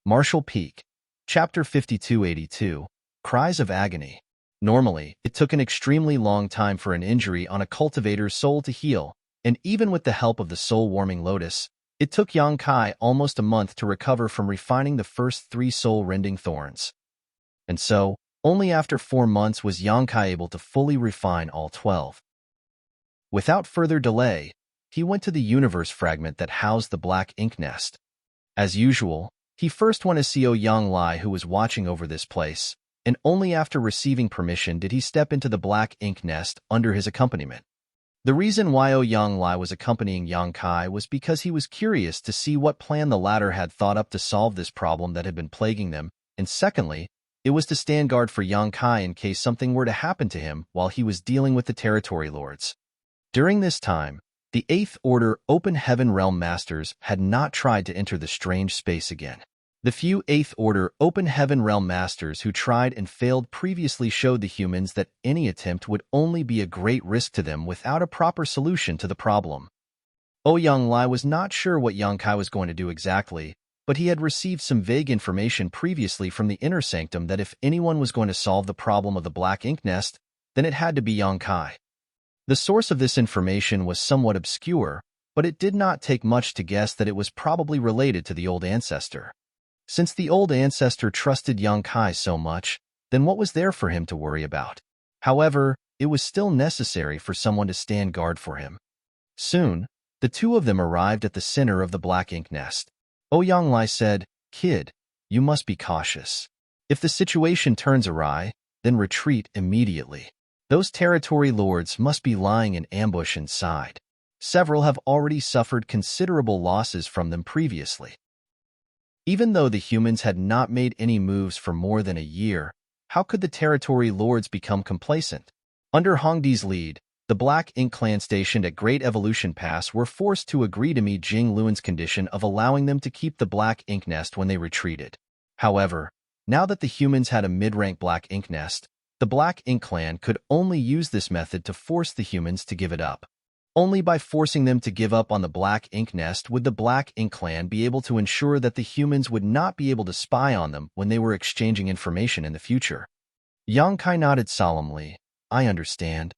Marshall Peak. Chapter 5282. Cries of Agony. Normally, it took an extremely long time for an injury on a cultivator's soul to heal, and even with the help of the soul-warming lotus, it took Yang Kai almost a month to recover from refining the first 3 soul-rending thorns. And so, only after 4 months was Yang Kai able to fully refine all 12. Without further delay, he went to the universe fragment that housed the black ink nest. As usual, he first went to see Yang Lai, who was watching over this place, and only after receiving permission did he step into the black ink nest under his accompaniment. The reason why Yang Lai was accompanying Yang Kai was because he was curious to see what plan the latter had thought up to solve this problem that had been plaguing them, and secondly, it was to stand guard for Yang Kai in case something were to happen to him while he was dealing with the territory lords. During this time, the 8th Order Open Heaven Realm Masters had not tried to enter the strange space again. The few 8th Order Open Heaven Realm Masters who tried and failed previously showed the humans that any attempt would only be a great risk to them without a proper solution to the problem. Yang Lai was not sure what Yang Kai was going to do exactly, but he had received some vague information previously from the Inner Sanctum that if anyone was going to solve the problem of the black ink nest, then it had to be Yang Kai. The source of this information was somewhat obscure, but it did not take much to guess that it was probably related to the old ancestor. Since the old ancestor trusted Yang Kai so much, then what was there for him to worry about? However, it was still necessary for someone to stand guard for him. Soon, the two of them arrived at the center of the black ink nest. Yang Lai said, "Kid, you must be cautious. If the situation turns awry, then retreat immediately. Those territory lords must be lying in ambush inside. Several have already suffered considerable losses from them previously." Even though the humans had not made any moves for more than a year, how could the territory lords become complacent? Under Hongdi's lead, the Black Ink clan stationed at Great Evolution Pass were forced to agree to meet Jing Luan's condition of allowing them to keep the Black Ink nest when they retreated. However, now that the humans had a mid-rank Black Ink nest, the Black Ink clan could only use this method to force the humans to give it up. Only by forcing them to give up on the Black Ink nest would the Black Ink clan be able to ensure that the humans would not be able to spy on them when they were exchanging information in the future. Yang Kai nodded solemnly. "I understand."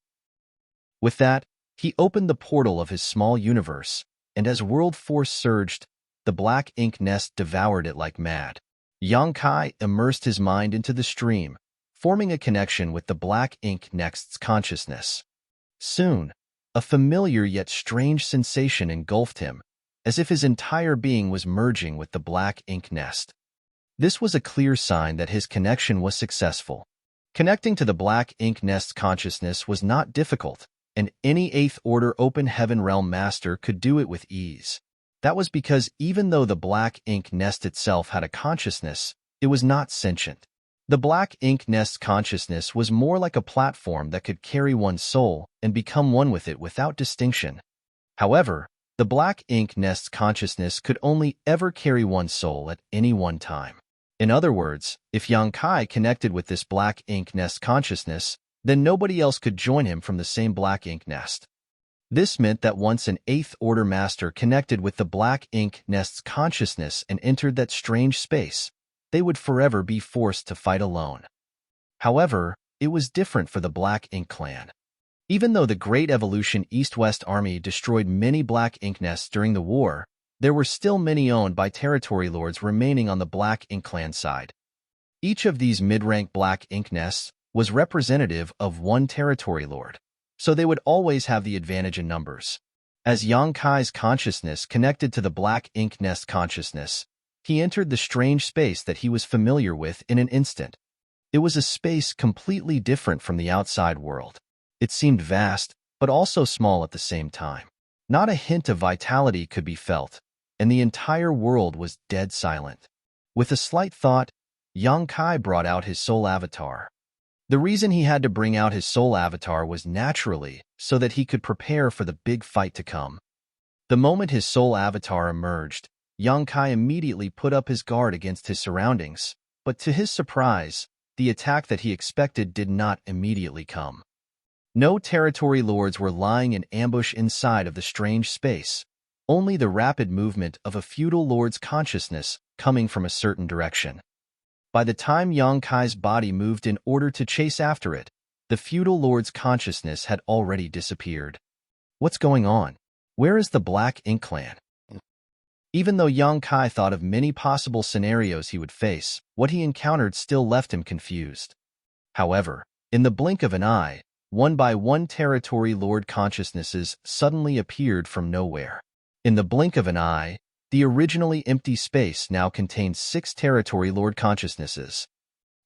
With that, he opened the portal of his small universe, and as world force surged, the Black Ink nest devoured it like mad. Yang Kai immersed his mind into the stream, forming a connection with the Black Ink nest's consciousness. Soon, a familiar yet strange sensation engulfed him, as if his entire being was merging with the Black Ink nest. This was a clear sign that his connection was successful. Connecting to the Black Ink nest's consciousness was not difficult, and any 8th Order Open Heaven Realm Master could do it with ease. That was because even though the Black Ink nest itself had a consciousness, it was not sentient. The Black Ink nest's consciousness was more like a platform that could carry one's soul and become one with it without distinction. However, the Black Ink nest's consciousness could only ever carry one's soul at any one time. In other words, if Yang Kai connected with this Black Ink nest consciousness, then nobody else could join him from the same Black Ink nest. This meant that once an 8th Order Master connected with the Black Ink nest's consciousness and entered that strange space, they would forever be forced to fight alone. However, it was different for the Black Ink clan. Even though the Great Evolution East-West Army destroyed many Black Ink nests during the war, there were still many owned by territory lords remaining on the Black Ink clan side. Each of these mid-rank Black Ink nests was representative of one territory lord, so they would always have the advantage in numbers. As Yang Kai's consciousness connected to the Black Ink nest consciousness, he entered the strange space that he was familiar with in an instant. It was a space completely different from the outside world. It seemed vast, but also small at the same time. Not a hint of vitality could be felt, and the entire world was dead silent. With a slight thought, Yang Kai brought out his soul avatar. The reason he had to bring out his soul avatar was naturally so that he could prepare for the big fight to come. The moment his soul avatar emerged, Yang Kai immediately put up his guard against his surroundings, but to his surprise, the attack that he expected did not immediately come. No territory lords were lying in ambush inside of the strange space, only the rapid movement of a feudal lord's consciousness coming from a certain direction. By the time Yang Kai's body moved in order to chase after it, the feudal lord's consciousness had already disappeared. What's going on? Where is the Black Ink clan? Even though Yang Kai thought of many possible scenarios he would face, what he encountered still left him confused. However, in the blink of an eye, one by one territory lord consciousnesses suddenly appeared from nowhere. In the blink of an eye, the originally empty space now contained 6 territory lord consciousnesses.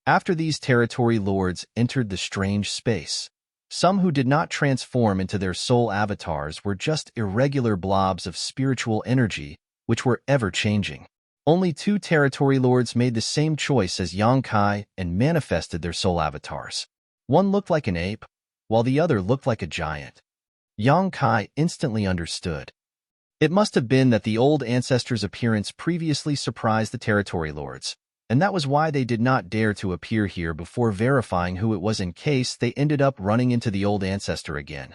After these territory lords entered the strange space, some who did not transform into their soul avatars were just irregular blobs of spiritual energy which were ever-changing. Only 2 territory lords made the same choice as Yang Kai and manifested their soul avatars. One looked like an ape, while the other looked like a giant. Yang Kai instantly understood. It must have been that the old ancestors' appearance previously surprised the territory lords, and that was why they did not dare to appear here before verifying who it was in case they ended up running into the old ancestor again.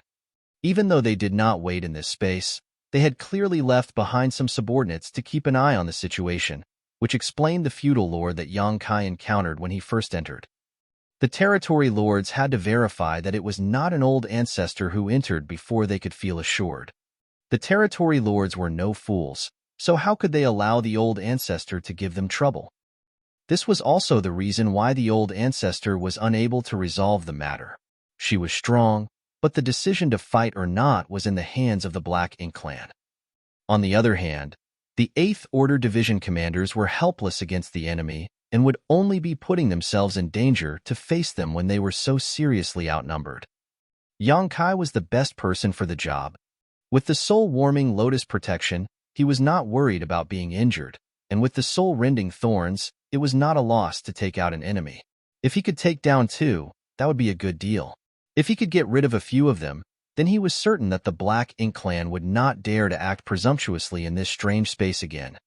Even though they did not wait in this space, they had clearly left behind some subordinates to keep an eye on the situation, which explained the feudal lord that Yang Kai encountered when he first entered. The territory lords had to verify that it was not an old ancestor who entered before they could feel assured. The territory lords were no fools, so how could they allow the old ancestor to give them trouble? This was also the reason why the old ancestor was unable to resolve the matter. She was strong, but the decision to fight or not was in the hands of the Black Ink clan. On the other hand, the 8th Order Division commanders were helpless against the enemy and would only be putting themselves in danger to face them when they were so seriously outnumbered. Yang Kai was the best person for the job. With the soul-warming lotus protection, he was not worried about being injured, and with the soul-rending thorns, it was not a loss to take out an enemy. If he could take down 2, that would be a good deal. If he could get rid of a few of them, then he was certain that the Black Ink clan would not dare to act presumptuously in this strange space again.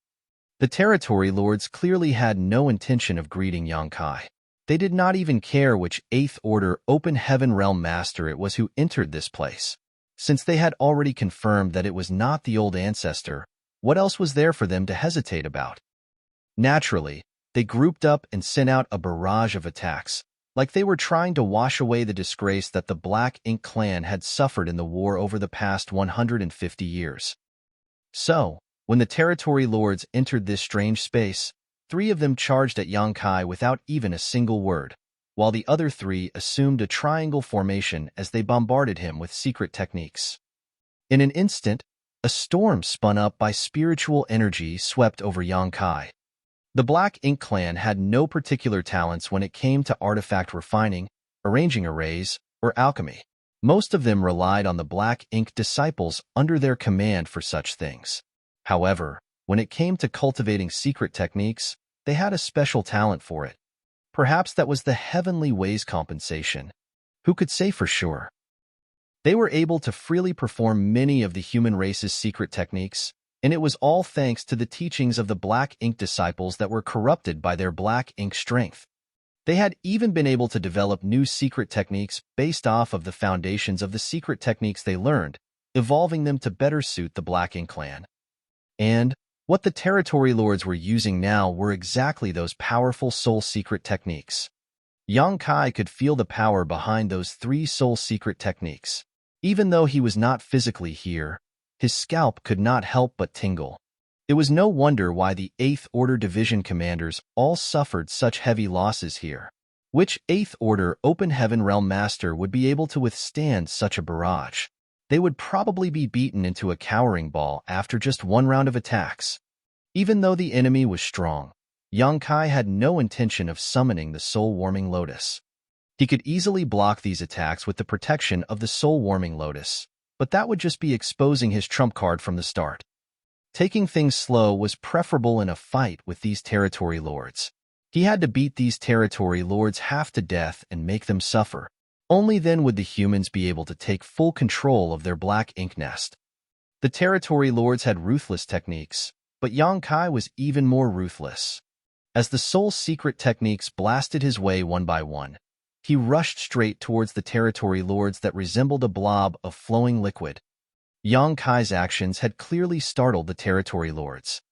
The territory lords clearly had no intention of greeting Yang Kai. They did not even care which 8th Order Open Heaven Realm Master it was who entered this place. Since they had already confirmed that it was not the old ancestor, what else was there for them to hesitate about? Naturally, they grouped up and sent out a barrage of attacks, like they were trying to wash away the disgrace that the Black Ink clan had suffered in the war over the past 150 years. So, when the territory lords entered this strange space, 3 of them charged at Yang Kai without even a single word, while the other 3 assumed a triangle formation as they bombarded him with secret techniques. In an instant, a storm spun up by spiritual energy swept over Yang Kai. The Black Ink clan had no particular talents when it came to artifact refining, arranging arrays, or alchemy. Most of them relied on the Black Ink disciples under their command for such things. However, when it came to cultivating secret techniques, they had a special talent for it. Perhaps that was the heavenly ways compensation. Who could say for sure? They were able to freely perform many of the human race's secret techniques, and it was all thanks to the teachings of the Black Ink disciples that were corrupted by their Black Ink strength. They had even been able to develop new secret techniques based off of the foundations of the secret techniques they learned, evolving them to better suit the Black Ink clan. And what the territory lords were using now were exactly those powerful soul secret techniques. Yang Kai could feel the power behind those 3 soul secret techniques. Even though he was not physically here, his scalp could not help but tingle. It was no wonder why the 8th Order Division commanders all suffered such heavy losses here. Which 8th Order Open Heaven Realm Master would be able to withstand such a barrage? They would probably be beaten into a cowering ball after just 1 round of attacks. Even though the enemy was strong, Yang Kai had no intention of summoning the soul-warming lotus. He could easily block these attacks with the protection of the soul-warming lotus, but that would just be exposing his trump card from the start. Taking things slow was preferable in a fight with these territory lords. He had to beat these territory lords half to death and make them suffer. Only then would the humans be able to take full control of their Black Ink nest. The territory lords had ruthless techniques, but Yang Kai was even more ruthless. As the soul secret techniques blasted his way one by one, he rushed straight towards the territory lords that resembled a blob of flowing liquid. Yang Kai's actions had clearly startled the territory lords.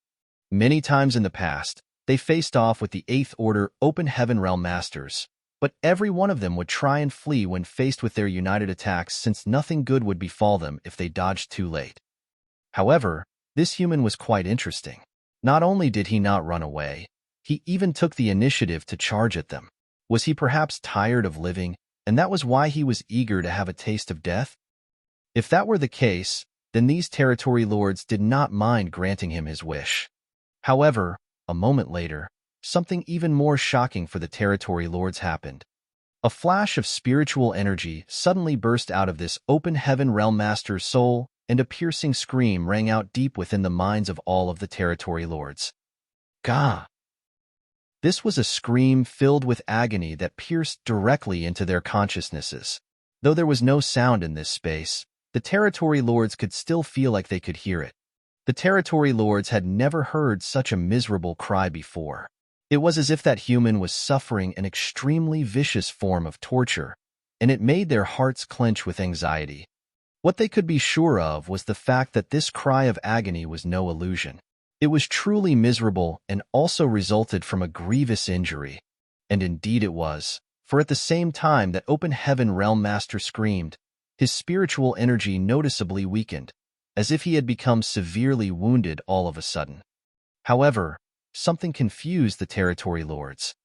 Many times in the past, they faced off with the Eighth Order Open Heaven Realm Masters, but every one of them would try and flee when faced with their united attacks since nothing good would befall them if they dodged too late. However, this human was quite interesting. Not only did he not run away, he even took the initiative to charge at them. Was he perhaps tired of living, and that was why he was eager to have a taste of death? If that were the case, then these territory lords did not mind granting him his wish. However, a moment later, something even more shocking for the territory lords happened. A flash of spiritual energy suddenly burst out of this Open Heaven Realm Master's soul, and a piercing scream rang out deep within the minds of all of the territory lords. Gah! This was a scream filled with agony that pierced directly into their consciousnesses. Though there was no sound in this space, the territory lords could still feel like they could hear it. The territory lords had never heard such a miserable cry before. It was as if that human was suffering an extremely vicious form of torture, and it made their hearts clench with anxiety. What they could be sure of was the fact that this cry of agony was no illusion. It was truly miserable and also resulted from a grievous injury. And indeed it was, for at the same time that Open Heaven Realm Master screamed, his spiritual energy noticeably weakened, as if he had become severely wounded all of a sudden. However, something confused the territory lords.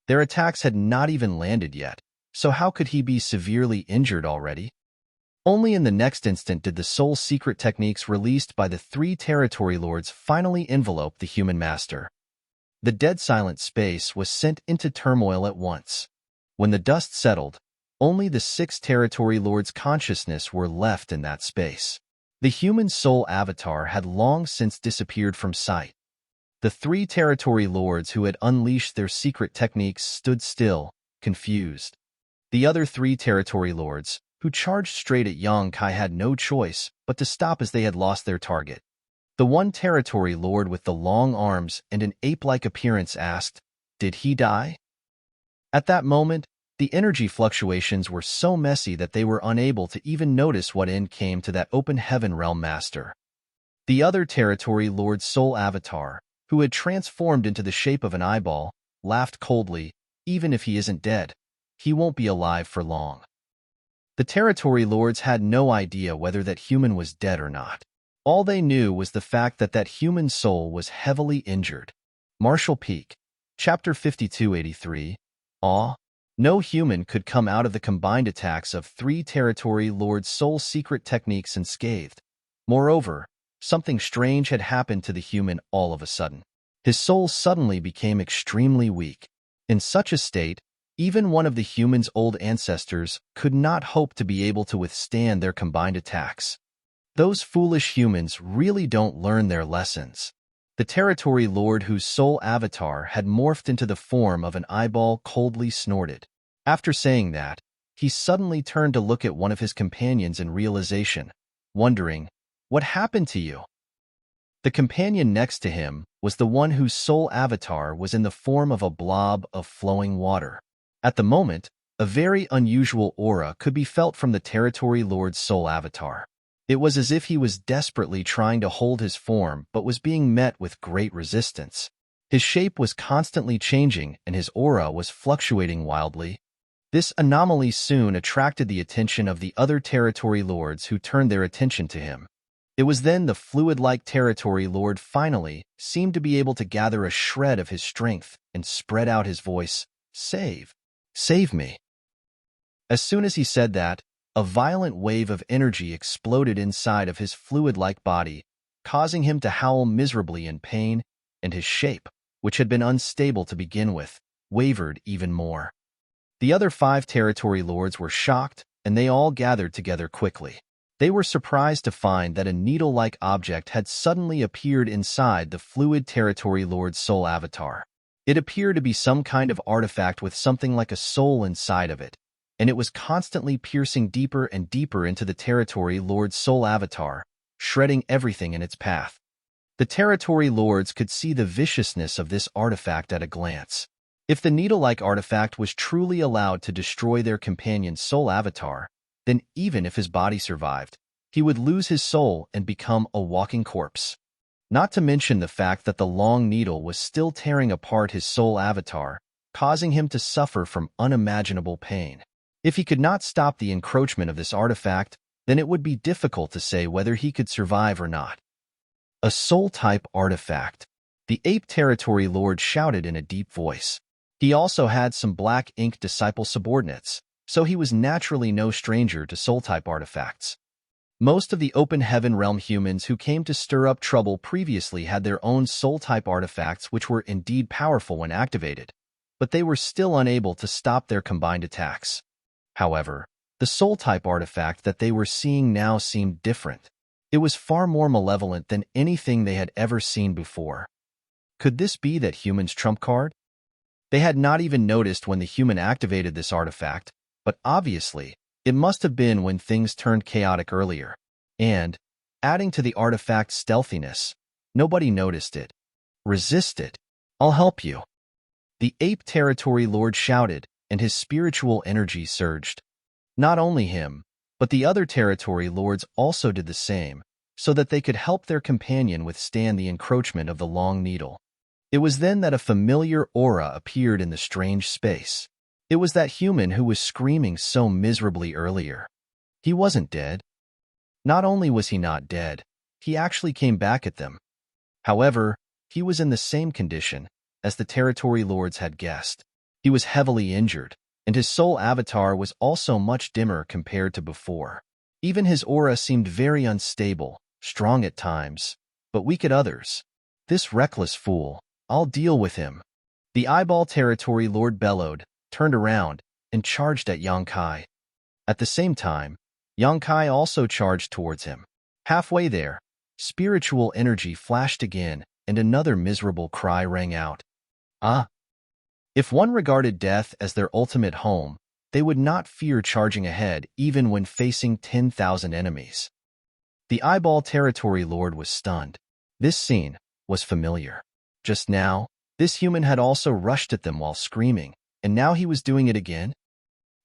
Their attacks had not even landed yet, so how could he be severely injured already? Only in the next instant did the soul secret techniques released by the three territory lords finally envelope the human master. The dead silent space was sent into turmoil at once. When the dust settled, only the 6 territory lords' consciousness were left in that space. The human soul avatar had long since disappeared from sight. The 3 territory lords who had unleashed their secret techniques stood still, confused. The other 3 territory lords, who charged straight at Yang Kai, had no choice but to stop as they had lost their target. The one territory lord with the long arms and an ape-like appearance asked, "Did he die?" At that moment, the energy fluctuations were so messy that they were unable to even notice what end came to that Open Heaven Realm Master. The other territory lord's soul avatar, who had transformed into the shape of an eyeball, laughed coldly. "Even if he isn't dead, he won't be alive for long." The territory lords had no idea whether that human was dead or not. All they knew was the fact that that human soul was heavily injured. Marshall Peak, Chapter 5283, Awe. No human could come out of the combined attacks of 3 territory lords' soul secret techniques unscathed. Moreover, something strange had happened to the human all of a sudden. His soul suddenly became extremely weak. In such a state, even one of the human's old ancestors could not hope to be able to withstand their combined attacks. Those foolish humans really don't learn their lessons. The territory lord whose soul avatar had morphed into the form of an eyeball coldly snorted. After saying that, he suddenly turned to look at one of his companions in realization, wondering, "What happened to you?" The companion next to him was the one whose soul avatar was in the form of a blob of flowing water. At the moment, a very unusual aura could be felt from the territory lord's soul avatar. It was as if he was desperately trying to hold his form but was being met with great resistance. His shape was constantly changing and his aura was fluctuating wildly. This anomaly soon attracted the attention of the other territory lords who turned their attention to him. It was then the fluid-like territory lord finally seemed to be able to gather a shred of his strength and spread out his voice, "Save! Save me!" As soon as he said that, a violent wave of energy exploded inside of his fluid-like body, causing him to howl miserably in pain, and his shape, which had been unstable to begin with, wavered even more. The other 5 territory lords were shocked, and they all gathered together quickly. They were surprised to find that a needle-like object had suddenly appeared inside the fluid territory lord's soul avatar. It appeared to be some kind of artifact with something like a soul inside of it, and it was constantly piercing deeper and deeper into the territory lord's soul avatar, shredding everything in its path. The territory lords could see the viciousness of this artifact at a glance. If the needle-like artifact was truly allowed to destroy their companion's soul avatar, then even if his body survived, he would lose his soul and become a walking corpse. Not to mention the fact that the long needle was still tearing apart his soul avatar, causing him to suffer from unimaginable pain. If he could not stop the encroachment of this artifact, then it would be difficult to say whether he could survive or not. A soul-type artifact. The Ape Territory Lord shouted in a deep voice. He also had some black ink disciple subordinates, so he was naturally no stranger to soul-type artifacts. Most of the open heaven realm humans who came to stir up trouble previously had their own soul-type artifacts which were indeed powerful when activated, but they were still unable to stop their combined attacks. However, the soul-type artifact that they were seeing now seemed different. It was far more malevolent than anything they had ever seen before. Could this be that human's trump card? They had not even noticed when the human activated this artifact, but obviously, it must have been when things turned chaotic earlier. And, adding to the artifact's stealthiness, nobody noticed it. Resist it. I'll help you. The Ape Territory Lord shouted, and his spiritual energy surged. Not only him, but the other territory lords also did the same, so that they could help their companion withstand the encroachment of the long needle. It was then that a familiar aura appeared in the strange space. It was that human who was screaming so miserably earlier. He wasn't dead. Not only was he not dead, he actually came back at them. However, he was in the same condition as the territory lords had guessed. He was heavily injured, and his soul avatar was also much dimmer compared to before. Even his aura seemed very unstable, strong at times, but weak at others. This reckless fool, I'll deal with him. The eyeball territory lord bellowed, turned around, and charged at Yang Kai. At the same time, Yang Kai also charged towards him. Halfway there, spiritual energy flashed again, and another miserable cry rang out. Ah! If one regarded death as their ultimate home, they would not fear charging ahead even when facing 10,000 enemies. The eyeball territory lord was stunned. This scene was familiar. Just now, this human had also rushed at them while screaming, and now he was doing it again?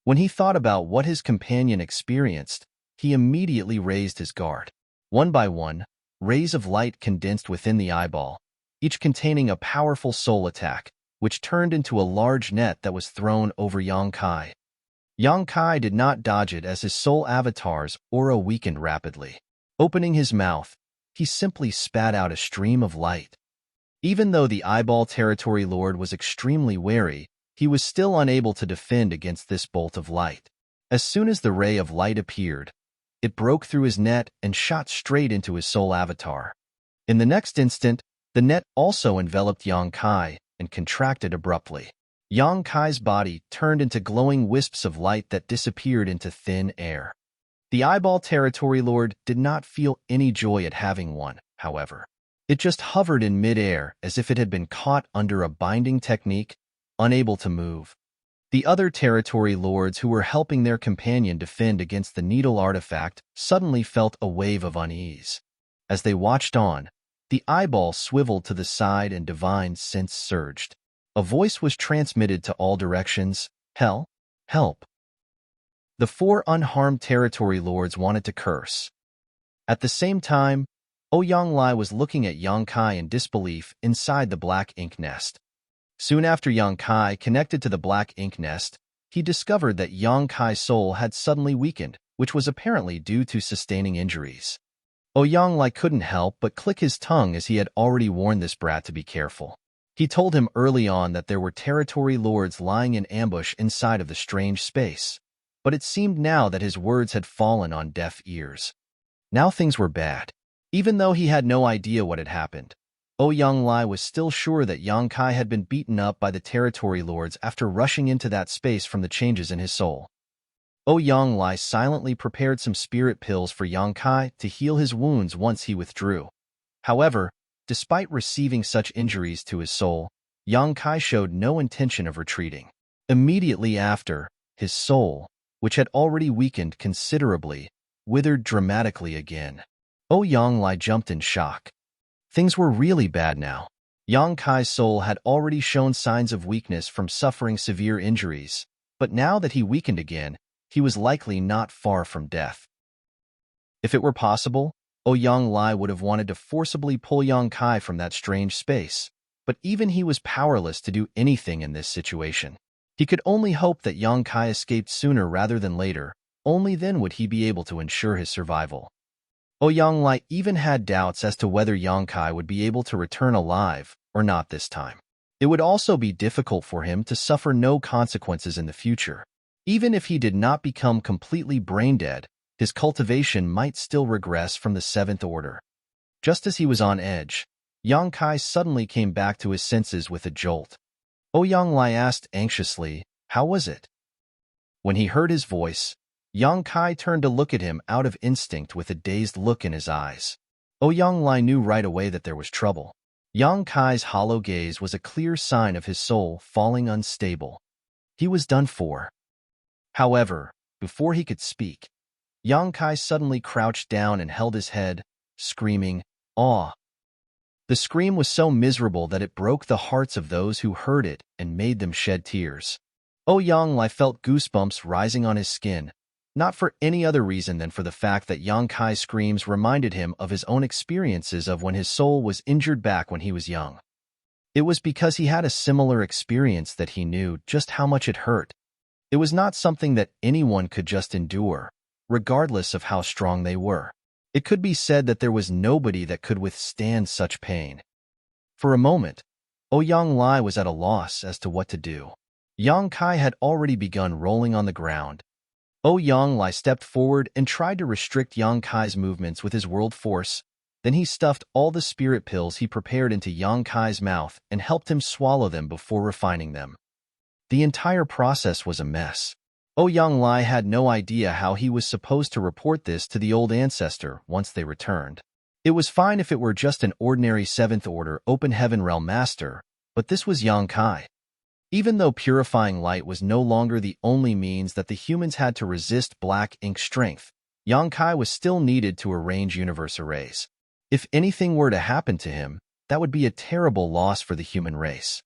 When he thought about what his companion experienced, he immediately raised his guard. One by one, rays of light condensed within the eyeball, each containing a powerful soul attack, which turned into a large net that was thrown over Yang Kai. Yang Kai did not dodge it as his soul avatar's aura weakened rapidly. Opening his mouth, he simply spat out a stream of light. Even though the eyeball territory lord was extremely wary, he was still unable to defend against this bolt of light. As soon as the ray of light appeared, it broke through his net and shot straight into his soul avatar. In the next instant, the net also enveloped Yang Kai and contracted abruptly. Yang Kai's body turned into glowing wisps of light that disappeared into thin air. The eyeball territory lord did not feel any joy at having one, however. It just hovered in midair as if it had been caught under a binding technique, unable to move. The other territory lords who were helping their companion defend against the needle artifact suddenly felt a wave of unease. As they watched on, the eyeball swiveled to the side and divine sense surged. A voice was transmitted to all directions. Hell, help. The four unharmed territory lords wanted to curse. At the same time, Ouyang Lai was looking at Yang Kai in disbelief inside the black ink nest. Soon after Yang Kai connected to the black ink nest, he discovered that Yang Kai's soul had suddenly weakened, which was apparently due to sustaining injuries. Ouyang Lai couldn't help but click his tongue as he had already warned this brat to be careful. He told him early on that there were territory lords lying in ambush inside of the strange space, but it seemed now that his words had fallen on deaf ears. Now things were bad. Even though he had no idea what had happened, Ouyang Lai was still sure that Yang Kai had been beaten up by the territory lords after rushing into that space from the changes in his soul. Ouyang Lai silently prepared some spirit pills for Yang Kai to heal his wounds once he withdrew. However, despite receiving such injuries to his soul, Yang Kai showed no intention of retreating. Immediately after, his soul, which had already weakened considerably, withered dramatically again. Ouyang Lai jumped in shock. Things were really bad now. Yang Kai's soul had already shown signs of weakness from suffering severe injuries, but now that he weakened again, he was likely not far from death. If it were possible, Ouyang Lai would have wanted to forcibly pull Yang Kai from that strange space, but even he was powerless to do anything in this situation. He could only hope that Yang Kai escaped sooner rather than later. Only then would he be able to ensure his survival. Ouyang Lai even had doubts as to whether Yang Kai would be able to return alive or not this time. It would also be difficult for him to suffer no consequences in the future. Even if he did not become completely brain-dead, his cultivation might still regress from the seventh order. Just as he was on edge, Yang Kai suddenly came back to his senses with a jolt. Ouyang Lai asked anxiously, "How was it?" When he heard his voice, Yang Kai turned to look at him out of instinct with a dazed look in his eyes. Ouyang Lai knew right away that there was trouble. Yang Kai's hollow gaze was a clear sign of his soul falling unstable. He was done for. However, before he could speak, Yang Kai suddenly crouched down and held his head, screaming, "Aw!" The scream was so miserable that it broke the hearts of those who heard it and made them shed tears. Ouyang Lai felt goosebumps rising on his skin, not for any other reason than for the fact that Yang Kai's screams reminded him of his own experiences of when his soul was injured back when he was young. It was because he had a similar experience that he knew just how much it hurt. It was not something that anyone could just endure, regardless of how strong they were. It could be said that there was nobody that could withstand such pain. For a moment, Ouyang Lai was at a loss as to what to do. Yang Kai had already begun rolling on the ground. Ouyang Lai stepped forward and tried to restrict Yang Kai's movements with his world force. Then he stuffed all the spirit pills he prepared into Yang Kai's mouth and helped him swallow them before refining them. The entire process was a mess. Ouyang Lai had no idea how he was supposed to report this to the old ancestor once they returned. It was fine if it were just an ordinary 7th Order Open Heaven Realm Master, but this was Yang Kai. Even though purifying light was no longer the only means that the humans had to resist black ink strength, Yang Kai was still needed to arrange universe arrays. If anything were to happen to him, that would be a terrible loss for the human race.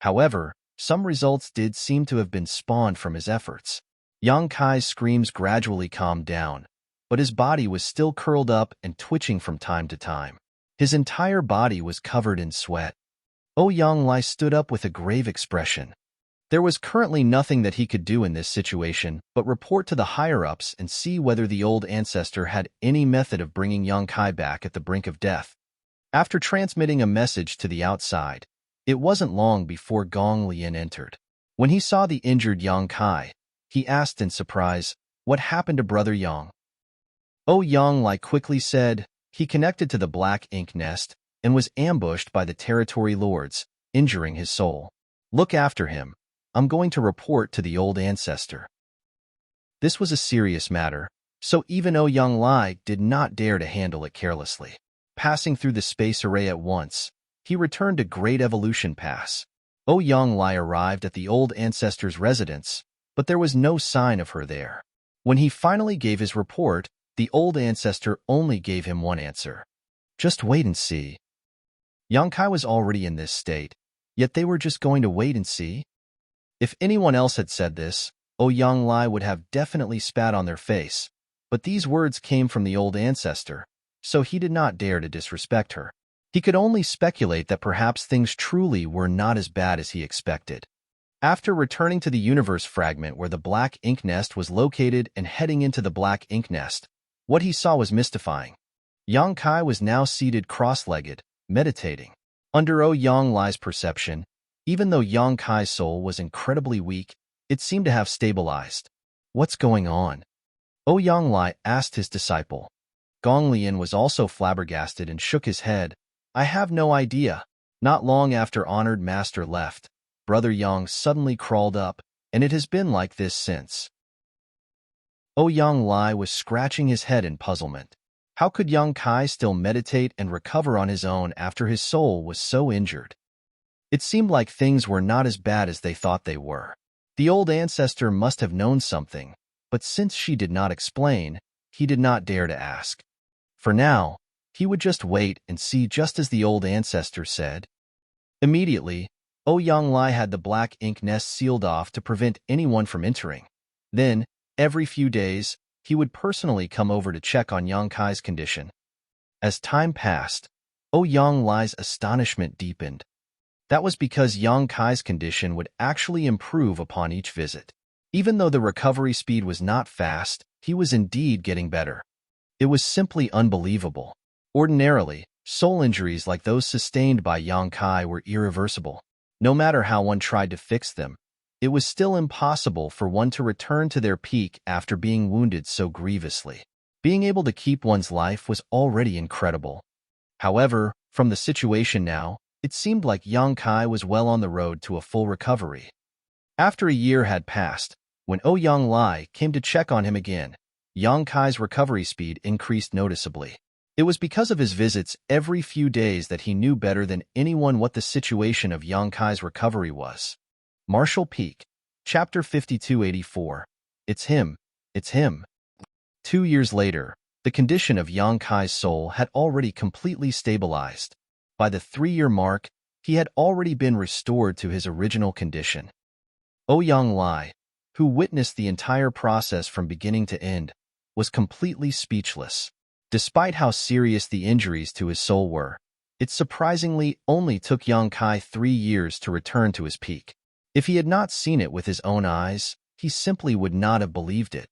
However, some results did seem to have been spawned from his efforts. Yang Kai's screams gradually calmed down, but his body was still curled up and twitching from time to time. His entire body was covered in sweat. Ouyang Lai stood up with a grave expression. There was currently nothing that he could do in this situation but report to the higher-ups and see whether the old ancestor had any method of bringing Yang Kai back at the brink of death. After transmitting a message to the outside, it wasn't long before Gong Lian entered. When he saw the injured Yang Kai, he asked in surprise, "What happened to Brother Yang?" Ouyang Lai quickly said, "He connected to the black ink nest and was ambushed by the territory lords, injuring his soul. Look after him. I'm going to report to the old ancestor." This was a serious matter, so even Ouyang Lai did not dare to handle it carelessly. Passing through the space array at once, he returned to Great Evolution Pass. Ouyang Lai arrived at the old ancestor's residence, but there was no sign of her there. When he finally gave his report, the old ancestor only gave him one answer: "Just wait and see." Yang Kai was already in this state, yet they were just going to wait and see? If anyone else had said this, Ouyang Lai would have definitely spat on their face, but these words came from the old ancestor, so he did not dare to disrespect her. He could only speculate that perhaps things truly were not as bad as he expected. After returning to the universe fragment where the black ink nest was located and heading into the black ink nest, what he saw was mystifying. Yang Kai was now seated cross-legged, meditating. Under Ouyang Lai's perception, even though Yang Kai's soul was incredibly weak, it seemed to have stabilized. "What's going on?" Ouyang Lai asked his disciple. Gong Lian was also flabbergasted and shook his head. "I have no idea." Not long after Honored Master left, Brother Yang suddenly crawled up, and it has been like this since. Ouyang Lai was scratching his head in puzzlement. How could Yang Kai still meditate and recover on his own after his soul was so injured? It seemed like things were not as bad as they thought they were. The old ancestor must have known something, but since she did not explain, he did not dare to ask. For now, he would just wait and see, just as the old ancestor said. Immediately, Ouyang Lai had the black ink nest sealed off to prevent anyone from entering. Then, every few days, he would personally come over to check on Yang Kai's condition. As time passed, Yang Lai's astonishment deepened. That was because Yang Kai's condition would actually improve upon each visit. Even though the recovery speed was not fast, he was indeed getting better. It was simply unbelievable. Ordinarily, soul injuries like those sustained by Yang Kai were irreversible. No matter how one tried to fix them, it was still impossible for one to return to their peak after being wounded so grievously. Being able to keep one's life was already incredible. However, from the situation now, it seemed like Yang Kai was well on the road to a full recovery. After a year had passed, when Yang Lai came to check on him again, Yang Kai's recovery speed increased noticeably. It was because of his visits every few days that he knew better than anyone what the situation of Yang Kai's recovery was. Martial Peak, Chapter 5284. It's him. It's him. 2 years later, the condition of Yang Kai's soul had already completely stabilized. By the 3-year mark, he had already been restored to his original condition. Yang Lai, who witnessed the entire process from beginning to end, was completely speechless. Despite how serious the injuries to his soul were, it surprisingly only took Yang Kai 3 years to return to his peak. If he had not seen it with his own eyes, he simply would not have believed it.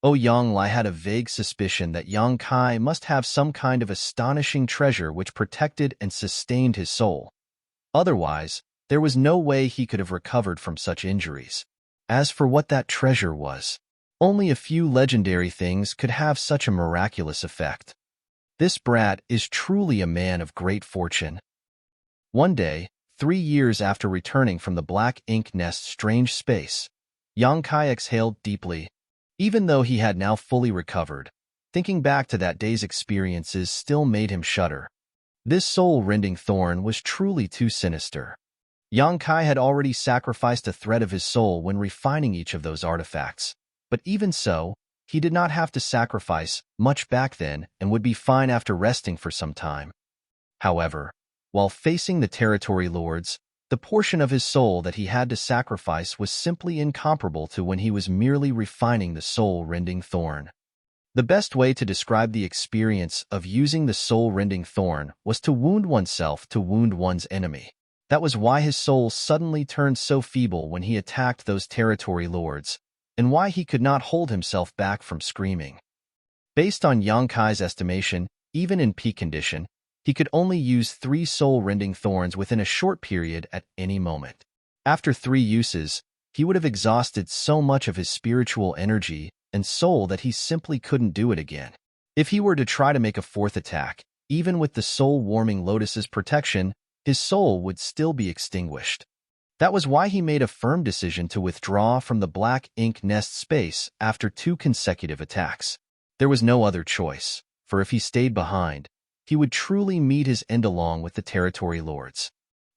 Yang Lai had a vague suspicion that Yang Kai must have some kind of astonishing treasure which protected and sustained his soul. Otherwise, there was no way he could have recovered from such injuries. As for what that treasure was, only a few legendary things could have such a miraculous effect. This brat is truly a man of great fortune. One day, 3 years after returning from the Black Ink Nest's strange space, Yang Kai exhaled deeply. Even though he had now fully recovered, thinking back to that day's experiences still made him shudder. This soul-rending thorn was truly too sinister. Yang Kai had already sacrificed a thread of his soul when refining each of those artifacts. But even so, he did not have to sacrifice much back then and would be fine after resting for some time. However, while facing the territory lords, the portion of his soul that he had to sacrifice was simply incomparable to when he was merely refining the soul-rending thorn. The best way to describe the experience of using the soul-rending thorn was to wound oneself to wound one's enemy. That was why his soul suddenly turned so feeble when he attacked those territory lords, and why he could not hold himself back from screaming. Based on Yang Kai's estimation, even in peak condition, he could only use 3 soul-rending thorns within a short period at any moment. After 3 uses, he would have exhausted so much of his spiritual energy and soul that he simply couldn't do it again. If he were to try to make a 4th attack, even with the soul-warming lotus's protection, his soul would still be extinguished. That was why he made a firm decision to withdraw from the Black Ink Nest space after 2 consecutive attacks. There was no other choice, for if he stayed behind, he would truly meet his end along with the territory lords.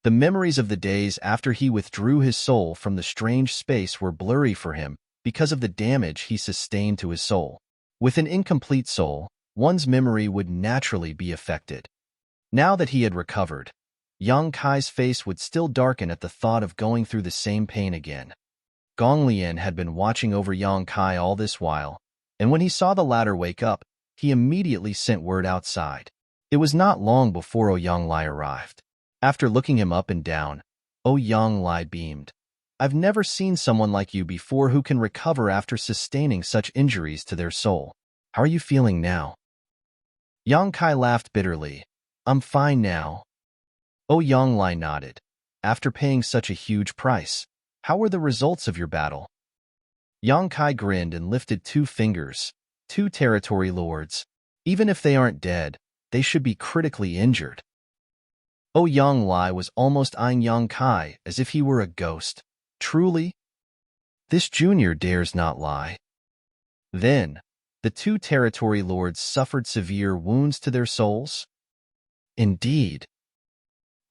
The memories of the days after he withdrew his soul from the strange space were blurry for him because of the damage he sustained to his soul. With an incomplete soul, one's memory would naturally be affected. Now that he had recovered, Yang Kai's face would still darken at the thought of going through the same pain again. Gong Lian had been watching over Yang Kai all this while, and when he saw the latter wake up, he immediately sent word outside. It was not long before Yang Lai arrived. After looking him up and down, Yang Lai beamed. I've never seen someone like you before who can recover after sustaining such injuries to their soul. How are you feeling now? Yang Kai laughed bitterly. I'm fine now. Yang Lai nodded. After paying such a huge price, how were the results of your battle? Yang Kai grinned and lifted 2 fingers. 2 territory lords. Even if they aren't dead, they should be critically injured. Yang Lai was almost eyeing Yang Kai as if he were a ghost. Truly? This junior dares not lie. Then, the 2 territory lords suffered severe wounds to their souls? Indeed.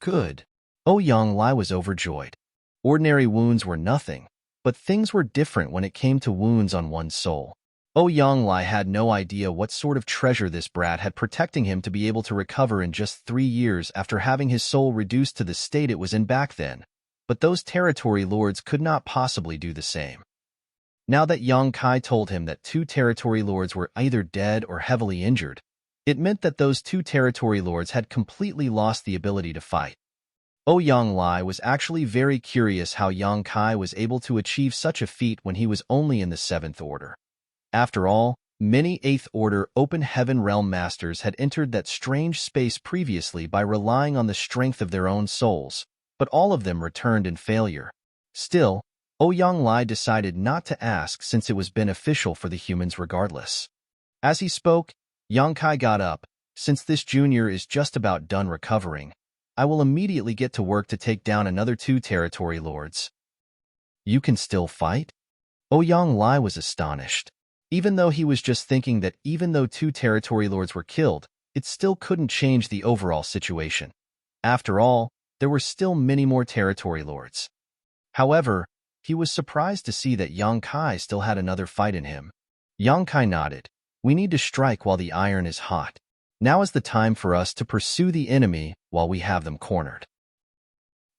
Good. Yang Lai was overjoyed. Ordinary wounds were nothing, but things were different when it came to wounds on one's soul. Yang Lai had no idea what sort of treasure this brat had protecting him to be able to recover in just 3 years after having his soul reduced to the state it was in back then. But those territory lords could not possibly do the same. Now that Yang Kai told him that two territory lords were either dead or heavily injured, it meant that those two territory lords had completely lost the ability to fight. Yang Lai was actually very curious how Yang Kai was able to achieve such a feat when he was only in the 7th Order. After all, many 8th Order Open Heaven Realm Masters had entered that strange space previously by relying on the strength of their own souls, but all of them returned in failure. Still, Yang Lai decided not to ask since it was beneficial for the humans regardless. As he spoke, Yang Kai got up. Since this junior is just about done recovering, I will immediately get to work to take down another two territory lords. You can still fight? Yang Lai was astonished. Even though he was just thinking that even though two territory lords were killed, it still couldn't change the overall situation. After all, there were still many more territory lords. However, he was surprised to see that Yang Kai still had another fight in him. Yang Kai nodded. We need to strike while the iron is hot. Now is the time for us to pursue the enemy while we have them cornered.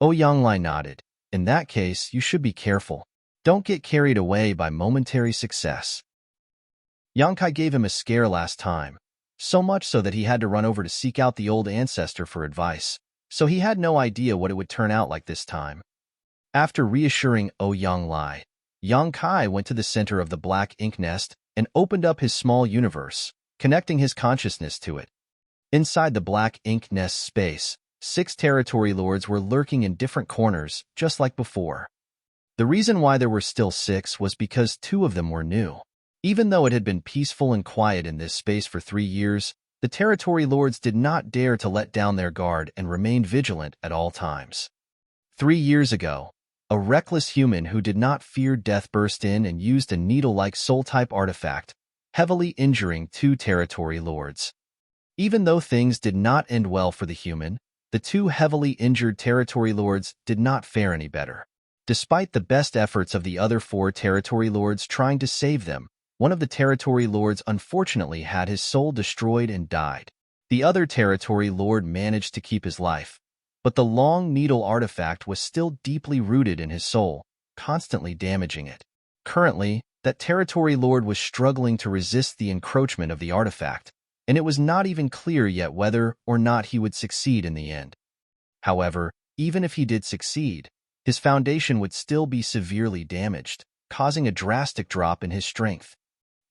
Yang Lai nodded. In that case, you should be careful. Don't get carried away by momentary success. Yang Kai gave him a scare last time, so much so that he had to run over to seek out the old ancestor for advice, so he had no idea what it would turn out like this time. After reassuring Yang Lai, Yang Kai went to the center of the black ink nest and opened up his small universe, connecting his consciousness to it. Inside the black ink nest space, 6 territory lords were lurking in different corners, just like before. The reason why there were still 6 was because 2 of them were new. Even though it had been peaceful and quiet in this space for 3 years, the territory lords did not dare to let down their guard and remained vigilant at all times. 3 years ago, a reckless human who did not fear death burst in and used a needle-like soul-type artifact, heavily injuring 2 territory lords. Even though things did not end well for the human, the 2 heavily injured territory lords did not fare any better. Despite the best efforts of the other 4 territory lords trying to save them, one of the territory lords unfortunately had his soul destroyed and died. The other territory lord managed to keep his life, but the long needle artifact was still deeply rooted in his soul, constantly damaging it. Currently, that territory lord was struggling to resist the encroachment of the artifact, and it was not even clear yet whether or not he would succeed in the end. However, even if he did succeed, his foundation would still be severely damaged, causing a drastic drop in his strength.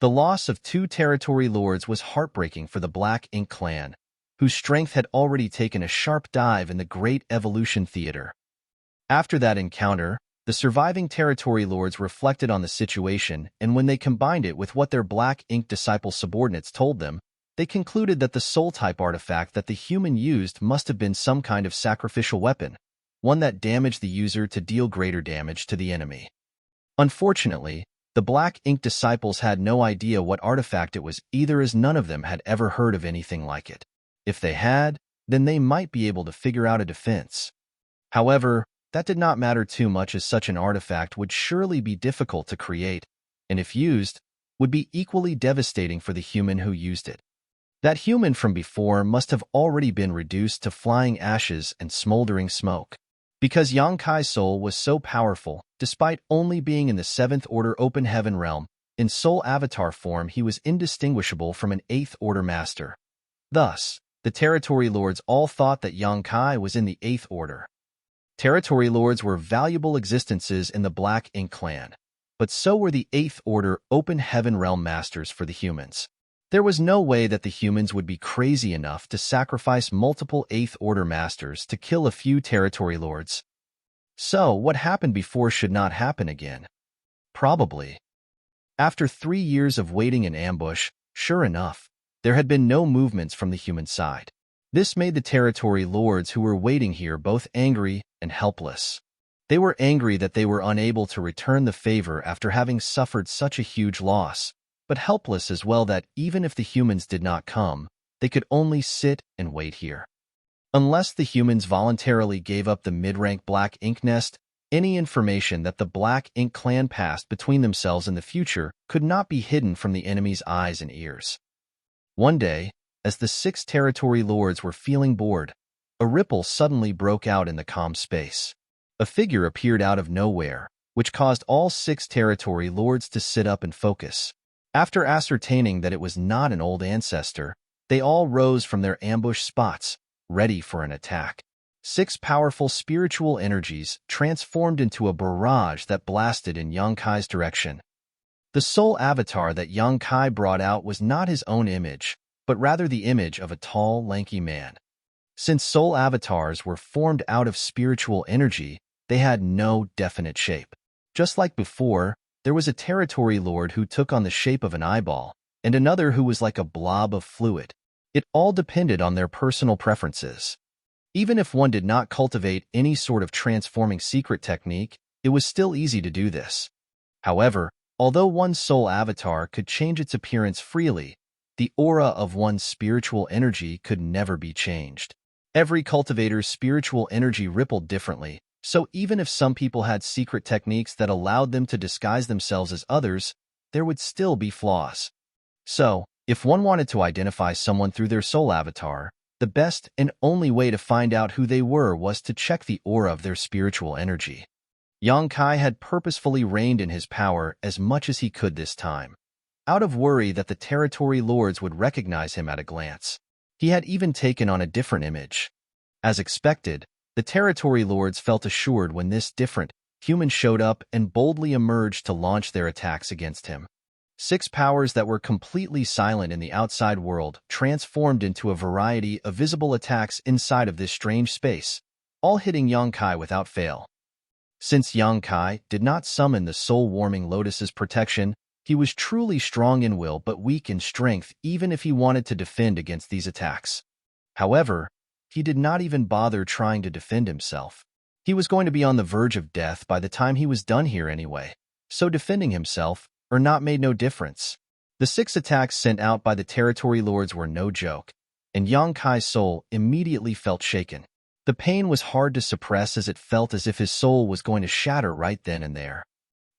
The loss of 2 territory lords was heartbreaking for the Black Ink clan, whose strength had already taken a sharp dive in the Great Evolution Theater. After that encounter, the surviving territory lords reflected on the situation, and when they combined it with what their Black Ink disciple subordinates told them, they concluded that the soul-type artifact that the human used must have been some kind of sacrificial weapon, one that damaged the user to deal greater damage to the enemy. Unfortunately, the Black Ink disciples had no idea what artifact it was either, as none of them had ever heard of anything like it. If they had, then they might be able to figure out a defense. However, that did not matter too much, as such an artifact would surely be difficult to create, and if used, would be equally devastating for the human who used it. That human from before must have already been reduced to flying ashes and smoldering smoke. Because Yang Kai's soul was so powerful, despite only being in the 7th Order Open Heaven realm, in soul avatar form he was indistinguishable from an 8th Order master. Thus, the territory lords all thought that Yang Kai was in the 8th Order. Territory lords were valuable existences in the Black Ink clan, but so were the 8th Order Open Heaven realm masters for the humans. There was no way that the humans would be crazy enough to sacrifice multiple 8th Order masters to kill a few territory lords. So, what happened before should not happen again. Probably. After 3 years of waiting in ambush, sure enough, there had been no movements from the human side. This made the territory lords who were waiting here both angry and helpless. They were angry that they were unable to return the favor after having suffered such a huge loss, but helpless as well that even if the humans did not come, they could only sit and wait here. Unless the humans voluntarily gave up the mid-rank Black Ink nest, any information that the Black Ink clan passed between themselves in the future could not be hidden from the enemy's eyes and ears. One day, as the 6 territory lords were feeling bored, a ripple suddenly broke out in the calm space. A figure appeared out of nowhere, which caused all 6 territory lords to sit up and focus. After ascertaining that it was not an old ancestor, they all rose from their ambush spots, ready for an attack. 6 powerful spiritual energies transformed into a barrage that blasted in Yang Kai's direction. The soul avatar that Yang Kai brought out was not his own image, but rather the image of a tall, lanky man. Since soul avatars were formed out of spiritual energy, they had no definite shape. Just like before, there was a territory lord who took on the shape of an eyeball, and another who was like a blob of fluid. It all depended on their personal preferences. Even if one did not cultivate any sort of transforming secret technique, it was still easy to do this. However, although one's soul avatar could change its appearance freely, the aura of one's spiritual energy could never be changed. Every cultivator's spiritual energy rippled differently, so even if some people had secret techniques that allowed them to disguise themselves as others, there would still be flaws. So, if one wanted to identify someone through their soul avatar, the best and only way to find out who they were was to check the aura of their spiritual energy. Yang Kai had purposefully reined in his power as much as he could this time, out of worry that the territory lords would recognize him at a glance. He had even taken on a different image. As expected, the territory lords felt assured when this different human showed up and boldly emerged to launch their attacks against him. 6 powers that were completely silent in the outside world transformed into a variety of visible attacks inside of this strange space, all hitting Yang Kai without fail. Since Yang Kai did not summon the soul-warming lotus's protection, he was truly strong in will but weak in strength even if he wanted to defend against these attacks. However, he did not even bother trying to defend himself. He was going to be on the verge of death by the time he was done here anyway, so defending himself or not made no difference. The 6 attacks sent out by the territory lords were no joke, and Yang Kai's soul immediately felt shaken. The pain was hard to suppress as it felt as if his soul was going to shatter right then and there.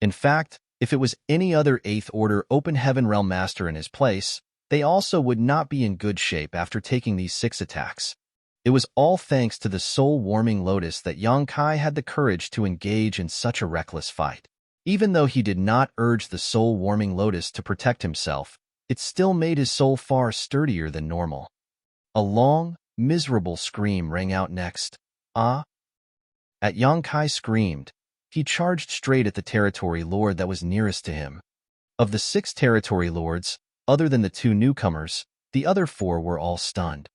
In fact, if it was any other 8th Order Open Heaven Realm Master in his place, they also would not be in good shape after taking these 6 attacks. It was all thanks to the soul-warming lotus that Yang Kai had the courage to engage in such a reckless fight. Even though he did not urge the soul-warming lotus to protect himself, it still made his soul far sturdier than normal. A long, miserable scream rang out next. Ah! At Yang Kai screamed, he charged straight at the territory lord that was nearest to him. Of the 6 territory lords, other than the 2 newcomers, the other 4 were all stunned.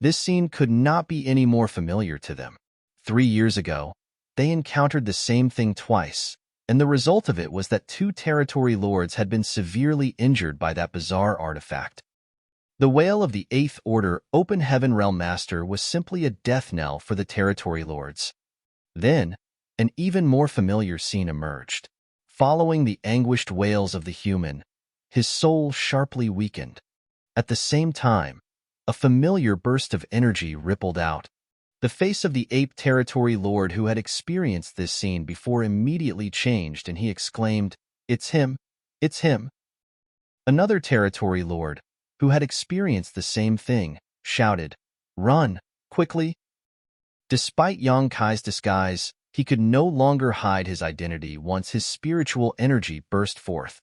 This scene could not be any more familiar to them. 3 years ago, they encountered the same thing twice, and the result of it was that 2 territory lords had been severely injured by that bizarre artifact. The wail of the 8th Order Open Heaven Realm Master was simply a death knell for the territory lords. Then, an even more familiar scene emerged. Following the anguished wails of the human, his soul sharply weakened. At the same time, a familiar burst of energy rippled out. The face of the ape territory lord who had experienced this scene before immediately changed, and he exclaimed, "It's him! It's him!" Another territory lord, who had experienced the same thing, shouted, "Run, quickly!" Despite Yang Kai's disguise, he could no longer hide his identity once his spiritual energy burst forth.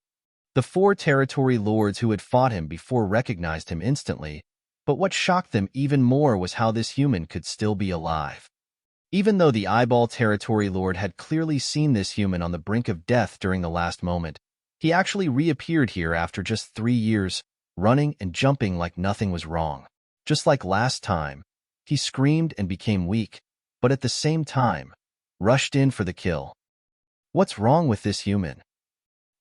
The 4 territory lords who had fought him before recognized him instantly, but what shocked them even more was how this human could still be alive. Even though the eyeball territory lord had clearly seen this human on the brink of death during the last moment, he actually reappeared here after just 3 years, running and jumping like nothing was wrong. Just like last time, he screamed and became weak, but at the same time, rushed in for the kill. What's wrong with this human?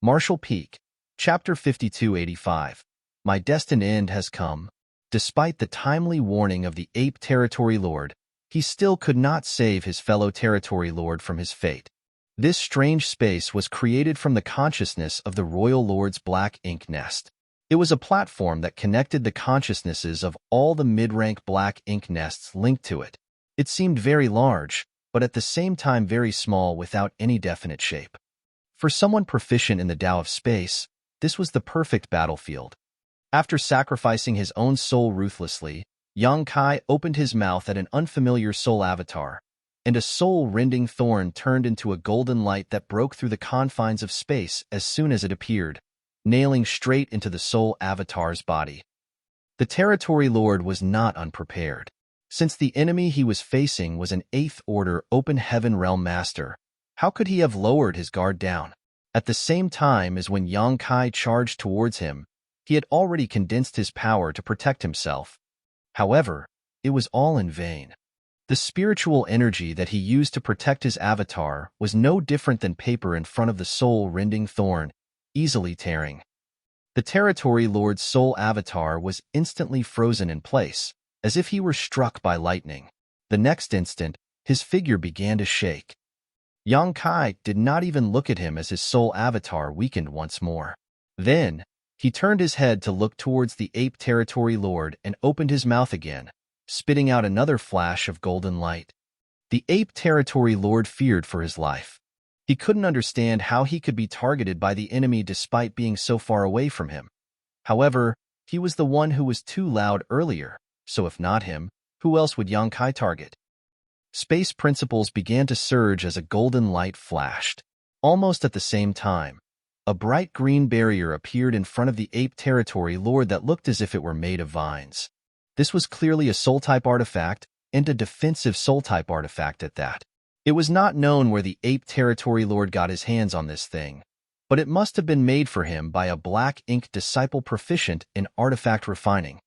Marshall Peak, Chapter 5285. My destined end has come. Despite the timely warning of the ape territory lord, he still could not save his fellow territory lord from his fate. This strange space was created from the consciousness of the royal lord's black ink nest. It was a platform that connected the consciousnesses of all the mid-rank black ink nests linked to it. It seemed very large, but at the same time very small without any definite shape. For someone proficient in the Tao of space, this was the perfect battlefield. After sacrificing his own soul ruthlessly, Yang Kai opened his mouth at an unfamiliar soul avatar, and a soul-rending thorn turned into a golden light that broke through the confines of space as soon as it appeared, nailing straight into the soul avatar's body. The Territory Lord was not unprepared. Since the enemy he was facing was an 8th Order Open Heaven Realm Master, how could he have lowered his guard down? At the same time as when Yang Kai charged towards him, he had already condensed his power to protect himself. However, it was all in vain. The spiritual energy that he used to protect his avatar was no different than paper in front of the soul-rending thorn, easily tearing. The Territory Lord's soul avatar was instantly frozen in place, as if he were struck by lightning. The next instant, his figure began to shake. Yang Kai did not even look at him as his soul avatar weakened once more. Then, he turned his head to look towards the Ape Territory Lord and opened his mouth again, spitting out another flash of golden light. The Ape Territory Lord feared for his life. He couldn't understand how he could be targeted by the enemy despite being so far away from him. However, he was the one who was too loud earlier, so if not him, who else would Yang Kai target? Space principles began to surge as a golden light flashed. Almost at the same time, a bright green barrier appeared in front of the Ape Territory Lord that looked as if it were made of vines. This was clearly a soul-type artifact, and a defensive soul-type artifact at that. It was not known where the Ape Territory Lord got his hands on this thing, but it must have been made for him by a black ink disciple proficient in artifact refining.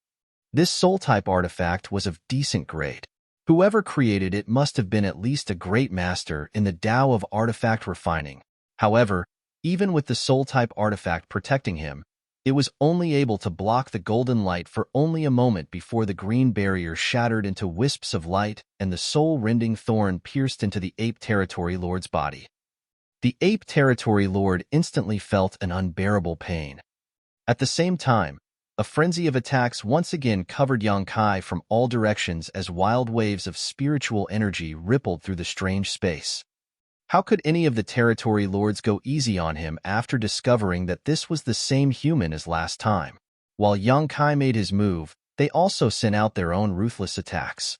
This soul-type artifact was of decent grade. Whoever created it must have been at least a great master in the Tao of artifact refining. However, even with the soul-type artifact protecting him, it was only able to block the golden light for only a moment before the green barrier shattered into wisps of light and the soul-rending thorn pierced into the Ape Territory Lord's body. The Ape Territory Lord instantly felt an unbearable pain. At the same time, a frenzy of attacks once again covered Yang Kai from all directions as wild waves of spiritual energy rippled through the strange space. How could any of the Territory Lords go easy on him after discovering that this was the same human as last time? While Yang Kai made his move, they also sent out their own ruthless attacks.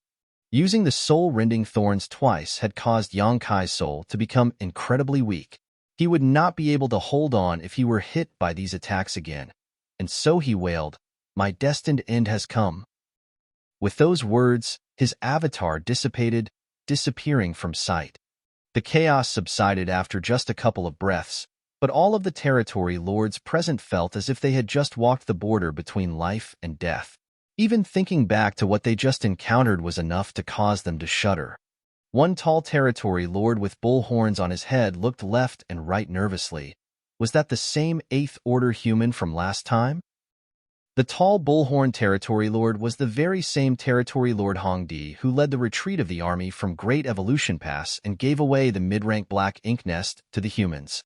Using the soul-rending thorns twice had caused Yang Kai's soul to become incredibly weak. He would not be able to hold on if he were hit by these attacks again. And so he wailed, "My destined end has come." With those words, his avatar dissipated, disappearing from sight. The chaos subsided after just a couple of breaths, but all of the Territory Lords present felt as if they had just walked the border between life and death. Even thinking back to what they just encountered was enough to cause them to shudder. One tall Territory Lord with bull horns on his head looked left and right nervously. Was that the same 8th Order human from last time? The tall bullhorn Territory Lord was the very same Territory Lord Hongdi who led the retreat of the army from Great Evolution Pass and gave away the mid-rank black ink nest to the humans.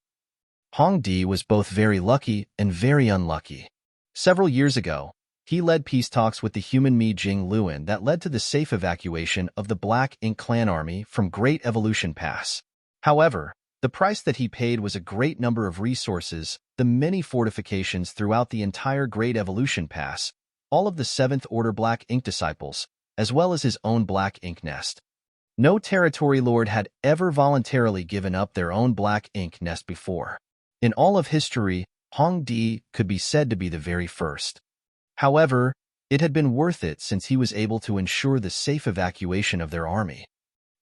Hongdi was both very lucky and very unlucky. Several years ago, he led peace talks with the human Mi Jing Luan that led to the safe evacuation of the Black Ink Clan army from Great Evolution Pass. However, the price that he paid was a great number of resources, the many fortifications throughout the entire Great Evolution Pass, all of the 7th Order Black Ink disciples, as well as his own Black Ink nest. No Territory Lord had ever voluntarily given up their own Black Ink nest before. In all of history, Hongdi could be said to be the very first. However, it had been worth it since he was able to ensure the safe evacuation of their army.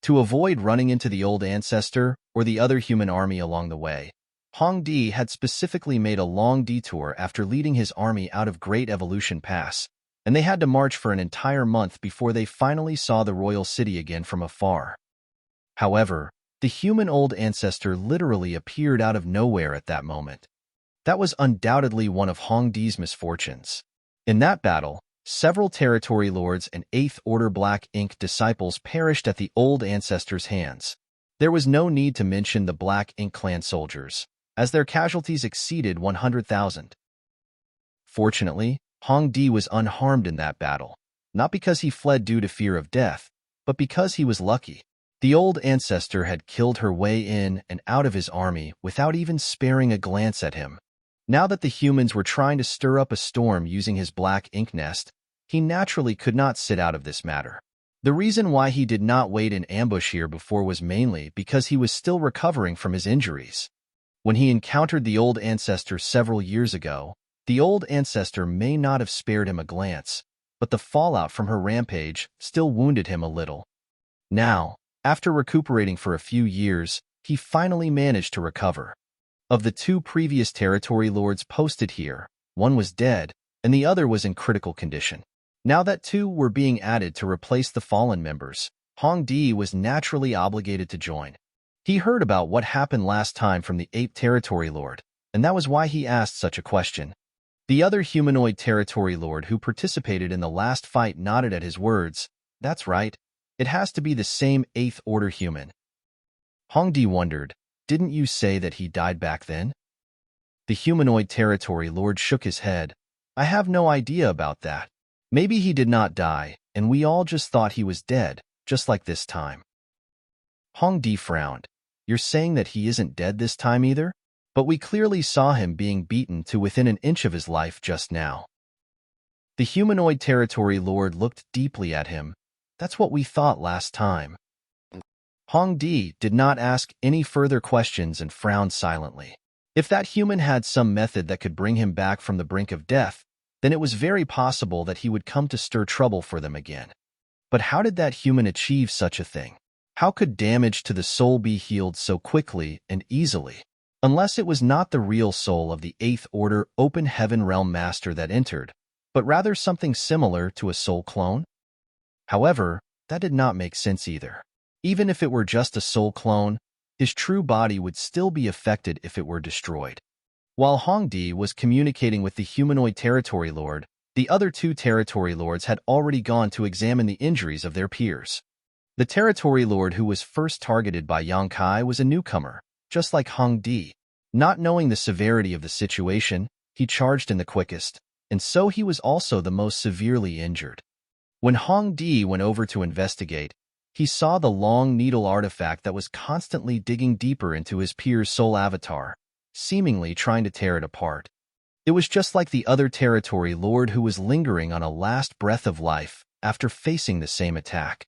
To avoid running into the old ancestor or the other human army along the way, Hongdi had specifically made a long detour after leading his army out of Great Evolution Pass, and they had to march for an entire month before they finally saw the royal city again from afar. However, the human old ancestor literally appeared out of nowhere at that moment. That was undoubtedly one of Hongdi's misfortunes. In that battle, several Territory Lords and 8th Order Black Ink disciples perished at the old ancestor's hands. There was no need to mention the Black Ink Clan soldiers, as their casualties exceeded 100,000. Fortunately, Hongdi was unharmed in that battle, not because he fled due to fear of death, but because he was lucky. The old ancestor had killed her way in and out of his army without even sparing a glance at him. Now that the humans were trying to stir up a storm using his black ink nest, he naturally could not sit out of this matter. The reason why he did not wait in ambush here before was mainly because he was still recovering from his injuries. When he encountered the old ancestor several years ago, the old ancestor may not have spared him a glance, but the fallout from her rampage still wounded him a little. Now, after recuperating for a few years, he finally managed to recover. Of the two previous territory lords posted here, one was dead, and the other was in critical condition. Now that two were being added to replace the fallen members, Hong Di was naturally obligated to join. He heard about what happened last time from the ape territory lord, and that was why he asked such a question. The other humanoid territory lord who participated in the last fight nodded at his words. That's right. It has to be the same 8th order human. Hong Di wondered, didn't you say that he died back then? The humanoid territory lord shook his head. I have no idea about that. Maybe he did not die, and we all just thought he was dead, just like this time. Hong Di frowned. You're saying that he isn't dead this time either? But we clearly saw him being beaten to within an inch of his life just now. The humanoid territory lord looked deeply at him. That's what we thought last time. Hong Di did not ask any further questions and frowned silently. If that human had some method that could bring him back from the brink of death, then it was very possible that he would come to stir trouble for them again. But how did that human achieve such a thing? How could damage to the soul be healed so quickly and easily? Unless it was not the real soul of the 8th order open heaven realm master that entered, but rather something similar to a soul clone? However, that did not make sense either. Even if it were just a soul clone, his true body would still be affected if it were destroyed. While Hong Di was communicating with the humanoid territory lord, the other two territory lords had already gone to examine the injuries of their peers. The territory lord who was first targeted by Yang Kai was a newcomer, just like Hong Di. Not knowing the severity of the situation, he charged in the quickest, and so he was also the most severely injured. When Hong Di went over to investigate, he saw the long needle artifact that was constantly digging deeper into his peer's soul avatar, seemingly trying to tear it apart. It was just like the other territory lord who was lingering on a last breath of life after facing the same attack.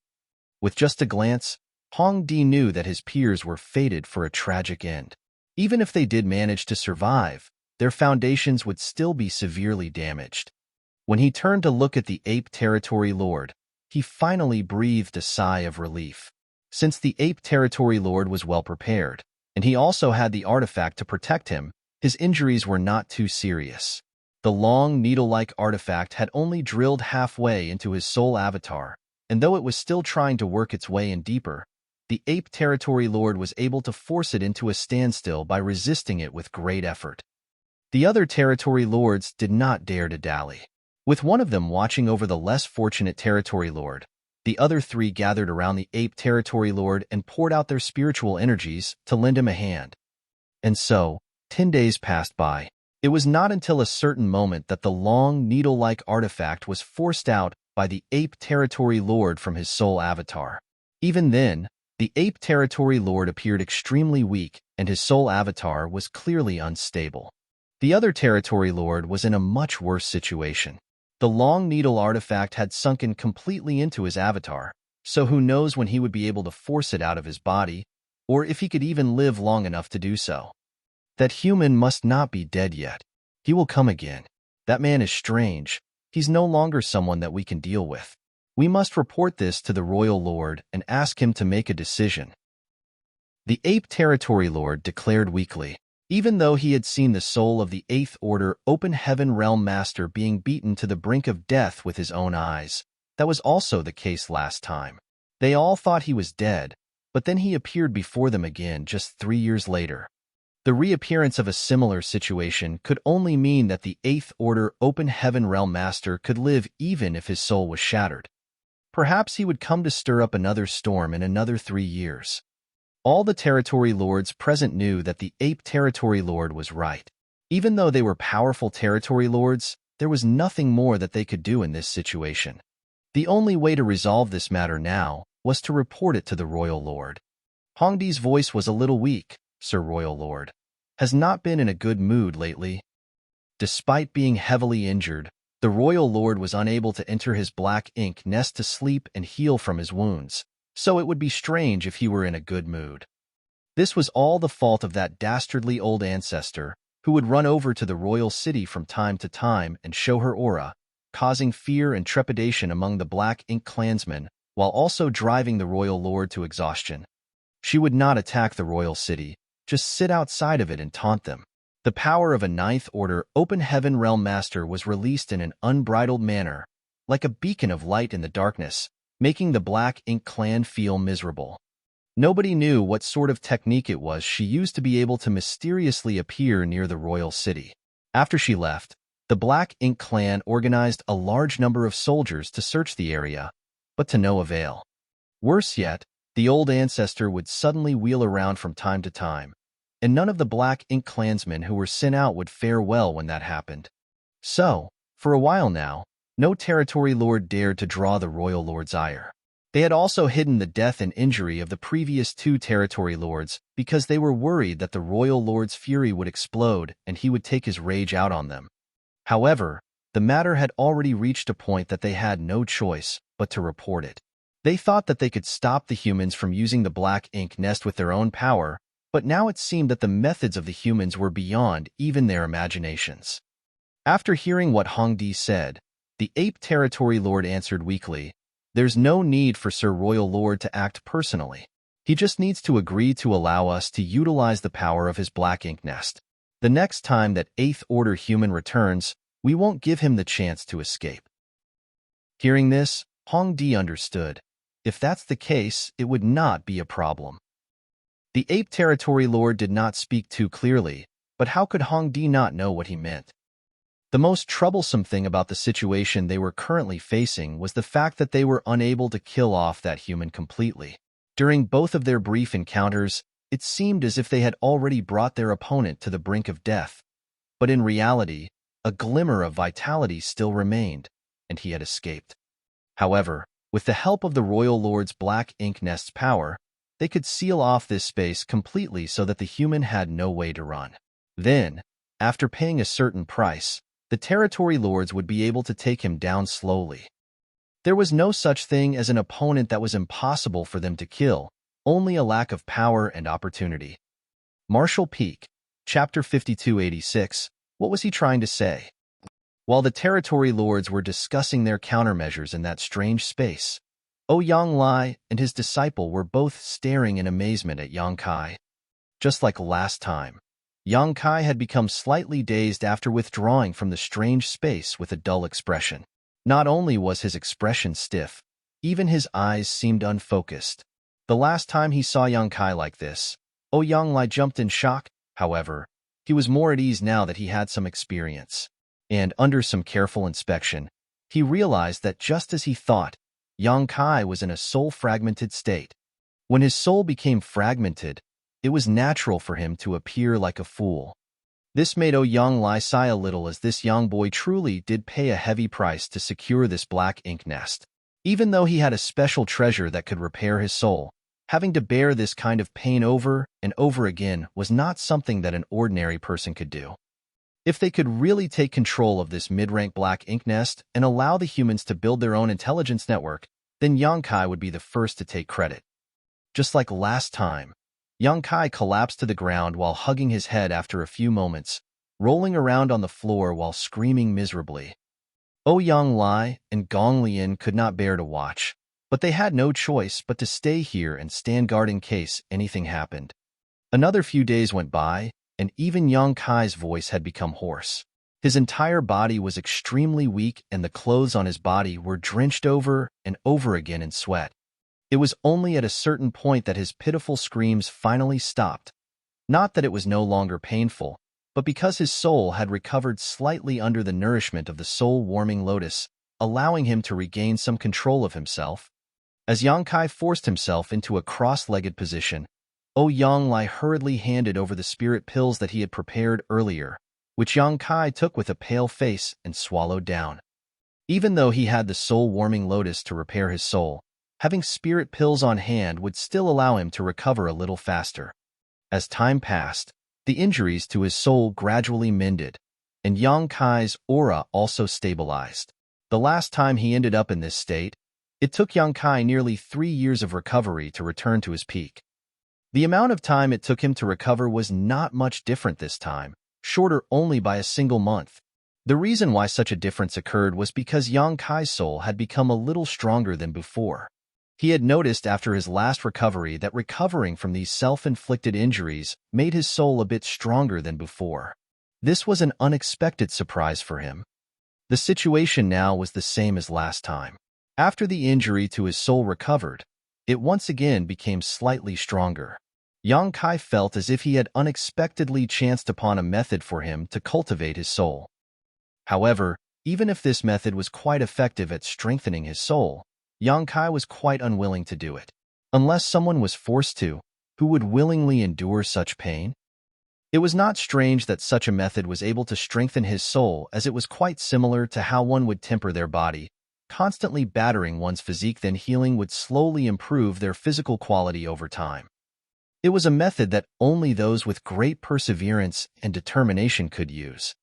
With just a glance, Hong Di knew that his peers were fated for a tragic end. Even if they did manage to survive, their foundations would still be severely damaged. When he turned to look at the ape territory lord, he finally breathed a sigh of relief. Since the ape territory lord was well prepared, and he also had the artifact to protect him, his injuries were not too serious. The long, needle-like artifact had only drilled halfway into his soul avatar, and though it was still trying to work its way in deeper, the ape territory lord was able to force it into a standstill by resisting it with great effort. The other territory lords did not dare to dally. With one of them watching over the less fortunate territory lord, the other three gathered around the ape territory lord and poured out their spiritual energies to lend him a hand. And so, 10 days passed by. It was not until a certain moment that the long, needle-like artifact was forced out by the ape territory lord from his soul avatar. Even then, the ape territory lord appeared extremely weak, and his soul avatar was clearly unstable. The other territory lord was in a much worse situation. The long needle artifact had sunken completely into his avatar, so who knows when he would be able to force it out of his body, or if he could even live long enough to do so. That human must not be dead yet. He will come again. That man is strange. He's no longer someone that we can deal with. We must report this to the royal lord and ask him to make a decision. The ape territory lord declared weakly. Even though he had seen the soul of the 8th order open heaven realm master being beaten to the brink of death with his own eyes, that was also the case last time. They all thought he was dead, but then he appeared before them again just 3 years later. The reappearance of a similar situation could only mean that the 8th order open heaven realm master could live even if his soul was shattered. Perhaps he would come to stir up another storm in another 3 years. All the territory lords present knew that the ape territory lord was right. Even though they were powerful territory lords, there was nothing more that they could do in this situation. The only way to resolve this matter now was to report it to the royal lord. Hong Di's voice was a little weak. Sir Royal Lord has not been in a good mood lately. Despite being heavily injured, the The royal lord was unable to enter his black ink nest to sleep and heal from his wounds, so it would be strange if he were in a good mood. This was all the fault of that dastardly old ancestor, who would run over to the royal city from time to time and show her aura, causing fear and trepidation among the black ink clansmen, while also driving the royal lord to exhaustion. She would not attack the royal city, just sit outside of it and taunt them. The power of a Ninth Order Open Heaven Realm Master was released in an unbridled manner, like a beacon of light in the darkness, making the Black Ink clan feel miserable. Nobody knew what sort of technique it was she used to be able to mysteriously appear near the royal city. After she left, the Black Ink clan organized a large number of soldiers to search the area, but to no avail. Worse yet, the old ancestor would suddenly wheel around from time to time, and none of the Black Ink clansmen who were sent out would fare well when that happened. So, for a while now, no territory lord dared to draw the royal lord's ire. They had also hidden the death and injury of the previous two territory lords because they were worried that the royal lord's fury would explode and he would take his rage out on them. However, the matter had already reached a point that they had no choice but to report it. They thought that they could stop the humans from using the Black Ink nest with their own power, but now it seemed that the methods of the humans were beyond even their imaginations. After hearing what Hongdi said, the ape territory lord answered weakly, "There's no need for Sir Royal Lord to act personally. He just needs to agree to allow us to utilize the power of his Black Ink nest. The next time that Eighth Order human returns, we won't give him the chance to escape." Hearing this, Hongdi understood. If that's the case, it would not be a problem. The ape territory lord did not speak too clearly, but how could Hongdi not know what he meant? The most troublesome thing about the situation they were currently facing was the fact that they were unable to kill off that human completely. During both of their brief encounters, it seemed as if they had already brought their opponent to the brink of death, but in reality, a glimmer of vitality still remained, and he had escaped. However, with the help of the Royal Lord's Black Ink nest's power, they could seal off this space completely so that the human had no way to run. Then, after paying a certain price, the territory lords would be able to take him down slowly. There was no such thing as an opponent that was impossible for them to kill, only a lack of power and opportunity. Marshall Peak, Chapter 5286, what was he trying to say? While the territory lords were discussing their countermeasures in that strange space, Yang Lai and his disciple were both staring in amazement at Yang Kai. Just like last time, Yang Kai had become slightly dazed after withdrawing from the strange space with a dull expression. Not only was his expression stiff, even his eyes seemed unfocused. The last time he saw Yang Kai like this, Yang Lai jumped in shock. However, he was more at ease now that he had some experience. And under some careful inspection, he realized that just as he thought, Yang Kai was in a soul-fragmented state. When his soul became fragmented, it was natural for him to appear like a fool. This made Yang Lai sigh a little, as this young boy truly did pay a heavy price to secure this Black Ink nest. Even though he had a special treasure that could repair his soul, having to bear this kind of pain over and over again was not something that an ordinary person could do. If they could really take control of this mid-rank Black Ink nest and allow the humans to build their own intelligence network, then Yang Kai would be the first to take credit. Just like last time, Yang Kai collapsed to the ground while hugging his head after a few moments, rolling around on the floor while screaming miserably. Yang Lai and Gong Lian could not bear to watch, but they had no choice but to stay here and stand guard in case anything happened. Another few days went by, and even Yang Kai's voice had become hoarse. His entire body was extremely weak, and the clothes on his body were drenched over and over again in sweat. It was only at a certain point that his pitiful screams finally stopped. Not that it was no longer painful, but because his soul had recovered slightly under the nourishment of the soul-warming lotus, allowing him to regain some control of himself. As Yang Kai forced himself into a cross-legged position, Yang Lai hurriedly handed over the spirit pills that he had prepared earlier, which Yang Kai took with a pale face and swallowed down. Even though he had the soul-warming lotus to repair his soul, having spirit pills on hand would still allow him to recover a little faster. As time passed, the injuries to his soul gradually mended, and Yang Kai's aura also stabilized. The last time he ended up in this state, it took Yang Kai nearly 3 years of recovery to return to his peak. The amount of time it took him to recover was not much different this time, shorter only by a single month. The reason why such a difference occurred was because Yang Kai's soul had become a little stronger than before. He had noticed after his last recovery that recovering from these self-inflicted injuries made his soul a bit stronger than before. This was an unexpected surprise for him. The situation now was the same as last time. After the injury to his soul recovered, it once again became slightly stronger. Yang Kai felt as if he had unexpectedly chanced upon a method for him to cultivate his soul. However, even if this method was quite effective at strengthening his soul, Yang Kai was quite unwilling to do it. Unless someone was forced to, who would willingly endure such pain? It was not strange that such a method was able to strengthen his soul, as it was quite similar to how one would temper their body. Constantly battering one's physique, then healing would slowly improve their physical quality over time. It was a method that only those with great perseverance and determination could use.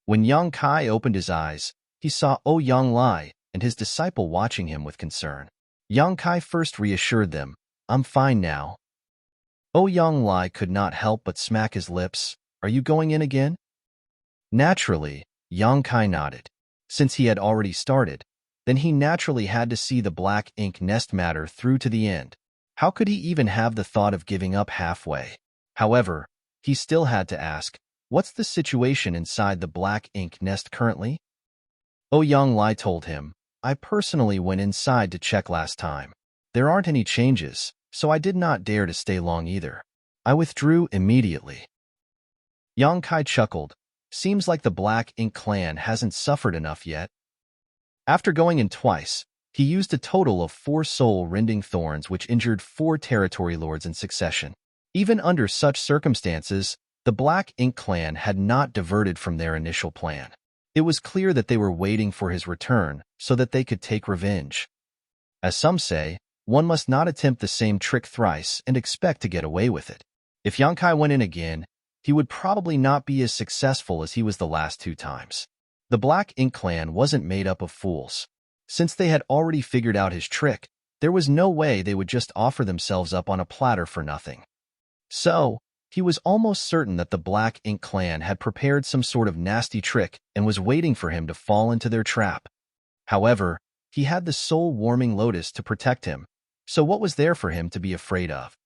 When Yang Kai opened his eyes, he saw Yang Lai and his disciple watching him with concern. Yang Kai first reassured them, "I'm fine now." Yang Lai could not help but smack his lips. "Are you going in again?" Naturally, Yang Kai nodded. Since he had already started, then he naturally had to see the black ink nest matter through to the end. How could he even have the thought of giving up halfway? However, he still had to ask, "What's the situation inside the black ink nest currently?" Yang Lai told him, "I personally went inside to check last time. There aren't any changes, so I did not dare to stay long either. I withdrew immediately." Yang Kai chuckled. "Seems like the Black Ink clan hasn't suffered enough yet." After going in twice, he used a total of 4 soul-rending thorns which injured 4 territory lords in succession. Even under such circumstances, the Black Ink clan had not diverted from their initial plan. It was clear that they were waiting for his return so that they could take revenge. As some say, one must not attempt the same trick thrice and expect to get away with it. If Yang Kai went in again, he would probably not be as successful as he was the last 2 times. The Black Ink clan wasn't made up of fools. Since they had already figured out his trick, there was no way they would just offer themselves up on a platter for nothing. So, he was almost certain that the Black Ink clan had prepared some sort of nasty trick and was waiting for him to fall into their trap. However, he had the soul-warming lotus to protect him, so what was there for him to be afraid of?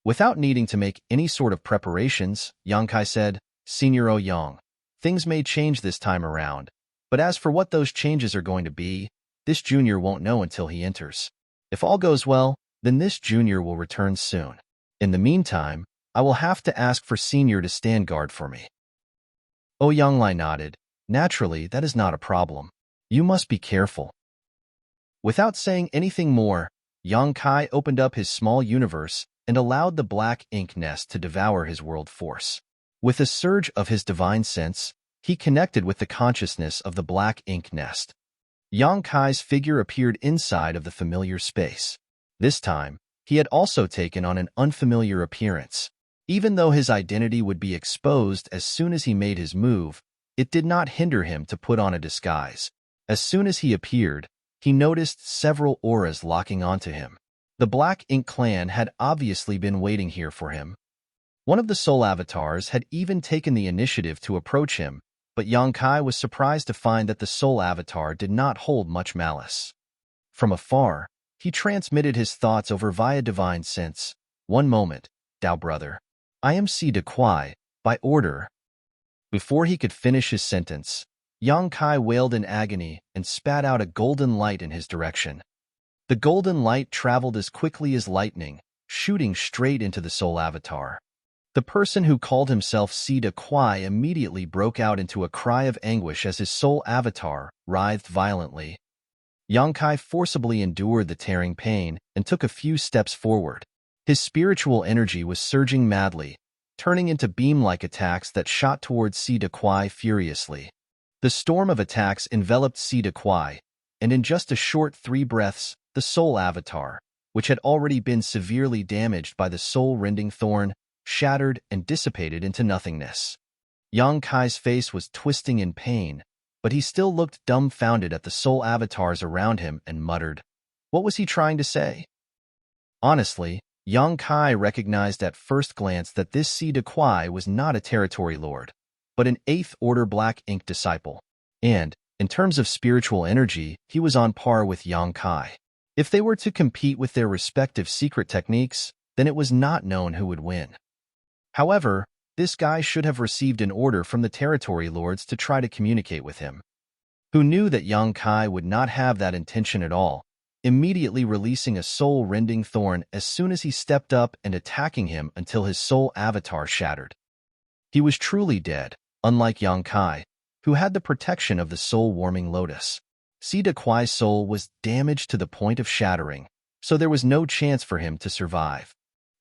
Without needing to make any sort of preparations, Yang Kai said, "Senior Yang, things may change this time around, but as for what those changes are going to be, this junior won't know until he enters. If all goes well, then this junior will return soon. In the meantime, I will have to ask for senior to stand guard for me." Yang Lai nodded. "Naturally, that is not a problem. You must be careful." Without saying anything more, Yang Kai opened up his small universe and allowed the black ink nest to devour his world force. With a surge of his divine sense, he connected with the consciousness of the black ink nest. Yang Kai's figure appeared inside of the familiar space. This time, he had also taken on an unfamiliar appearance. Even though his identity would be exposed as soon as he made his move, it did not hinder him to put on a disguise. As soon as he appeared, he noticed several auras locking onto him. The Black Ink clan had obviously been waiting here for him. One of the soul avatars had even taken the initiative to approach him, but Yang Kai was surprised to find that the soul avatar did not hold much malice. From afar, he transmitted his thoughts over via divine sense. "One moment, Dao brother. I am Si De Kuai, by order." Before he could finish his sentence, Yang Kai wailed in agony and spat out a golden light in his direction. The golden light traveled as quickly as lightning, shooting straight into the soul avatar. The person who called himself Si De Kuai immediately broke out into a cry of anguish as his soul avatar writhed violently. Yang Kai forcibly endured the tearing pain and took a few steps forward. His spiritual energy was surging madly, turning into beam-like attacks that shot towards Si De Kuai furiously. The storm of attacks enveloped Si De Kuai, and in just a short 3 breaths, the soul avatar, which had already been severely damaged by the soul-rending thorn, shattered and dissipated into nothingness. Yang Kai's face was twisting in pain, but he still looked dumbfounded at the soul avatars around him and muttered, "What was he trying to say?" Honestly, Yang Kai recognized at first glance that this Si De Kuai was not a territory lord, but an 8th Order Black Ink disciple. And, in terms of spiritual energy, he was on par with Yang Kai. If they were to compete with their respective secret techniques, then it was not known who would win. However, this guy should have received an order from the territory lords to try to communicate with him. Who knew that Yang Kai would not have that intention at all, immediately releasing a soul-rending thorn as soon as he stepped up and attacking him until his soul avatar shattered. He was truly dead, unlike Yang Kai, who had the protection of the soul-warming lotus. Si De Kuai's soul was damaged to the point of shattering, so there was no chance for him to survive.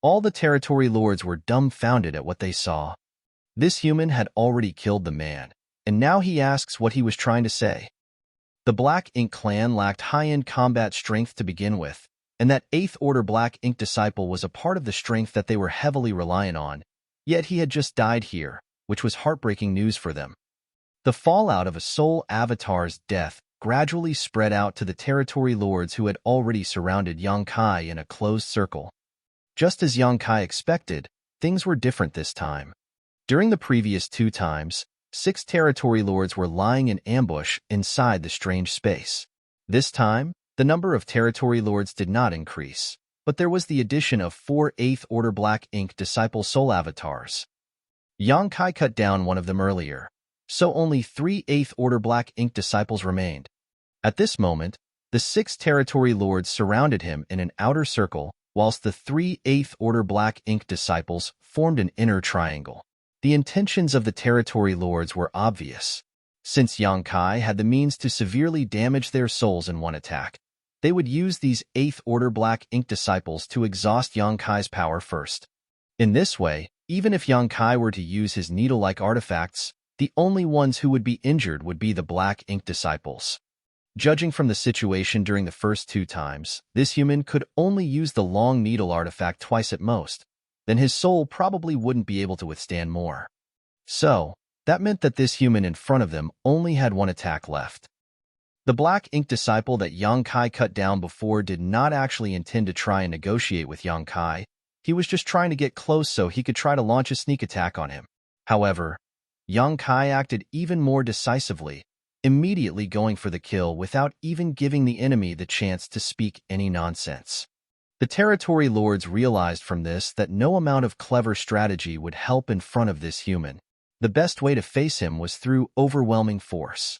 All the territory lords were dumbfounded at what they saw. This human had already killed the man, and now he asks what he was trying to say. The Black Ink clan lacked high-end combat strength to begin with, and that 8th Order Black Ink disciple was a part of the strength that they were heavily reliant on, yet he had just died here, which was heartbreaking news for them. The fallout of a soul avatar's death gradually spread out to the territory lords who had already surrounded Yang Kai in a closed circle. Just as Yang Kai expected, things were different this time. During the previous 2 times, 6 territory lords were lying in ambush inside the strange space. This time, the number of territory lords did not increase, but there was the addition of 4 8th Order Black Ink disciple soul avatars. Yang Kai cut down one of them earlier, so only 3 8th Order Black Ink disciples remained. At this moment, the 6 territory lords surrounded him in an outer circle, whilst the 3 8th Order Black Ink disciples formed an inner triangle. The intentions of the territory lords were obvious. Since Yang Kai had the means to severely damage their souls in one attack, they would use these 8th Order Black Ink disciples to exhaust Yang Kai's power first. In this way, even if Yang Kai were to use his needle-like artifacts, the only ones who would be injured would be the Black Ink disciples. Judging from the situation during the first 2 times, this human could only use the long needle artifact twice at most. Then his soul probably wouldn't be able to withstand more. So, that meant that this human in front of them only had 1 attack left. The Black Ink disciple that Yang Kai cut down before did not actually intend to try and negotiate with Yang Kai. He was just trying to get close so he could try to launch a sneak attack on him. However, Yang Kai acted even more decisively, immediately going for the kill without even giving the enemy the chance to speak any nonsense. The territory lords realized from this that no amount of clever strategy would help in front of this human. The best way to face him was through overwhelming force.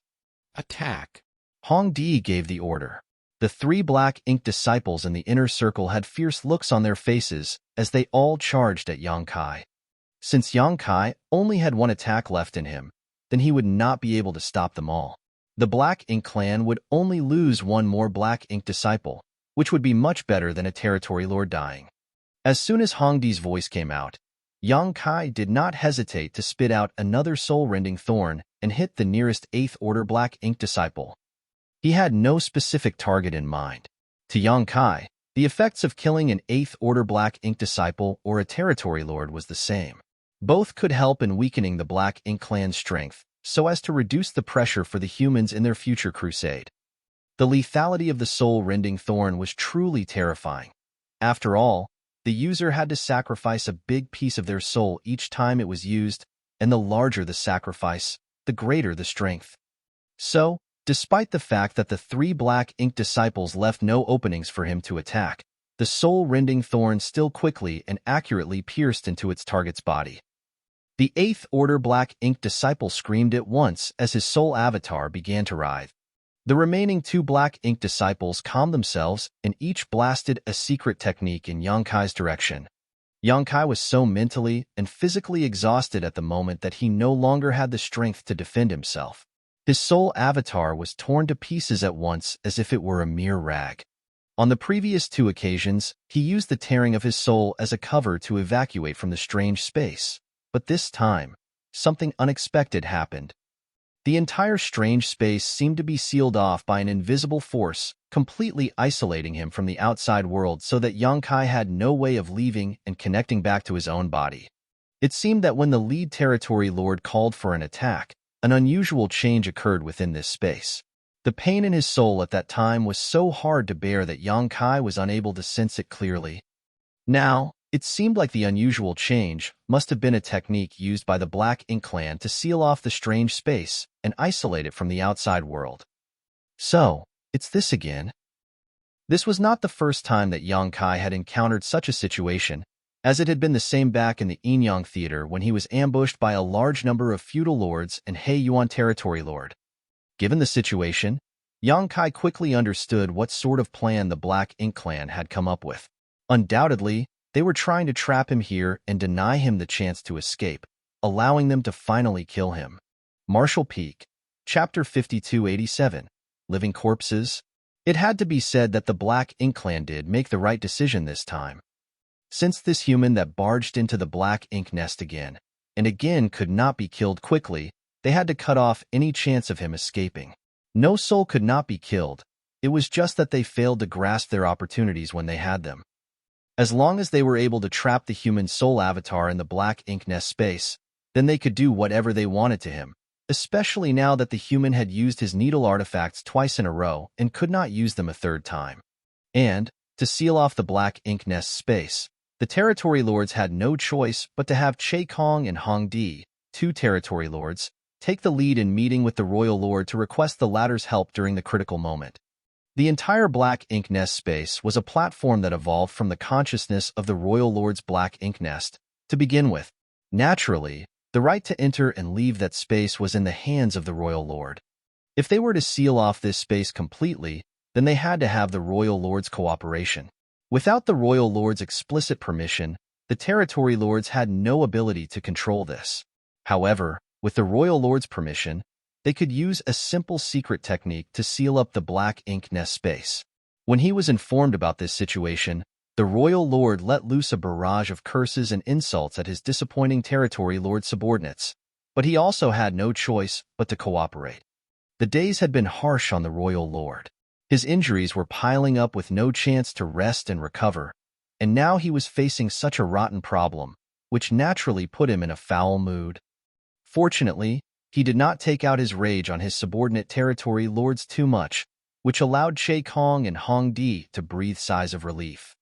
Attack. Hong Di gave the order. The 3 Black Ink disciples in the inner circle had fierce looks on their faces as they all charged at Yang Kai. Since Yang Kai only had 1 attack left in him, then he would not be able to stop them all. The Black Ink clan would only lose 1 more Black Ink disciple, which would be much better than a territory lord dying. As soon as Hong Di's voice came out, Yang Kai did not hesitate to spit out another soul-rending thorn and hit the nearest 8th Order Black Ink disciple. He had no specific target in mind. To Yang Kai, the effects of killing an 8th Order Black Ink disciple or a territory lord was the same. Both could help in weakening the Black Ink clan's strength, so as to reduce the pressure for the humans in their future crusade. The lethality of the soul-rending thorn was truly terrifying. After all, the user had to sacrifice a big piece of their soul each time it was used, and the larger the sacrifice, the greater the strength. So, despite the fact that the 3 Black Ink disciples left no openings for him to attack, the soul-rending thorn still quickly and accurately pierced into its target's body. The 8th Order Black Ink disciple screamed at once as his soul avatar began to writhe. The remaining 2 Black Ink disciples calmed themselves and each blasted a secret technique in Yang Kai's direction. Yang Kai was so mentally and physically exhausted at the moment that he no longer had the strength to defend himself. His soul avatar was torn to pieces at once as if it were a mere rag. On the previous 2 occasions, he used the tearing of his soul as a cover to evacuate from the strange space. But this time, something unexpected happened. The entire strange space seemed to be sealed off by an invisible force, completely isolating him from the outside world so that Yang Kai had no way of leaving and connecting back to his own body. It seemed that when the lead territory lord called for an attack, an unusual change occurred within this space. The pain in his soul at that time was so hard to bear that Yang Kai was unable to sense it clearly. Now, it seemed like the unusual change must have been a technique used by the Black Ink clan to seal off the strange space and isolate it from the outside world. So, it's this again? This was not the first time that Yang Kai had encountered such a situation, as it had been the same back in the Inyang Theater when he was ambushed by a large number of feudal lords and He Yuan territory lord. Given the situation, Yang Kai quickly understood what sort of plan the Black Ink clan had come up with. Undoubtedly, they were trying to trap him here and deny him the chance to escape, allowing them to finally kill him. Marshall Peak, Chapter 5287, Living Corpses. It had to be said that the Black Ink clan did make the right decision this time. Since this human that barged into the Black Ink nest again, and again could not be killed quickly, they had to cut off any chance of him escaping. No soul could not be killed, it was just that they failed to grasp their opportunities when they had them. As long as they were able to trap the human soul avatar in the Black Ink nest space, then they could do whatever they wanted to him, especially now that the human had used his needle artifacts twice in a row and could not use them a third time. And, to seal off the Black Ink nest space, the territory lords had no choice but to have Che Kong and Hong Di, two territory lords, take the lead in meeting with the royal lord to request the latter's help during the critical moment. The entire Black Ink nest space was a platform that evolved from the consciousness of the royal lord's Black Ink nest. To begin with, naturally, the right to enter and leave that space was in the hands of the royal lord. If they were to seal off this space completely, then they had to have the royal lord's cooperation. Without the royal lord's explicit permission, the territory lords had no ability to control this. However, with the royal lord's permission, they could use a simple secret technique to seal up the Black Ink nest space. When he was informed about this situation, the royal lord let loose a barrage of curses and insults at his disappointing territory lord subordinates, but he also had no choice but to cooperate. The days had been harsh on the royal lord. His injuries were piling up with no chance to rest and recover, and now he was facing such a rotten problem, which naturally put him in a foul mood. Fortunately, he did not take out his rage on his subordinate territory lords too much, which allowed Che Kong and Hong Di to breathe sighs of relief.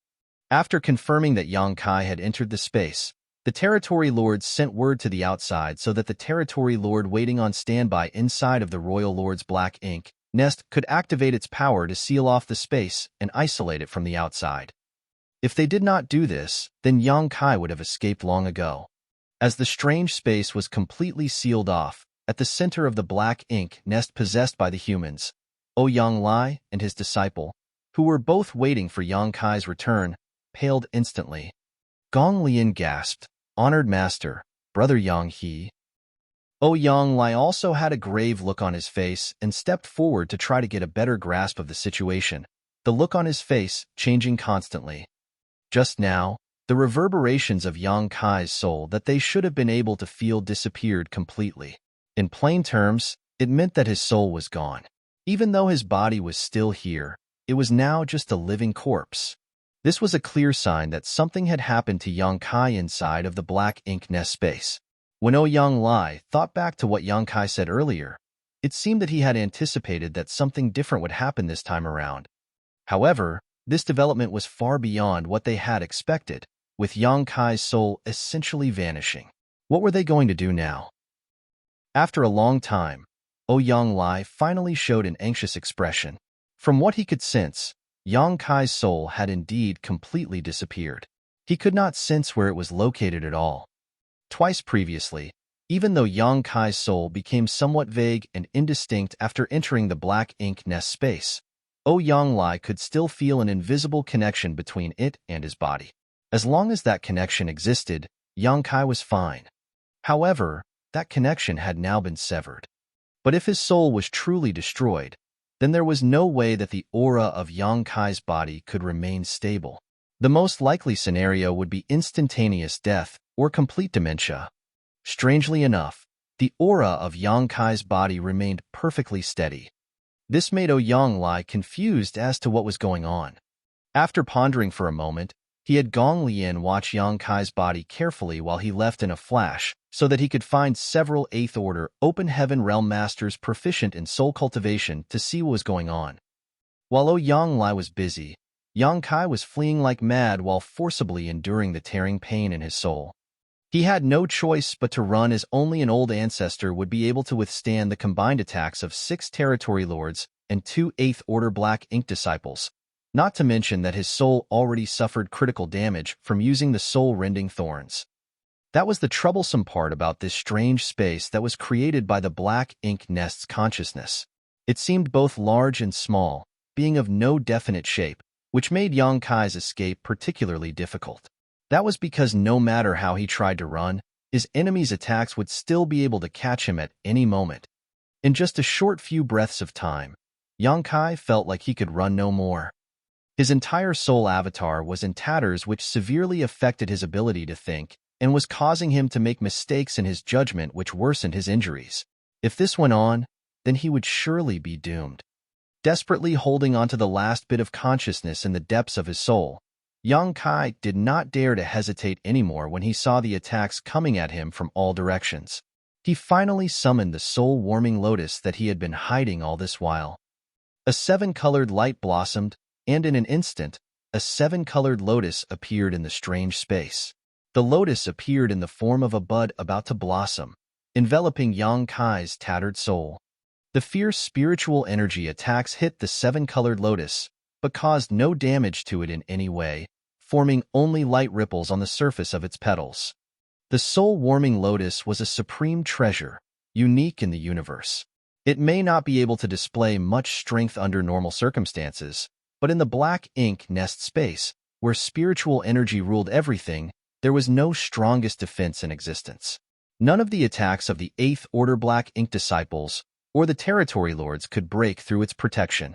After confirming that Yang Kai had entered the space, the territory lords sent word to the outside so that the territory lord waiting on standby inside of the royal lord's Black Ink nest could activate its power to seal off the space and isolate it from the outside. If they did not do this, then Yang Kai would have escaped long ago. As the strange space was completely sealed off, at the center of the Black Ink nest possessed by the humans, Yang Lai and his disciple, who were both waiting for Yang Kai's return, paled instantly. Gong Lian gasped, "Honored master, brother Yang He." Yang Lai also had a grave look on his face and stepped forward to try to get a better grasp of the situation, the look on his face changing constantly. Just now, the reverberations of Yang Kai's soul that they should have been able to feel disappeared completely. In plain terms, it meant that his soul was gone. Even though his body was still here, it was now just a living corpse. This was a clear sign that something had happened to Yang Kai inside of the Black Ink nest space. When Yang Lai thought back to what Yang Kai said earlier, it seemed that he had anticipated that something different would happen this time around. However, this development was far beyond what they had expected, with Yang Kai's soul essentially vanishing. What were they going to do now? After a long time, Yang Lai finally showed an anxious expression. From what he could sense, Yang Kai's soul had indeed completely disappeared. He could not sense where it was located at all. Twice previously, even though Yang Kai's soul became somewhat vague and indistinct after entering the Black Ink nest space, Yang Lai could still feel an invisible connection between it and his body. As long as that connection existed, Yang Kai was fine. However, that connection had now been severed. But if his soul was truly destroyed, then there was no way that the aura of Yang Kai's body could remain stable. The most likely scenario would be instantaneous death or complete dementia. Strangely enough, the aura of Yang Kai's body remained perfectly steady. This made Yang Lai confused as to what was going on. After pondering for a moment, He had Gong Lian watch Yang Kai's body carefully while he left in a flash, so that he could find several 8th Order Open Heaven Realm Masters proficient in soul cultivation to see what was going on. While Ouyang Lai was busy, Yang Kai was fleeing like mad while forcibly enduring the tearing pain in his soul. He had no choice but to run, as only an old ancestor would be able to withstand the combined attacks of 6 territory lords and 2 8th Order Black Ink disciples, not to mention that his soul already suffered critical damage from using the soul-rending thorns. That was the troublesome part about this strange space that was created by the Black Ink Nest's consciousness. It seemed both large and small, being of no definite shape, which made Yang Kai's escape particularly difficult. That was because no matter how he tried to run, his enemy's attacks would still be able to catch him at any moment. In just a short few breaths of time, Yang Kai felt like he could run no more. His entire soul avatar was in tatters, which severely affected his ability to think and was causing him to make mistakes in his judgment, which worsened his injuries. If this went on, then he would surely be doomed. Desperately holding onto the last bit of consciousness in the depths of his soul, Yang Kai did not dare to hesitate anymore when he saw the attacks coming at him from all directions. He finally summoned the soul-warming lotus that he had been hiding all this while. A 7-colored light blossomed, and in an instant, a 7-colored lotus appeared in the strange space. The lotus appeared in the form of a bud about to blossom, enveloping Yang Kai's tattered soul. The fierce spiritual energy attacks hit the 7-colored lotus, but caused no damage to it in any way, forming only light ripples on the surface of its petals. The soul-warming lotus was a supreme treasure, unique in the universe. It may not be able to display much strength under normal circumstances, but in the Black Ink Nest space, where spiritual energy ruled everything, there was no strongest defense in existence. None of the attacks of the 8th Order Black Ink disciples or the territory lords could break through its protection.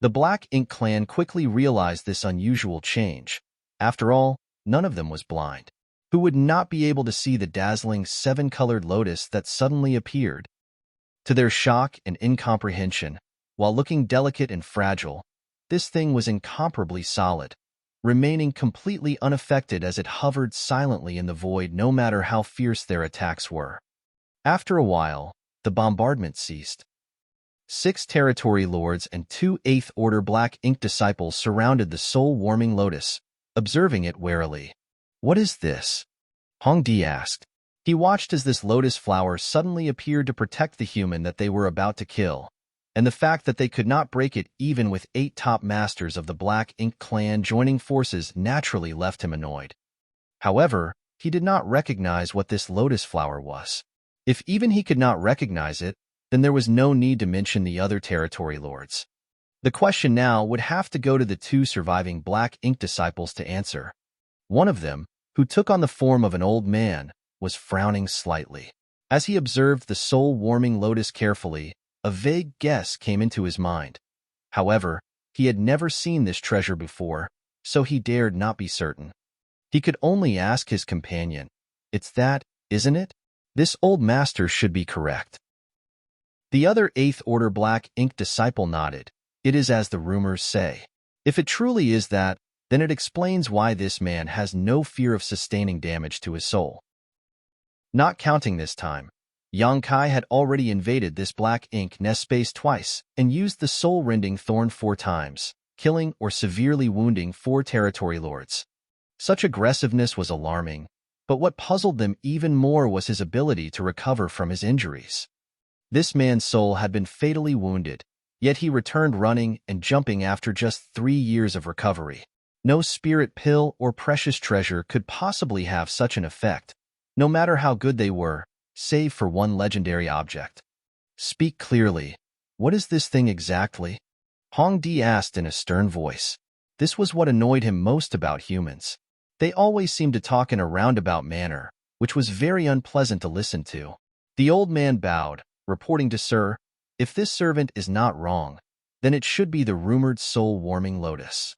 The Black Ink clan quickly realized this unusual change. After all, none of them was blind. Who would not be able to see the dazzling 7-colored lotus that suddenly appeared? To their shock and incomprehension, while looking delicate and fragile, this thing was incomparably solid, remaining completely unaffected as it hovered silently in the void no matter how fierce their attacks were. After a while, the bombardment ceased. 6 territory lords and 2 8th Order Black Ink disciples surrounded the soul-warming lotus, observing it warily. "What is this?" Hong Di asked. He watched as this lotus flower suddenly appeared to protect the human that they were about to kill, and the fact that they could not break it even with 8 top masters of the Black Ink clan joining forces naturally left him annoyed. However, he did not recognize what this lotus flower was. If even he could not recognize it, then there was no need to mention the other territory lords. The question now would have to go to the 2 surviving Black Ink disciples to answer. One of them, who took on the form of an old man, was frowning slightly. As he observed the soul-warming lotus carefully, a vague guess came into his mind. However, he had never seen this treasure before, so he dared not be certain. He could only ask his companion, "It's that, isn't it?" This old master should be correct. The other 8th Order Black Ink disciple nodded. "It is as the rumors say. If it truly is that, then it explains why this man has no fear of sustaining damage to his soul." Not counting this time, Yang Kai had already invaded this Black Ink Nest space twice and used the soul-rending thorn 4 times, killing or severely wounding 4 territory lords. Such aggressiveness was alarming, but what puzzled them even more was his ability to recover from his injuries. This man's soul had been fatally wounded, yet he returned running and jumping after just 3 years of recovery. No spirit pill or precious treasure could possibly have such an effect, no matter how good they were, save for one legendary object. "Speak clearly. What is this thing exactly?" Hong Di asked in a stern voice. This was what annoyed him most about humans. They always seemed to talk in a roundabout manner, which was very unpleasant to listen to. The old man bowed, reporting to Sir, "If this servant is not wrong, then it should be the rumored soul-warming lotus."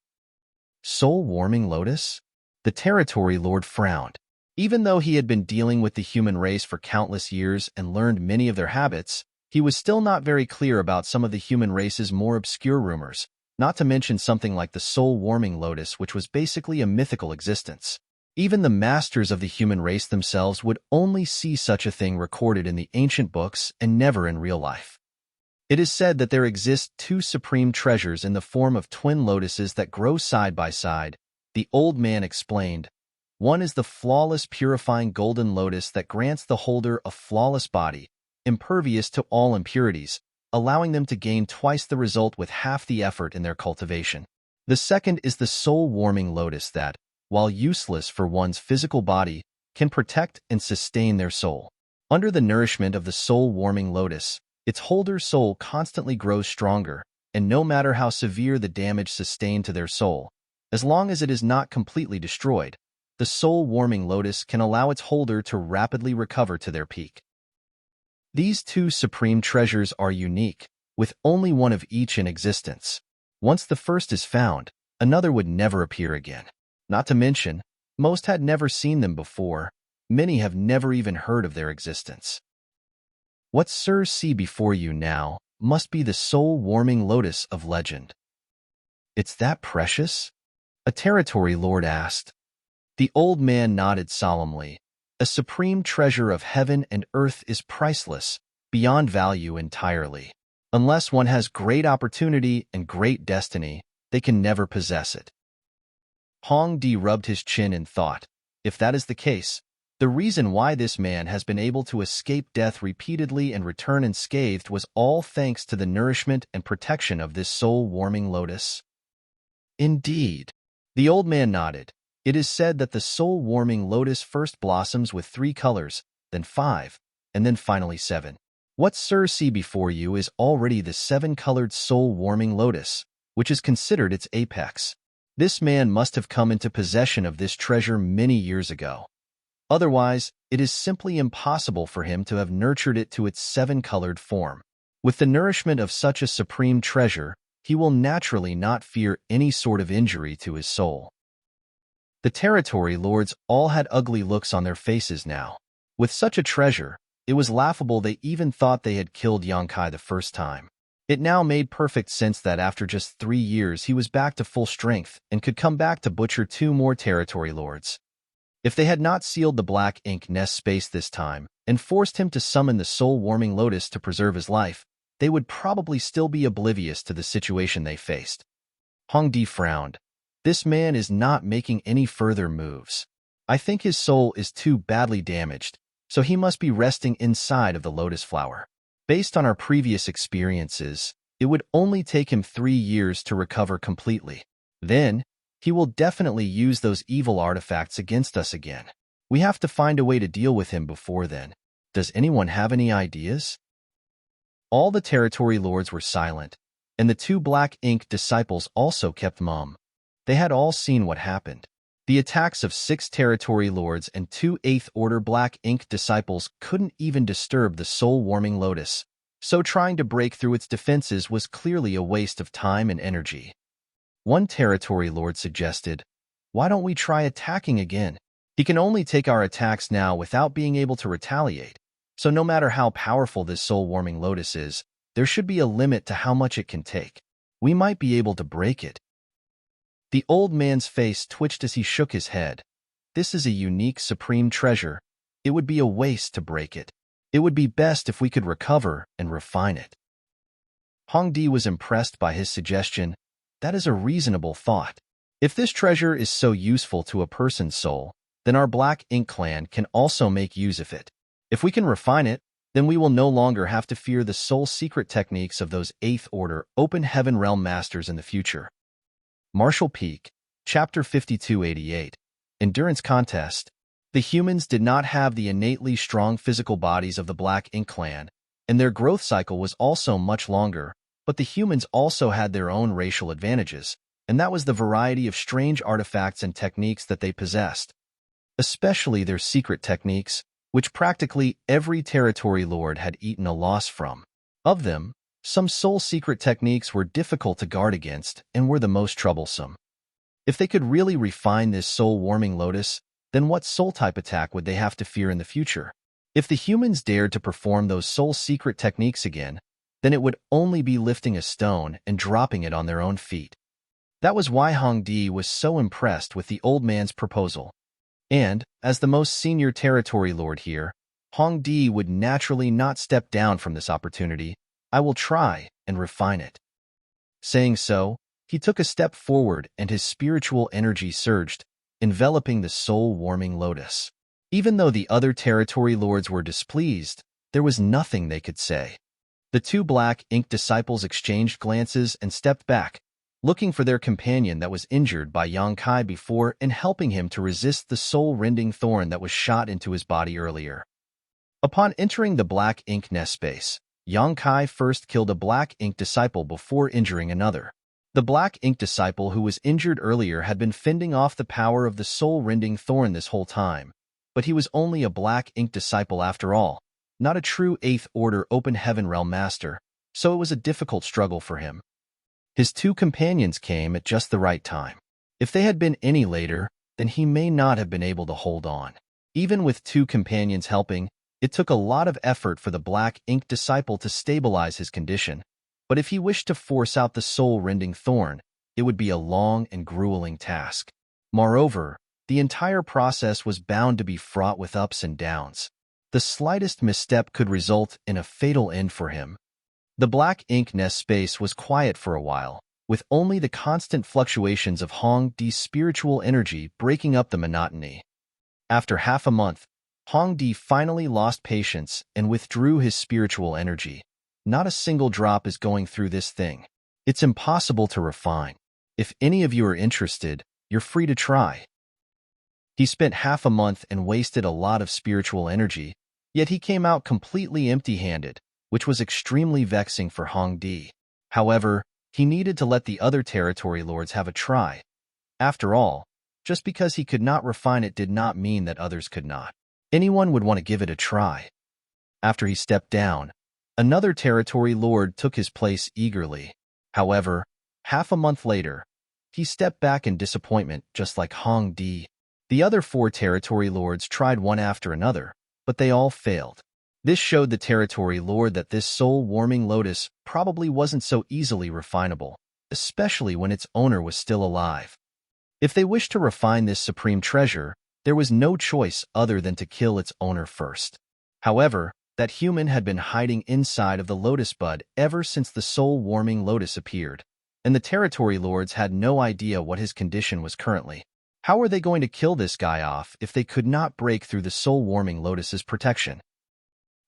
Soul-warming lotus? The territory lord frowned. Even though he had been dealing with the human race for countless years and learned many of their habits, he was still not very clear about some of the human race's more obscure rumors, not to mention something like the soul-warming lotus, which was basically a mythical existence. Even the masters of the human race themselves would only see such a thing recorded in the ancient books and never in real life. It is said that there exist two supreme treasures in the form of twin lotuses that grow side by side, the old man explained. One is the flawless purifying golden lotus that grants the holder a flawless body, impervious to all impurities, allowing them to gain twice the result with half the effort in their cultivation. The second is the soul-warming lotus that, while useless for one's physical body, can protect and sustain their soul. Under the nourishment of the soul-warming lotus, its holder's soul constantly grows stronger, and no matter how severe the damage sustained to their soul, as long as it is not completely destroyed, the soul-warming lotus can allow its holder to rapidly recover to their peak. These two supreme treasures are unique, with only one of each in existence. Once the first is found, another would never appear again. Not to mention, most had never seen them before, many have never even heard of their existence. What sirs see before you now must be the soul-warming lotus of legend. It's that precious? A territory lord asked. The old man nodded solemnly. A supreme treasure of heaven and earth is priceless, beyond value entirely. Unless one has great opportunity and great destiny, they can never possess it. Hong Di rubbed his chin in thought. If that is the case, the reason why this man has been able to escape death repeatedly and return unscathed was all thanks to the nourishment and protection of this soul-warming lotus. Indeed. The old man nodded. It is said that the soul-warming lotus first blossoms with 3 colors, then 5, and then finally 7. What sirs see before you is already the 7-colored soul-warming lotus, which is considered its apex. This man must have come into possession of this treasure many years ago. Otherwise, it is simply impossible for him to have nurtured it to its 7-colored form. With the nourishment of such a supreme treasure, he will naturally not fear any sort of injury to his soul. The territory lords all had ugly looks on their faces now. With such a treasure, it was laughable they even thought they had killed Yongkai the first time. It now made perfect sense that after just 3 years he was back to full strength and could come back to butcher 2 more territory lords. If they had not sealed the black ink nest space this time and forced him to summon the soul-warming lotus to preserve his life, they would probably still be oblivious to the situation they faced. Hong Di frowned. This man is not making any further moves. I think his soul is too badly damaged, so he must be resting inside of the lotus flower. Based on our previous experiences, it would only take him 3 years to recover completely. Then, he will definitely use those evil artifacts against us again. We have to find a way to deal with him before then. Does anyone have any ideas? All the territory lords were silent, and the 2 black ink disciples also kept mum. They had all seen what happened. The attacks of 6 territory lords and 2 8th Order black ink disciples couldn't even disturb the soul-warming lotus, so trying to break through its defenses was clearly a waste of time and energy. One territory lord suggested, "Why don't we try attacking again? He can only take our attacks now without being able to retaliate, so no matter how powerful this soul-warming lotus is, there should be a limit to how much it can take. We might be able to break it." The old man's face twitched as he shook his head. This is a unique supreme treasure. It would be a waste to break it. It would be best if we could recover and refine it. Hong Di was impressed by his suggestion. That is a reasonable thought. If this treasure is so useful to a person's soul, then our Black Ink clan can also make use of it. If we can refine it, then we will no longer have to fear the soul secret techniques of those 8th Order Open Heaven Realm Masters in the future. Martial Peak, Chapter 5288, Endurance Contest. The humans did not have the innately strong physical bodies of the Black Ink clan, and their growth cycle was also much longer, but the humans also had their own racial advantages, and that was the variety of strange artifacts and techniques that they possessed, especially their secret techniques, which practically every territory lord had eaten a loss from. Of them, some soul secret techniques were difficult to guard against and were the most troublesome. If they could really refine this soul-warming lotus, then what soul-type attack would they have to fear in the future? If the humans dared to perform those soul secret techniques again, then it would only be lifting a stone and dropping it on their own feet. That was why Hong Di was so impressed with the old man's proposal. And, as the most senior territory lord here, Hong Di would naturally not step down from this opportunity. I will try and refine it. Saying so, he took a step forward and his spiritual energy surged, enveloping the soul-warming lotus. Even though the other territory lords were displeased, there was nothing they could say. The two black ink disciples exchanged glances and stepped back, looking for their companion that was injured by Yang Kai before and helping him to resist the soul-rending thorn that was shot into his body earlier. Upon entering the black ink nest space, Yang Kai first killed a black ink disciple before injuring another. The black ink disciple who was injured earlier had been fending off the power of the soul-rending thorn this whole time, but he was only a black ink disciple after all, not a true 8th Order Open Heaven Realm Master, so it was a difficult struggle for him. His two companions came at just the right time. If they had been any later, then he may not have been able to hold on. Even with two companions helping, it took a lot of effort for the black ink disciple to stabilize his condition, but if he wished to force out the soul-rending thorn, it would be a long and grueling task. Moreover, the entire process was bound to be fraught with ups and downs. The slightest misstep could result in a fatal end for him. The black ink nest space was quiet for a while, with only the constant fluctuations of Hong Di's spiritual energy breaking up the monotony. After half a month, Hong Di finally lost patience and withdrew his spiritual energy. Not a single drop is going through this thing. It's impossible to refine. If any of you are interested, you're free to try. He spent half a month and wasted a lot of spiritual energy, yet he came out completely empty-handed, which was extremely vexing for Hong Di. However, he needed to let the other territory lords have a try. After all, just because he could not refine it did not mean that others could not. Anyone would want to give it a try. After he stepped down, another territory lord took his place eagerly. However, half a month later, he stepped back in disappointment just like Hong Di. The other 4 territory lords tried one after another, but they all failed. This showed the territory lord that this soul-warming lotus probably wasn't so easily refinable, especially when its owner was still alive. If they wished to refine this supreme treasure, there was no choice other than to kill its owner first. However, that human had been hiding inside of the lotus bud ever since the soul-warming lotus appeared, and the territory lords had no idea what his condition was currently. How were they going to kill this guy off if they could not break through the soul-warming lotus's protection?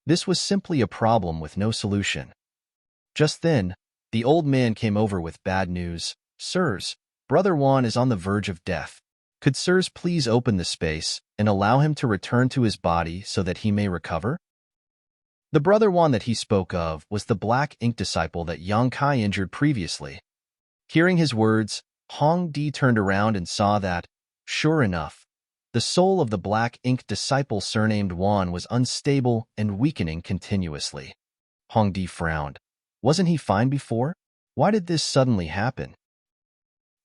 This was simply a problem with no solution. Just then, the old man came over with bad news. Sirs, Brother Juan is on the verge of death. Could Sirs please open the space and allow him to return to his body so that he may recover? The Brother Juan that he spoke of was the black ink disciple that Yang Kai injured previously. Hearing his words, Hong Di turned around and saw that, sure enough, the soul of the black ink disciple surnamed Juan was unstable and weakening continuously. Hong Di frowned. Wasn't he fine before? Why did this suddenly happen?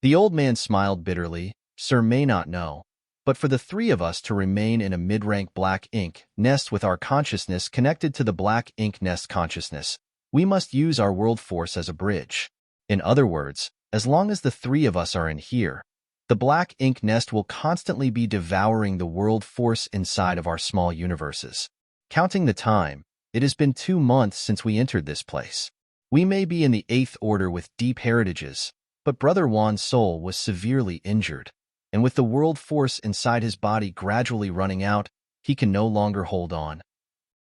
The old man smiled bitterly. Sir may not know, but for the 3 of us to remain in a mid-rank black ink nest with our consciousness connected to the black ink nest consciousness, we must use our world force as a bridge. In other words, as long as the 3 of us are in here, the black ink nest will constantly be devouring the world force inside of our small universes. Counting the time, it has been 2 months since we entered this place. We may be in the 8th Order with deep heritages, but Brother Juan's soul was severely injured, and with the world force inside his body gradually running out, he can no longer hold on.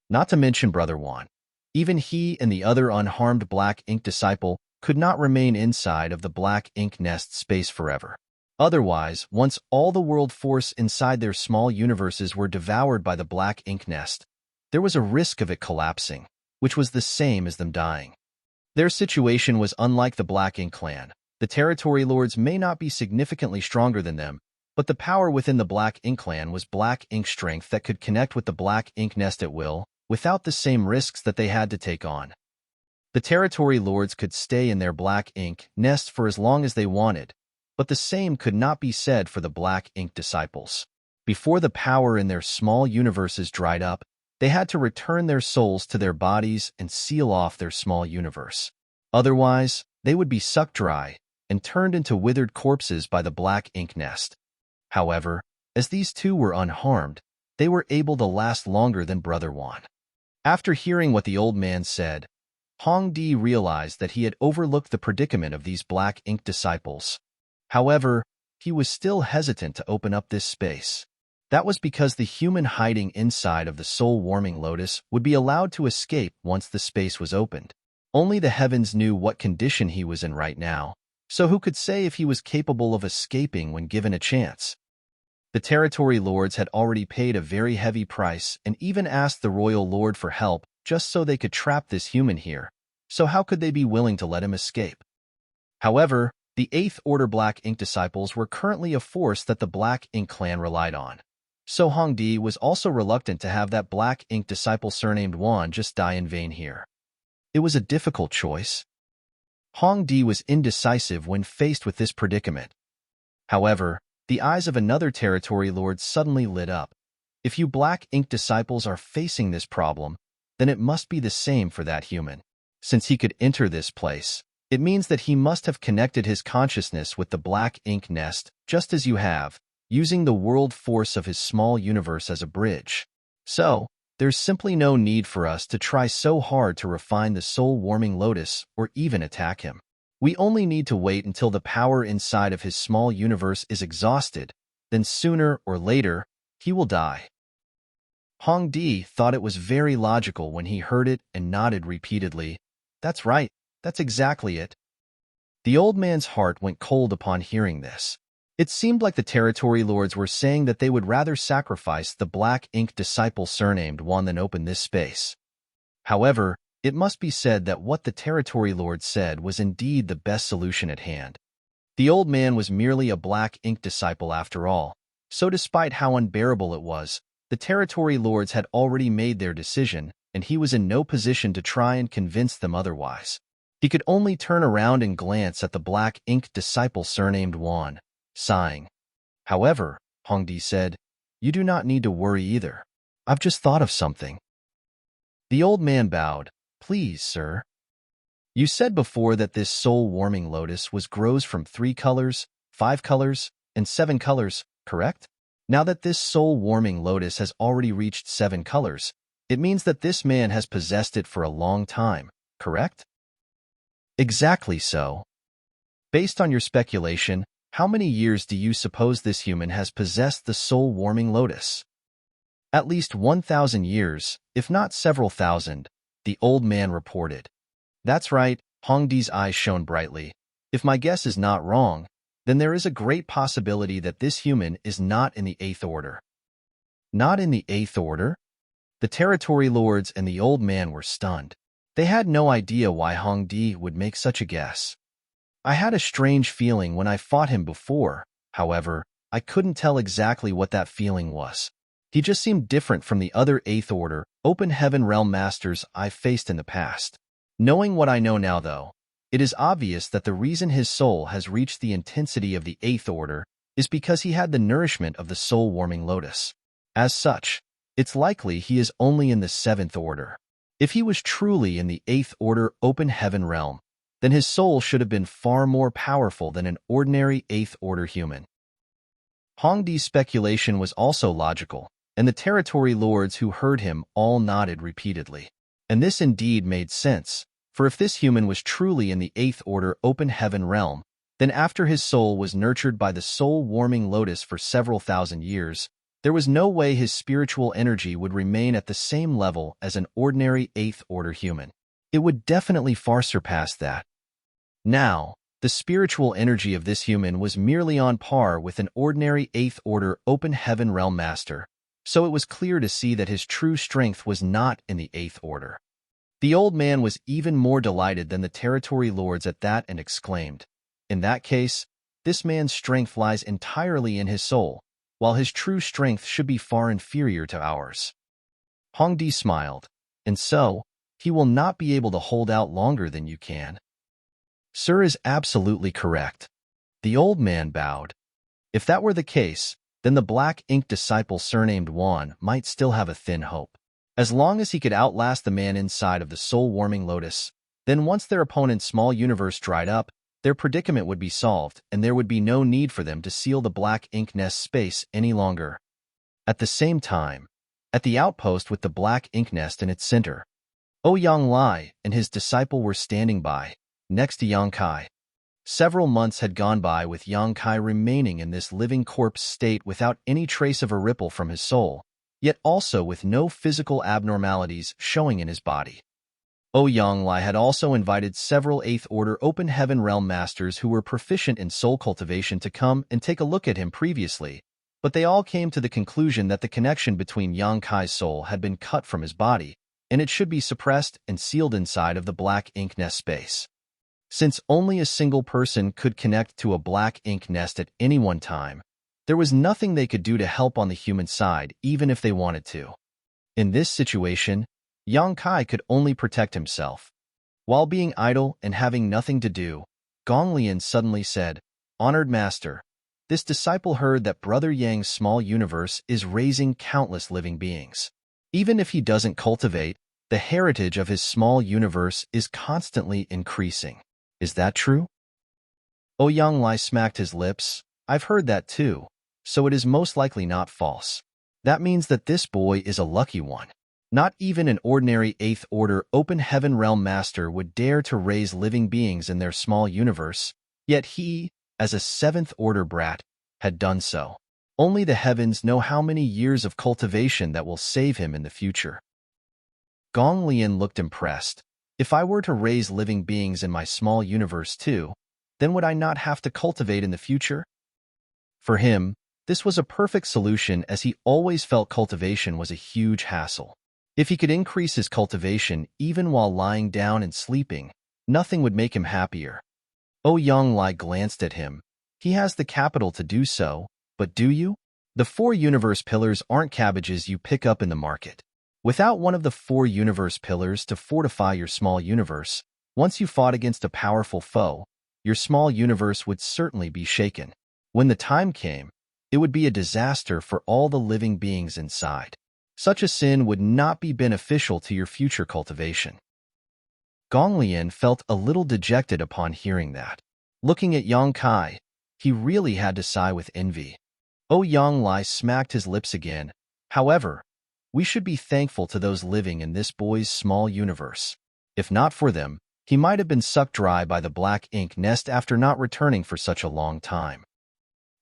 Not to mention Brother Juan. Even he and the other unharmed black ink disciple could not remain inside of the black ink nest space forever. Otherwise, once all the world force inside their small universes were devoured by the black ink nest, there was a risk of it collapsing, which was the same as them dying. Their situation was unlike the Black Ink clan. The territory lords may not be significantly stronger than them, but the power within the Black Ink clan was black ink strength that could connect with the black ink nest at will, without the same risks that they had to take on. The territory lords could stay in their black ink nest for as long as they wanted, but the same could not be said for the black ink disciples. Before the power in their small universes dried up, They had to return their souls to their bodies and seal off their small universe. Otherwise, they would be sucked dry and turned into withered corpses by the black ink nest. However, as these two were unharmed, they were able to last longer than Brother Juan. After hearing what the old man said, Hong Di realized that he had overlooked the predicament of these black ink disciples. However, he was still hesitant to open up this space. That was because the human hiding inside of the soul-warming lotus would be allowed to escape once the space was opened. Only the heavens knew what condition he was in right now, so who could say if he was capable of escaping when given a chance? The territory lords had already paid a very heavy price and even asked the royal lord for help just so they could trap this human here, so how could they be willing to let him escape? However, the Eighth Order Black Ink disciples were currently a force that the Black Ink clan relied on. So Hong Di was also reluctant to have that Black Ink disciple surnamed Juan just die in vain here. It was a difficult choice. Hong Di was indecisive when faced with this predicament. However, the eyes of another territory lord suddenly lit up. If you Black Ink disciples are facing this problem, then it must be the same for that human. Since he could enter this place, it means that he must have connected his consciousness with the Black Ink nest, just as you have, using the world force of his small universe as a bridge. So, there's simply no need for us to try so hard to refine the soul-warming lotus or even attack him. We only need to wait until the power inside of his small universe is exhausted, then sooner or later, he will die. Hong Di thought it was very logical when he heard it and nodded repeatedly. That's right, that's exactly it. The old man's heart went cold upon hearing this. It seemed like the territory lords were saying that they would rather sacrifice the Black Ink disciple surnamed Juan than open this space. However, it must be said that what the territory lord said was indeed the best solution at hand. The old man was merely a Black Ink disciple after all, so despite how unbearable it was, the territory lords had already made their decision, and he was in no position to try and convince them otherwise. He could only turn around and glance at the Black Ink disciple surnamed Juan, sighing. However, Hong Di said, "You do not need to worry either. I've just thought of something." The old man bowed. "Please, sir. You said before that this soul-warming lotus grows from 3 colors, 5 colors, and 7 colors, correct? Now that this soul-warming lotus has already reached 7 colors, it means that this man has possessed it for a long time, correct?" "Exactly so. Based on your speculation, how many years do you suppose this human has possessed the soul-warming lotus?" "At least 1,000 years, if not several thousand," the old man reported. "That's right," Hong Di's eyes shone brightly. "If my guess is not wrong, then there is a great possibility that this human is not in the Eighth Order." "Not in the Eighth Order?" The territory lords and the old man were stunned. They had no idea why Hong Di would make such a guess. "I had a strange feeling when I fought him before, however, I couldn't tell exactly what that feeling was. He just seemed different from the other Eighth Order, Open Heaven Realm Masters I've faced in the past. Knowing what I know now, though, it is obvious that the reason his soul has reached the intensity of the Eighth Order is because he had the nourishment of the soul-warming lotus. As such, it's likely he is only in the Seventh Order. If he was truly in the Eighth Order Open Heaven Realm, then his soul should have been far more powerful than an ordinary Eighth Order human." Hong Di's speculation was also logical, and the territory lords who heard him all nodded repeatedly. And this indeed made sense, for if this human was truly in the Eighth Order Open Heaven Realm, then after his soul was nurtured by the soul-warming lotus for several thousand years, there was no way his spiritual energy would remain at the same level as an ordinary Eighth Order human. It would definitely far surpass that. Now, the spiritual energy of this human was merely on par with an ordinary Eighth Order Open Heaven Realm Master, so it was clear to see that his true strength was not in the Eighth Order. The old man was even more delighted than the territory lords at that and exclaimed, "In that case, this man's strength lies entirely in his soul, while his true strength should be far inferior to ours." Hong Di smiled, "And so, he will not be able to hold out longer than you can." "Sir is absolutely correct." The old man bowed. "If that were the case, then the Black Ink disciple surnamed Juan might still have a thin hope. As long as he could outlast the man inside of the soul-warming lotus, then once their opponent's small universe dried up, their predicament would be solved, and there would be no need for them to seal the black ink nest space any longer. At the same time, at the outpost with the black ink nest in its center, Ouyang Lai and his disciple were standing by, next to Yang Kai. Several months had gone by with Yang Kai remaining in this living corpse state without any trace of a ripple from his soul, yet also with no physical abnormalities showing in his body. Ouyang Lai had also invited several 8th Order Open Heaven Realm Masters who were proficient in soul cultivation to come and take a look at him previously, but they all came to the conclusion that the connection between Yang Kai's soul had been cut from his body, and it should be suppressed and sealed inside of the black ink nest space. Since only a single person could connect to a black ink nest at any one time, there was nothing they could do to help on the human side, even if they wanted to. In this situation, Yang Kai could only protect himself. While being idle and having nothing to do, Gong Lian suddenly said, "Honored Master, this disciple heard that Brother Yang's small universe is raising countless living beings. Even if he doesn't cultivate, the heritage of his small universe is constantly increasing. Is that true?" Ouyang Lai smacked his lips. "I've heard that too, so it is most likely not false. That means that this boy is a lucky one. Not even an ordinary 8th Order Open Heaven Realm Master would dare to raise living beings in their small universe, yet he, as a 7th Order brat, had done so. Only the heavens know how many years of cultivation that will save him in the future." Gong Lian looked impressed. "If I were to raise living beings in my small universe too, then would I not have to cultivate in the future?" For him, this was a perfect solution as he always felt cultivation was a huge hassle. If he could increase his cultivation even while lying down and sleeping, nothing would make him happier. Ouyang Lai glanced at him. "He has the capital to do so, but do you? The 4 universe pillars aren't cabbages you pick up in the market. Without one of the 4 universe pillars to fortify your small universe, once you fought against a powerful foe, your small universe would certainly be shaken. When the time came, it would be a disaster for all the living beings inside. Such a sin would not be beneficial to your future cultivation." Gong Lian felt a little dejected upon hearing that. Looking at Yang Kai, he really had to sigh with envy. Ouyang Lai smacked his lips again. "However, we should be thankful to those living in this boy's small universe. If not for them, he might have been sucked dry by the black ink nest after not returning for such a long time."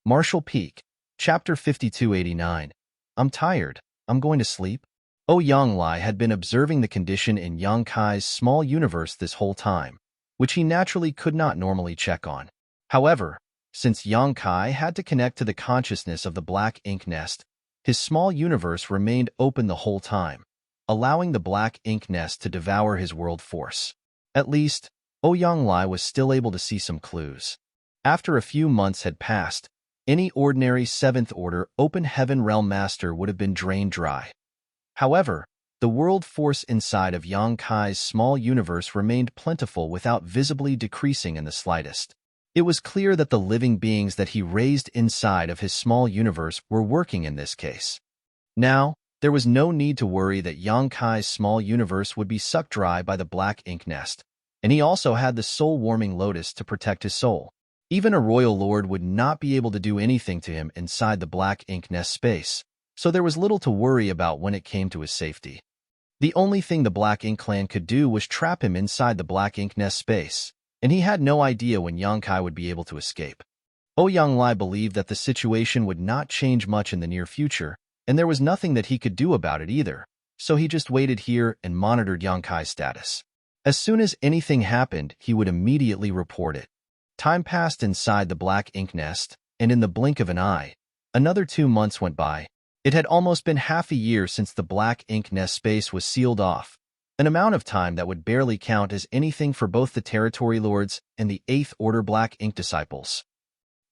Marshall Peak, Chapter 5289. "I'm tired. I'm going to sleep." Ouyang Lai had been observing the condition in Yang Kai's small universe this whole time, which he naturally could not normally check on. However, since Yang Kai had to connect to the consciousness of the black ink nest, his small universe remained open the whole time, allowing the black ink nest to devour his world force. At least, Ouyang Lai was still able to see some clues. After a few months had passed, any ordinary 7th Order Open Heaven Realm Master would have been drained dry. However, the world force inside of Yang Kai's small universe remained plentiful without visibly decreasing in the slightest. It was clear that the living beings that he raised inside of his small universe were working in this case. Now, there was no need to worry that Yang Kai's small universe would be sucked dry by the black ink nest, and he also had the soul-warming lotus to protect his soul. Even a royal lord would not be able to do anything to him inside the black ink nest space, so there was little to worry about when it came to his safety. The only thing the Black Ink clan could do was trap him inside the black ink nest space, and he had no idea when Yang Kai would be able to escape. Ouyang Lai believed that the situation would not change much in the near future, and there was nothing that he could do about it either, so he just waited here and monitored Yang Kai's status. As soon as anything happened, he would immediately report it. Time passed inside the black ink nest, and in the blink of an eye, another 2 months went by. It had almost been half a year since the black ink nest space was sealed off, an amount of time that would barely count as anything for both the territory lords and the 8th Order Black Ink disciples.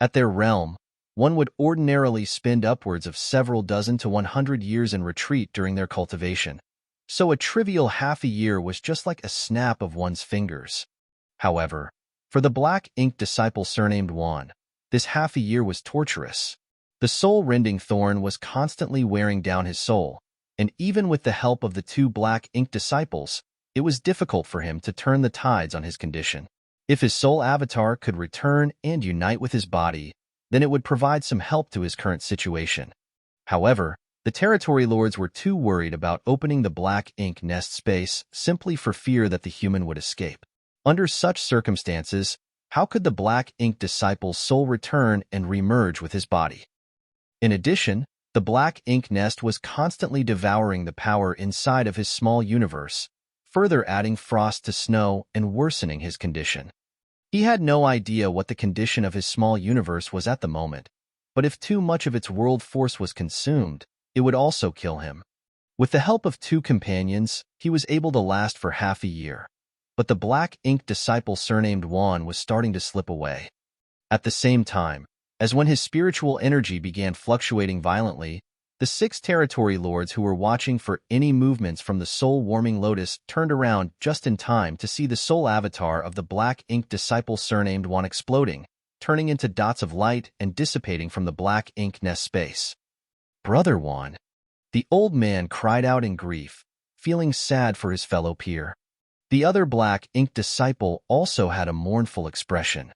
At their realm, one would ordinarily spend upwards of several dozen to 100 years in retreat during their cultivation, so a trivial half a year was just like a snap of one's fingers. However, for the Black Ink disciple surnamed Juan, this half a year was torturous. The soul-rending thorn was constantly wearing down his soul, and even with the help of the two black ink disciples, it was difficult for him to turn the tides on his condition. If his soul avatar could return and unite with his body, then it would provide some help to his current situation. However, the territory lords were too worried about opening the black ink nest space simply for fear that the human would escape. Under such circumstances, how could the black ink disciple's soul return and remerge with his body? In addition, the black ink nest was constantly devouring the power inside of his small universe, further adding frost to snow and worsening his condition. He had no idea what the condition of his small universe was at the moment, but if too much of its world force was consumed, it would also kill him. With the help of two companions, he was able to last for half a year, but the black ink disciple surnamed Juan was starting to slip away. At the same time, as when his spiritual energy began fluctuating violently, the 6 territory lords who were watching for any movements from the soul-warming lotus turned around just in time to see the soul avatar of the black ink disciple surnamed Juan exploding, turning into dots of light and dissipating from the black ink nest space. "Brother Juan," the old man cried out in grief, feeling sad for his fellow peer. The other black ink disciple also had a mournful expression.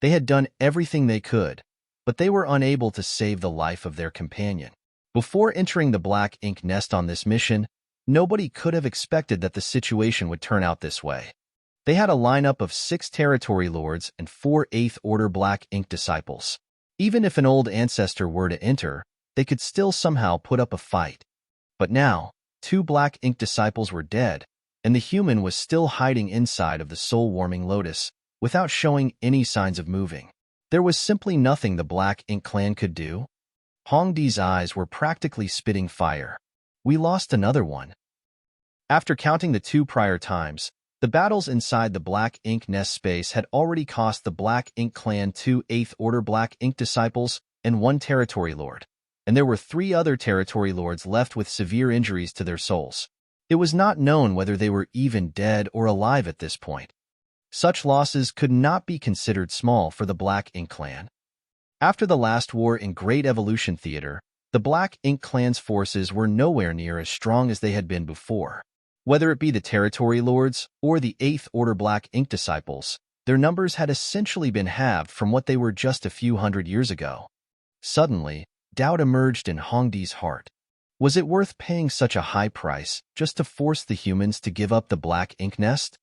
They had done everything they could, but they were unable to save the life of their companion. Before entering the black ink nest on this mission, nobody could have expected that the situation would turn out this way. They had a lineup of 6 territory lords and 4 8th Order black ink disciples. Even if an old ancestor were to enter, they could still somehow put up a fight. But now, 2 black ink disciples were dead, and the human was still hiding inside of the soul-warming lotus, without showing any signs of moving. There was simply nothing the black ink clan could do. Hongdi's eyes were practically spitting fire. "We lost another one." After counting the 2 prior times, the battles inside the black ink nest space had already cost the black ink clan 2 8th Order black ink disciples and 1 territory lord, and there were 3 other territory lords left with severe injuries to their souls. It was not known whether they were even dead or alive at this point. Such losses could not be considered small for the black ink clan. After the last war in Great Evolution Theater, the black ink clan's forces were nowhere near as strong as they had been before. Whether it be the territory lords or the 8th Order black ink disciples, their numbers had essentially been halved from what they were just a few hundred years ago. Suddenly, doubt emerged in Hongdi's heart. Was it worth paying such a high price just to force the humans to give up the black ink nest?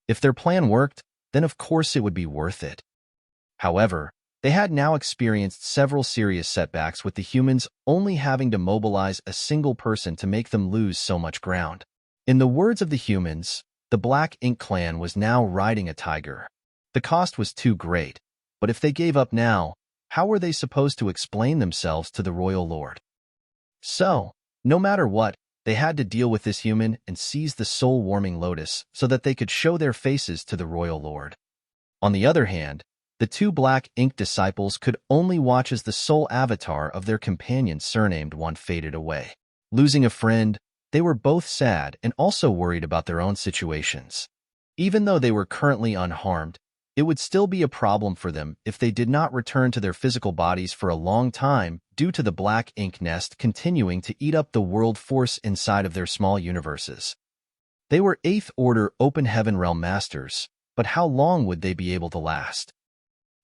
If their plan worked, then of course it would be worth it. However, they had now experienced several serious setbacks, with the humans only having to mobilize a single person to make them lose so much ground. In the words of the humans, the black ink clan was now riding a tiger. The cost was too great, but if they gave up now, how were they supposed to explain themselves to the royal lord? So, no matter what, they had to deal with this human and seize the soul-warming lotus so that they could show their faces to the royal lord. On the other hand, the 2 black ink disciples could only watch as the soul avatar of their companion surnamed Juan faded away. Losing a friend, they were both sad and also worried about their own situations. Even though they were currently unharmed, it would still be a problem for them if they did not return to their physical bodies for a long time due to the black ink nest continuing to eat up the world force inside of their small universes. They were 8th Order Open Heaven Realm Masters, but how long would they be able to last?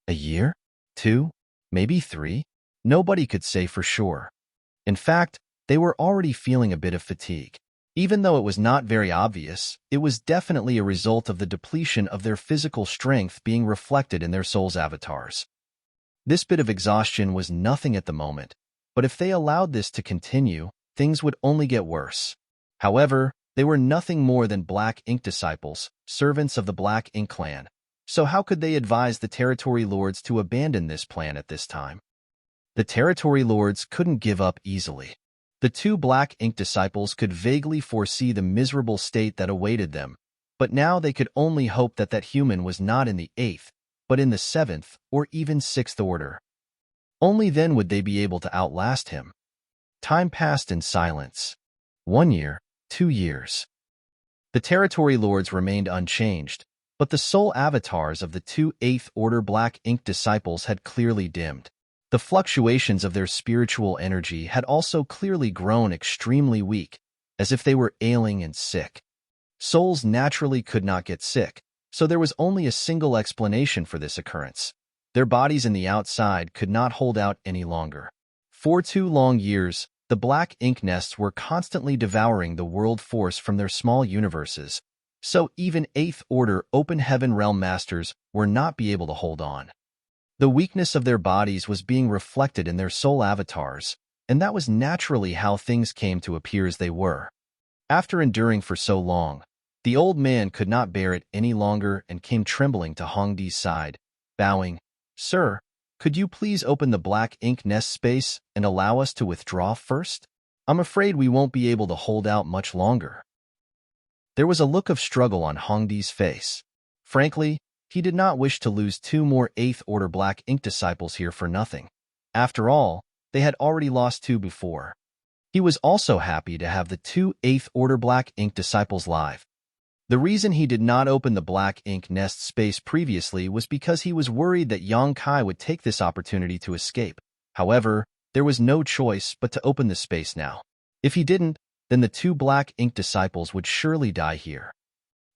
A year? 2? Maybe 3? Nobody could say for sure. In fact, they were already feeling a bit of fatigue. Even though it was not very obvious, it was definitely a result of the depletion of their physical strength being reflected in their souls' avatars. This bit of exhaustion was nothing at the moment, but if they allowed this to continue, things would only get worse. However, they were nothing more than black ink disciples, servants of the black ink clan. So how could they advise the territory lords to abandon this plan at this time? The territory lords couldn't give up easily. The 2 black ink disciples could vaguely foresee the miserable state that awaited them, but now they could only hope that that human was not in the 8th, but in the 7th or even 6th Order. Only then would they be able to outlast him. Time passed in silence. 1 year, 2 years. The territory lords remained unchanged, but the soul avatars of the 2 8th Order black ink disciples had clearly dimmed. The fluctuations of their spiritual energy had also clearly grown extremely weak, as if they were ailing and sick. Souls naturally could not get sick, so there was only a single explanation for this occurrence. Their bodies in the outside could not hold out any longer. For 2 long years, the black ink nests were constantly devouring the world force from their small universes, so even 8th Order Open Heaven Realm Masters were not be able to hold on. The weakness of their bodies was being reflected in their soul avatars, and that was naturally how things came to appear as they were. After enduring for so long, the old man could not bear it any longer and came trembling to Hongdi's side, bowing, "Sir, could you please open the black ink nest space and allow us to withdraw first? I'm afraid we won't be able to hold out much longer." There was a look of struggle on Hongdi's face. Frankly, he did not wish to lose 2 more 8th Order black ink disciples here for nothing. After all, they had already lost 2 before. He was also happy to have the 2 8th Order black ink disciples live. The reason he did not open the black ink nest space previously was because he was worried that Yang Kai would take this opportunity to escape. However, there was no choice but to open the space now. If he didn't, then the 2 black ink disciples would surely die here.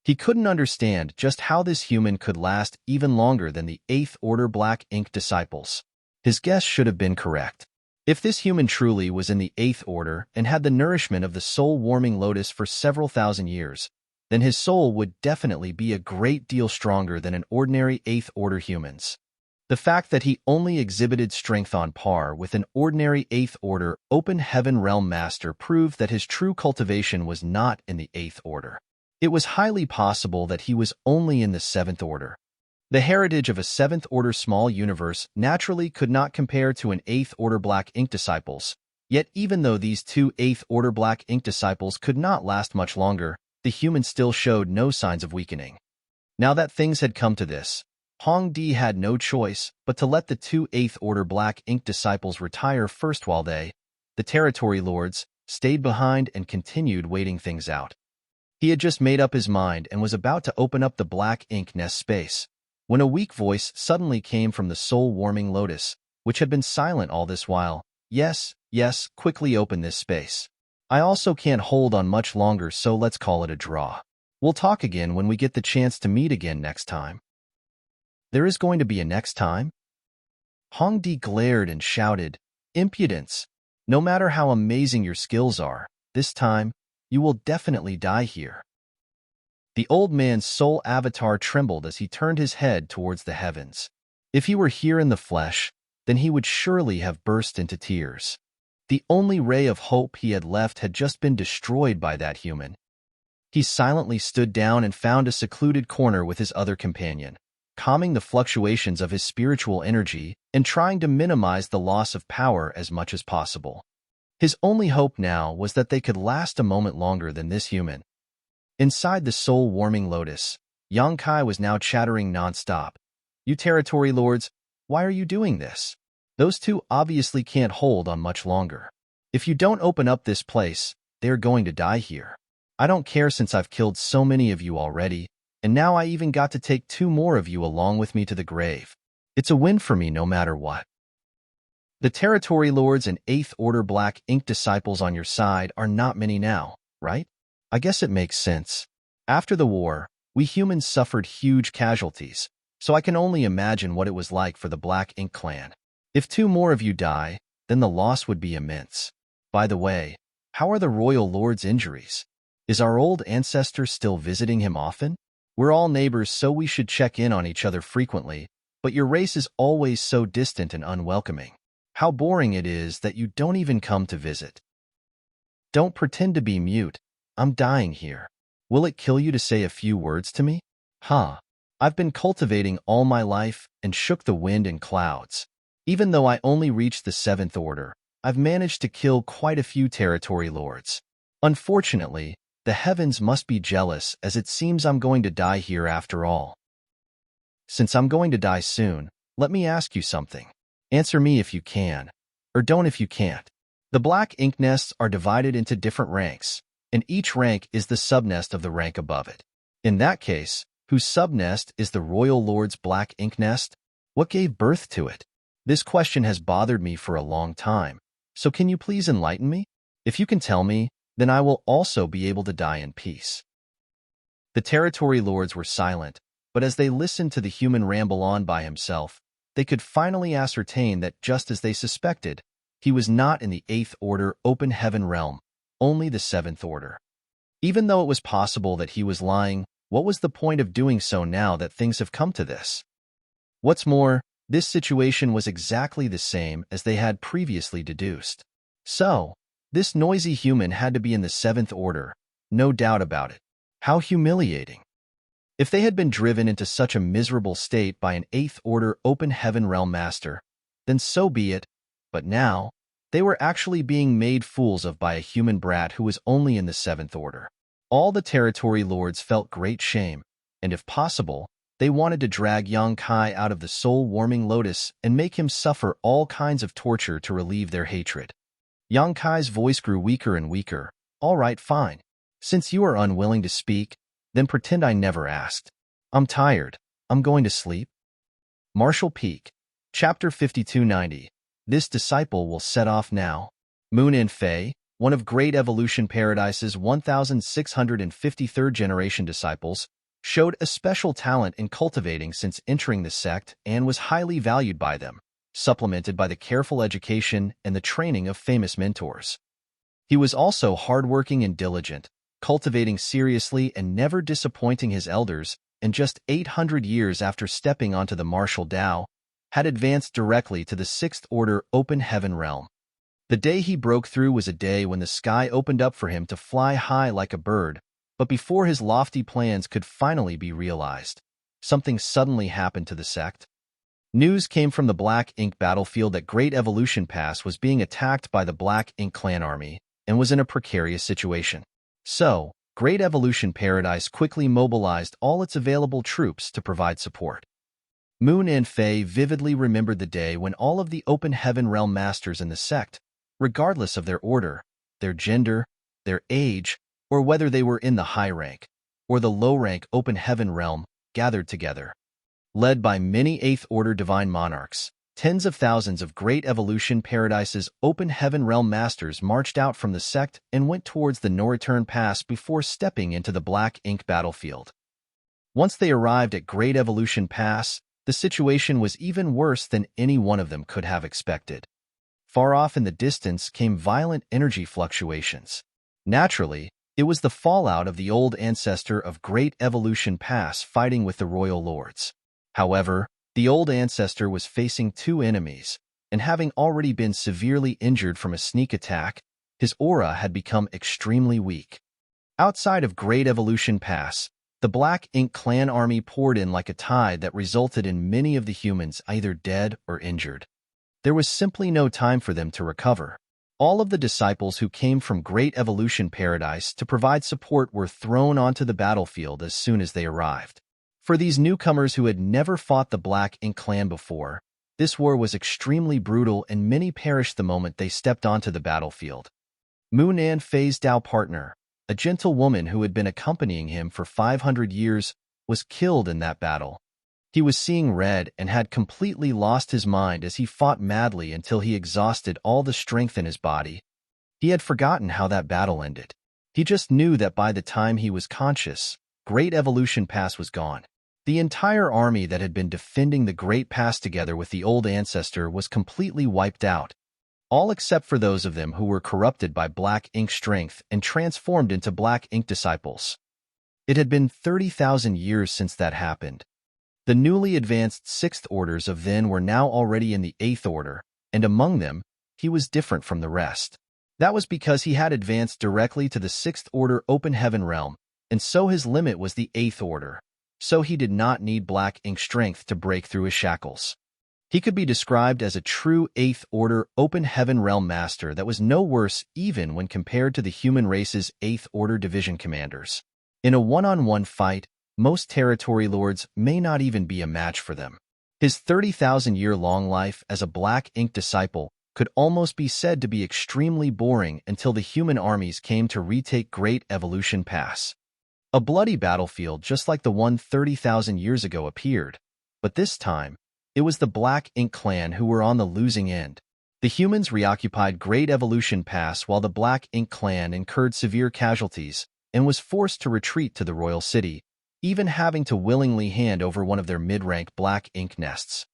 He couldn't understand just how this human could last even longer than the 8th Order black ink disciples. His guess should have been correct. If this human truly was in the 8th Order and had the nourishment of the soul-warming lotus for several thousand years, then his soul would definitely be a great deal stronger than an ordinary 8th Order human's. The fact that he only exhibited strength on par with an ordinary 8th Order Open Heaven Realm Master proved that his true cultivation was not in the 8th Order. It was highly possible that he was only in the 7th Order. The heritage of a 7th Order small universe naturally could not compare to an 8th Order black ink disciples, yet even though these 2 8th Order black ink disciples could not last much longer, the human still showed no signs of weakening. Now that things had come to this, Hongdi had no choice but to let the 2 8th Order black ink disciples retire first while they, the territory lords, stayed behind and continued waiting things out. He had just made up his mind and was about to open up the black ink nest space, when a weak voice suddenly came from the soul-warming lotus, which had been silent all this while. "Yes, yes, quickly open this space. I also can't hold on much longer, so let's call it a draw. We'll talk again when we get the chance to meet again next time." There is going to be a next time? Hongdi glared and shouted, "Impudence! No matter how amazing your skills are, this time, you will definitely die here." The old man's soul avatar trembled as he turned his head towards the heavens. If he were here in the flesh, then he would surely have burst into tears. The only ray of hope he had left had just been destroyed by that human. He silently stood down and found a secluded corner with his other companion, calming the fluctuations of his spiritual energy and trying to minimize the loss of power as much as possible. His only hope now was that they could last a moment longer than this human. Inside the soul-warming lotus, Yang Kai was now chattering nonstop. "You territory lords, why are you doing this? Those 2 obviously can't hold on much longer. If you don't open up this place, they are going to die here. I don't care since I've killed so many of you already, and now I even got to take 2 more of you along with me to the grave. It's a win for me no matter what. The territory lords and 8th Order black ink disciples on your side are not many now, right? I guess it makes sense. After the war, we humans suffered huge casualties, so I can only imagine what it was like for the Black Ink clan. If 2 more of you die, then the loss would be immense. By the way, how are the royal lord's injuries? Is our old ancestor still visiting him often? We're all neighbors, so we should check in on each other frequently, but your race is always so distant and unwelcoming. How boring it is that you don't even come to visit. Don't pretend to be mute. I'm dying here. Will it kill you to say a few words to me? Huh. I've been cultivating all my life and shook the wind and clouds. Even though I only reached the 7th Order, I've managed to kill quite a few territory lords. Unfortunately, the heavens must be jealous, as it seems I'm going to die here after all. Since I'm going to die soon, let me ask you something. Answer me if you can, or don't if you can't. The black ink nests are divided into different ranks, and each rank is the subnest of the rank above it. In that case, whose subnest is the royal lord's black ink nest? What gave birth to it? This question has bothered me for a long time, so can you please enlighten me? If you can tell me, then I will also be able to die in peace." The territory lords were silent, but as they listened to the human ramble on by himself, they could finally ascertain that, just as they suspected, he was not in the Eighth Order open heaven realm, only the Seventh Order. Even though it was possible that he was lying, what was the point of doing so now that things have come to this? What's more, this situation was exactly the same as they had previously deduced. So, this noisy human had to be in the Seventh Order, no doubt about it. How humiliating. If they had been driven into such a miserable state by an Eighth Order open heaven realm master, then so be it, but now, they were actually being made fools of by a human brat who was only in the Seventh Order. All the territory lords felt great shame, and if possible, they wanted to drag Yang Kai out of the soul-warming lotus and make him suffer all kinds of torture to relieve their hatred. Yang Kai's voice grew weaker and weaker. "All right, fine. Since you are unwilling to speak, then pretend I never asked. I'm tired. I'm going to sleep." Martial Peak, Chapter 5290. This disciple will set off now. Moon and Fei, one of Great Evolution Paradise's 1,653rd generation disciples, showed a special talent in cultivating since entering the sect and was highly valued by them, supplemented by the careful education and the training of famous mentors. He was also hardworking and diligent, cultivating seriously and never disappointing his elders, and just 800 years after stepping onto the martial Tao, had advanced directly to the Sixth Order open heaven realm. The day he broke through was a day when the sky opened up for him to fly high like a bird, but before his lofty plans could finally be realized, something suddenly happened to the sect. News came from the Black Ink battlefield that Great Evolution Pass was being attacked by the Black Ink clan army and was in a precarious situation. So, Great Evolution Paradise quickly mobilized all its available troops to provide support. Moon and Fei vividly remembered the day when all of the open heaven realm masters in the sect, regardless of their order, their gender, their age, or whether they were in the high rank or the low rank open heaven realm, gathered together. Led by many Eighth Order divine monarchs, tens of thousands of Great Evolution Paradise's open heaven realm masters marched out from the sect and went towards the no-return pass before stepping into the Black Ink battlefield. Once they arrived at Great Evolution Pass, the situation was even worse than any one of them could have expected. Far off in the distance came violent energy fluctuations. Naturally, it was the fallout of the old ancestor of Great Evolution Pass fighting with the royal lords. However, the old ancestor was facing two enemies, and having already been severely injured from a sneak attack, his aura had become extremely weak. Outside of Great Evolution Pass, the Black Ink clan army poured in like a tide that resulted in many of the humans either dead or injured. There was simply no time for them to recover. All of the disciples who came from Great Evolution Paradise to provide support were thrown onto the battlefield as soon as they arrived. For these newcomers who had never fought the Black Ink clan before, this war was extremely brutal and many perished the moment they stepped onto the battlefield. Moon and Fei's Tao partner, a gentle woman who had been accompanying him for 500 years, was killed in that battle. He was seeing red and had completely lost his mind as he fought madly until he exhausted all the strength in his body. He had forgotten how that battle ended. He just knew that by the time he was conscious, Great Evolution Pass was gone. The entire army that had been defending the Great Pass together with the old ancestor was completely wiped out, all except for those of them who were corrupted by Black Ink strength and transformed into Black Ink disciples. It had been 30,000 years since that happened. The newly advanced Sixth Orders of then were now already in the Eighth Order, and among them, he was different from the rest. That was because he had advanced directly to the Sixth Order open heaven realm, and so his limit was the Eighth Order. So he did not need Black Ink strength to break through his shackles. He could be described as a true Eighth Order open heaven realm master that was no worse even when compared to the human race's Eighth Order division commanders. In a one-on-one fight, most territory lords may not even be a match for them. His 30,000-year-long life as a Black Ink disciple could almost be said to be extremely boring until the human armies came to retake Great Evolution Pass. A bloody battlefield just like the one 30,000 years ago appeared, but this time, It was the Black Ink clan who were on the losing end. The humans reoccupied Great Evolution Pass while the Black Ink clan incurred severe casualties and was forced to retreat to the royal city, even having to willingly hand over one of their mid-rank Black Ink nests.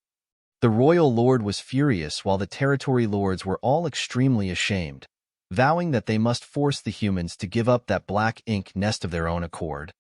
The royal lord was furious while the territory lords were all extremely ashamed, vowing that they must force the humans to give up that Black Ink nest of their own accord.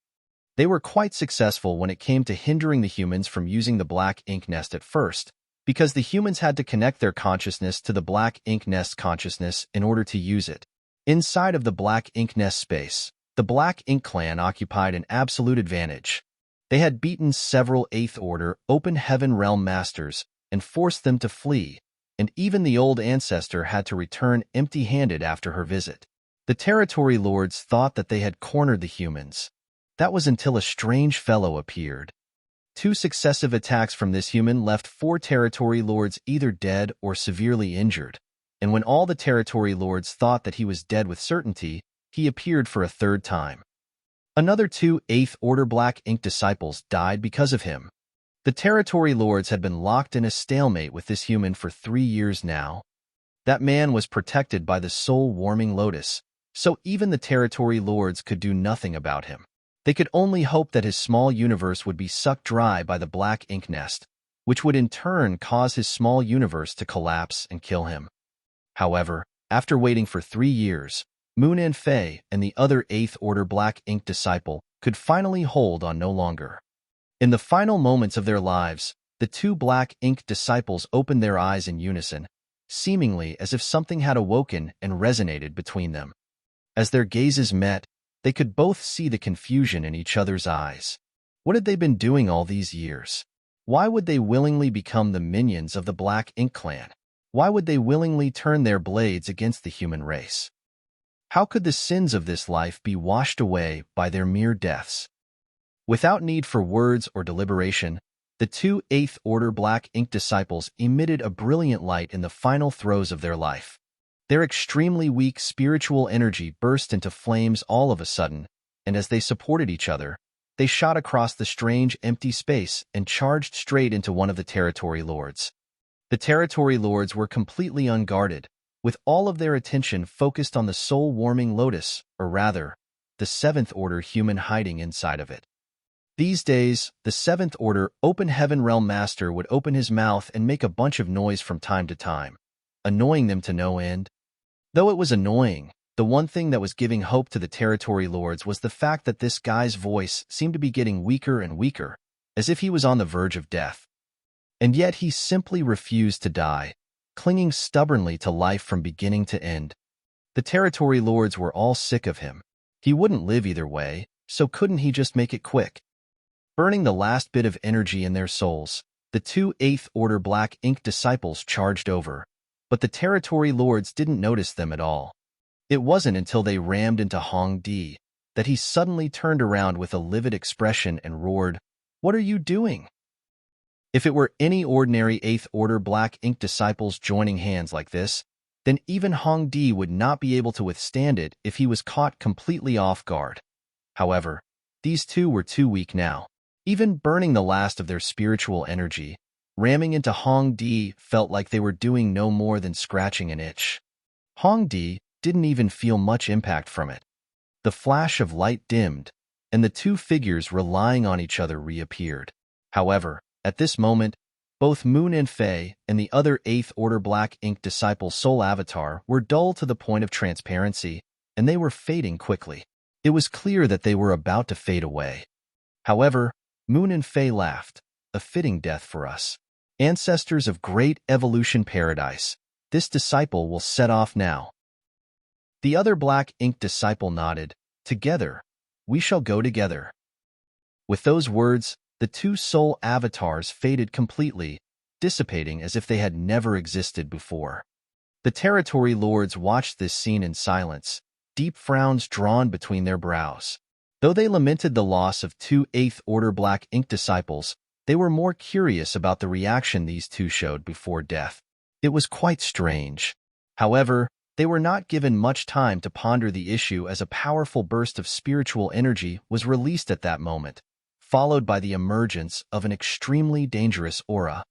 They were quite successful when it came to hindering the humans from using the Black Ink nest at first, because the humans had to connect their consciousness to the Black Ink nest consciousness in order to use it. Inside of the Black Ink nest space, the Black Ink clan occupied an absolute advantage. They had beaten several 8th Order Open Heaven Realm Masters and forced them to flee, and even the old ancestor had to return empty-handed after her visit. The territory lords thought that they had cornered the humans. That was until a strange fellow appeared. 2 successive attacks from this human left 4 territory lords either dead or severely injured, and when all the territory lords thought that he was dead with certainty, he appeared for a 3rd time. Another 2 8th Order Black Ink disciples died because of him. The territory lords had been locked in a stalemate with this human for 3 years now. That man was protected by the soul-warming lotus, so even the territory lords could do nothing about him. They could only hope that his small universe would be sucked dry by the Black Ink nest, which would in turn cause his small universe to collapse and kill him. However, after waiting for 3 years, Moon and Fei and the other 8th Order Black Ink disciple could finally hold on no longer. In the final moments of their lives, the 2 Black Ink disciples opened their eyes in unison, seemingly as if something had awoken and resonated between them. As their gazes met, they could both see the confusion in each other's eyes. What had they been doing all these years? Why would they willingly become the minions of the Black Ink clan? Why would they willingly turn their blades against the human race? How could the sins of this life be washed away by their mere deaths? Without need for words or deliberation, the 2 8th Order Black Ink disciples emitted a brilliant light in the final throes of their life. Their extremely weak spiritual energy burst into flames all of a sudden, and as they supported each other, they shot across the strange empty space and charged straight into one of the territory lords. The territory lords were completely unguarded, with all of their attention focused on the soul-warming lotus, or rather, the 7th Order human hiding inside of it. These days, the 7th Order Open Heaven Realm Master would open his mouth and make a bunch of noise from time to time, annoying them to no end. Though it was annoying, the one thing that was giving hope to the territory lords was the fact that this guy's voice seemed to be getting weaker and weaker, as if he was on the verge of death. And yet he simply refused to die, clinging stubbornly to life from beginning to end. The territory lords were all sick of him. He wouldn't live either way, so couldn't he just make it quick? Burning the last bit of energy in their souls, the 2 8th Order Black Ink disciples charged over, but the territory lords didn't notice them at all. It wasn't until they rammed into Hong Di that he suddenly turned around with a livid expression and roared, "What are you doing?" If it were any ordinary 8th Order Black Ink disciples joining hands like this, then even Hong Di would not be able to withstand it if he was caught completely off guard. However, these 2 were too weak now. Even burning the last of their spiritual energy, ramming into Hong Di felt like they were doing no more than scratching an itch. Hong Di didn't even feel much impact from it. The flash of light dimmed, and the 2 figures relying on each other reappeared. However, at this moment, both Moon and Fei and the other 8th Order Black Ink disciple soul avatar were dull to the point of transparency, and they were fading quickly. It was clear that they were about to fade away. However, Moon and Fei laughed, "A fitting death for us. Ancestors of Great Evolution Paradise, this disciple will set off now." The other Black Ink disciple nodded, "Together, we shall go together." With those words, the 2 soul avatars faded completely, dissipating as if they had never existed before. The territory lords watched this scene in silence, deep frowns drawn between their brows. Though they lamented the loss of 2 8th Order Black Ink disciples, they were more curious about the reaction these 2 showed before death. It was quite strange. However, they were not given much time to ponder the issue as a powerful burst of spiritual energy was released at that moment, followed by the emergence of an extremely dangerous aura.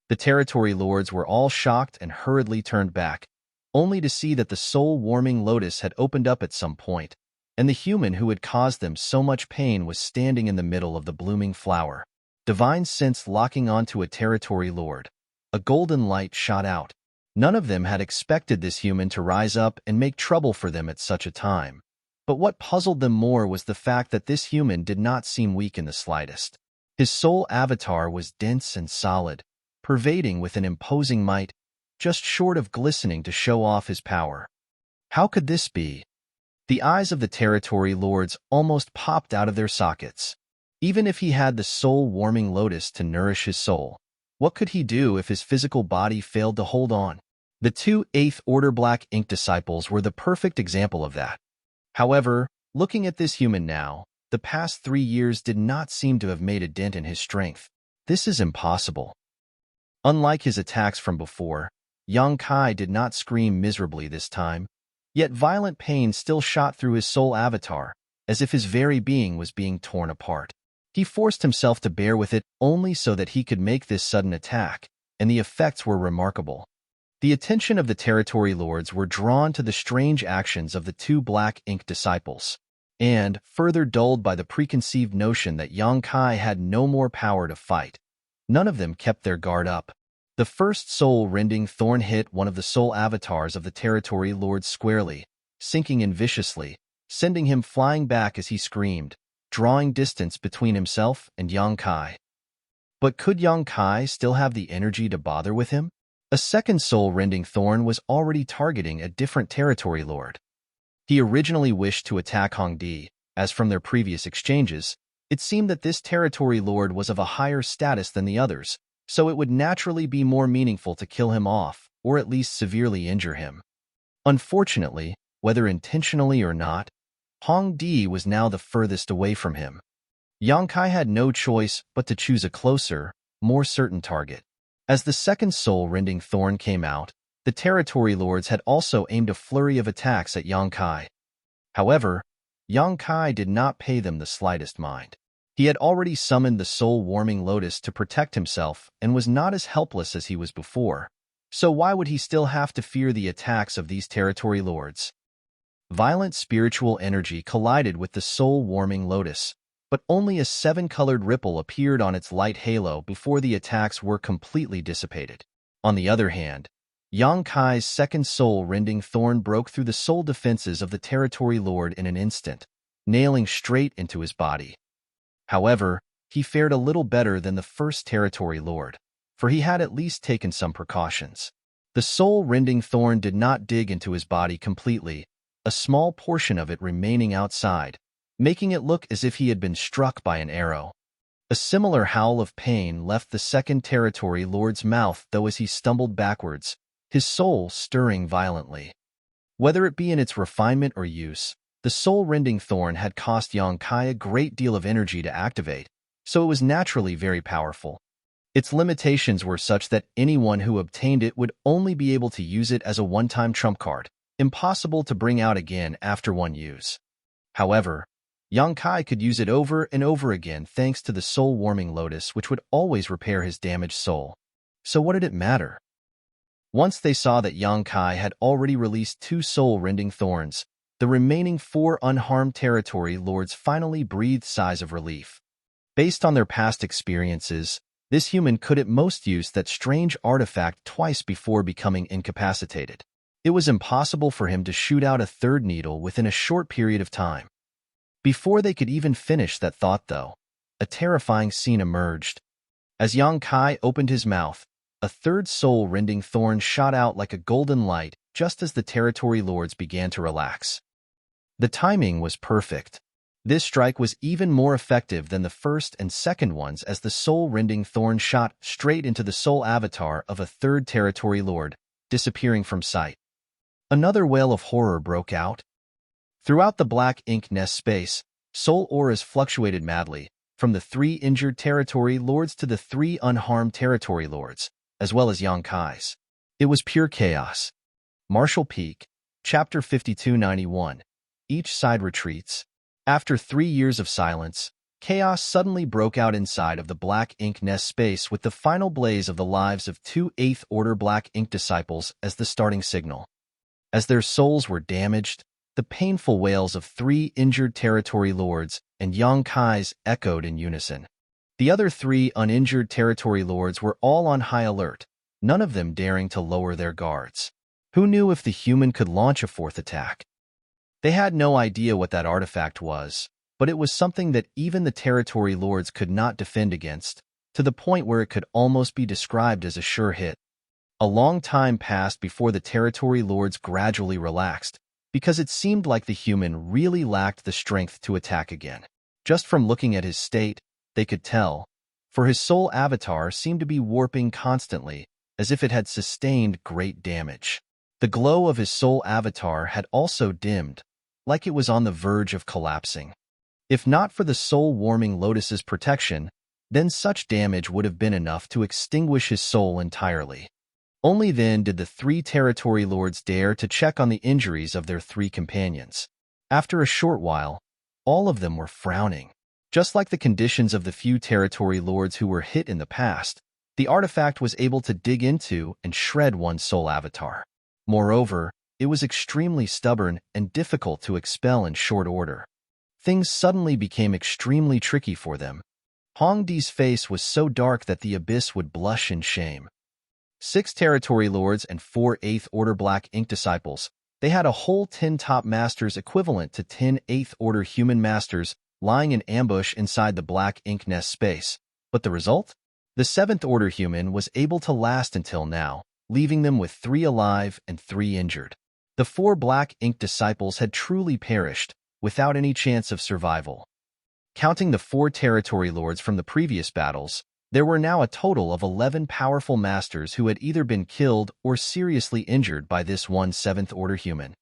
The territory lords were all shocked and hurriedly turned back, only to see that the soul-warming lotus had opened up at some point, and the human who had caused them so much pain was standing in the middle of the blooming flower. Divine sense locking onto a territory lord. A golden light shot out. None of them had expected this human to rise up and make trouble for them at such a time. But what puzzled them more was the fact that this human did not seem weak in the slightest. His soul avatar was dense and solid, pervading with an imposing might, just short of glistening to show off his power. How could this be? The eyes of the territory lords almost popped out of their sockets. Even if he had the soul-warming lotus to nourish his soul, what could he do if his physical body failed to hold on? The two 8th Order Black Ink disciples were the perfect example of that. However, looking at this human now, the past 3 years did not seem to have made a dent in his strength. This is impossible. Unlike his attacks from before, Yang Kai did not scream miserably this time, yet violent pain still shot through his soul avatar, as if his very being was being torn apart. He forced himself to bear with it only so that he could make this sudden attack, and the effects were remarkable. The attention of the territory lords were drawn to the strange actions of the two Black Ink disciples, and, further dulled by the preconceived notion that Yang Kai had no more power to fight, none of them kept their guard up. The first soul-rending thorn hit one of the soul avatars of the territory lords squarely, sinking in viciously, sending him flying back as he screamed, drawing distance between himself and Yang Kai. But could Yang Kai still have the energy to bother with him? A second soul-rending thorn was already targeting a different territory lord. He originally wished to attack Hongdi, as from their previous exchanges, it seemed that this territory lord was of a higher status than the others, so it would naturally be more meaningful to kill him off, or at least severely injure him. Unfortunately, whether intentionally or not, Hongdi was now the furthest away from him. Yang Kai had no choice but to choose a closer, more certain target. As the second soul-rending thorn came out, the territory lords had also aimed a flurry of attacks at Yang Kai. However, Yang Kai did not pay them the slightest mind. He had already summoned the soul-warming lotus to protect himself and was not as helpless as he was before, so why would he still have to fear the attacks of these territory lords? Violent spiritual energy collided with the soul-warming lotus, but only a 7-colored ripple appeared on its light halo before the attacks were completely dissipated. On the other hand, Yang Kai's second soul-rending thorn broke through the soul defenses of the territory lord in an instant, nailing straight into his body. However, he fared a little better than the first territory lord, for he had at least taken some precautions. The soul-rending thorn did not dig into his body completely, a small portion of it remaining outside, making it look as if he had been struck by an arrow. A similar howl of pain left the second territory lord's mouth, though, as he stumbled backwards, his soul stirring violently. Whether it be in its refinement or use, the soul-rending thorn had cost Yang Kai a great deal of energy to activate, so it was naturally very powerful. Its limitations were such that anyone who obtained it would only be able to use it as a one-time trump card, impossible to bring out again after one use. However, Yang Kai could use it over and over again thanks to the soul-warming lotus, which would always repair his damaged soul. So what did it matter? Once they saw that Yang Kai had already released 2 soul-rending thorns, the remaining 4 unharmed territory lords finally breathed sighs of relief. Based on their past experiences, this human could at most use that strange artifact twice before becoming incapacitated. It was impossible for him to shoot out a third needle within a short period of time. Before they could even finish that thought, though, a terrifying scene emerged. As Yang Kai opened his mouth, a third soul-rending thorn shot out like a golden light just as the territory lords began to relax. The timing was perfect. This strike was even more effective than the first and second ones, as the soul-rending thorn shot straight into the soul avatar of a third territory lord, disappearing from sight. Another wail of horror broke out. Throughout the Black Ink nest space, soul auras fluctuated madly, from the 3 injured territory lords to the 3 unharmed territory lords, as well as Yang Kai's. It was pure chaos. Martial Peak, Chapter 5291. Each side retreats. After 3 years of silence, Chaos suddenly broke out inside of the black ink nest space with the final blaze of the lives of two Eighth-Order black ink disciples as the starting signal. As their souls were damaged, the painful wails of three injured territory lords and Yonkai's echoed in unison. The other three uninjured territory lords were all on high alert, none of them daring to lower their guards. Who knew if the human could launch a fourth attack? They had no idea what that artifact was, but it was something that even the territory lords could not defend against, to the point where it could almost be described as a sure hit. A long time passed before the territory lords gradually relaxed, because it seemed like the human really lacked the strength to attack again. Just from looking at his state, they could tell, for his soul avatar seemed to be warping constantly, as if it had sustained great damage. The glow of his soul avatar had also dimmed, like it was on the verge of collapsing. If not for the soul-warming lotus's protection, then such damage would have been enough to extinguish his soul entirely. Only then did the three territory lords dare to check on the injuries of their three companions. After a short while, all of them were frowning. Just like the conditions of the few territory lords who were hit in the past, the artifact was able to dig into and shred one's soul avatar. Moreover, it was extremely stubborn and difficult to expel in short order. Things suddenly became extremely tricky for them. Hongdi's face was so dark that the abyss would blush in shame. 6 territory lords and 4 Eighth-Order black ink disciples. They had a whole 10 top masters equivalent to 10 Eighth-Order human masters lying in ambush inside the black ink nest space. But the result? The 7th-Order human was able to last until now, leaving them with 3 alive and 3 injured. The 4 black ink disciples had truly perished, without any chance of survival. Counting the 4 territory lords from the previous battles, there were now a total of 11 powerful masters who had either been killed or seriously injured by this one 7th-Order human.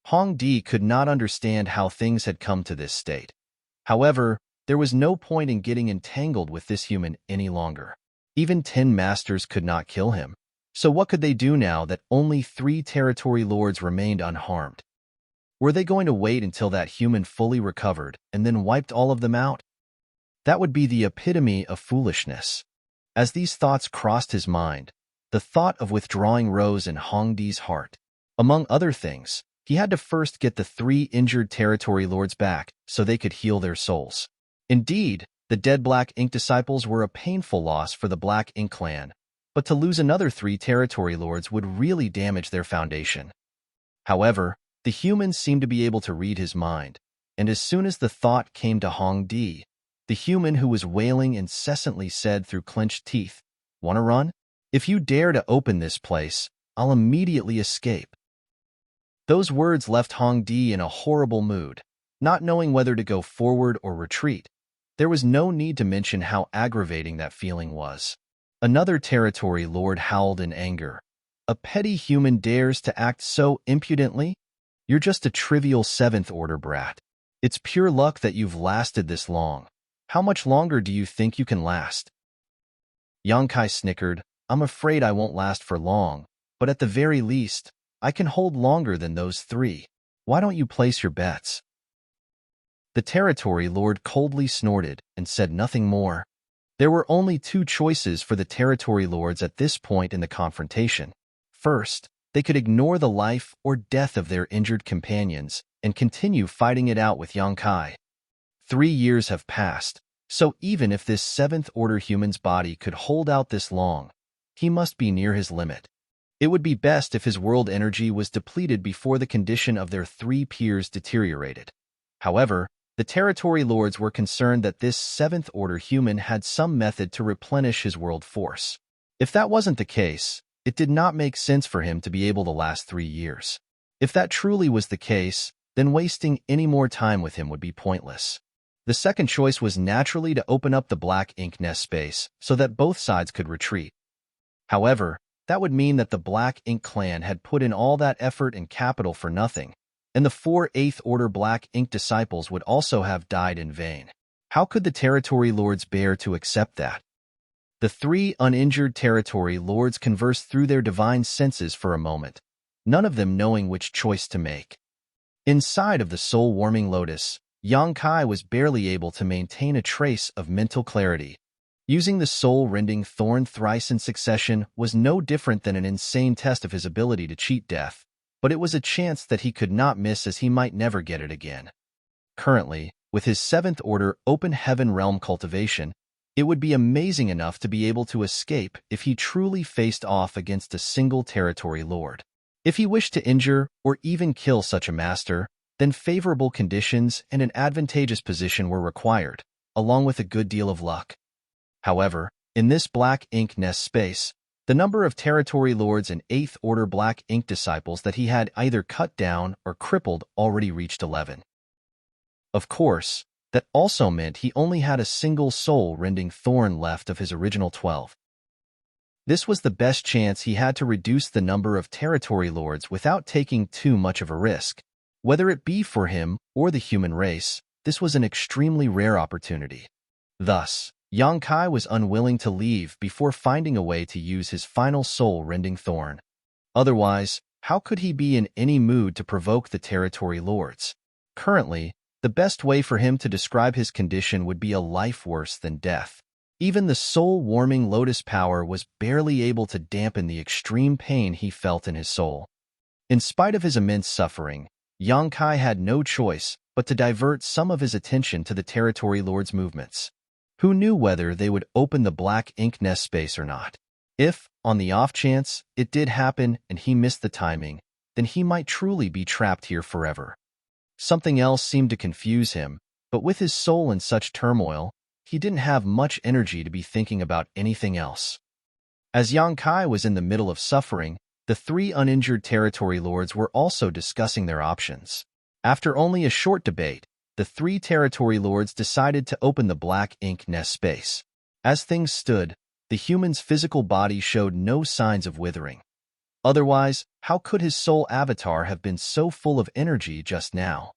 Hongdi could not understand how things had come to this state. However, there was no point in getting entangled with this human any longer. Even 10 masters could not kill him. So what could they do now that only 3 territory lords remained unharmed? Were they going to wait until that human fully recovered and then wiped all of them out? That would be the epitome of foolishness. As these thoughts crossed his mind, the thought of withdrawing rose in Hongdi's heart. Among other things, he had to first get the 3 injured territory lords back so they could heal their souls. Indeed, the dead Black Ink disciples were a painful loss for the Black Ink clan, but to lose another 3 territory lords would really damage their foundation. However, the humans seemed to be able to read his mind, and as soon as the thought came to Hongdi, the human who was wailing incessantly said through clenched teeth, "Want to run? If you dare to open this place, I'll immediately escape." Those words left Hongdi in a horrible mood, not knowing whether to go forward or retreat. There was no need to mention how aggravating that feeling was. Another territory lord howled in anger. "A petty human dares to act so impudently? You're just a trivial 7th-Order brat. It's pure luck that you've lasted this long. How much longer do you think you can last?" Yonkai snickered. "I'm afraid I won't last for long, but at the very least, I can hold longer than those 3. Why don't you place your bets?" The territory lord coldly snorted and said nothing more. There were only 2 choices for the territory lords at this point in the confrontation. First, they could ignore the life or death of their injured companions and continue fighting it out with Yonkai. 3 years have passed, so even if this 7th-Order human's body could hold out this long, he must be near his limit. It would be best if his world energy was depleted before the condition of their 3 peers deteriorated. However, the territory lords were concerned that this 7th-Order human had some method to replenish his world force. If that wasn't the case, it did not make sense for him to be able to last 3 years. If that truly was the case, then wasting any more time with him would be pointless. The second choice was naturally to open up the Black Ink nest space so that both sides could retreat. However, that would mean that the Black Ink clan had put in all that effort and capital for nothing, and the 4 Eighth-Order Black Ink disciples would also have died in vain. How could the territory lords bear to accept that? The 3 uninjured territory lords conversed through their divine senses for a moment, none of them knowing which choice to make. Inside of the soul-warming lotus, Yang Kai was barely able to maintain a trace of mental clarity. Using the soul-rending thorn thrice in succession was no different than an insane test of his ability to cheat death, but it was a chance that he could not miss as he might never get it again. Currently, with his 7th order open heaven realm cultivation, it would be amazing enough to be able to escape if he truly faced off against a single territory lord. If he wished to injure or even kill such a master, then favorable conditions and an advantageous position were required, along with a good deal of luck. However, in this black ink nest space, the number of territory lords and 8th order black ink disciples that he had either cut down or crippled already reached 11. Of course, that also meant he only had a single soul-rending thorn left of his original 12. This was the best chance he had to reduce the number of territory lords without taking too much of a risk. Whether it be for him or the human race, this was an extremely rare opportunity. Thus, Yang Kai was unwilling to leave before finding a way to use his final soul-rending thorn. Otherwise, how could he be in any mood to provoke the territory lords? Currently, the best way for him to describe his condition would be a life worse than death. Even the soul-warming lotus power was barely able to dampen the extreme pain he felt in his soul. In spite of his immense suffering, Yang Kai had no choice but to divert some of his attention to the territory lord's movements. Who knew whether they would open the black ink nest space or not? If, on the off chance, it did happen and he missed the timing, then he might truly be trapped here forever. Something else seemed to confuse him, but with his soul in such turmoil, he didn't have much energy to be thinking about anything else. As Yang Kai was in the middle of suffering, the 3 uninjured territory lords were also discussing their options. After only a short debate, the 3 territory lords decided to open the black ink nest space. As things stood, the human's physical body showed no signs of withering. Otherwise, how could his soul avatar have been so full of energy just now?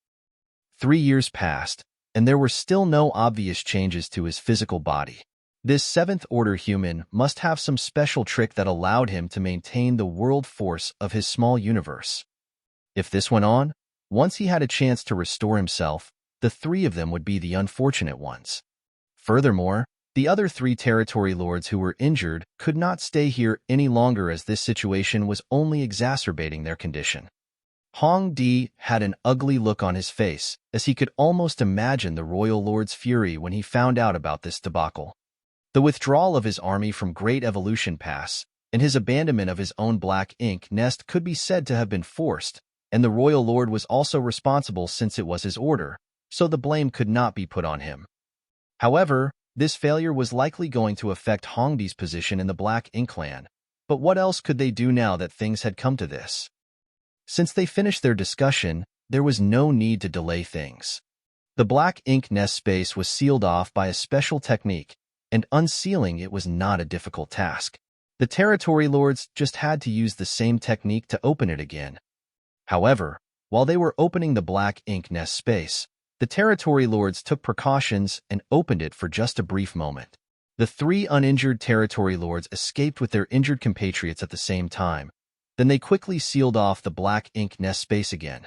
3 years passed, and there were still no obvious changes to his physical body. This 7th order human must have some special trick that allowed him to maintain the world force of his small universe. If this went on, once he had a chance to restore himself, the 3 of them would be the unfortunate ones. Furthermore, the other 3 territory lords who were injured could not stay here any longer as this situation was only exacerbating their condition. Hong Di had an ugly look on his face, as he could almost imagine the royal lord's fury when he found out about this debacle. The withdrawal of his army from Great Evolution Pass and his abandonment of his own black ink nest could be said to have been forced, and the royal lord was also responsible since it was his order, so the blame could not be put on him. However, this failure was likely going to affect Hongdi's position in the Black Ink clan, but what else could they do now that things had come to this? Since they finished their discussion, there was no need to delay things. The black ink nest space was sealed off by a special technique, and unsealing it was not a difficult task. The territory lords just had to use the same technique to open it again. However, while they were opening the black ink nest space, the territory lords took precautions and opened it for just a brief moment. The 3 uninjured territory lords escaped with their injured compatriots at the same time. Then they quickly sealed off the black ink nest space again.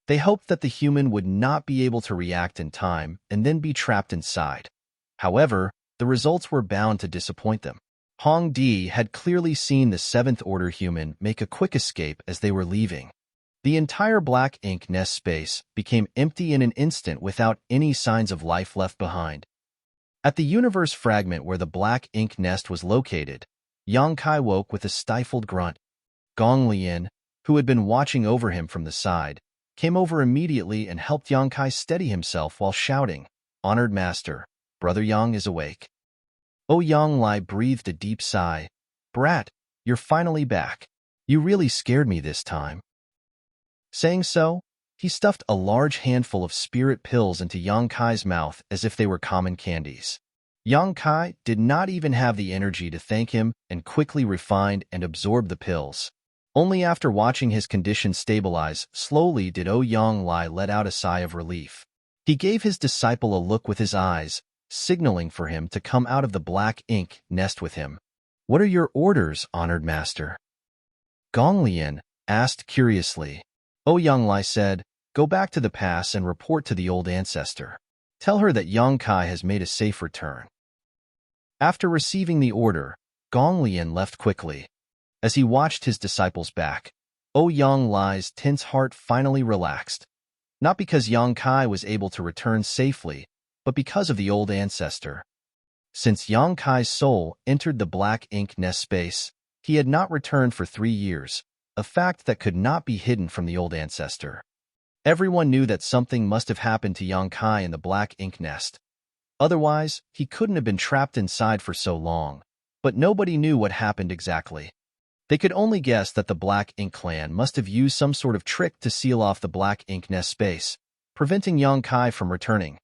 They hoped that the human would not be able to react in time and then be trapped inside. However, the results were bound to disappoint them. Hong Di had clearly seen the 7th order human make a quick escape as they were leaving. The entire black ink nest space became empty in an instant without any signs of life left behind. At the universe fragment where the black ink nest was located, Yang Kai woke with a stifled grunt. Gong Lian, who had been watching over him from the side, came over immediately and helped Yang Kai steady himself while shouting, "Honored Master, Brother Yang is awake." Oh, Yang Lai breathed a deep sigh. "Brat, you're finally back. You really scared me this time." Saying so, he stuffed a large handful of spirit pills into Yang Kai's mouth as if they were common candies. Yang Kai did not even have the energy to thank him and quickly refined and absorbed the pills. Only after watching his condition stabilize slowly did Yang Lai let out a sigh of relief. He gave his disciple a look with his eyes, signaling for him to come out of the black ink nest with him. "What are your orders, honored master?" Gong Lian asked curiously. Yang Lai said, Go back to the pass and report to the old ancestor. Tell her that Yang Kai has made a safe return. After receiving the order, Gong Lian left quickly. As he watched his disciples back, Yang Lai's tense heart finally relaxed. Not because Yang Kai was able to return safely, but because of the old ancestor. Since Yang Kai's soul entered the black ink nest space, he had not returned for 3 years, a fact that could not be hidden from the old ancestor. Everyone knew that something must have happened to Yang Kai in the black ink nest. Otherwise, he couldn't have been trapped inside for so long, but nobody knew what happened exactly. They could only guess that the Black Ink clan must have used some sort of trick to seal off the black ink nest space, preventing Yang Kai from returning.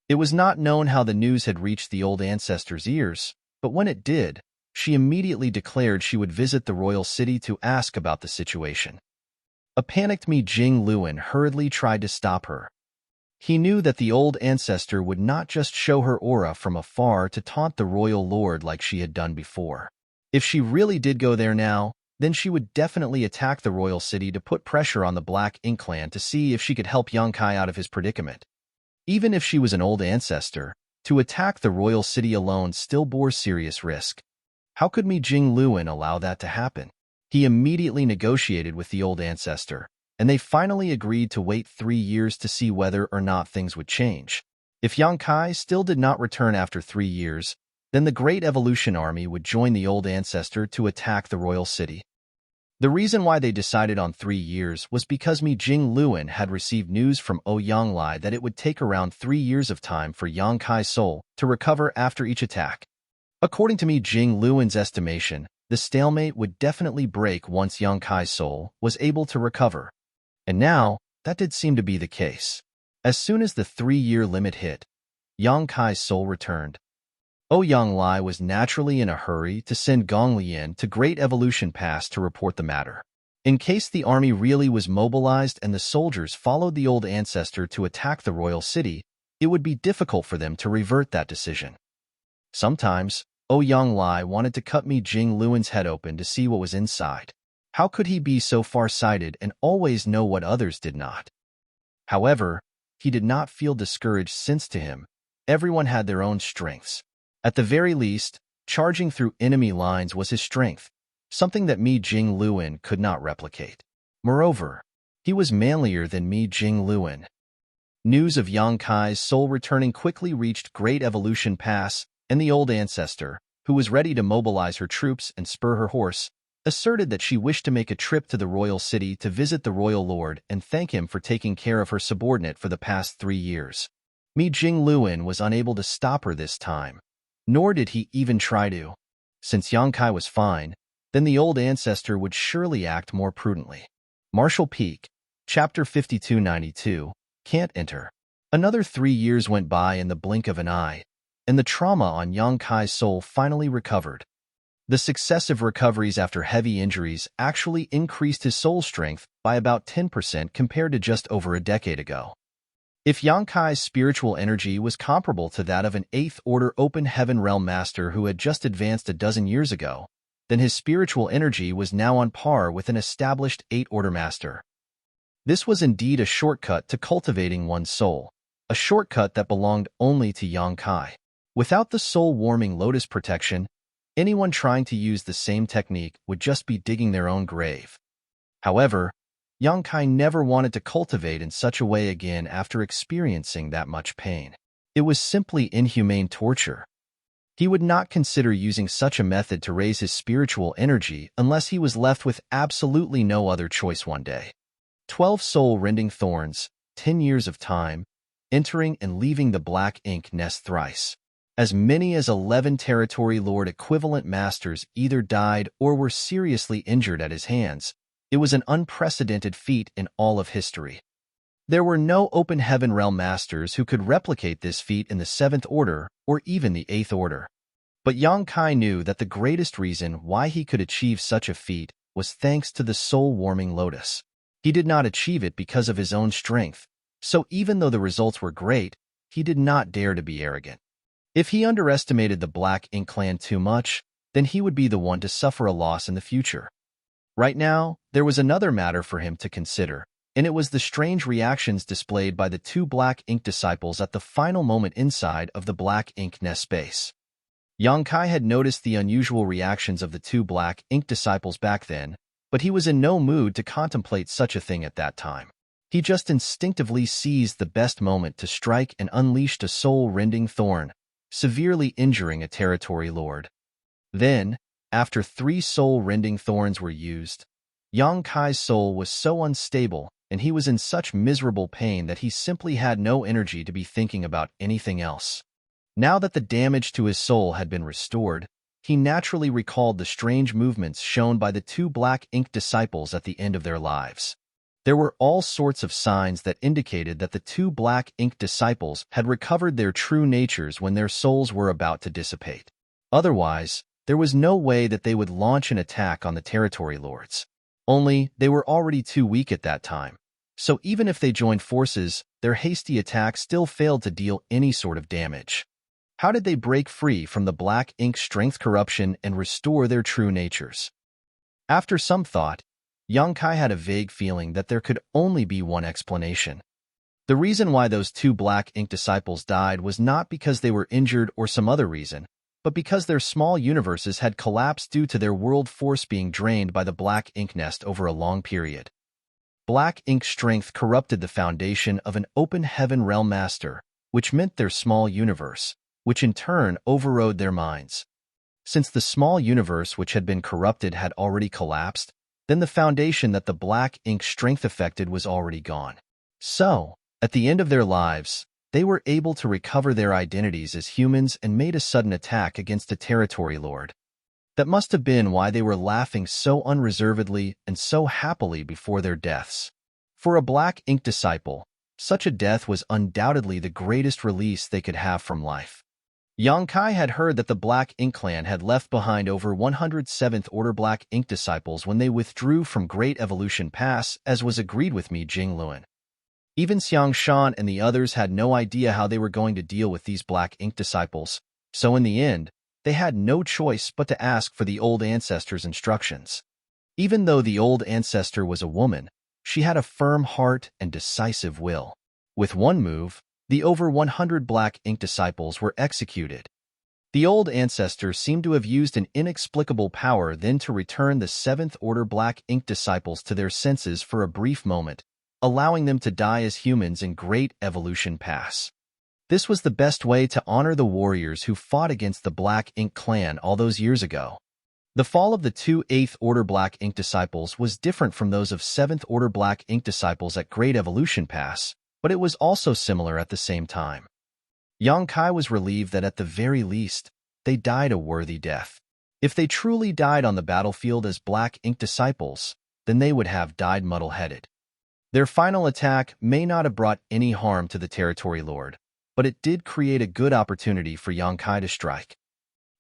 It was not known how the news had reached the old ancestor's ears, but when it did, she immediately declared she would visit the royal city to ask about the situation. A panicked Mi Jingluan hurriedly tried to stop her. He knew that the old ancestor would not just show her aura from afar to taunt the royal lord like she had done before. If she really did go there now, then she would definitely attack the royal city to put pressure on the Black Ink clan to see if she could help Yang Kai out of his predicament. Even if she was an old ancestor, to attack the royal city alone still bore serious risk. How could Mi Jingluan allow that to happen? He immediately negotiated with the old ancestor, and they finally agreed to wait 3 years to see whether or not things would change. If Yang Kai still did not return after 3 years, then the Great Evolution Army would join the old ancestor to attack the royal city. The reason why they decided on 3 years was because Mi Jingluan had received news from Yang Lai that it would take around 3 years of time for Yang Kai's soul to recover after each attack. According to Mi Jingluan's estimation, the stalemate would definitely break once Yang Kai's soul was able to recover. And now, that did seem to be the case. As soon as the 3-year limit hit, Yang Kai's soul returned. Yang Lai was naturally in a hurry to send Gong Lian to Great Evolution Pass to report the matter. In case the army really was mobilized and the soldiers followed the old ancestor to attack the royal city, it would be difficult for them to revert that decision. Sometimes, Yang Lai wanted to cut Mi Jingluan's head open to see what was inside. How could he be so far-sighted and always know what others did not? However, he did not feel discouraged since to him, everyone had their own strengths. At the very least, charging through enemy lines was his strength, something that Mi Jingluan could not replicate. Moreover, he was manlier than Mi Jingluan. News of Yang Kai's soul returning quickly reached Great Evolution Pass, and the old ancestor, who was ready to mobilize her troops and spur her horse, asserted that she wished to make a trip to the royal city to visit the royal lord and thank him for taking care of her subordinate for the past 3 years. Mi Jingluan was unable to stop her this time, nor did he even try to. Since Yang Kai was fine, then the old ancestor would surely act more prudently. Martial Peak, Chapter 5292, Can't Enter. Another 3 years went by in the blink of an eye, and the trauma on Yang Kai's soul finally recovered. The successive recoveries after heavy injuries actually increased his soul strength by about 10% compared to just over a decade ago. If Yang Kai's spiritual energy was comparable to that of an 8th Order Open Heaven Realm Master who had just advanced a dozen years ago, then his spiritual energy was now on par with an established 8th Order Master. This was indeed a shortcut to cultivating one's soul, a shortcut that belonged only to Yang Kai. Without the soul-warming lotus protection, anyone trying to use the same technique would just be digging their own grave. However, Yang Kai never wanted to cultivate in such a way again after experiencing that much pain. It was simply inhumane torture. He would not consider using such a method to raise his spiritual energy unless he was left with absolutely no other choice one day. 12 soul-rending thorns, 10 years of time, entering and leaving the black ink nest thrice. As many as 11 Territory Lord equivalent masters either died or were seriously injured at his hands. It was an unprecedented feat in all of history. There were no Open Heaven Realm Masters who could replicate this feat in the 7th Order or even the 8th Order. But Yang Kai knew that the greatest reason why he could achieve such a feat was thanks to the soul-warming lotus. He did not achieve it because of his own strength, so even though the results were great, he did not dare to be arrogant. If he underestimated the Black Ink clan too much, then he would be the one to suffer a loss in the future. Right now, there was another matter for him to consider, and it was the strange reactions displayed by the two black ink disciples at the final moment inside of the black ink nest space. Yang Kai had noticed the unusual reactions of the two black ink disciples back then, but he was in no mood to contemplate such a thing at that time. He just instinctively seized the best moment to strike and unleashed a soul-rending thorn, severely injuring a territory lord. Then, after 3 soul-rending thorns were used, Yang Kai's soul was so unstable and he was in such miserable pain that he simply had no energy to be thinking about anything else. Now that the damage to his soul had been restored, he naturally recalled the strange movements shown by the two black ink disciples at the end of their lives. There were all sorts of signs that indicated that the two black ink disciples had recovered their true natures when their souls were about to dissipate. Otherwise, there was no way that they would launch an attack on the territory lords. Only, they were already too weak at that time, so even if they joined forces, their hasty attack still failed to deal any sort of damage. How did they break free from the black ink strength corruption and restore their true natures? After some thought, Yang Kai had a vague feeling that there could only be one explanation. The reason why those two black ink disciples died was not because they were injured or some other reason, but because their small universes had collapsed due to their world force being drained by the black ink nest over a long period. Black ink strength corrupted the foundation of an open heaven realm master, which meant their small universe, which in turn overrode their minds. Since the small universe which had been corrupted had already collapsed, then the foundation that the black ink strength affected was already gone. So, at the end of their lives, they were able to recover their identities as humans and made a sudden attack against a territory lord. That must have been why they were laughing so unreservedly and so happily before their deaths. For a black ink disciple, such a death was undoubtedly the greatest release they could have from life. Yang Kai had heard that the Black Ink clan had left behind over 107th Order Black Ink disciples when they withdrew from Great Evolution Pass, as was agreed with me, Jing Luan. Even Xiang Shan and the others had no idea how they were going to deal with these Black Ink disciples, so in the end, they had no choice but to ask for the old ancestor's instructions. Even though the old ancestor was a woman, she had a firm heart and decisive will. With one move, the over 100 Black Ink disciples were executed. The old ancestor seemed to have used an inexplicable power then to return the 7th Order Black Ink disciples to their senses for a brief moment, allowing them to die as humans in Great Evolution Pass. This was the best way to honor the warriors who fought against the Black Ink clan all those years ago. The fall of the two 8th Order Black Ink disciples was different from those of 7th Order Black Ink disciples at Great Evolution Pass, but it was also similar at the same time. Yang Kai was relieved that at the very least, they died a worthy death. If they truly died on the battlefield as Black Ink disciples, then they would have died muddle-headed. Their final attack may not have brought any harm to the territory lord, but it did create a good opportunity for Yang Kai to strike.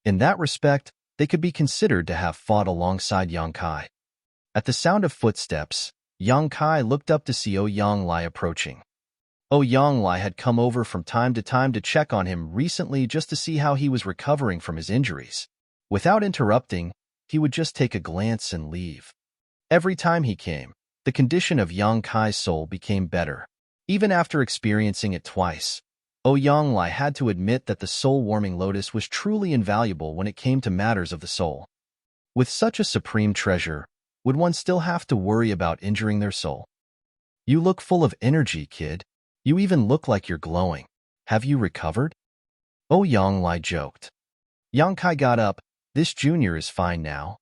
In that respect, they could be considered to have fought alongside Yang Kai. At the sound of footsteps, Yang Kai looked up to see Ouyang Lai approaching. Ouyang Lai had come over from time to check on him recently just to see how he was recovering from his injuries. Without interrupting, he would just take a glance and leave. Every time he came, the condition of Yang Kai's soul became better. Even after experiencing it twice, Ouyang Lai had to admit that the soul-warming lotus was truly invaluable when it came to matters of the soul. With such a supreme treasure, would one still have to worry about injuring their soul? You look full of energy, kid. You even look like you're glowing. Have you recovered? Ouyang Lai joked. Yang Kai got up. This junior is fine now.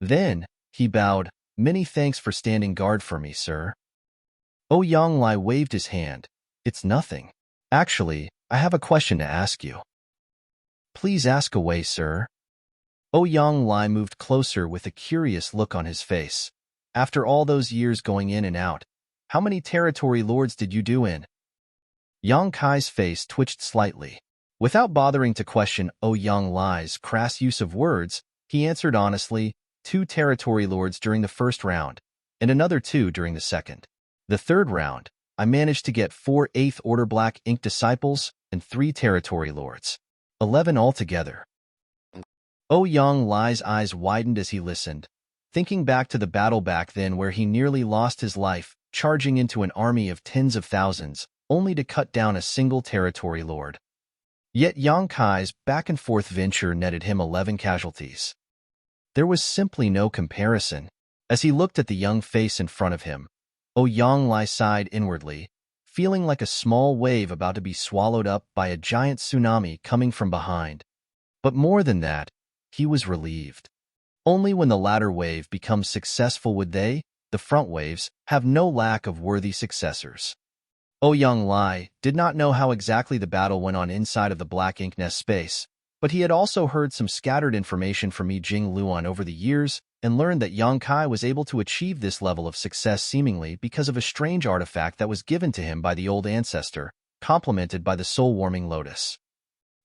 Then, he bowed. Many thanks for standing guard for me, sir. Ouyang Lai waved his hand. It's nothing. Actually, I have a question to ask you. Please ask away, sir. Ouyang Lai moved closer with a curious look on his face. After all those years going in and out, how many territory lords did you do in? Yang Kai's face twitched slightly. Without bothering to question Ouyang Lai's crass use of words, he answered honestly, 2 territory lords during the first round, and another 2 during the second. The third round, I managed to get 4 8th Order Black Ink disciples and 3 territory lords. 11 altogether. Ouyang Lai's eyes widened as he listened, thinking back to the battle back then where he nearly lost his life. charging into an army of tens of thousands, only to cut down a single territory lord. Yet Yang Kai's back-and-forth venture netted him 11 casualties. There was simply no comparison. As he looked at the young face in front of him, Yang Lai sighed inwardly, feeling like a small wave about to be swallowed up by a giant tsunami coming from behind. But more than that, he was relieved. Only when the latter wave becomes successful would they, the front waves, have no lack of worthy successors. Yang Lai did not know how exactly the battle went on inside of the Black Ink Nest space, but he had also heard some scattered information from Yi Jing Luan over the years and learned that Yang Kai was able to achieve this level of success seemingly because of a strange artifact that was given to him by the old ancestor, complemented by the soul-warming lotus.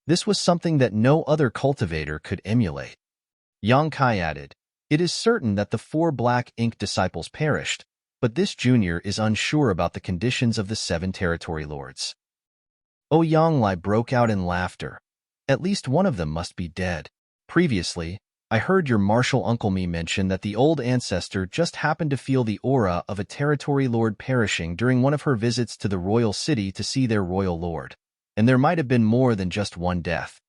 This was something that no other cultivator could emulate. Yang Kai added, "It is certain that the 4 Black Ink disciples perished, but this junior is unsure about the conditions of the 7 territory lords." Yang Lai broke out in laughter. "At least one of them must be dead. Previously, I heard your martial Uncle Me mention that the old ancestor just happened to feel the aura of a territory lord perishing during one of her visits to the royal city to see their royal lord, and there might have been more than just one death."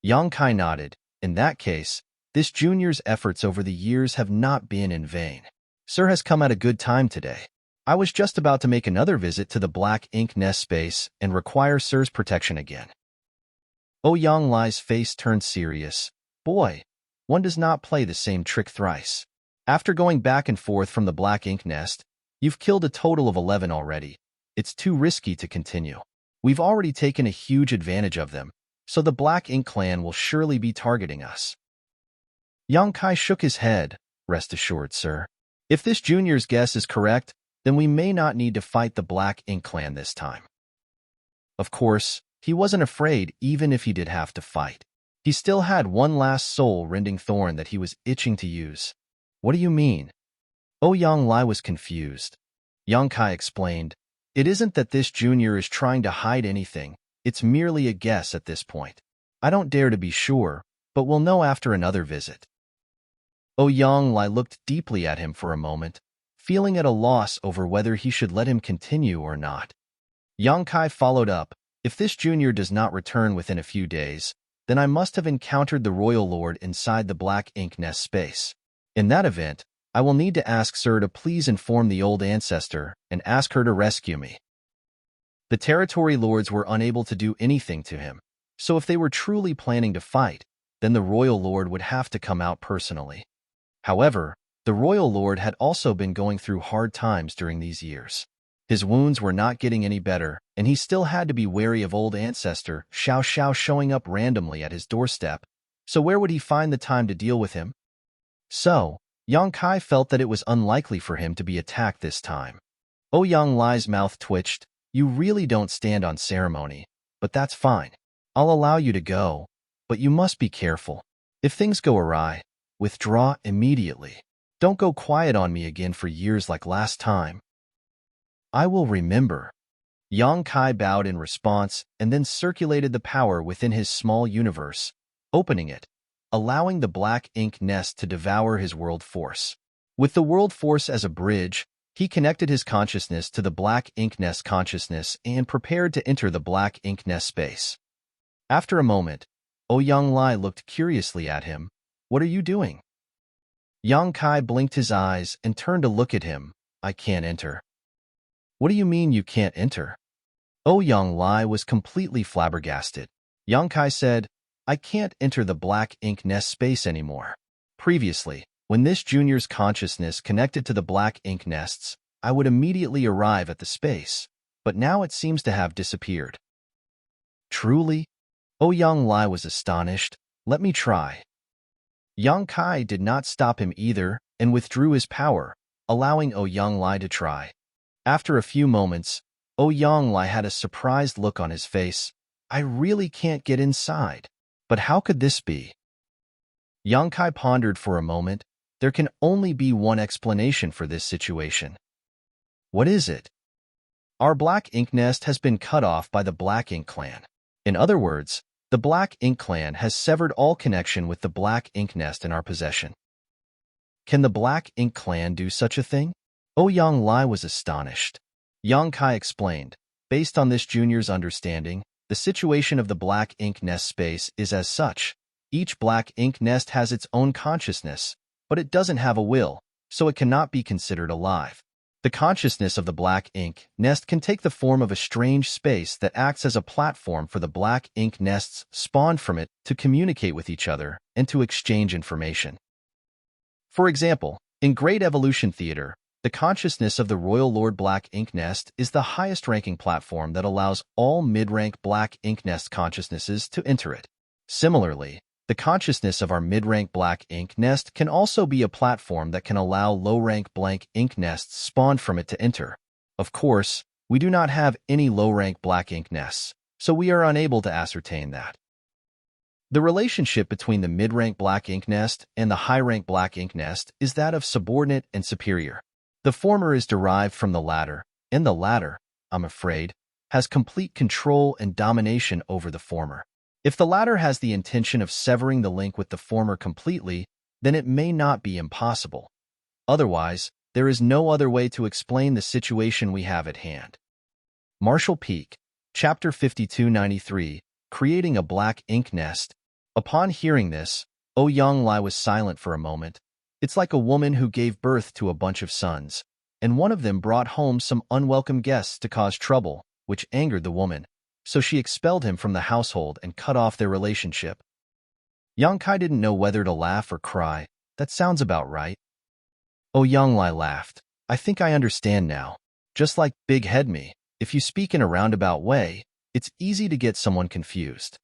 Yang Kai nodded. "In that case, this junior's efforts over the years have not been in vain. Sir has come at a good time today. I was just about to make another visit to the Black Ink Nest space and require Sir's protection again." Yang Lai's face turned serious. "Boy, one does not play the same trick thrice. After going back and forth from the Black Ink Nest, you've killed a total of 11 already. It's too risky to continue. We've already taken a huge advantage of them, so the Black Ink clan will surely be targeting us." Yang Kai shook his head. "Rest assured, sir. If this junior's guess is correct, then we may not need to fight the Black Ink clan this time." Of course, he wasn't afraid even if he did have to fight. He still had one last soul-rending thorn that he was itching to use. "What do you mean?" Yang Lai was confused. Yang Kai explained, "It isn't that this junior is trying to hide anything. It's merely a guess at this point. I don't dare to be sure, but we'll know after another visit." Yang Lai looked deeply at him for a moment, feeling at a loss over whether he should let him continue or not. Yang Kai followed up, "If this junior does not return within a few days, then I must have encountered the royal lord inside the Black Ink Nest space. In that event, I will need to ask Sir to please inform the old ancestor and ask her to rescue me." The territory lords were unable to do anything to him, so if they were truly planning to fight, then the royal lord would have to come out personally. However, the royal lord had also been going through hard times during these years. His wounds were not getting any better, and he still had to be wary of old ancestor Xiao Xiao showing up randomly at his doorstep, so where would he find the time to deal with him? So, Yang Kai felt that it was unlikely for him to be attacked this time. Yang Lai's mouth twitched. "You really don't stand on ceremony, but that's fine. I'll allow you to go, but you must be careful. If things go awry, withdraw immediately. Don't go quiet on me again for years like last time." "I will remember." Yang Kai bowed in response and then circulated the power within his small universe, opening it, allowing the Black Ink Nest to devour his world force. With the world force as a bridge, he connected his consciousness to the Black Ink Nest consciousness and prepared to enter the Black Ink Nest space. After a moment, Yang Lai looked curiously at him. "What are you doing?" Yang Kai blinked his eyes and turned to look at him. "I can't enter." "What do you mean you can't enter?" Yang Lai was completely flabbergasted. Yang Kai said, "I can't enter the Black Ink Nest space anymore. Previously, when this junior's consciousness connected to the Black Ink Nests, I would immediately arrive at the space, but now it seems to have disappeared." "Truly?" Yang Lai was astonished. "Let me try." Yang Kai did not stop him either and withdrew his power, allowing Yang Lai to try. After a few moments, Yang Lai had a surprised look on his face. "I really can't get inside. But how could this be?" Yang Kai pondered for a moment. There can only be one explanation for this situation. "What is it?" "Our Black Ink Nest has been cut off by the Black Ink clan. In other words, the Black Ink clan has severed all connection with the Black Ink Nest in our possession." "Can the Black Ink clan do such a thing?" Yang Lai was astonished. Yang Kai explained, based on this junior's understanding, the situation of the black ink nest space is as such. Each black ink nest has its own consciousness, but it doesn't have a will, so it cannot be considered alive. The consciousness of the black ink nest can take the form of a strange space that acts as a platform for the black ink nests spawned from it to communicate with each other and to exchange information. For example, in Great Evolution Theater, the consciousness of the Royal Lord Black Ink Nest is the highest-ranking platform that allows all mid-rank Black Ink Nest consciousnesses to enter it. Similarly, the consciousness of our mid-rank Black Ink Nest can also be a platform that can allow low-rank blank ink nests spawned from it to enter. Of course, we do not have any low-rank Black Ink Nests, so we are unable to ascertain that. The relationship between the mid-rank Black Ink Nest and the high-rank Black Ink Nest is that of subordinate and superior. The former is derived from the latter, and the latter, I'm afraid, has complete control and domination over the former. If the latter has the intention of severing the link with the former completely, then it may not be impossible. Otherwise, there is no other way to explain the situation we have at hand. Marshall Peak, Chapter 5293, Creating a Black Ink Nest. Upon hearing this, Yang Lai was silent for a moment. It's like a woman who gave birth to a bunch of sons, and one of them brought home some unwelcome guests to cause trouble, which angered the woman, so she expelled him from the household and cut off their relationship. Yang Kai didn't know whether to laugh or cry. That sounds about right. Yang Lai laughed. I think I understand now. Just like Big Head Me, if you speak in a roundabout way, it's easy to get someone confused.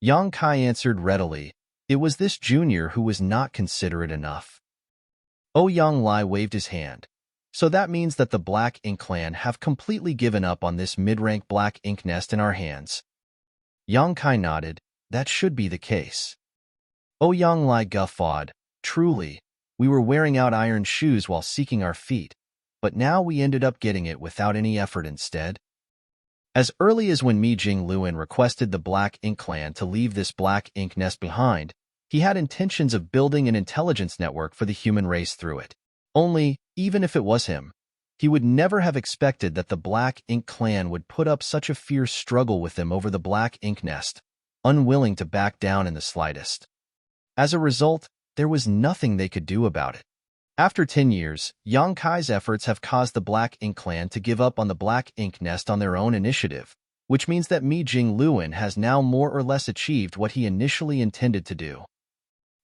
Yang Kai answered readily. It was this junior who was not considerate enough. Yang Lai waved his hand. So that means that the Black Ink Clan have completely given up on this mid-rank Black Ink Nest in our hands. Yang Kai nodded. That should be the case. Yang Lai guffawed. Truly, we were wearing out iron shoes while seeking our feet, but now we ended up getting it without any effort instead. As early as when Mi Jing Luan requested the Black Ink Clan to leave this Black Ink Nest behind, he had intentions of building an intelligence network for the human race through it. Only, even if it was him, he would never have expected that the Black Ink Clan would put up such a fierce struggle with them over the Black Ink Nest, unwilling to back down in the slightest. As a result, there was nothing they could do about it. After 10 years, Yang Kai's efforts have caused the Black Ink Clan to give up on the Black Ink Nest on their own initiative, which means that Mi Jing Luan has now more or less achieved what he initially intended to do.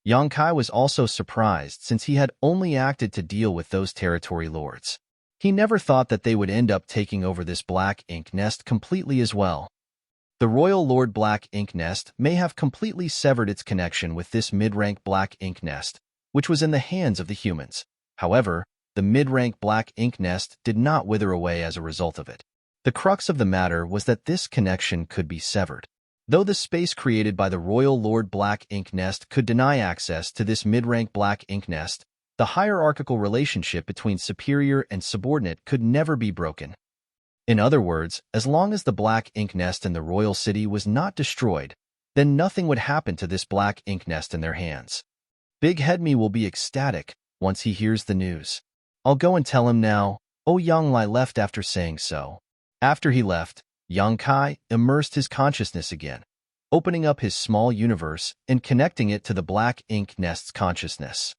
Yang Kai was also surprised since he had only acted to deal with those territory lords. He never thought that they would end up taking over this Black Ink Nest completely as well. The Royal Lord Black Ink Nest may have completely severed its connection with this mid-rank Black Ink Nest, which was in the hands of the humans. However, the mid-rank Black Ink Nest did not wither away as a result of it. The crux of the matter was that this connection could be severed. Though the space created by the Royal Lord Black Ink Nest could deny access to this mid-rank Black Ink Nest, the hierarchical relationship between superior and subordinate could never be broken. In other words, as long as the Black Ink Nest in the Royal City was not destroyed, then nothing would happen to this Black Ink Nest in their hands. Big Head Me will be ecstatic once he hears the news. I'll go and tell him now. Yang Lai left after saying so. After he left, Yang Kai immersed his consciousness again, opening up his small universe and connecting it to the Black Ink Nest's consciousness.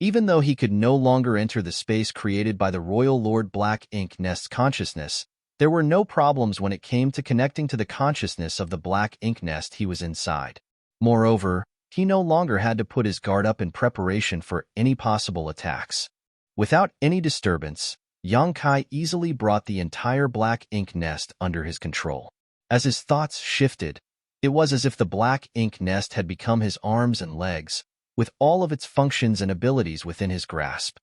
Even though he could no longer enter the space created by the Royal Lord Black Ink Nest's consciousness, there were no problems when it came to connecting to the consciousness of the Black Ink Nest he was inside. Moreover, he no longer had to put his guard up in preparation for any possible attacks. Without any disturbance, Yang Kai easily brought the entire Black Ink Nest under his control. As his thoughts shifted, it was as if the Black Ink Nest had become his arms and legs, with all of its functions and abilities within his grasp.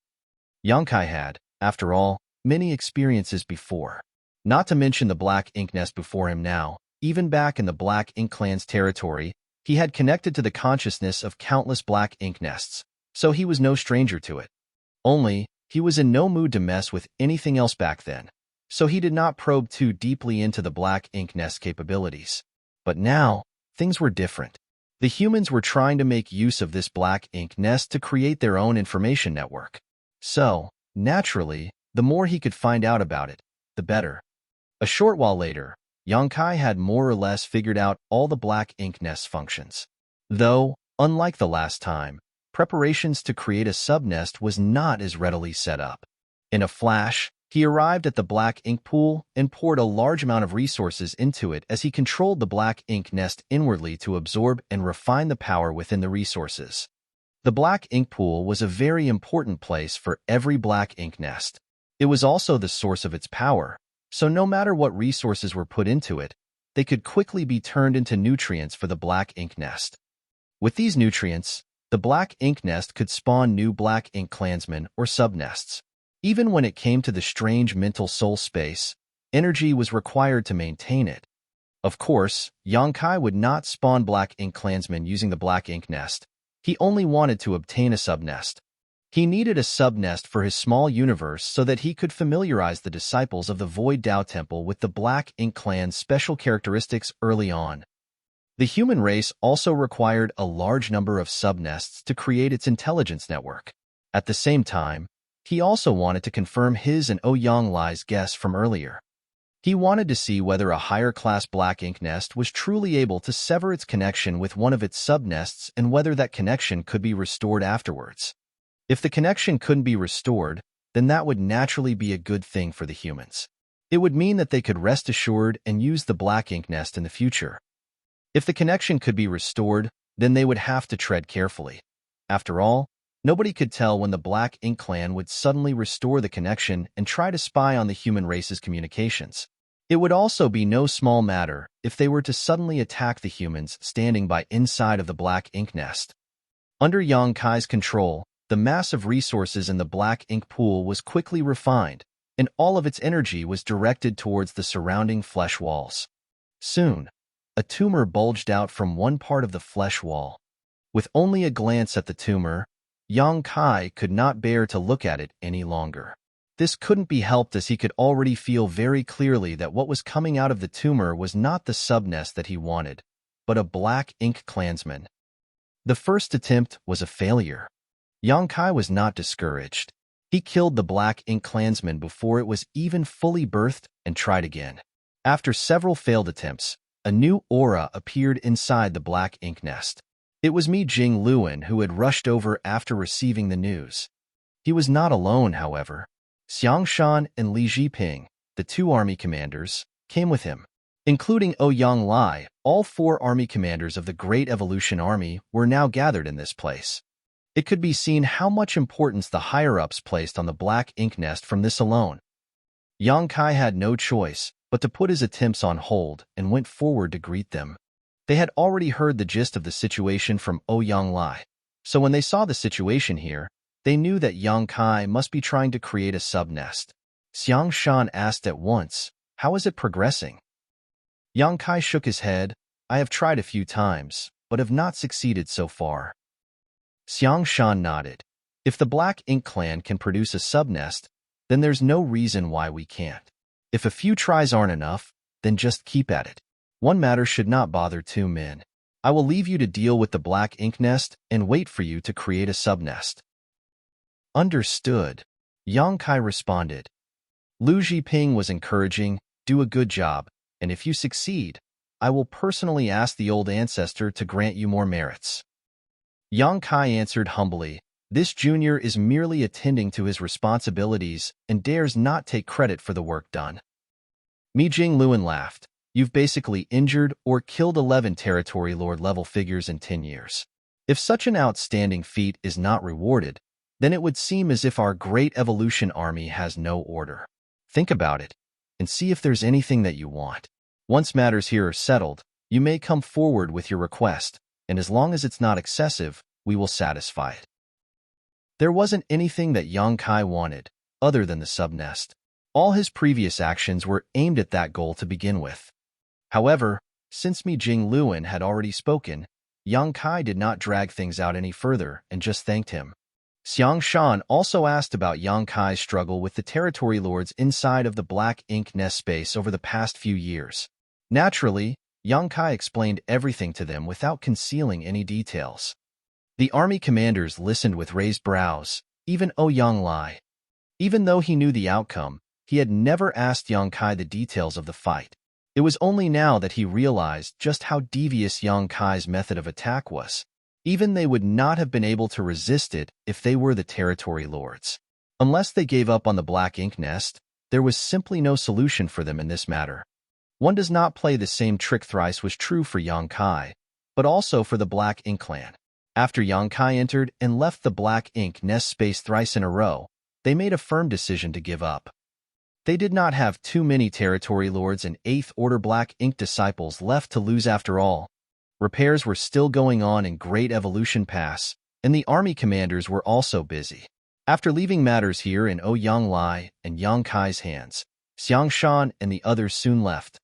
Yang Kai had, after all, many experiences before. Not to mention the Black Ink Nest before him now, even back in the Black Ink Clan's territory, he had connected to the consciousness of countless Black Ink Nests, so he was no stranger to it. Only, he was in no mood to mess with anything else back then, so he did not probe too deeply into the Black Ink Nest capabilities. But now, things were different. The humans were trying to make use of this Black Ink Nest to create their own information network. So, Naturally, the more he could find out about it, the better. A short while later, Yang Kai had more or less figured out all the black ink nest's functions. Though, unlike the last time, preparations to create a subnest was not as readily set up. In a flash, he arrived at the black ink pool and poured a large amount of resources into it as he controlled the black ink nest inwardly to absorb and refine the power within the resources. The black ink pool was a very important place for every black ink nest. It was also the source of its power, so no matter what resources were put into it, they could quickly be turned into nutrients for the black ink nest. With these nutrients, the black ink nest could spawn new black ink clansmen or subnests. Even when it came to the strange mental soul space, energy was required to maintain it. Of course, Yang Kai would not spawn black ink clansmen using the black ink nest. He only wanted to obtain a subnest. He needed a subnest for his small universe so that he could familiarize the disciples of the Void Dao Temple with the Black Ink Clan's special characteristics early on. The human race also required a large number of subnests to create its intelligence network. At the same time, he also wanted to confirm his and Ouyang Lai's guess from earlier. He wanted to see whether a higher-class black ink nest was truly able to sever its connection with one of its subnests and whether that connection could be restored afterwards. If the connection couldn't be restored, then that would naturally be a good thing for the humans. It would mean that they could rest assured and use the black ink nest in the future. If the connection could be restored, then they would have to tread carefully. After all, nobody could tell when the Black Ink Clan would suddenly restore the connection and try to spy on the human race's communications. It would also be no small matter if they were to suddenly attack the humans standing by inside of the Black Ink Nest. Under Yang Kai's control, the massive resources in the Black Ink Pool was quickly refined, and all of its energy was directed towards the surrounding flesh walls. Soon, a tumor bulged out from one part of the flesh wall. With only a glance at the tumor, Yang Kai could not bear to look at it any longer. This couldn't be helped as he could already feel very clearly that what was coming out of the tumor was not the subnest that he wanted, but a black ink clansman. The first attempt was a failure. Yang Kai was not discouraged. He killed the black ink clansman before it was even fully birthed and tried again. After several failed attempts, a new aura appeared inside the black ink nest. It was Mi Jing Luan who had rushed over after receiving the news. He was not alone, however. Xiang Shan and Li Jiping, the two army commanders, came with him. Including Ouyang Lai, all 4 army commanders of the Great Evolution Army were now gathered in this place. It could be seen how much importance the higher-ups placed on the black ink nest from this alone. Yang Kai had no choice but to put his attempts on hold and went forward to greet them. They had already heard the gist of the situation from Ouyang Lai, so when they saw the situation here, they knew that Yang Kai must be trying to create a subnest. Xiang Shan asked at once, "How is it progressing?" Yang Kai shook his head. "I have tried a few times, but have not succeeded so far." Xiang Shan nodded. "If the Black Ink Clan can produce a subnest, then there's no reason why we can't. If a few tries aren't enough, then just keep at it. One matter should not bother 2 men. I will leave you to deal with the black ink nest and wait for you to create a subnest." "Understood," Yang Kai responded. Lu Jiping was encouraging, "Do a good job, and if you succeed, I will personally ask the old ancestor to grant you more merits." Yang Kai answered humbly, "This junior is merely attending to his responsibilities and dares not take credit for the work done." Mi Jing Luan laughed. "You've basically injured or killed 11 territory lord level figures in 10 years. If such an outstanding feat is not rewarded, then it would seem as if our great evolution army has no order. Think about it, and see if there's anything that you want. Once matters here are settled, you may come forward with your request, and as long as it's not excessive, we will satisfy it." There wasn't anything that Yang Kai wanted, other than the subnest. All his previous actions were aimed at that goal to begin with. However, since Mi Jing Luan had already spoken, Yang Kai did not drag things out any further and just thanked him. Xiang Shan also asked about Yang Kai's struggle with the territory lords inside of the black ink nest space over the past few years. Naturally, Yang Kai explained everything to them without concealing any details. The army commanders listened with raised brows, even Ouyang Lai. Even though he knew the outcome, he had never asked Kai the details of the fight. It was only now that he realized just how devious Kai's method of attack was. Even they would not have been able to resist it if they were the territory lords. Unless they gave up on the black ink nest, there was simply no solution for them in this matter. One does not play the same trick thrice was true for Kai, but also for the black ink clan. After Kai entered and left the black ink nest space thrice in a row, they made a firm decision to give up. They did not have too many territory lords and 8th Order black ink disciples left to lose after all. Repairs were still going on in Great Evolution Pass, and the army commanders were also busy. After leaving matters here in Lai and Kai's hands, Xiang Shan and the others soon left.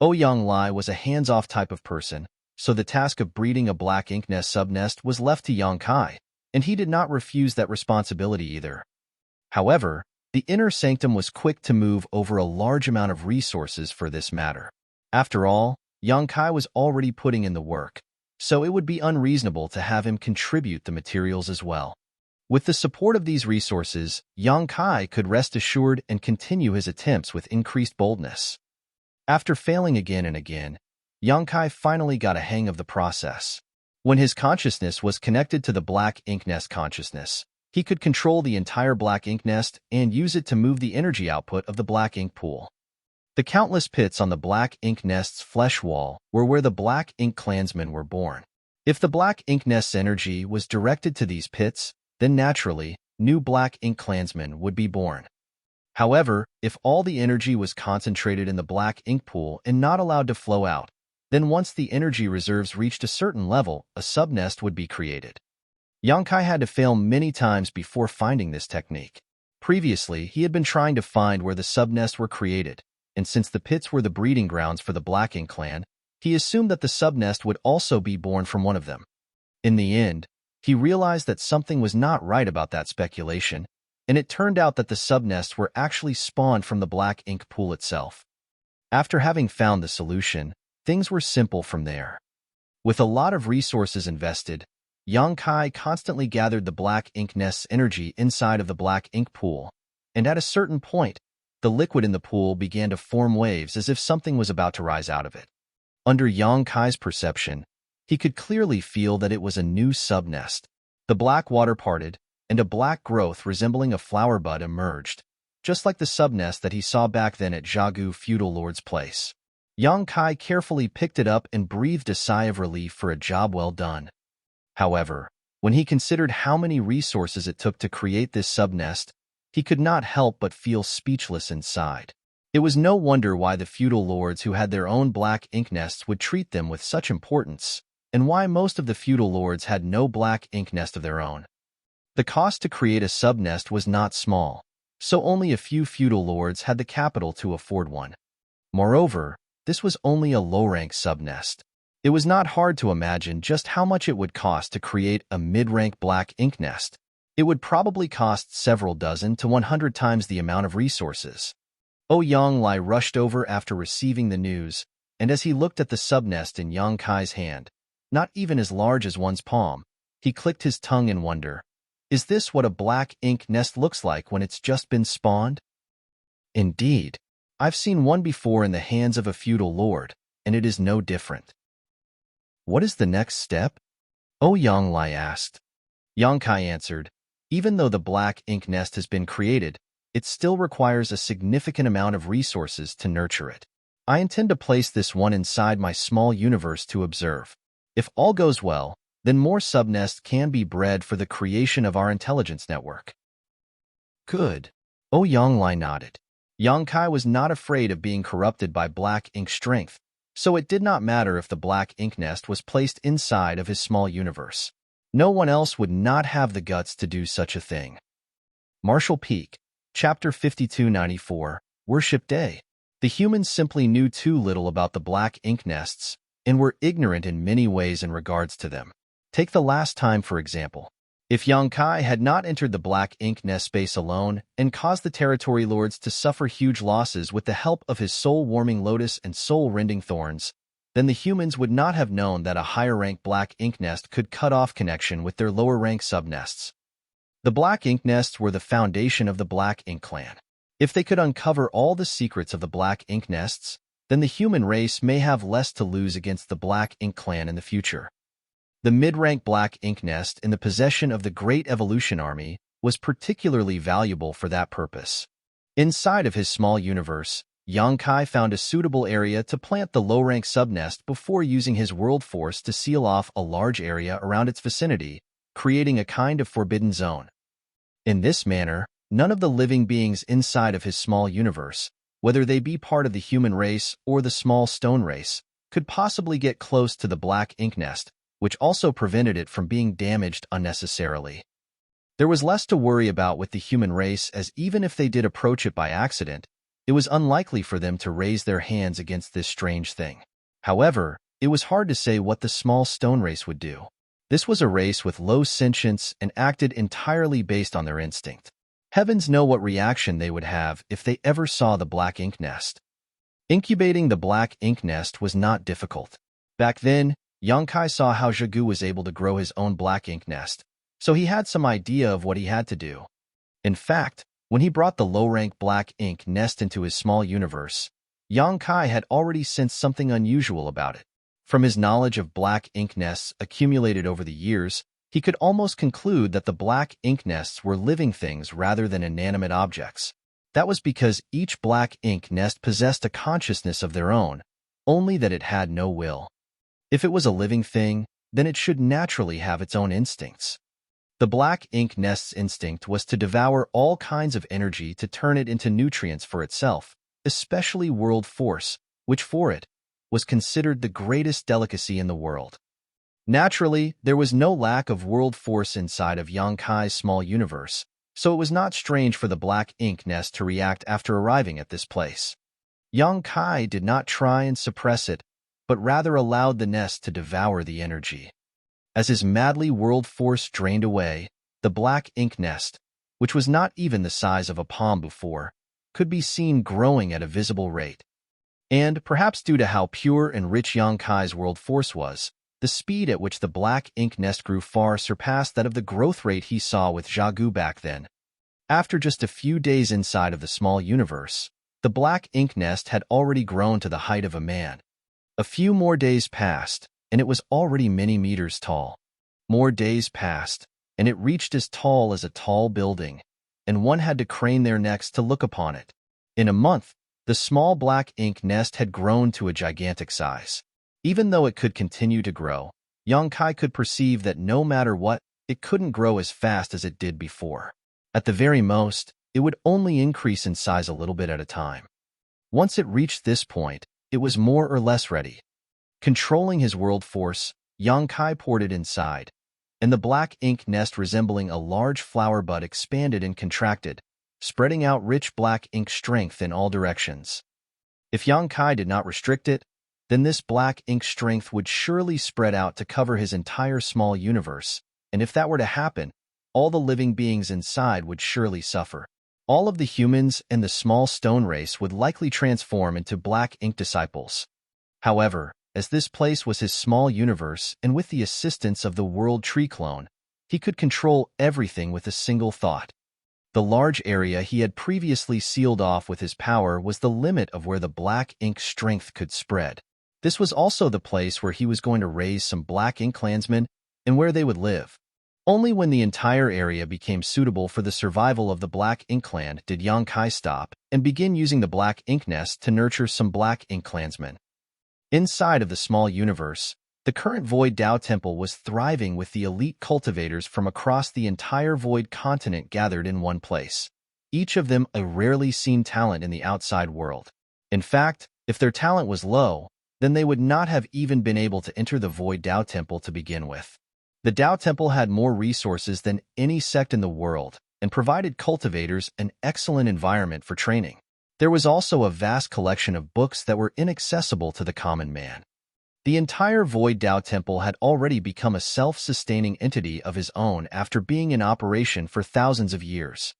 Lai was a hands-off type of person, so the task of breeding a black ink nest subnest was left to Kai, and he did not refuse that responsibility either. However, the inner sanctum was quick to move over a large amount of resources for this matter. After all, Kai was already putting in the work, so it would be unreasonable to have him contribute the materials as well. With the support of these resources, Kai could rest assured and continue his attempts with increased boldness. After failing again and again, Kai finally got a hang of the process. When his consciousness was connected to the black ink nest consciousness, he could control the entire black ink nest and use it to move the energy output of the black ink pool. The countless pits on the black ink nest's flesh wall were where the black ink clansmen were born. If the black ink nest's energy was directed to these pits, then naturally, new black ink clansmen would be born. However, if all the energy was concentrated in the black ink pool and not allowed to flow out, then once the energy reserves reached a certain level, a subnest would be created. Kai had to fail many times before finding this technique. Previously, he had been trying to find where the subnests were created, and since the pits were the breeding grounds for the black ink clan, he assumed that the subnest would also be born from one of them. In the end, he realized that something was not right about that speculation, and it turned out that the subnests were actually spawned from the black ink pool itself. After having found the solution, things were simple from there. With a lot of resources invested, Kai constantly gathered the black ink nest's energy inside of the black ink pool, and at a certain point, the liquid in the pool began to form waves as if something was about to rise out of it. Under Kai's perception, he could clearly feel that it was a new subnest. The black water parted, and a black growth resembling a flower bud emerged, just like the subnest that he saw back then at Jiagu Feudal Lord's place. Kai carefully picked it up and breathed a sigh of relief for a job well done. However, when he considered how many resources it took to create this subnest, he could not help but feel speechless inside. It was no wonder why the feudal lords who had their own black ink nests would treat them with such importance, and why most of the feudal lords had no black ink nest of their own. The cost to create a subnest was not small, so only a few feudal lords had the capital to afford one. Moreover, this was only a low-rank subnest. It was not hard to imagine just how much it would cost to create a mid-rank black ink nest. It would probably cost several dozen to 100 times the amount of resources. Lai rushed over after receiving the news, and as he looked at the subnest in Kai's hand, not even as large as one's palm, he clicked his tongue in wonder. Is this what a black ink nest looks like when it's just been spawned? Indeed, I've seen one before in the hands of a feudal lord, and it is no different. What is the next step? Lai asked. Kai answered, even though the black ink nest has been created, it still requires a significant amount of resources to nurture it. I intend to place this one inside my small universe to observe. If all goes well, then more subnests can be bred for the creation of our intelligence network. Good. Lai nodded. Kai was not afraid of being corrupted by black ink strength, so it did not matter if the black ink nest was placed inside of his small universe. No one else would not have the guts to do such a thing. Marshall Peak, Chapter 5294, Worship Day. The humans simply knew too little about the black ink nests and were ignorant in many ways in regards to them. Take the last time, for example. If Kai had not entered the black ink nest space alone and caused the territory lords to suffer huge losses with the help of his soul-warming lotus and soul-rending thorns, then the humans would not have known that a higher-rank black ink nest could cut off connection with their lower-rank subnests. The black ink nests were the foundation of the Black Ink clan. If they could uncover all the secrets of the black ink nests, then the human race may have less to lose against the Black Ink clan in the future. The mid-rank black ink nest in the possession of the Great Evolution Army was particularly valuable for that purpose. Inside of his small universe, Yang Kai found a suitable area to plant the low-rank subnest before using his world force to seal off a large area around its vicinity, creating a kind of forbidden zone. In this manner, none of the living beings inside of his small universe, whether they be part of the human race or the small stone race, could possibly get close to the black ink nest, which also prevented it from being damaged unnecessarily. There was less to worry about with the human race, as even if they did approach it by accident, it was unlikely for them to raise their hands against this strange thing. However, it was hard to say what the small stone race would do. This was a race with low sentience and acted entirely based on their instinct. Heavens know what reaction they would have if they ever saw the black ink nest. Incubating the black ink nest was not difficult. Back then, Yang Kai saw how Zhigu was able to grow his own black ink nest, so he had some idea of what he had to do. In fact, when he brought the low-rank black ink nest into his small universe, Yang Kai had already sensed something unusual about it. From his knowledge of black ink nests accumulated over the years, he could almost conclude that the black ink nests were living things rather than inanimate objects. That was because each black ink nest possessed a consciousness of their own, only that it had no will. If it was a living thing, then it should naturally have its own instincts. The black ink nest's instinct was to devour all kinds of energy to turn it into nutrients for itself, especially world force, which for it was considered the greatest delicacy in the world. Naturally, there was no lack of world force inside of Yang Kai's small universe, so it was not strange for the black ink nest to react after arriving at this place. Yang Kai did not try and suppress it, but rather allowed the nest to devour the energy. As his madly world force drained away, the black ink nest, which was not even the size of a palm before, could be seen growing at a visible rate. And, perhaps due to how pure and rich Yang Kai's world force was, the speed at which the black ink nest grew far surpassed that of the growth rate he saw with Zhigu back then. After just a few days inside of the small universe, the black ink nest had already grown to the height of a man. A few more days passed, and it was already many meters tall. More days passed, and it reached as tall as a tall building, and one had to crane their necks to look upon it. In a month, the small black ink nest had grown to a gigantic size. Even though it could continue to grow, Yang Kai could perceive that no matter what, it couldn't grow as fast as it did before. At the very most, it would only increase in size a little bit at a time. Once it reached this point, it was more or less ready. Controlling his world force, Yang Kai poured it inside, and the black ink nest resembling a large flower bud expanded and contracted, spreading out rich black ink strength in all directions. If Yang Kai did not restrict it, then this black ink strength would surely spread out to cover his entire small universe, and if that were to happen, all the living beings inside would surely suffer. All of the humans and the small stone race would likely transform into black ink disciples. However, as this place was his small universe and with the assistance of the World Tree clone, he could control everything with a single thought. The large area he had previously sealed off with his power was the limit of where the black ink strength could spread. This was also the place where he was going to raise some black ink clansmen and where they would live. Only when the entire area became suitable for the survival of the black ink clan did Yang Kai stop and begin using the black ink nest to nurture some black ink clansmen. Inside of the small universe, the current Void Dao Temple was thriving with the elite cultivators from across the entire Void continent gathered in one place, each of them a rarely seen talent in the outside world. In fact, if their talent was low, then they would not have even been able to enter the Void Dao Temple to begin with. The Dao Temple had more resources than any sect in the world and provided cultivators an excellent environment for training. There was also a vast collection of books that were inaccessible to the common man. The entire Void Dao Temple had already become a self-sustaining entity of his own after being in operation for thousands of years.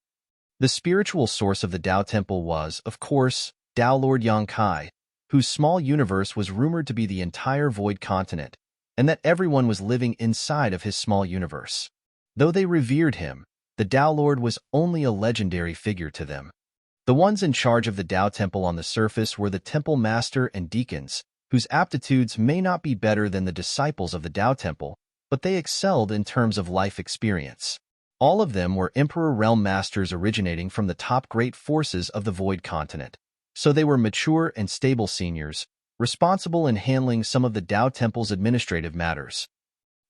The spiritual source of the Dao Temple was, of course, Dao Lord Yang Kai, whose small universe was rumored to be the entire Void continent, and that everyone was living inside of his small universe. Though they revered him, the Tao Lord was only a legendary figure to them. The ones in charge of the Tao Temple on the surface were the temple master and deacons, whose aptitudes may not be better than the disciples of the Tao Temple, but they excelled in terms of life experience. All of them were Emperor Realm Masters originating from the top great forces of the Void Continent, so they were mature and stable seniors, responsible in handling some of the Tao Temple's administrative matters.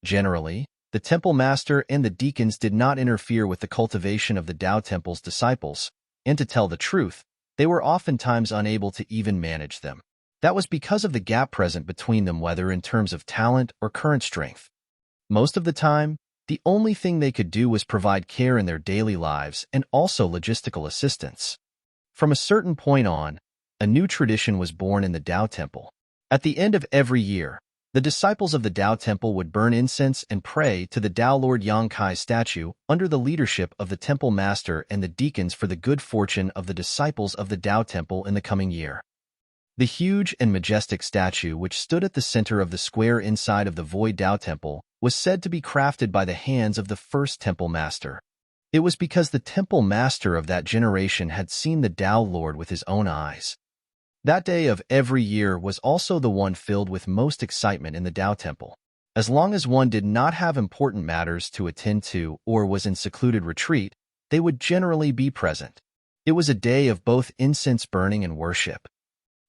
Generally, the Temple Master and the deacons did not interfere with the cultivation of the Tao Temple's disciples, and to tell the truth, they were oftentimes unable to even manage them. That was because of the gap present between them, whether in terms of talent or current strength. Most of the time, the only thing they could do was provide care in their daily lives and also logistical assistance. From a certain point on, a new tradition was born in the Tao Temple. At the end of every year, the disciples of the Tao Temple would burn incense and pray to the Tao Lord Yang Kai's statue under the leadership of the Temple Master and the deacons for the good fortune of the disciples of the Tao Temple in the coming year. The huge and majestic statue, which stood at the center of the square inside of the Void Tao Temple, was said to be crafted by the hands of the first Temple Master. It was because the Temple Master of that generation had seen the Tao Lord with his own eyes. That day of every year was also the one filled with most excitement in the Tao Temple. As long as one did not have important matters to attend to or was in secluded retreat, they would generally be present. It was a day of both incense burning and worship.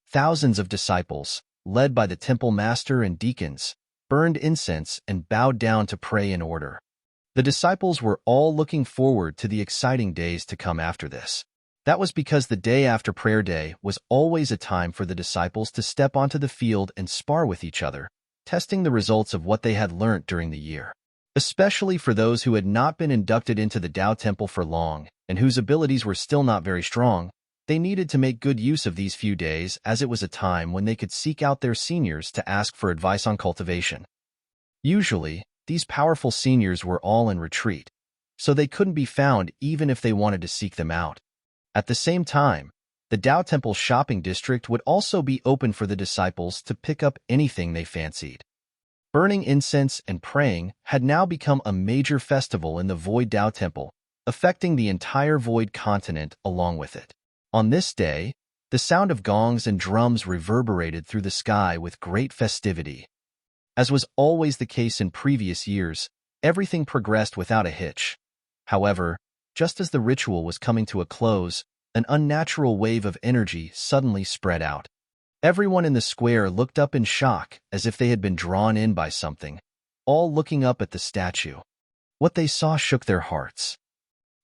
Thousands of disciples, led by the Temple Master and deacons, burned incense and bowed down to pray in order. The disciples were all looking forward to the exciting days to come after this. That was because the day after prayer day was always a time for the disciples to step onto the field and spar with each other, testing the results of what they had learnt during the year. Especially for those who had not been inducted into the Tao Temple for long and whose abilities were still not very strong, they needed to make good use of these few days, as it was a time when they could seek out their seniors to ask for advice on cultivation. Usually, these powerful seniors were all in retreat, so they couldn't be found even if they wanted to seek them out. At the same time, the Tao Temple shopping district would also be open for the disciples to pick up anything they fancied. Burning incense and praying had now become a major festival in the Void Tao Temple, affecting the entire Void Continent along with it. On this day, the sound of gongs and drums reverberated through the sky with great festivity. As was always the case in previous years, everything progressed without a hitch. However, just as the ritual was coming to a close, an unnatural wave of energy suddenly spread out. Everyone in the square looked up in shock, as if they had been drawn in by something, all looking up at the statue. What they saw shook their hearts.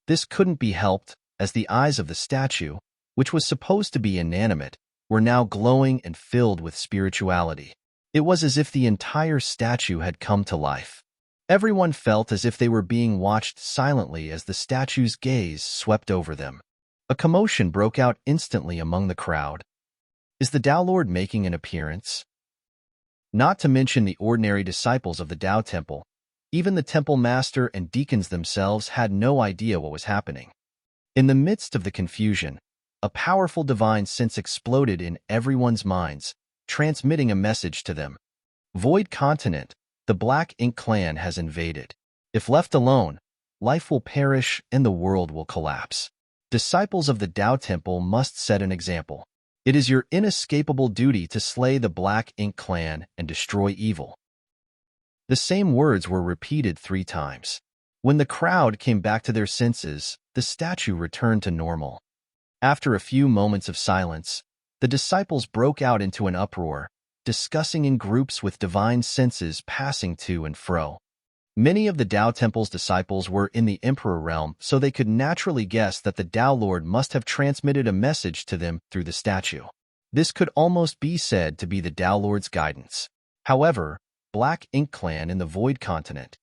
This couldn't be helped, as the eyes of the statue, which was supposed to be inanimate, were now glowing and filled with spirituality. It was as if the entire statue had come to life. Everyone felt as if they were being watched silently as the statue's gaze swept over them. A commotion broke out instantly among the crowd. Is the Tao Lord making an appearance? Not to mention the ordinary disciples of the Tao Temple, even the Temple Master and deacons themselves had no idea what was happening. In the midst of the confusion, a powerful divine sense exploded in everyone's minds, transmitting a message to them. Void Continent, the Black Ink Clan has invaded. If left alone, life will perish and the world will collapse. Disciples of the Tao Temple must set an example. It is your inescapable duty to slay the Black Ink Clan and destroy evil. The same words were repeated 3 times. When the crowd came back to their senses, the statue returned to normal. After a few moments of silence, the disciples broke out into an uproar, discussing in groups with divine senses passing to and fro. Many of the Tao Temple's disciples were in the Emperor realm, so they could naturally guess that the Tao Lord must have transmitted a message to them through the statue. This could almost be said to be the Tao Lord's guidance. However, Black Ink Clan in the Void Continent.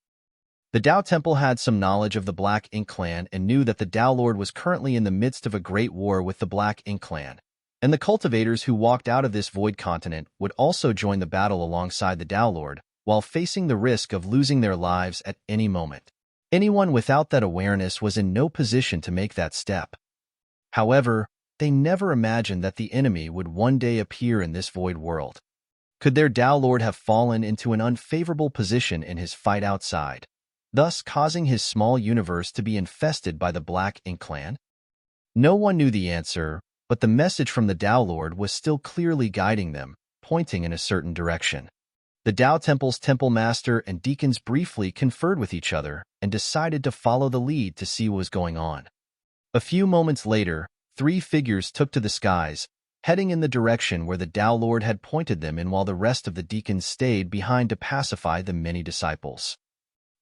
The Tao Temple had some knowledge of the Black Ink Clan and knew that the Tao Lord was currently in the midst of a great war with the Black Ink Clan. And the cultivators who walked out of this Void Continent would also join the battle alongside the Tao Lord, while facing the risk of losing their lives at any moment. Anyone without that awareness was in no position to make that step. However, they never imagined that the enemy would one day appear in this void world. Could their Tao Lord have fallen into an unfavorable position in his fight outside? thus causing his small universe to be infested by the Black Ink clan? No one knew the answer, but the message from the Tao Lord was still clearly guiding them, pointing in a certain direction. The Tao Temple's temple master and deacons briefly conferred with each other and decided to follow the lead to see what was going on. A few moments later, three figures took to the skies, heading in the direction where the Tao Lord had pointed them in while the rest of the deacons stayed behind to pacify the many disciples.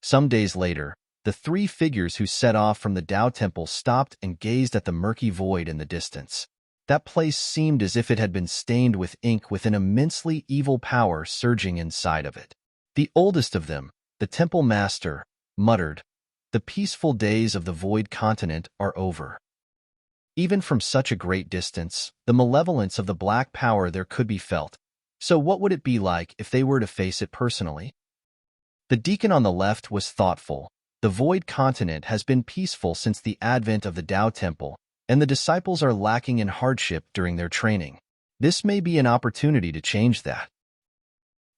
Some days later, the three figures who set off from the Tao Temple stopped and gazed at the murky void in the distance. That place seemed as if it had been stained with ink with an immensely evil power surging inside of it. The oldest of them, the temple master, muttered, "The peaceful days of the void continent are over." Even from such a great distance, the malevolence of the black power there could be felt. So what would it be like if they were to face it personally? The deacon on the left was thoughtful. The void continent has been peaceful since the advent of the Tao Temple, and the disciples are lacking in hardship during their training. This may be an opportunity to change that.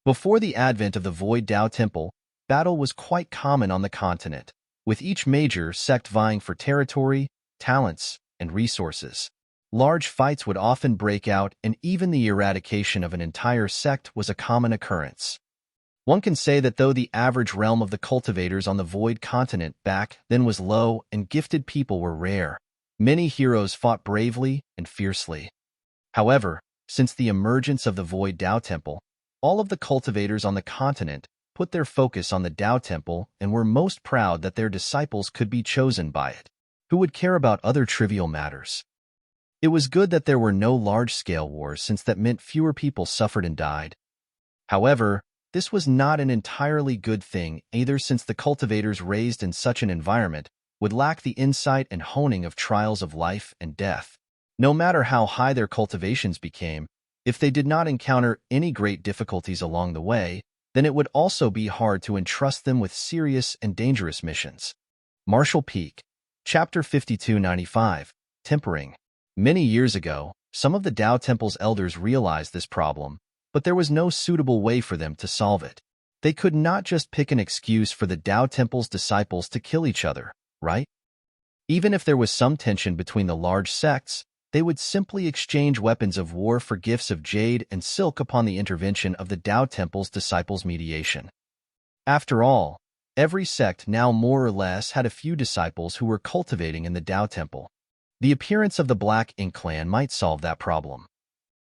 Before the advent of the Void Tao Temple, battle was quite common on the continent, with each major sect vying for territory, talents, and resources. Large fights would often break out, and even the eradication of an entire sect was a common occurrence. One can say that though the average realm of the cultivators on the Void Continent back then was low and gifted people were rare, many heroes fought bravely and fiercely. However, since the emergence of the Void Tao Temple, all of the cultivators on the continent put their focus on the Tao Temple and were most proud that their disciples could be chosen by it. Who would care about other trivial matters? It was good that there were no large-scale wars since that meant fewer people suffered and died. However, this was not an entirely good thing either since the cultivators raised in such an environment would lack the insight and honing of trials of life and death. No matter how high their cultivations became, if they did not encounter any great difficulties along the way, then it would also be hard to entrust them with serious and dangerous missions. Marshall Peak, Chapter 5295, Tempering. Many years ago, some of the Tao Temple's elders realized this problem, but there was no suitable way for them to solve it. They could not just pick an excuse for the Tao Temple's disciples to kill each other, right? Even if there was some tension between the large sects, they would simply exchange weapons of war for gifts of jade and silk upon the intervention of the Tao Temple's disciples' mediation. After all, every sect now more or less had a few disciples who were cultivating in the Tao Temple. The appearance of the Black Ink clan might solve that problem.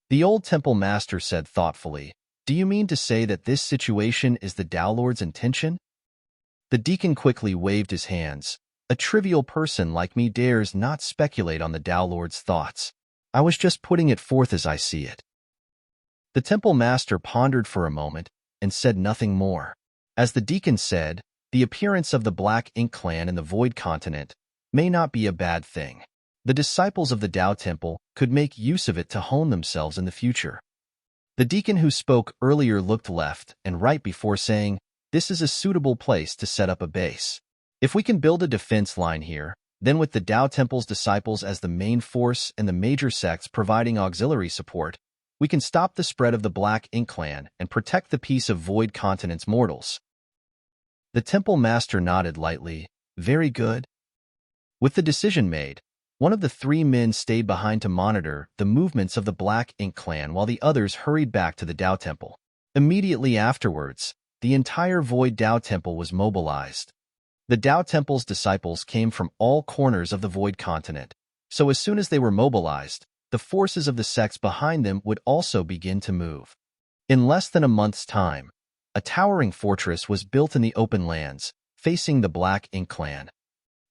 The old temple master said thoughtfully, "Do you mean to say that this situation is the Tao Lord's intention?" The deacon quickly waved his hands. "A trivial person like me dares not speculate on the Tao Lord's thoughts. I was just putting it forth as I see it." The temple master pondered for a moment and said nothing more. As the deacon said, the appearance of the Black Ink clan in the Void Continent may not be a bad thing. The disciples of the Tao Temple could make use of it to hone themselves in the future. The deacon who spoke earlier looked left and right before saying, "This is a suitable place to set up a base. If we can build a defense line here, then with the Tao Temple's disciples as the main force and the major sects providing auxiliary support, we can stop the spread of the Black Ink clan and protect the peace of Void Continent's mortals." The temple master nodded lightly. "Very good." With the decision made, one of the three men stayed behind to monitor the movements of the Black Ink clan while the others hurried back to the Tao Temple. Immediately afterwards, the entire Void Tao Temple was mobilized. The Tao Temple's disciples came from all corners of the Void Continent, so as soon as they were mobilized, the forces of the sects behind them would also begin to move. In less than a month's time, a towering fortress was built in the open lands, facing the Black Ink clan.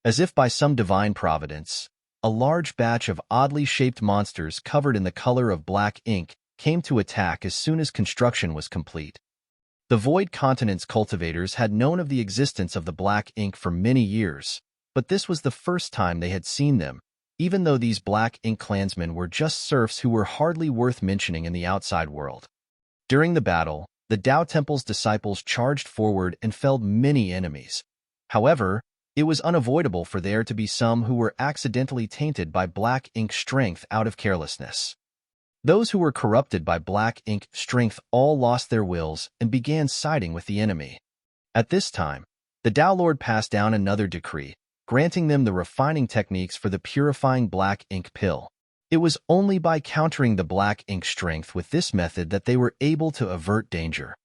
As if by some divine providence, a large batch of oddly shaped monsters covered in the color of black ink came to attack as soon as construction was complete. The Void Continent's cultivators had known of the existence of the Black Ink for many years, but this was the first time they had seen them, even though these Black Ink clansmen were just serfs who were hardly worth mentioning in the outside world. During the battle, the Tao Temple's disciples charged forward and felled many enemies. However, it was unavoidable for there to be some who were accidentally tainted by Black Ink strength out of carelessness. Those who were corrupted by Black Ink strength all lost their wills and began siding with the enemy. At this time, The Tao Lord passed down another decree, granting them the refining techniques for the purifying black ink pill. It was only by countering the black ink strength with this method that they were able to avert danger.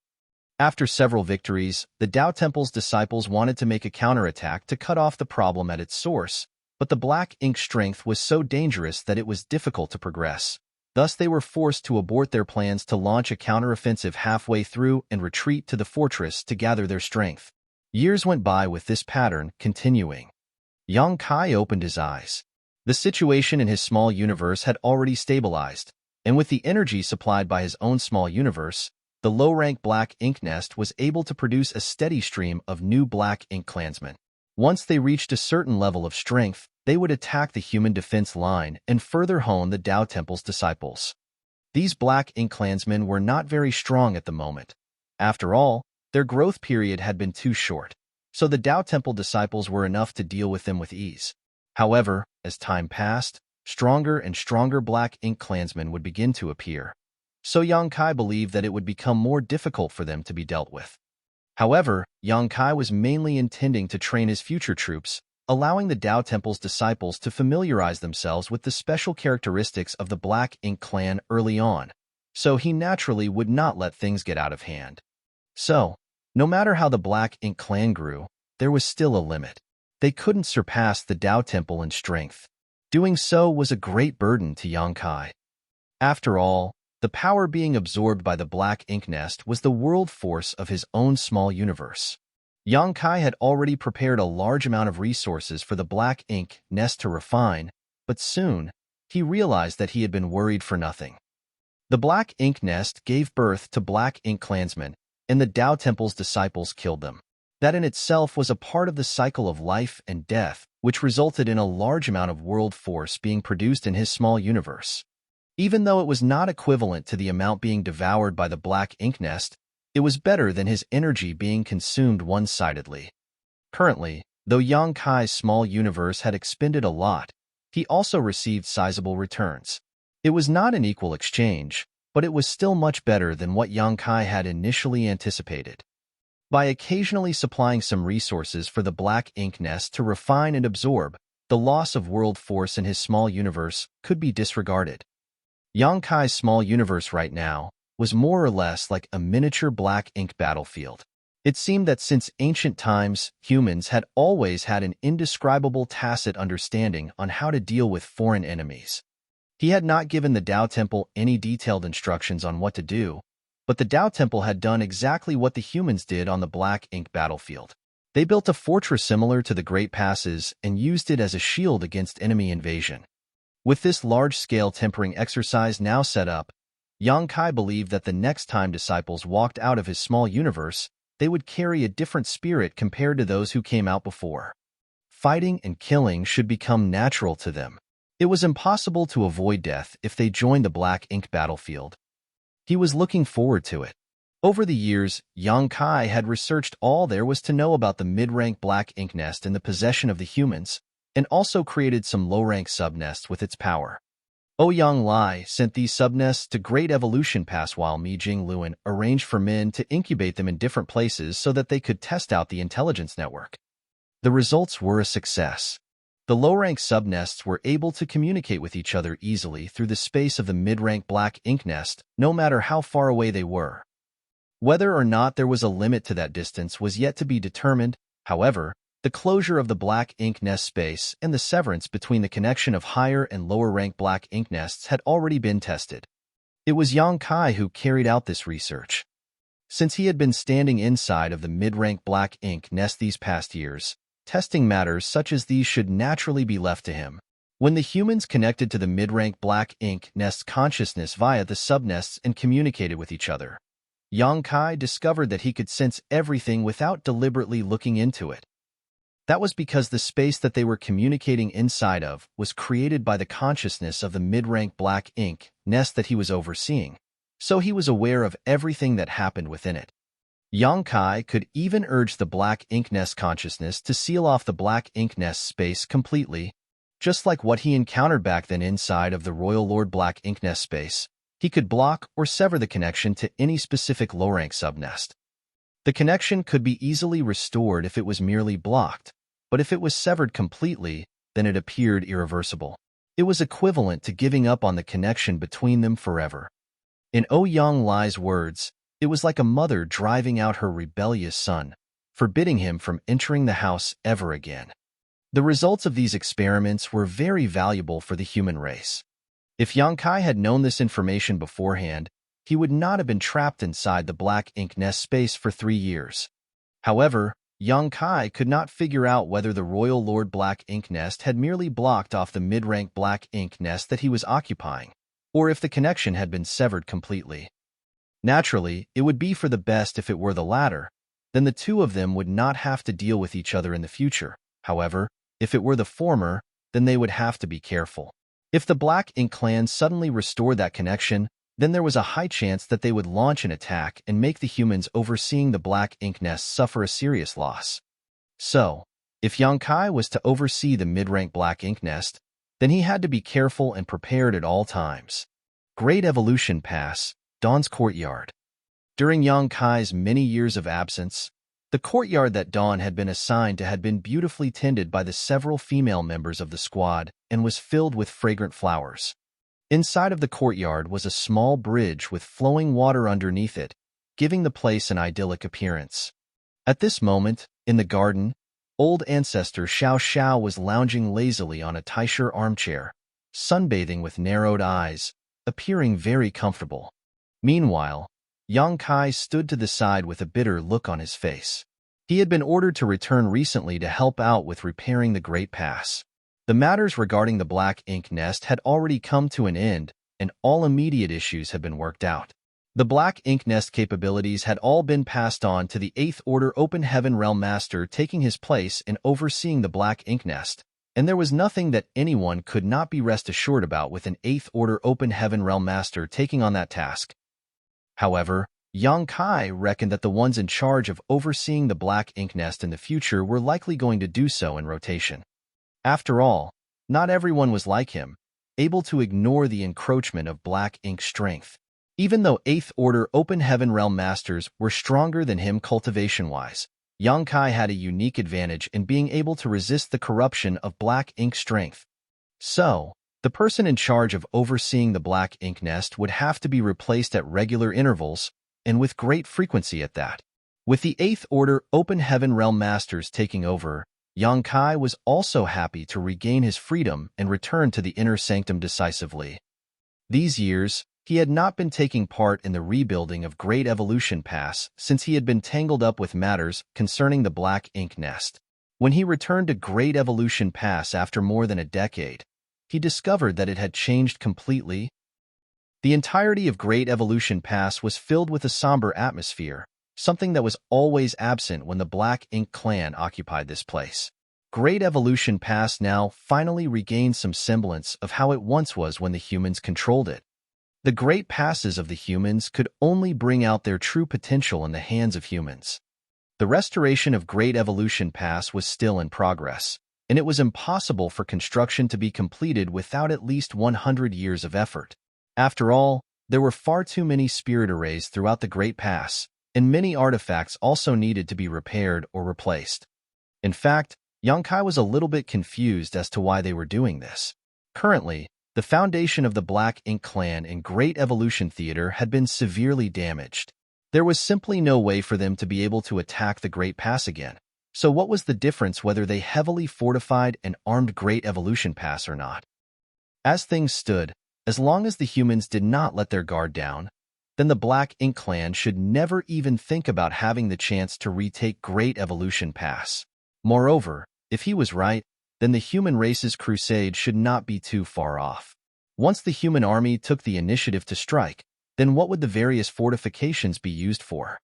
After several victories, the Tao Temple's disciples wanted to make a counterattack to cut off the problem at its source, but the black ink strength was so dangerous that it was difficult to progress. Thus, they were forced to abort their plans to launch a counteroffensive halfway through and retreat to the fortress to gather their strength. Years went by with this pattern continuing. Yang Kai opened his eyes. The situation in his small universe had already stabilized, and with the energy supplied by his own small universe, the low-rank black ink nest was able to produce a steady stream of new black ink clansmen. Once they reached a certain level of strength, they would attack the human defense line and further hone the Tao Temple's disciples. These black ink clansmen were not very strong at the moment. After all, their growth period had been too short, so the Tao Temple disciples were enough to deal with them with ease. However, as time passed, stronger and stronger black ink clansmen would begin to appear. So Yang Kai believed that it would become more difficult for them to be dealt with. However, Yang Kai was mainly intending to train his future troops, allowing the Tao Temple's disciples to familiarize themselves with the special characteristics of the Black Ink clan early on, so he naturally would not let things get out of hand. So, no matter how the Black Ink clan grew, there was still a limit. They couldn't surpass the Tao Temple in strength. Doing so was a great burden to Yang Kai. After all, the power being absorbed by the Black Ink nest was the world force of his own small universe. Yang Kai had already prepared a large amount of resources for the Black Ink nest to refine, but soon, he realized that he had been worried for nothing. The Black Ink nest gave birth to Black Ink clansmen, and the Tao Temple's disciples killed them. That in itself was a part of the cycle of life and death, which resulted in a large amount of world force being produced in his small universe. Even though it was not equivalent to the amount being devoured by the Black Ink nest, it was better than his energy being consumed one-sidedly. Currently, though Yang Kai's small universe had expended a lot, he also received sizable returns. It was not an equal exchange, but it was still much better than what Yang Kai had initially anticipated. By occasionally supplying some resources for the Black Ink nest to refine and absorb, the loss of world force in his small universe could be disregarded. Yang Kai's small universe right now was more or less like a miniature Black Ink battlefield. It seemed that since ancient times, humans had always had an indescribable tacit understanding on how to deal with foreign enemies. He had not given the Tao Temple any detailed instructions on what to do, but the Tao Temple had done exactly what the humans did on the Black Ink battlefield. They built a fortress similar to the Great Passes and used it as a shield against enemy invasion. With this large-scale tempering exercise now set up, Yang Kai believed that the next time disciples walked out of his small universe, they would carry a different spirit compared to those who came out before. Fighting and killing should become natural to them. It was impossible to avoid death if they joined the Black Ink battlefield. He was looking forward to it. Over the years, Yang Kai had researched all there was to know about the mid-rank Black Ink nest in the possession of the humans, and also created some low-rank subnests with its power. Ouyang Lai sent these subnests to Great Evolution Pass while Mi Jing Luan arranged for men to incubate them in different places so that they could test out the intelligence network. The results were a success. The low-rank subnests were able to communicate with each other easily through the space of the mid-rank Black Ink nest, no matter how far away they were. Whether or not there was a limit to that distance was yet to be determined. However, the closure of the Black Ink nest space and the severance between the connection of higher and lower-rank Black Ink nests had already been tested. It was Yang Kai who carried out this research. Since he had been standing inside of the mid-rank Black Ink nest these past years, testing matters such as these should naturally be left to him. When the humans connected to the mid-rank Black Ink nest's consciousness via the subnests and communicated with each other, Yang Kai discovered that he could sense everything without deliberately looking into it. That was because the space that they were communicating inside of was created by the consciousness of the mid-rank Black Ink nest that he was overseeing, so he was aware of everything that happened within it. Yang Kai could even urge the Black Ink nest consciousness to seal off the Black Ink nest space completely, just like what he encountered back then inside of the Royal Lord Black Ink nest space. He could block or sever the connection to any specific low-rank subnest. The connection could be easily restored if it was merely blocked, but if it was severed completely, then it appeared irreversible. It was equivalent to giving up on the connection between them forever. In Ouyang Lai's words, it was like a mother driving out her rebellious son, forbidding him from entering the house ever again. The results of these experiments were very valuable for the human race. If Yang Kai had known this information beforehand, he would not have been trapped inside the black ink nest space for 3 years. However, Yang Kai could not figure out whether the Royal Lord Black Ink Nest had merely blocked off the mid-rank black ink nest that he was occupying, or if the connection had been severed completely. Naturally, it would be for the best if it were the latter. Then the two of them would not have to deal with each other in the future. However, if it were the former, then they would have to be careful. If the Black Ink clan suddenly restored that connection, then there was a high chance that they would launch an attack and make the humans overseeing the Black Ink nest suffer a serious loss. So, if Yang Kai was to oversee the mid-rank Black Ink nest, then he had to be careful and prepared at all times. Great Evolution Pass, Dawn's Courtyard. During Yang Kai's many years of absence, the courtyard that Dawn had been assigned to had been beautifully tended by the several female members of the squad and was filled with fragrant flowers. Inside of the courtyard was a small bridge with flowing water underneath it, giving the place an idyllic appearance. At this moment, in the garden, old ancestor Xiao Xiao was lounging lazily on a Taisher armchair, sunbathing with narrowed eyes, appearing very comfortable. Meanwhile, Yang Kai stood to the side with a bitter look on his face. He had been ordered to return recently to help out with repairing the Great Pass. The matters regarding the Black Ink nest had already come to an end, and all immediate issues had been worked out. The Black Ink nest capabilities had all been passed on to the 8th Order Open Heaven Realm Master, taking his place in overseeing the Black Ink nest, and there was nothing that anyone could not be rest assured about with an 8th Order Open Heaven Realm Master taking on that task. However, Yang Kai reckoned that the ones in charge of overseeing the Black Ink nest in the future were likely going to do so in rotation. After all, not everyone was like him, able to ignore the encroachment of Black Ink strength. Even though 8th Order Open Heaven Realm Masters were stronger than him cultivation-wise, Yang Kai had a unique advantage in being able to resist the corruption of Black Ink strength. So, the person in charge of overseeing the Black Ink nest would have to be replaced at regular intervals, and with great frequency at that. With the 8th Order Open Heaven Realm Masters taking over, Yang Kai was also happy to regain his freedom and return to the inner sanctum decisively. These years, he had not been taking part in the rebuilding of Great Evolution Pass since he had been tangled up with matters concerning the Black Ink nest. When he returned to Great Evolution Pass after more than a decade, he discovered that it had changed completely. The entirety of Great Evolution Pass was filled with a somber atmosphere, something that was always absent when the Black Ink clan occupied this place. Great Evolution Pass now finally regained some semblance of how it once was when the humans controlled it. The great passes of the humans could only bring out their true potential in the hands of humans. The restoration of Great Evolution Pass was still in progress, and it was impossible for construction to be completed without at least 100 years of effort. After all, there were far too many spirit arrays throughout the Great Pass, and many artifacts also needed to be repaired or replaced. In fact, Yang Kai was a little bit confused as to why they were doing this. Currently, the foundation of the Black Ink clan in Great Evolution Theater had been severely damaged. There was simply no way for them to be able to attack the Great Pass again. So what was the difference whether they heavily fortified and armed Great Evolution Pass or not? As things stood, as long as the humans did not let their guard down, then the Black Ink clan should never even think about having the chance to retake Great Evolution Pass. Moreover, if he was right, then the human race's crusade should not be too far off. Once the human army took the initiative to strike, then what would the various fortifications be used for?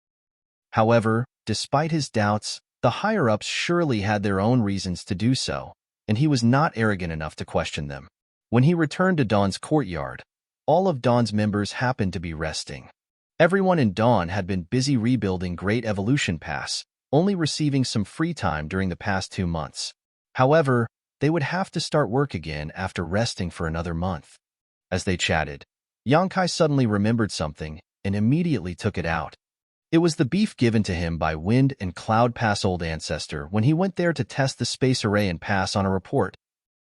However, despite his doubts, the higher-ups surely had their own reasons to do so, and he was not arrogant enough to question them. When he returned to Dawn's courtyard, all of Dawn's members happened to be resting. Everyone in Dawn had been busy rebuilding Great Evolution Pass, only receiving some free time during the past 2 months. However, they would have to start work again after resting for another month. As they chatted, Yang Kai suddenly remembered something and immediately took it out. It was the beef given to him by Wind and Cloud Pass Old Ancestor when he went there to test the space array and pass on a report.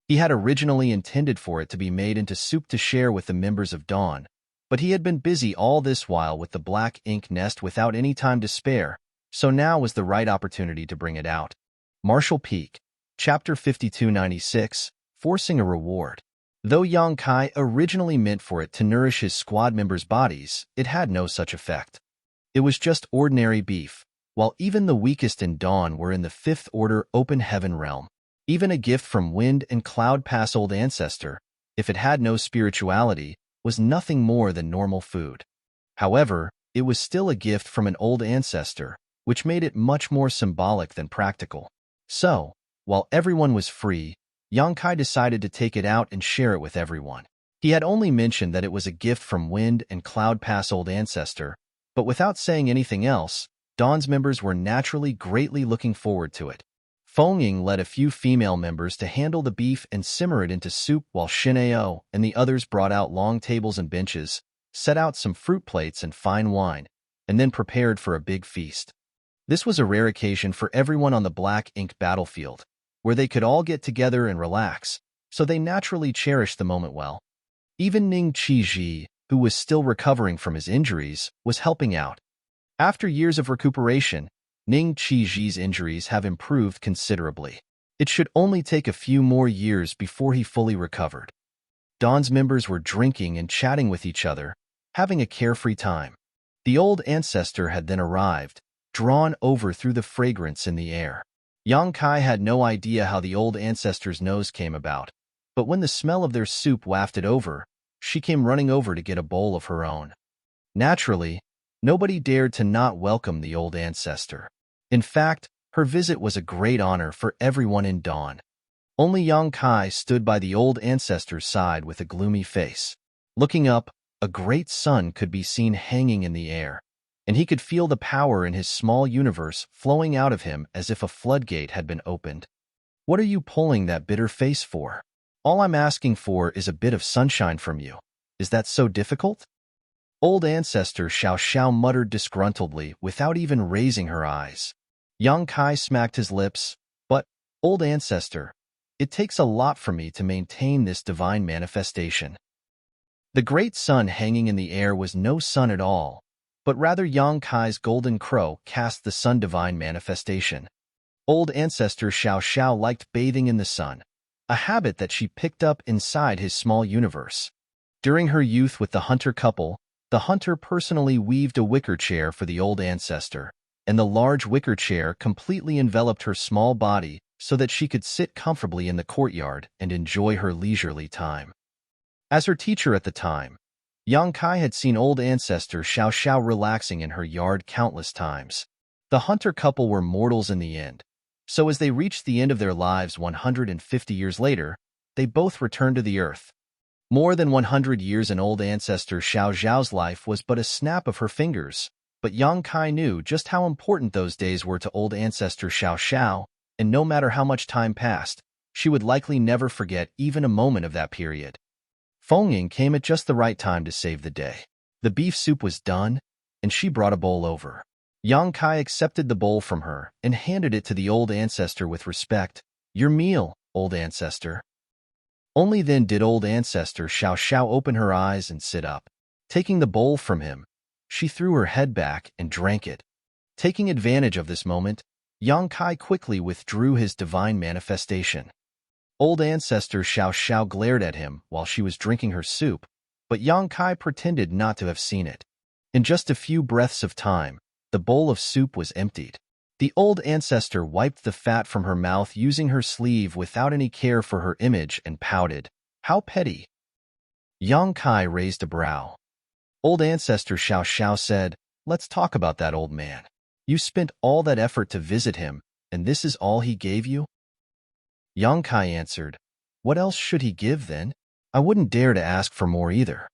He had originally intended for it to be made into soup to share with the members of Dawn, but he had been busy all this while with the black ink nest without any time to spare, so now was the right opportunity to bring it out. Marshall Peak, Chapter 5296, Forcing a Reward. Though Yang Kai originally meant for it to nourish his squad members' bodies, it had no such effect. It was just ordinary beef, while even the weakest in Dawn were in the fifth order open heaven realm. Even a gift from Wind and Cloud Pass Old Ancestor, if it had no spirituality, was nothing more than normal food. However, it was still a gift from an old ancestor, which made it much more symbolic than practical. So, while everyone was free, Yang Kai decided to take it out and share it with everyone. He had only mentioned that it was a gift from Wind and Cloud Pass Old Ancestor, but without saying anything else, Dawn's members were naturally greatly looking forward to it. Feng Ying led a few female members to handle the beef and simmer it into soup while Shin Ao and the others brought out long tables and benches, set out some fruit plates and fine wine, and then prepared for a big feast. This was a rare occasion for everyone on the black ink battlefield, where they could all get together and relax, so they naturally cherished the moment well. Even Ning Qi, who was still recovering from his injuries, was helping out. After years of recuperation, Ning Qi's injuries have improved considerably. It should only take a few more years before he fully recovered. Dawn's members were drinking and chatting with each other, having a carefree time. The old ancestor had then arrived, drawn over through the fragrance in the air. Yang Kai had no idea how the old ancestor's nose came about, but when the smell of their soup wafted over, she came running over to get a bowl of her own. Naturally, nobody dared to not welcome the old ancestor. In fact, her visit was a great honor for everyone in Dawn. Only Yang Kai stood by the old ancestor's side with a gloomy face. Looking up, a great sun could be seen hanging in the air, and he could feel the power in his small universe flowing out of him as if a floodgate had been opened. What are you pulling that bitter face for? All I'm asking for is a bit of sunshine from you. Is that so difficult? Old ancestor Xiao Xiao muttered disgruntledly without even raising her eyes. Yang Kai smacked his lips, but, old ancestor, it takes a lot for me to maintain this divine manifestation. The great sun hanging in the air was no sun at all, but rather Yang Kai's golden crow cast the sun divine manifestation. Old ancestor Xiao Xiao liked bathing in the sun, a habit that she picked up inside his small universe. During her youth with the hunter couple, the hunter personally weaved a wicker chair for the old ancestor, and the large wicker chair completely enveloped her small body so that she could sit comfortably in the courtyard and enjoy her leisurely time. As her teacher at the time, Yang Kai had seen old ancestor Xiao Xiao relaxing in her yard countless times. The hunter couple were mortals in the end, so as they reached the end of their lives 150 years later, they both returned to the earth. More than 100 years in old ancestor Xiao Xiao's life was but a snap of her fingers, but Yang Kai knew just how important those days were to old ancestor Xiao Xiao, and no matter how much time passed, she would likely never forget even a moment of that period. Feng Ying came at just the right time to save the day. The beef soup was done, and she brought a bowl over. Yang Kai accepted the bowl from her and handed it to the old ancestor with respect. Your meal, old ancestor. Only then did old ancestor Xiao Xiao open her eyes and sit up. Taking the bowl from him, she threw her head back and drank it. Taking advantage of this moment, Yang Kai quickly withdrew his divine manifestation. Old ancestor Xiao Xiao glared at him while she was drinking her soup, but Yang Kai pretended not to have seen it. In just a few breaths of time, the bowl of soup was emptied. The old ancestor wiped the fat from her mouth using her sleeve without any care for her image and pouted. How petty. Yang Kai raised a brow. Old ancestor Xiao Xiao said, Let's talk about that old man. You spent all that effort to visit him, and this is all he gave you? Yang Kai answered, What else should he give then? I wouldn't dare to ask for more either.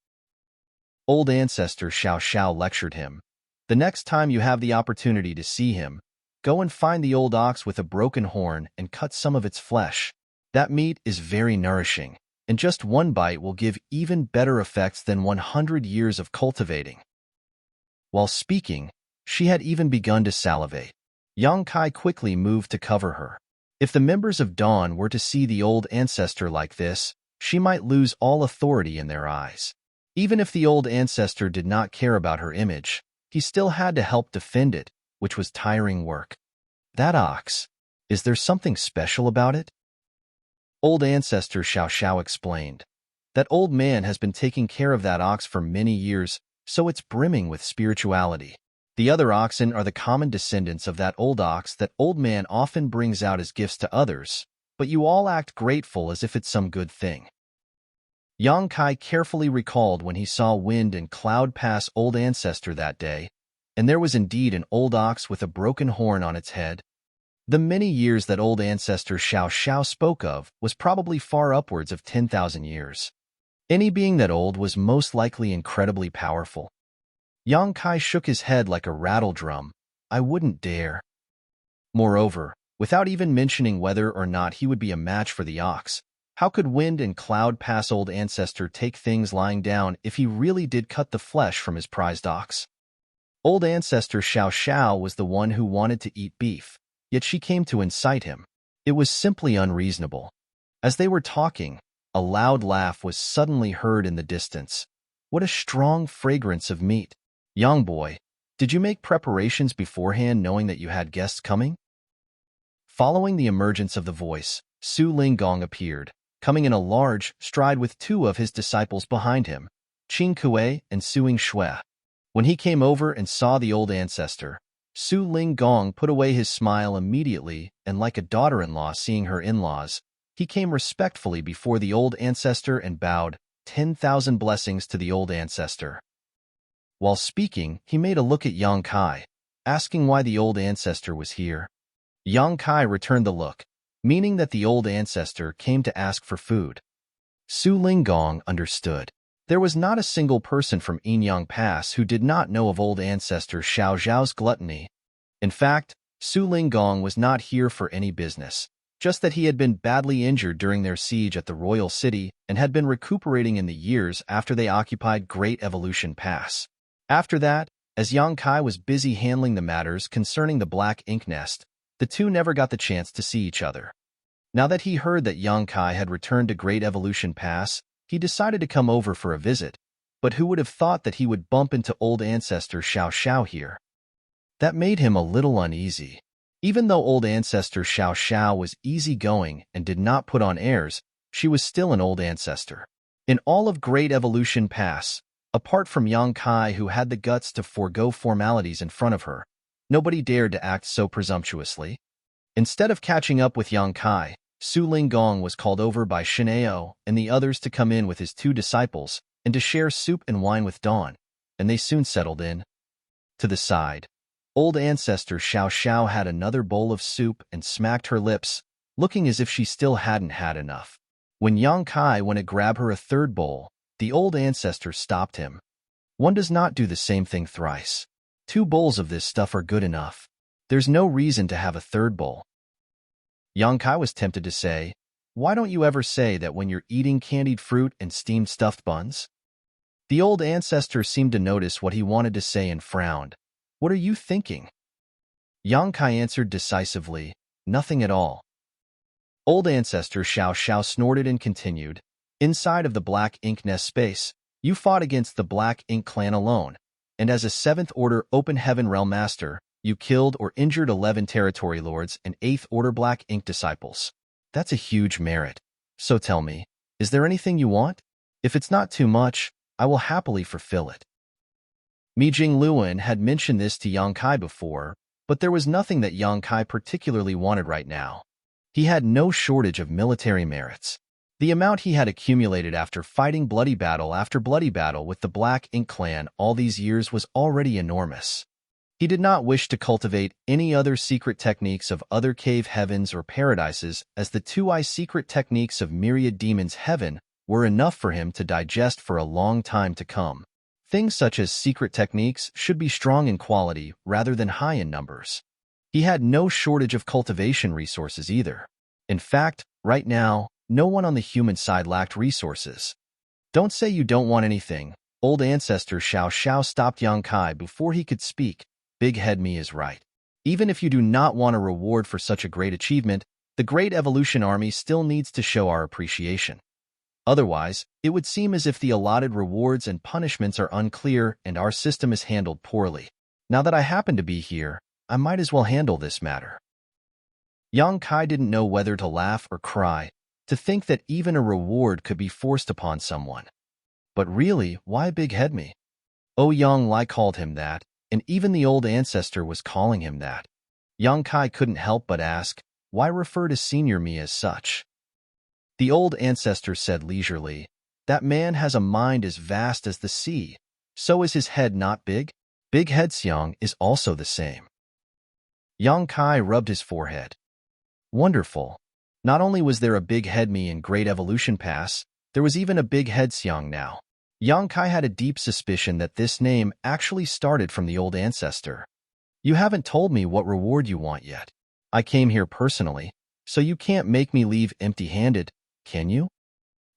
Old ancestor Xiao Xiao lectured him. The next time you have the opportunity to see him, go and find the old ox with a broken horn and cut some of its flesh. That meat is very nourishing, and just one bite will give even better effects than 100 years of cultivating. While speaking, She had even begun to salivate. Yang Kai quickly moved to cover her. If the members of Dawn were to see the old ancestor like this, she might lose all authority in their eyes. Even if the old ancestor did not care about her image, he still had to help defend it, which was tiring work. That ox. Is there something special about it? Old ancestor Xiao Xiao explained. That old man has been taking care of that ox for many years, so it's brimming with spirituality. The other oxen are the common descendants of that old ox that old man often brings out as gifts to others, but you all act grateful as if it's some good thing. Yang Kai carefully recalled when he saw wind and cloud pass old ancestor that day, and there was indeed an old ox with a broken horn on its head. The many years that old ancestor Xiao Xiao spoke of was probably far upwards of 10,000 years. Any being that old was most likely incredibly powerful. Yang Kai shook his head like a rattle drum. I wouldn't dare. Moreover, without even mentioning whether or not he would be a match for the ox, how could wind and cloud pass old ancestor take things lying down if he really did cut the flesh from his prized ox? Old ancestor Xiao Xiao was the one who wanted to eat beef, yet she came to incite him. It was simply unreasonable. As they were talking, a loud laugh was suddenly heard in the distance. What a strong fragrance of meat! Young boy, did you make preparations beforehand knowing that you had guests coming? Following the emergence of the voice, Su Linggong appeared, coming in a large stride with two of his disciples behind him, Qing Kuei and Suing Shui. When he came over and saw the old ancestor, Su Linggong put away his smile immediately, and like a daughter-in-law seeing her in-laws, he came respectfully before the old ancestor and bowed 10,000 blessings to the old ancestor. While speaking, he made a look at Yang Kai, asking why the old ancestor was here. Yang Kai returned the look, meaning that the old ancestor came to ask for food. Su Linggong understood. There was not a single person from Yinyang Pass who did not know of old ancestor Xiao Zhao's gluttony. In fact, Su Linggong was not here for any business, just that he had been badly injured during their siege at the royal city and had been recuperating in the years after they occupied Great Evolution Pass. After that, as Yang Kai was busy handling the matters concerning the Black Ink Nest, the two never got the chance to see each other. Now that he heard that Yang Kai had returned to Great Evolution Pass, he decided to come over for a visit, but who would have thought that he would bump into old ancestor Xiao Xiao here? That made him a little uneasy. Even though old ancestor Xiao Xiao was easygoing and did not put on airs, she was still an old ancestor. In all of Great Evolution Pass, apart from Yang Kai who had the guts to forego formalities in front of her, nobody dared to act so presumptuously. Instead of catching up with Yang Kai, Su Linggong was called over by Shineo and the others to come in with his two disciples and to share soup and wine with Dawn, and they soon settled in. To the side, old ancestor Xiao Xiao had another bowl of soup and smacked her lips, looking as if she still hadn't had enough. When Yang Kai went to grab her a third bowl, the old ancestor stopped him. One does not do the same thing thrice. 2 bowls of this stuff are good enough. There's no reason to have a third bowl. Yang Kai was tempted to say, why don't you ever say that when you're eating candied fruit and steamed stuffed buns? The old ancestor seemed to notice what he wanted to say and frowned. What are you thinking? Yang Kai answered decisively, nothing at all. Old ancestor Xiao Xiao snorted and continued, inside of the Black Ink Nest space, you fought against the Black Ink clan alone, and as a 7th Order Open Heaven Realm Master, you killed or injured 11 Territory Lords and 8th Order Black Ink disciples. That's a huge merit. So tell me, is there anything you want? If it's not too much, I will happily fulfill it. Mi Jing Luan had mentioned this to Yang Kai before, but there was nothing that Yang Kai particularly wanted right now. He had no shortage of military merits. The amount he had accumulated after fighting bloody battle after bloody battle with the Black Ink clan all these years was already enormous. He did not wish to cultivate any other secret techniques of other cave heavens or paradises, as the 2-eye secret techniques of myriad demons heaven were enough for him to digest for a long time to come. Things such as secret techniques should be strong in quality rather than high in numbers. He had no shortage of cultivation resources either. In fact, right now, no one on the human side lacked resources. Don't say you don't want anything. Old ancestor Xiao Xiao stopped Yang Kai before he could speak, Big Head Me is right. Even if you do not want a reward for such a great achievement, the Great Evolution Army still needs to show our appreciation. Otherwise, it would seem as if the allotted rewards and punishments are unclear and our system is handled poorly. Now that I happen to be here, I might as well handle this matter. Yang Kai didn't know whether to laugh or cry, to think that even a reward could be forced upon someone. But really, why Big Head Me? Oh, Yang Lai called him that, and even the old ancestor was calling him that. Yang Kai couldn't help but ask, why refer to Senior Me as such? The old ancestor said leisurely, that man has a mind as vast as the sea. So is his head not big? Big Head Xiang is also the same. Yang Kai rubbed his forehead. Wonderful. Not only was there a Big Head Me in Great Evolution Pass, there was even a Big Head Xiang now. Yang Kai had a deep suspicion that this name actually started from the old ancestor. You haven't told me what reward you want yet. I came here personally, so you can't make me leave empty-handed, can you?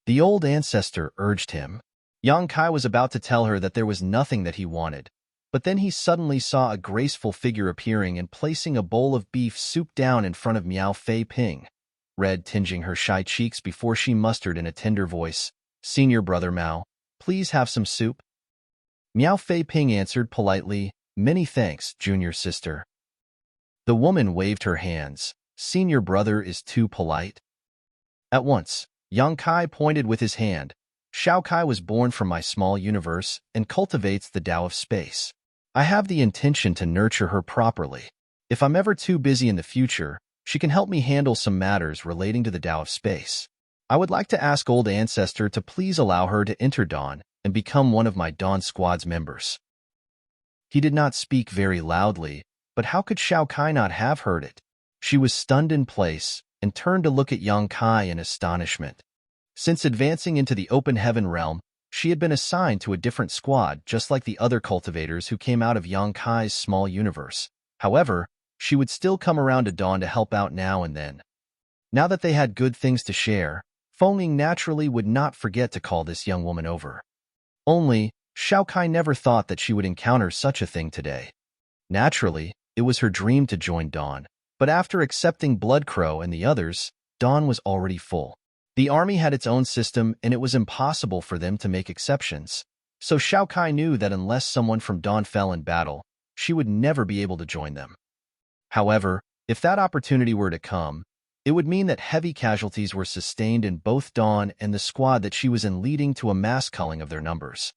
The old ancestor urged him. Yang Kai was about to tell her that there was nothing that he wanted, but then he suddenly saw a graceful figure appearing and placing a bowl of beef soup down in front of Miao Fei Ping, red tinging her shy cheeks before she mustered in a tender voice, Senior Brother Mao, please have some soup? Miao Fei Ping answered politely, many thanks, junior sister. The woman waved her hands. Senior brother is too polite. At once, Yang Kai pointed with his hand. Shao Kai was born from my small universe and cultivates the Tao of space. I have the intention to nurture her properly. If I'm ever too busy in the future, she can help me handle some matters relating to the Tao of space. I would like to ask old ancestor to please allow her to enter Dawn and become one of my Dawn Squad's members. He did not speak very loudly, but how could Shao Kai not have heard it? She was stunned in place and turned to look at Yang Kai in astonishment. Since advancing into the open heaven realm, she had been assigned to a different squad just like the other cultivators who came out of Yang Kai's small universe. However, she would still come around to Dawn to help out now and then. Now that they had good things to share, Feng Ying naturally would not forget to call this young woman over. Only, Shao Kai never thought that she would encounter such a thing today. Naturally, it was her dream to join Dawn, but after accepting Blood Crow and the others, Dawn was already full. The army had its own system and it was impossible for them to make exceptions, so Shao Kai knew that unless someone from Dawn fell in battle, she would never be able to join them. However, if that opportunity were to come, it would mean that heavy casualties were sustained in both Dawn and the squad that she was in, leading to a mass culling of their numbers.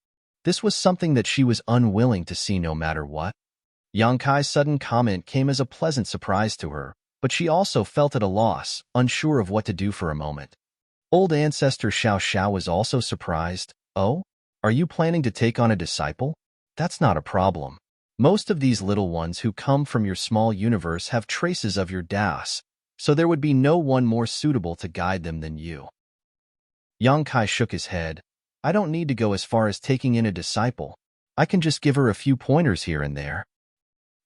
This was something that she was unwilling to see no matter what. Yang Kai's sudden comment came as a pleasant surprise to her, but she also felt at a loss, unsure of what to do for a moment. Old ancestor Xiao Xiao was also surprised. Oh? Are you planning to take on a disciple? That's not a problem. Most of these little ones who come from your small universe have traces of your Das, so there would be no one more suitable to guide them than you. Yang Kai shook his head. I don't need to go as far as taking in a disciple. I can just give her a few pointers here and there.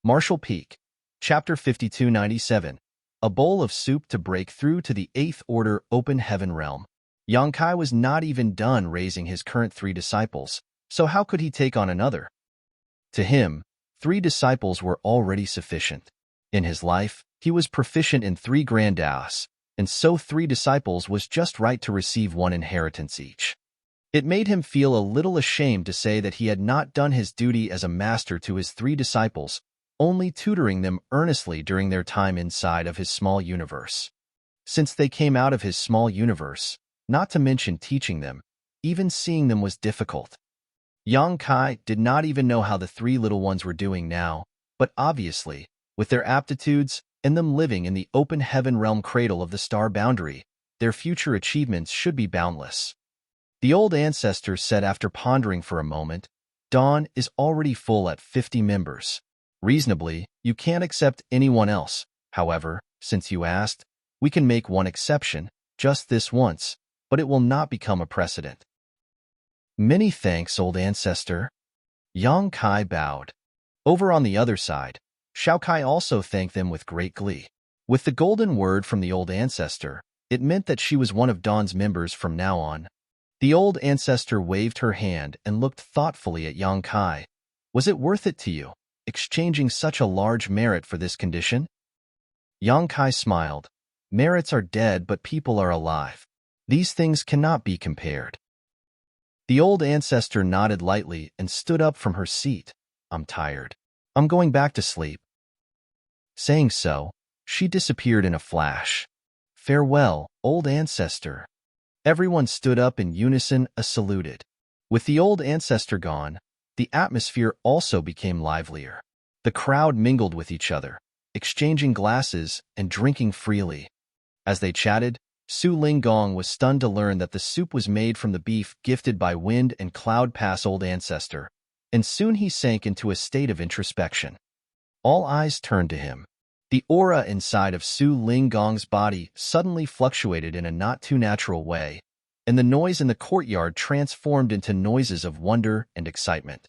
Martial Peak, Chapter 5297. A bowl of soup to break through to the 8th Order Open Heaven Realm. Yang Kai was not even done raising his current 3 disciples, so how could he take on another? To him, 3 disciples were already sufficient. In his life, he was proficient in 3 grand Das, and so 3 disciples was just right to receive 1 inheritance each. It made him feel a little ashamed to say that he had not done his duty as a master to his 3 disciples, only tutoring them earnestly during their time inside of his small universe. Since they came out of his small universe, not to mention teaching them, even seeing them was difficult. Yang Kai did not even know how the 3 little ones were doing now, but obviously, with their aptitudes and them living in the open heaven realm cradle of the star boundary, their future achievements should be boundless. The old ancestor said after pondering for a moment, Dawn is already full at 50 members. Reasonably, you can't accept anyone else. However, since you asked, we can make one exception, just this once, but it will not become a precedent. Many thanks, old ancestor. Yang Kai bowed. Over on the other side, Shao Kai also thanked them with great glee. With the golden word from the old ancestor, it meant that she was one of Dawn's members from now on. The old ancestor waved her hand and looked thoughtfully at Yang Kai. Was it worth it to you? exchanging such a large merit for this condition? Yang Kai smiled. Merits are dead, but people are alive. These things cannot be compared. The old ancestor nodded lightly and stood up from her seat. I'm tired. I'm going back to sleep. Saying so, she disappeared in a flash. Farewell, old ancestor. Everyone stood up in unison, saluted. With the old ancestor gone, the atmosphere also became livelier. The crowd mingled with each other, exchanging glasses and drinking freely. As they chatted, Su Linggong was stunned to learn that the soup was made from the beef gifted by Wind and Cloud Pass old ancestor, and soon he sank into a state of introspection. All eyes turned to him. The aura inside of Su Linggong's body suddenly fluctuated in a not-too-natural way, and the noise in the courtyard transformed into noises of wonder and excitement.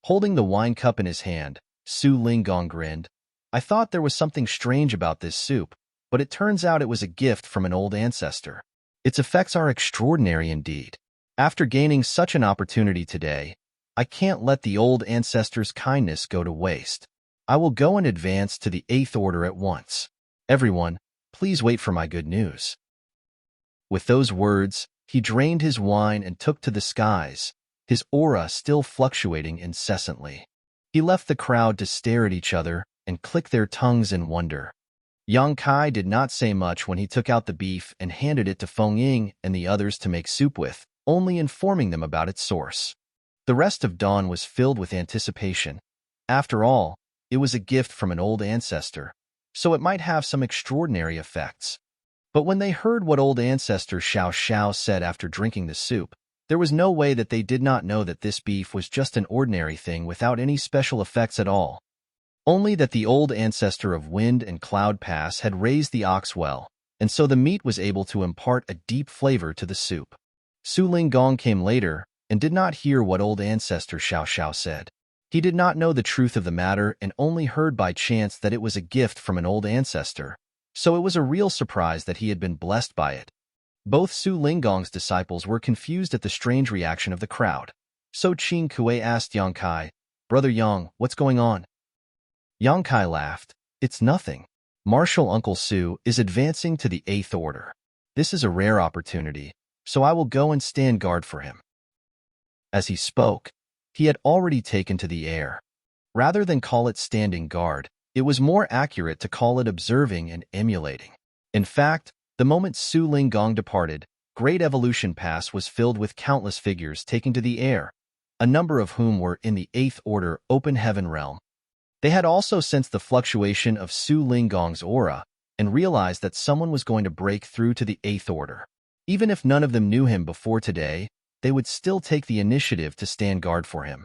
Holding the wine cup in his hand, Su Linggong grinned. I thought there was something strange about this soup, but it turns out it was a gift from an old ancestor. Its effects are extraordinary indeed. After gaining such an opportunity today, I can't let the old ancestor's kindness go to waste. I will go and advance to the 8th Order at once. Everyone, please wait for my good news. With those words, he drained his wine and took to the skies, his aura still fluctuating incessantly. He left the crowd to stare at each other and click their tongues in wonder. Yang Kai did not say much when he took out the beef and handed it to Feng Ying and the others to make soup with, only informing them about its source. The rest of dawn was filled with anticipation. After all, it was a gift from an old ancestor, so it might have some extraordinary effects. But when they heard what old ancestor Xiao Xiao said after drinking the soup, there was no way that they did not know that this beef was just an ordinary thing without any special effects at all. Only that the old ancestor of Wind and Cloud Pass had raised the ox well, and so the meat was able to impart a deep flavor to the soup. Su Linggong came later and did not hear what old ancestor Xiao Xiao said. He did not know the truth of the matter and only heard by chance that it was a gift from an old ancestor, so it was a real surprise that he had been blessed by it. Both Su Linggong's disciples were confused at the strange reaction of the crowd. So Qing Kuei asked Yang Kai, Brother Yang, what's going on? Yang Kai laughed. It's nothing. Martial Uncle Su is advancing to the 8th Order. This is a rare opportunity, so I will go and stand guard for him. As he spoke, he had already taken to the air. Rather than call it standing guard, it was more accurate to call it observing and emulating. In fact, the moment Su Linggong departed, Great Evolution Pass was filled with countless figures taking to the air, a number of whom were in the 8th Order Open Heaven realm. They had also sensed the fluctuation of Su Linggong's aura and realized that someone was going to break through to the 8th Order. Even if none of them knew him before today, they would still take the initiative to stand guard for him.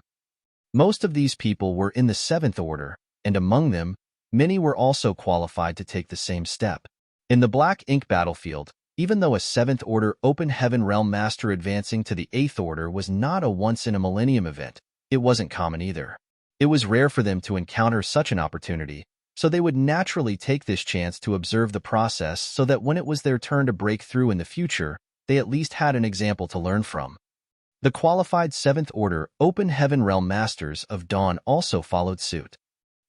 Most of these people were in the 7th Order, and among them, many were also qualified to take the same step. In the Black Ink battlefield, even though a 7th Order Open Heaven Realm Master advancing to the 8th Order was not a once-in-a-millennium event, it wasn't common either. It was rare for them to encounter such an opportunity, so they would naturally take this chance to observe the process so that when it was their turn to break through in the future, they at least had an example to learn from. The qualified 7th Order Open Heaven Realm Masters of Dawn also followed suit.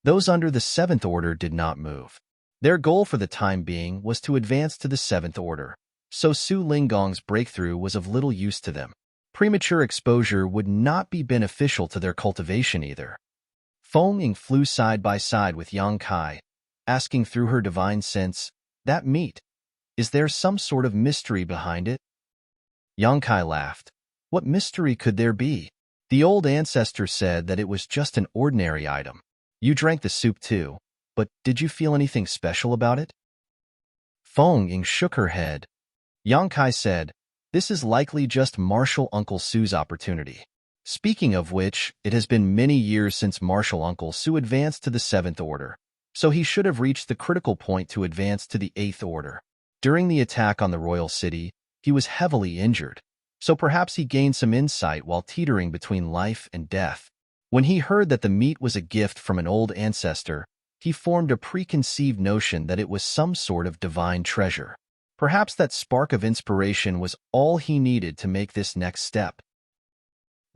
Those under the 7th Order did not move. Their goal for the time being was to advance to the 7th Order, so Su Linggong's breakthrough was of little use to them. Premature exposure would not be beneficial to their cultivation either. Feng Ying flew side by side with Yang Kai, asking through her divine sense, that meat, is there some sort of mystery behind it? Yang Kai laughed. What mystery could there be? The old ancestor said that it was just an ordinary item. You drank the soup too, but did you feel anything special about it? Feng Ying shook her head. Yang Kai said, this is likely just Martial Uncle Su's opportunity. Speaking of which, it has been many years since Martial Uncle Su advanced to the 7th Order, so he should have reached the critical point to advance to the 8th Order. During the attack on the royal city, he was heavily injured, so perhaps he gained some insight while teetering between life and death. When he heard that the meat was a gift from an old ancestor, he formed a preconceived notion that it was some sort of divine treasure. Perhaps that spark of inspiration was all he needed to make this next step.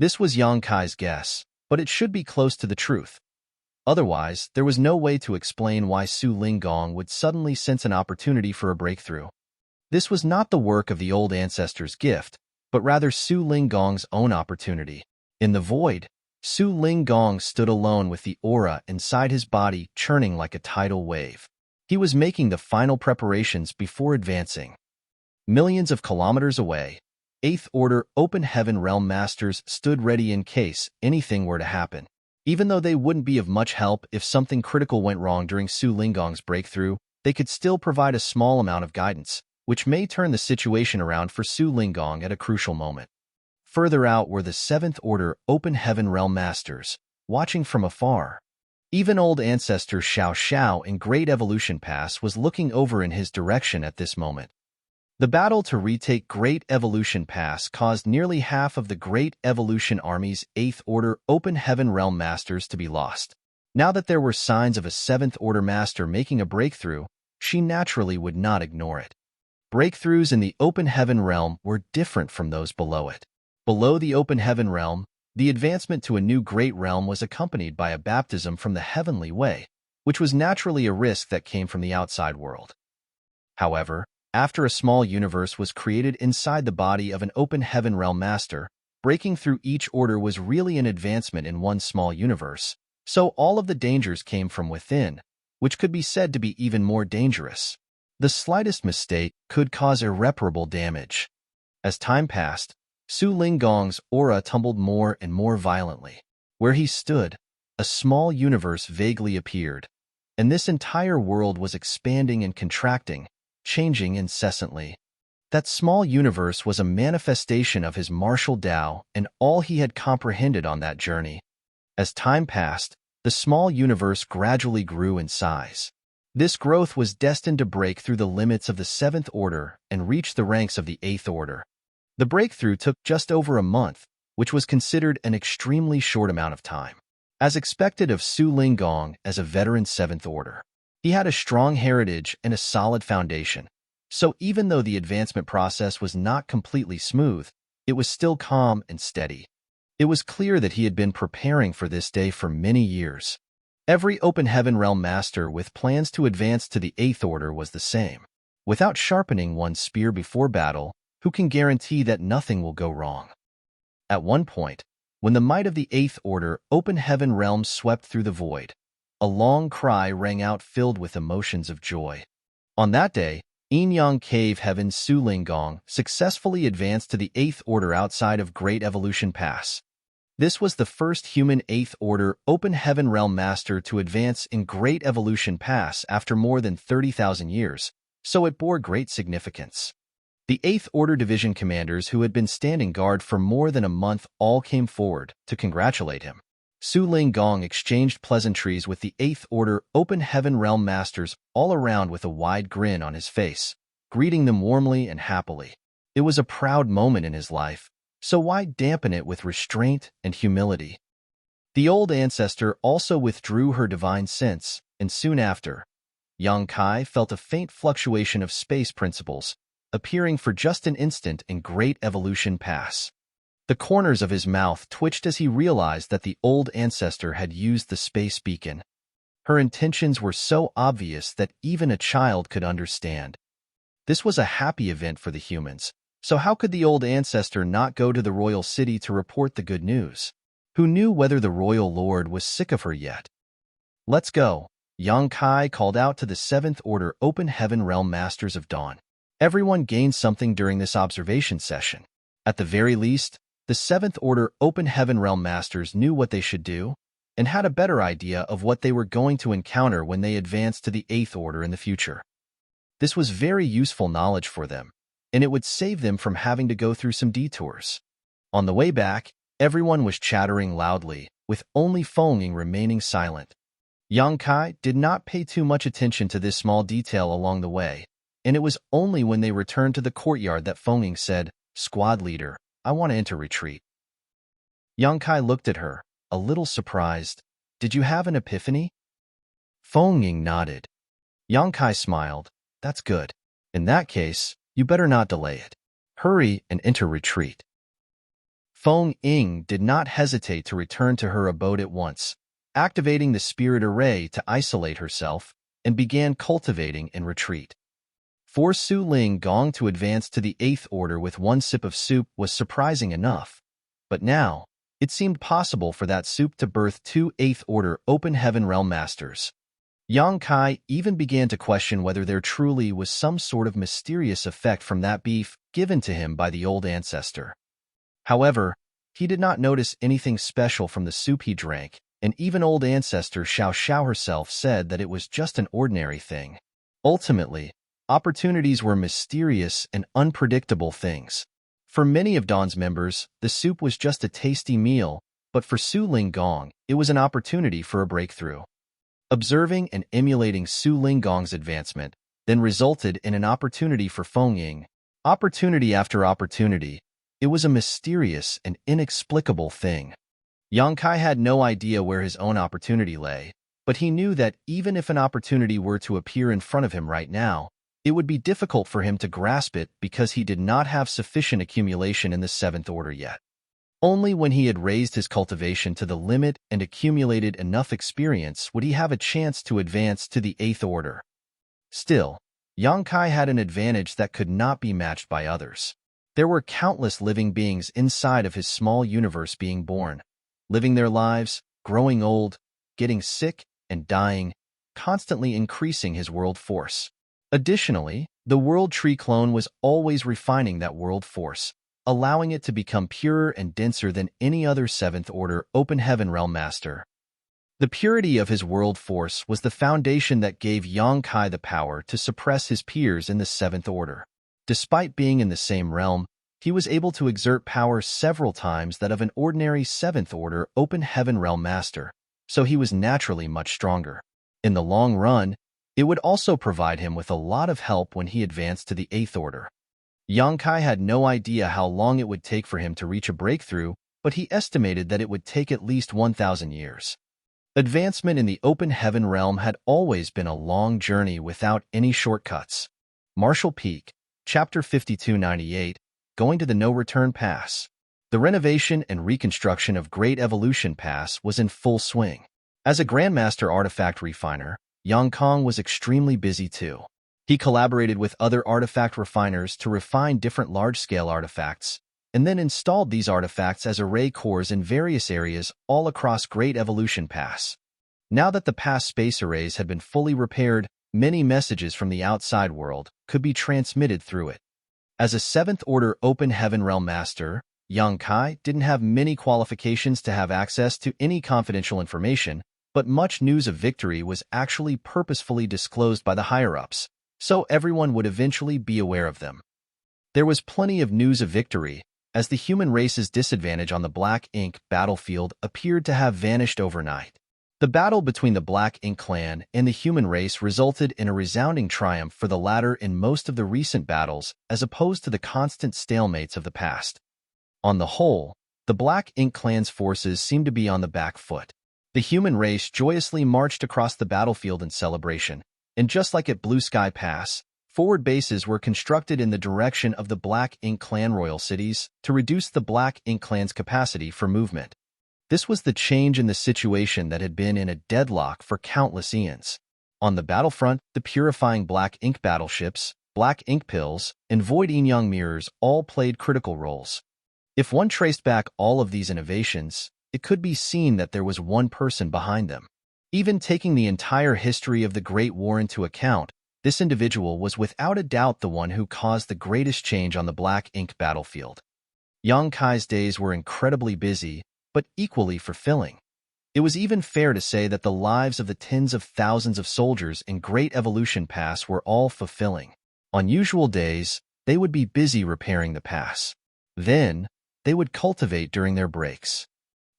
This was Yang Kai's guess, but it should be close to the truth. Otherwise, there was no way to explain why Su Linggong would suddenly sense an opportunity for a breakthrough. This was not the work of the old ancestor's gift, but rather Su Linggong's own opportunity. In the void, Su Linggong stood alone with the aura inside his body churning like a tidal wave. He was making the final preparations before advancing. Millions of kilometers away, Eighth Order Open Heaven Realm Masters stood ready in case anything were to happen. Even though they wouldn't be of much help if something critical went wrong during Su Linggong's breakthrough, they could still provide a small amount of guidance, which may turn the situation around for Su Linggong at a crucial moment. Further out were the Seventh Order Open Heaven Realm Masters, watching from afar. Even old ancestor Xiao Xiao in Great Evolution Pass was looking over in his direction at this moment. The battle to retake Great Evolution Pass caused nearly half of the Great Evolution Army's Eighth Order Open Heaven Realm Masters to be lost. Now that there were signs of a Seventh Order Master making a breakthrough, she naturally would not ignore it. Breakthroughs in the Open Heaven Realm were different from those below it. Below the Open Heaven Realm, the advancement to a new great realm was accompanied by a baptism from the heavenly way, which was naturally a risk that came from the outside world. However, after a small universe was created inside the body of an Open Heaven Realm Master, breaking through each order was really an advancement in one small universe, so all of the dangers came from within, which could be said to be even more dangerous. The slightest mistake could cause irreparable damage. As time passed, Su Linggong's aura tumbled more and more violently. Where he stood, a small universe vaguely appeared, and this entire world was expanding and contracting, changing incessantly. That small universe was a manifestation of his martial Tao and all he had comprehended on that journey. As time passed, the small universe gradually grew in size. This growth was destined to break through the limits of the Seventh Order and reach the ranks of the Eighth Order. The breakthrough took just over a month, which was considered an extremely short amount of time. As expected of Su Linggong as a veteran Seventh Order, he had a strong heritage and a solid foundation, so even though the advancement process was not completely smooth, it was still calm and steady. It was clear that he had been preparing for this day for many years. Every Open Heaven Realm Master with plans to advance to the Eighth Order was the same. Without sharpening one's spear before battle, who can guarantee that nothing will go wrong? At one point, when the might of the Eighth Order Open Heaven Realm swept through the void, a long cry rang out filled with emotions of joy. On that day, Yin-Yang Cave Heaven Su Linggong successfully advanced to the Eighth Order outside of Great Evolution Pass. This was the first human Eighth Order Open Heaven Realm Master to advance in Great Evolution Pass after more than 30,000 years, so it bore great significance. The Eighth Order Division commanders who had been standing guard for more than a month all came forward to congratulate him. Su Linggong exchanged pleasantries with the Eighth Order Open Heaven Realm Masters all around with a wide grin on his face, greeting them warmly and happily. It was a proud moment in his life, so why dampen it with restraint and humility? The old ancestor also withdrew her divine sense, and soon after, Yang Kai felt a faint fluctuation of space principles, appearing for just an instant in Great Evolution Pass. The corners of his mouth twitched as he realized that the old ancestor had used the space beacon. Her intentions were so obvious that even a child could understand. This was a happy event for the humans, so how could the old ancestor not go to the royal city to report the good news? Who knew whether the royal lord was sick of her yet? "Let's go," Yang Kai called out to the Seventh Order Open Heaven Realm Masters of Dawn. Everyone gained something during this observation session. At the very least, the Seventh Order Open Heaven Realm Masters knew what they should do and had a better idea of what they were going to encounter when they advanced to the Eighth Order in the future. This was very useful knowledge for them, and it would save them from having to go through some detours. On the way back, everyone was chattering loudly, with only Feng Ying remaining silent. Yang Kai did not pay too much attention to this small detail along the way, and it was only when they returned to the courtyard that Feng Ying said, "Squad leader, I want to enter retreat." Yang Kai looked at her, a little surprised. "Did you have an epiphany?" Feng Ying nodded. Yang Kai smiled. "That's good. In that case, you better not delay it. Hurry and enter retreat." Feng Ying did not hesitate to return to her abode at once. activating the spirit array to isolate herself, and began cultivating in retreat. For Su Ling Gong to advance to the 8th order with one sip of soup was surprising enough, but now, it seemed possible for that soup to birth two 8th order open heaven realm masters. Yang Kai even began to question whether there truly was some sort of mysterious effect from that beef given to him by the old ancestor. However, he did not notice anything special from the soup he drank, and even old ancestor Xiao Xiao herself said that it was just an ordinary thing. Ultimately, opportunities were mysterious and unpredictable things. For many of Dawn's members, the soup was just a tasty meal, but for Su Ling Gong, it was an opportunity for a breakthrough. Observing and emulating Su Ling Gong's advancement then resulted in an opportunity for Feng Ying. Opportunity after opportunity, it was a mysterious and inexplicable thing. Yang Kai had no idea where his own opportunity lay, but he knew that even if an opportunity were to appear in front of him right now, it would be difficult for him to grasp it because he did not have sufficient accumulation in the 7th order yet. Only when he had raised his cultivation to the limit and accumulated enough experience would he have a chance to advance to the 8th order. Still, Yang Kai had an advantage that could not be matched by others. There were countless living beings inside of his small universe being born, living their lives, growing old, getting sick, and dying, constantly increasing his world force. Additionally, the World Tree clone was always refining that world force, allowing it to become purer and denser than any other 7th order open heaven realm master. The purity of his world force was the foundation that gave Yang Kai the power to suppress his peers in the 7th order. Despite being in the same realm, he was able to exert power several times that of an ordinary 7th order open heaven realm master, so he was naturally much stronger. In the long run, it would also provide him with a lot of help when he advanced to the 8th order. Yang Kai had no idea how long it would take for him to reach a breakthrough, but he estimated that it would take at least 1,000 years. Advancement in the open heaven realm had always been a long journey without any shortcuts. Marshall Peak, Chapter 5298, Going to the No-Return Pass. The renovation and reconstruction of Great Evolution Pass was in full swing. As a Grandmaster Artifact Refiner, Yang Kong was extremely busy too. He collaborated with other artifact refiners to refine different large-scale artifacts, and then installed these artifacts as array cores in various areas all across Great Evolution Pass. Now that the pass space arrays had been fully repaired, many messages from the outside world could be transmitted through it. As a 7th order open heaven realm master, Yang Kai didn't have many qualifications to have access to any confidential information, but much news of victory was actually purposefully disclosed by the higher-ups, so everyone would eventually be aware of them. There was plenty of news of victory, as the human race's disadvantage on the Black Ink battlefield appeared to have vanished overnight. The battle between the Black Ink clan and the human race resulted in a resounding triumph for the latter in most of the recent battles as opposed to the constant stalemates of the past. On the whole, the Black Ink clan's forces seemed to be on the back foot. The human race joyously marched across the battlefield in celebration, and just like at Blue Sky Pass, forward bases were constructed in the direction of the Black Ink clan royal cities to reduce the Black Ink clan's capacity for movement. This was the change in the situation that had been in a deadlock for countless eons. On the battlefront, the purifying Black Ink battleships, Black Ink pills, and Void Yin-Yang mirrors all played critical roles. If one traced back all of these innovations, it could be seen that there was one person behind them. Even taking the entire history of the Great War into account, this individual was without a doubt the one who caused the greatest change on the Black Ink battlefield. Yang Kai's days were incredibly busy, but equally fulfilling. It was even fair to say that the lives of the tens of thousands of soldiers in Great Evolution Pass were all fulfilling. On usual days, they would be busy repairing the pass. Then, they would cultivate during their breaks.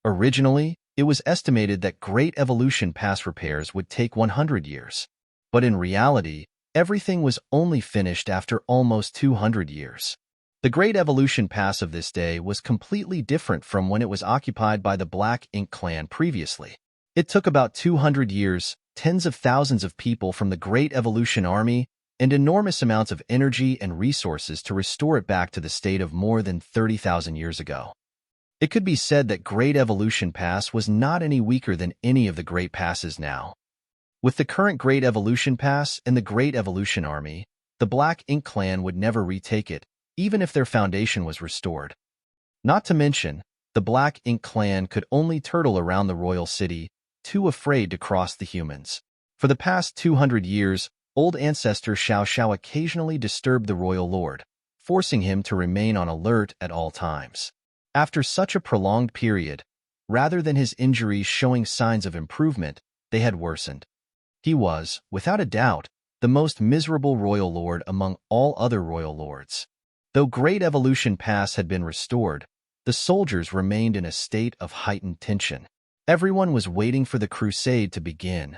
Originally, it was estimated that Great Evolution Pass repairs would take 100 years. But in reality, everything was only finished after almost 200 years. The Great Evolution Pass of this day was completely different from when it was occupied by the Black Ink clan previously. It took about 200 years, tens of thousands of people from the Great Evolution Army, and enormous amounts of energy and resources to restore it back to the state of more than 30,000 years ago. It could be said that Great Evolution Pass was not any weaker than any of the Great Passes now. With the current Great Evolution Pass and the Great Evolution Army, the Black Ink clan would never retake it, even if their foundation was restored. Not to mention, the Black Ink clan could only turtle around the royal city, too afraid to cross the humans. For the past 200 years, old ancestor Xiao Xiao occasionally disturbed the royal lord, forcing him to remain on alert at all times. After such a prolonged period, rather than his injuries showing signs of improvement, they had worsened. He was, without a doubt, the most miserable royal lord among all other royal lords. Though Great Evolution Pass had been restored, the soldiers remained in a state of heightened tension. Everyone was waiting for the crusade to begin.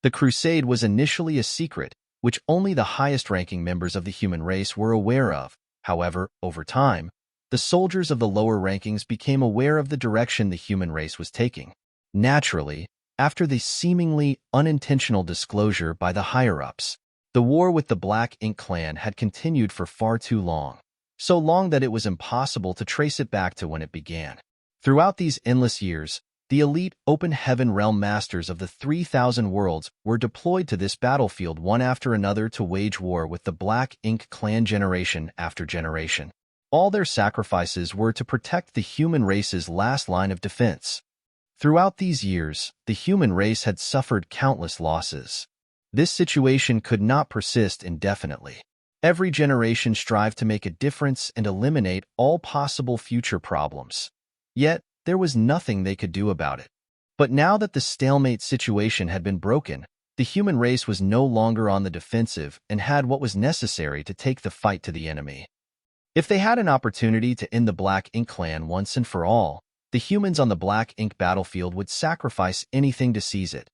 The crusade was initially a secret, which only the highest-ranking members of the human race were aware of. However, over time, the soldiers of the lower rankings became aware of the direction the human race was taking. Naturally, after the seemingly unintentional disclosure by the higher-ups, the war with the Black Ink clan had continued for far too long, so long that it was impossible to trace it back to when it began. Throughout these endless years, the elite open heaven realm masters of the 3,000 worlds were deployed to this battlefield one after another to wage war with the Black Ink clan generation after generation. All their sacrifices were to protect the human race's last line of defense. Throughout these years, the human race had suffered countless losses. This situation could not persist indefinitely. Every generation strived to make a difference and eliminate all possible future problems. Yet, there was nothing they could do about it. But now that the stalemate situation had been broken, the human race was no longer on the defensive and had what was necessary to take the fight to the enemy. If they had an opportunity to end the Black Ink clan once and for all, the humans on the Black Ink battlefield would sacrifice anything to seize it.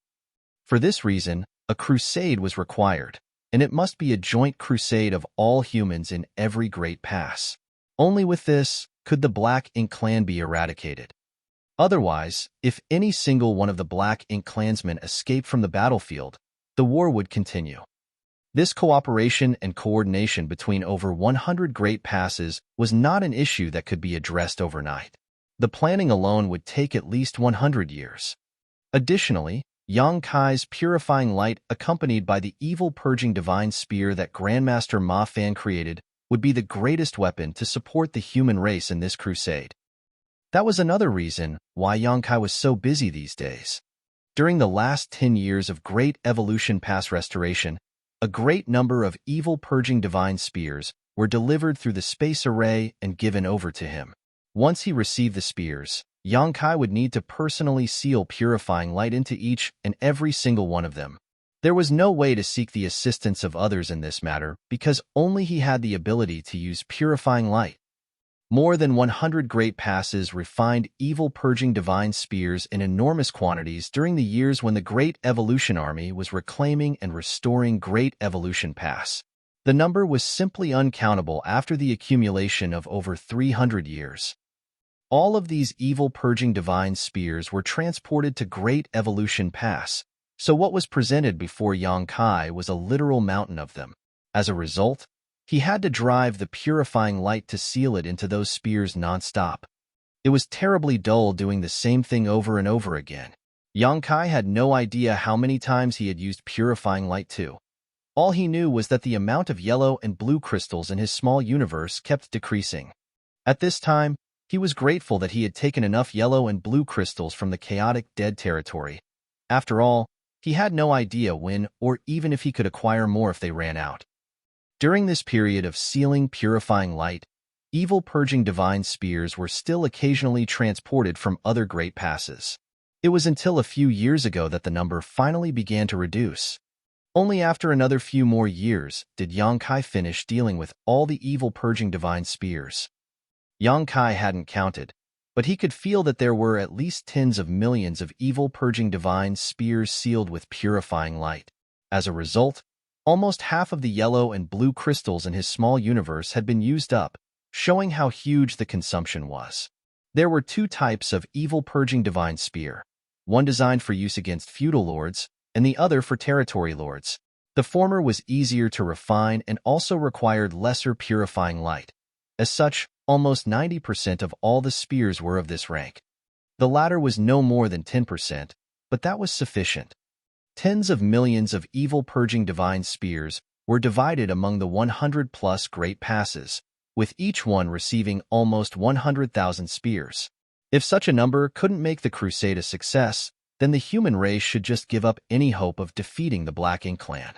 For this reason, a crusade was required, and it must be a joint crusade of all humans in every great pass. Only with this could the Black Ink clan be eradicated. Otherwise, if any single one of the Black Ink clansmen escaped from the battlefield, the war would continue. This cooperation and coordination between over 100 great passes was not an issue that could be addressed overnight. The planning alone would take at least 100 years. Additionally, Yang Kai's purifying light accompanied by the evil purging divine spear that Grandmaster Ma Fan created would be the greatest weapon to support the human race in this crusade. That was another reason why Yang Kai was so busy these days. During the last 10 years of Great Evolution Pass restoration, a great number of evil purging divine spears were delivered through the space array and given over to him. Once he received the spears, Yang Kai would need to personally seal purifying light into each and every single one of them. There was no way to seek the assistance of others in this matter because only he had the ability to use purifying light. More than 100 great passes refined evil purging divine spears in enormous quantities during the years when the Great Evolution Army was reclaiming and restoring Great Evolution Pass. The number was simply uncountable after the accumulation of over 300 years. All of these evil purging divine spears were transported to Great Evolution Pass, so what was presented before Yang Kai was a literal mountain of them. As a result, he had to drive the purifying light to seal it into those spears non-stop. It was terribly dull doing the same thing over and over again. Yang Kai had no idea how many times he had used purifying light too. All he knew was that the amount of yellow and blue crystals in his small universe kept decreasing. At this time, he was grateful that he had taken enough yellow and blue crystals from the chaotic dead territory. After all, he had no idea when or even if he could acquire more if they ran out. During this period of sealing purifying light, evil purging divine spears were still occasionally transported from other great passes. It was until a few years ago that the number finally began to reduce. Only after another few more years did Yang Kai finish dealing with all the evil purging divine spears. Yang Kai hadn't counted, but he could feel that there were at least tens of millions of evil purging divine spears sealed with purifying light. As a result, almost half of the yellow and blue crystals in his small universe had been used up, showing how huge the consumption was. There were two types of evil purging divine spear, one designed for use against feudal lords and the other for territory lords. The former was easier to refine and also required lesser purifying light. As such, almost 90% of all the spears were of this rank. The latter was no more than 10%, but that was sufficient. Tens of millions of evil-purging divine spears were divided among the 100-plus great passes, with each one receiving almost 100,000 spears. If such a number couldn't make the crusade a success, then the human race should just give up any hope of defeating the Black Ink clan.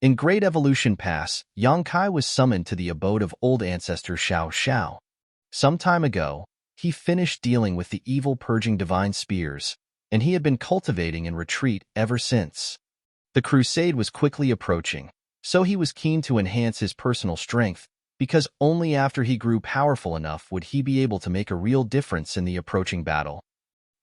In Great Evolution Pass, Yang Kai was summoned to the abode of old ancestor Xiao Xiao. Some time ago, he finished dealing with the evil-purging divine spears, and he had been cultivating in retreat ever since. The crusade was quickly approaching, so he was keen to enhance his personal strength, because only after he grew powerful enough would he be able to make a real difference in the approaching battle.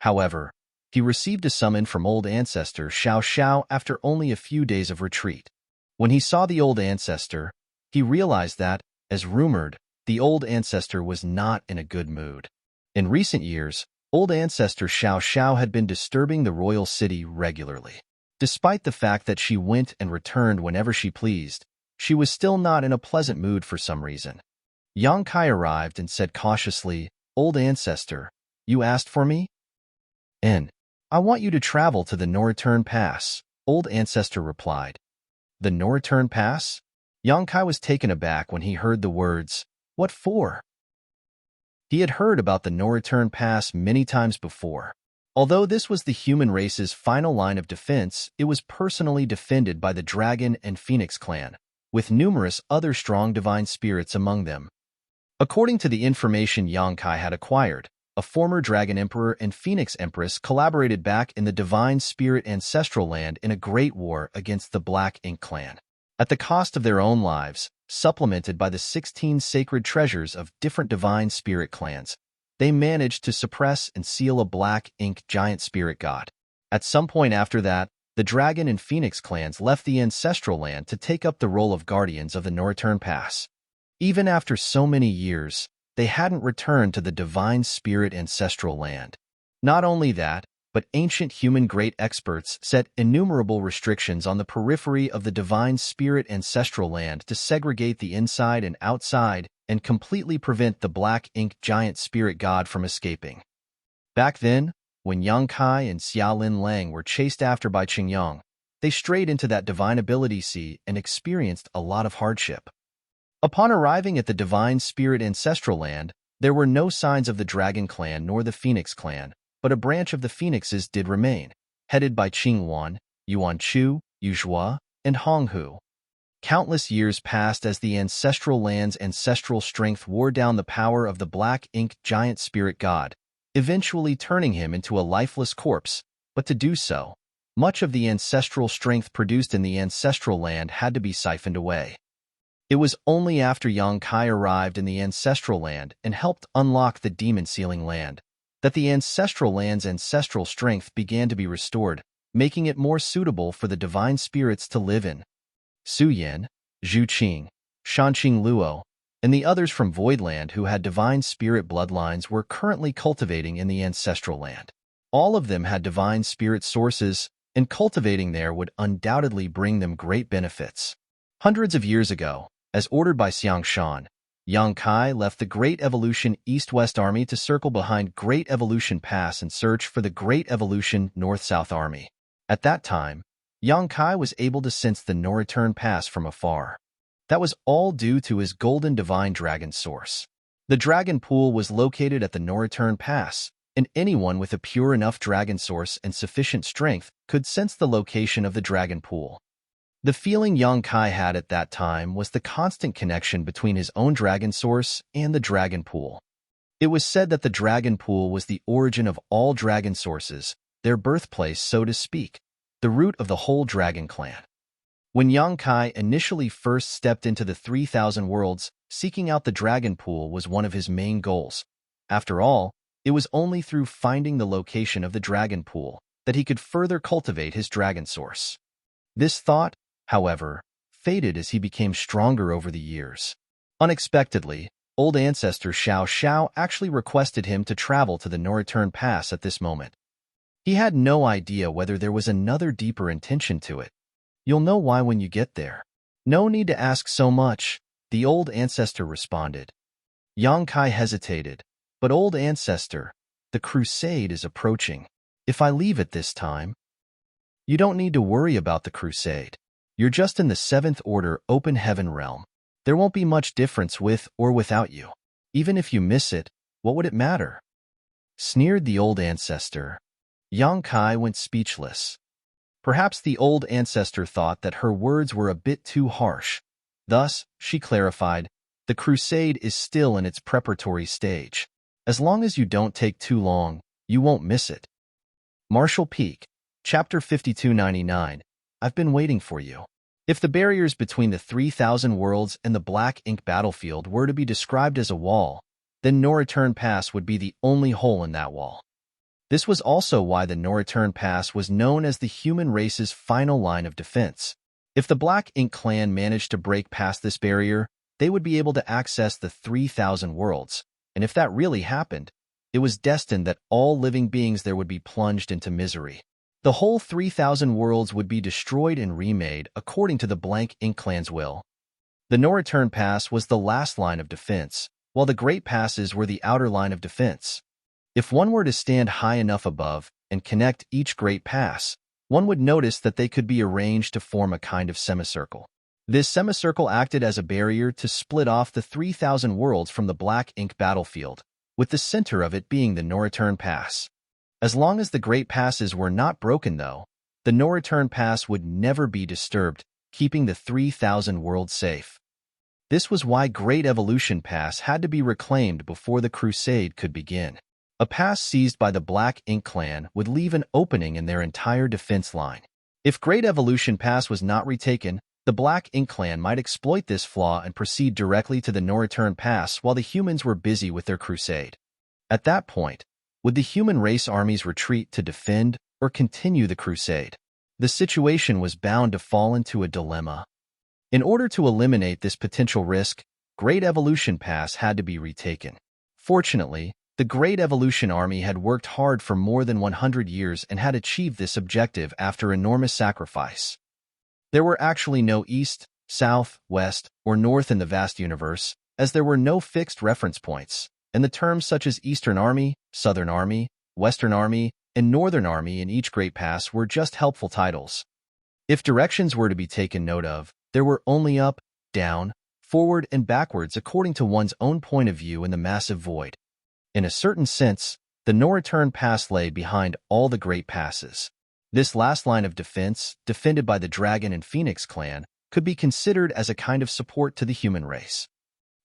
However, he received a summon from old ancestor Xiao Xiao after only a few days of retreat. When he saw the old ancestor, he realized that, as rumored, the old ancestor was not in a good mood. In recent years, old ancestor Xiao Xiao had been disturbing the royal city regularly. Despite the fact that she went and returned whenever she pleased, she was still not in a pleasant mood for some reason. Yang Kai arrived and said cautiously, "Old ancestor, you asked for me?" "I want you to travel to the No-Return Pass," old ancestor replied. The No-Return Pass? Yang Kai was taken aback when he heard the words, "What for?" He had heard about the No-Return Pass many times before. Although this was the human race's final line of defense, it was personally defended by the Dragon and Phoenix clan, with numerous other strong divine spirits among them. According to the information Yang Kai had acquired, a former Dragon Emperor and Phoenix Empress collaborated back in the Divine Spirit Ancestral Land in a great war against the Black Ink clan. At the cost of their own lives, supplemented by the 16 sacred treasures of different divine spirit clans, they managed to suppress and seal a Black Ink giant spirit god. At some point after that, the Dragon and Phoenix clans left the Ancestral Land to take up the role of guardians of the No-Return Pass. Even after so many years, they hadn't returned to the Divine Spirit Ancestral Land. Not only that, but ancient human great experts set innumerable restrictions on the periphery of the Divine Spirit Ancestral Land to segregate the inside and outside and completely prevent the Black Ink giant spirit god from escaping. Back then, when Yang Kai and Xiaolin Lang were chased after by Qingyang, they strayed into that divine ability sea and experienced a lot of hardship. Upon arriving at the Divine Spirit Ancestral Land, there were no signs of the Dragon clan nor the Phoenix clan, but a branch of the Phoenixes did remain, headed by Qing Wan, Yuan Chu, Yu Zhua, and Hong Hu. Countless years passed as the Ancestral Land's ancestral strength wore down the power of the Black Ink giant spirit god, eventually turning him into a lifeless corpse, but to do so, much of the ancestral strength produced in the Ancestral Land had to be siphoned away. It was only after Yang Kai arrived in the Ancestral Land and helped unlock the Demon Sealing Land that the Ancestral Land's ancestral strength began to be restored, making it more suitable for the divine spirits to live in. Su Yan, Zhu Qing, Shanqing Luo, and the others from Voidland who had divine spirit bloodlines were currently cultivating in the Ancestral Land. All of them had divine spirit sources, and cultivating there would undoubtedly bring them great benefits. Hundreds of years ago, as ordered by Xiang Shan, Yang Kai left the Great Evolution East-West Army to circle behind Great Evolution Pass and search for the Great Evolution North-South Army. At that time, Yang Kai was able to sense the No-Return Pass from afar. That was all due to his golden divine dragon source. The dragon pool was located at the No-Return Pass, and anyone with a pure enough dragon source and sufficient strength could sense the location of the dragon pool. The feeling Yang Kai had at that time was the constant connection between his own dragon source and the dragon pool. It was said that the dragon pool was the origin of all dragon sources, their birthplace, so to speak, the root of the whole dragon clan. When Yang Kai initially first stepped into the 3,000 worlds, seeking out the dragon pool was one of his main goals. After all, it was only through finding the location of the dragon pool that he could further cultivate his dragon source. This thought, however, faded as he became stronger over the years. Unexpectedly, old ancestor Xiao Xiao actually requested him to travel to the No-Return Pass at this moment. He had no idea whether there was another deeper intention to it. "You'll know why when you get there. No need to ask so much," the old ancestor responded. Yang Kai hesitated. But old ancestor, the crusade is approaching. If I leave at this time, you don't need to worry about the crusade. You're just in the seventh order open heaven realm. There won't be much difference with or without you. Even if you miss it, what would it matter? Sneered the old ancestor. Yang Kai went speechless. Perhaps the old ancestor thought that her words were a bit too harsh. Thus, she clarified, the crusade is still in its preparatory stage. As long as you don't take too long, you won't miss it. Marshall Peak, Chapter 5299. I've been waiting for you. If the barriers between the 3,000 worlds and the black ink battlefield were to be described as a wall, then No Return Pass would be the only hole in that wall. This was also why the No Return Pass was known as the human race's final line of defense. If the Black Ink clan managed to break past this barrier, they would be able to access the 3,000 worlds, and if that really happened, it was destined that all living beings there would be plunged into misery. The whole 3,000 worlds would be destroyed and remade according to the Blank Ink clan's will. The No Return Pass was the last line of defense, while the Great Passes were the outer line of defense. If one were to stand high enough above and connect each Great Pass, one would notice that they could be arranged to form a kind of semicircle. This semicircle acted as a barrier to split off the 3,000 worlds from the Black Ink battlefield, with the center of it being the No Return Pass. As long as the Great Passes were not broken, though, the No Return Pass would never be disturbed, keeping the 3,000 worlds safe. This was why Great Evolution Pass had to be reclaimed before the crusade could begin. A pass seized by the Black Ink clan would leave an opening in their entire defense line. If Great Evolution Pass was not retaken, the Black Ink clan might exploit this flaw and proceed directly to the No Return Pass while the humans were busy with their crusade. At that point, would the human race armies retreat to defend or continue the crusade? The situation was bound to fall into a dilemma. In order to eliminate this potential risk, Great Evolution Pass had to be retaken. Fortunately, the Great Evolution Army had worked hard for more than 100 years and had achieved this objective after enormous sacrifice. There were actually no east, south, west, or north in the vast universe, as there were no fixed reference points, and the terms such as Eastern Army, Southern Army, Western Army, and Northern Army in each Great Pass were just helpful titles. If directions were to be taken note of, there were only up, down, forward, and backwards according to one's own point of view in the massive void. In a certain sense, the No Return Pass lay behind all the Great Passes. This last line of defense, defended by the Dragon and Phoenix clan, could be considered as a kind of support to the human race.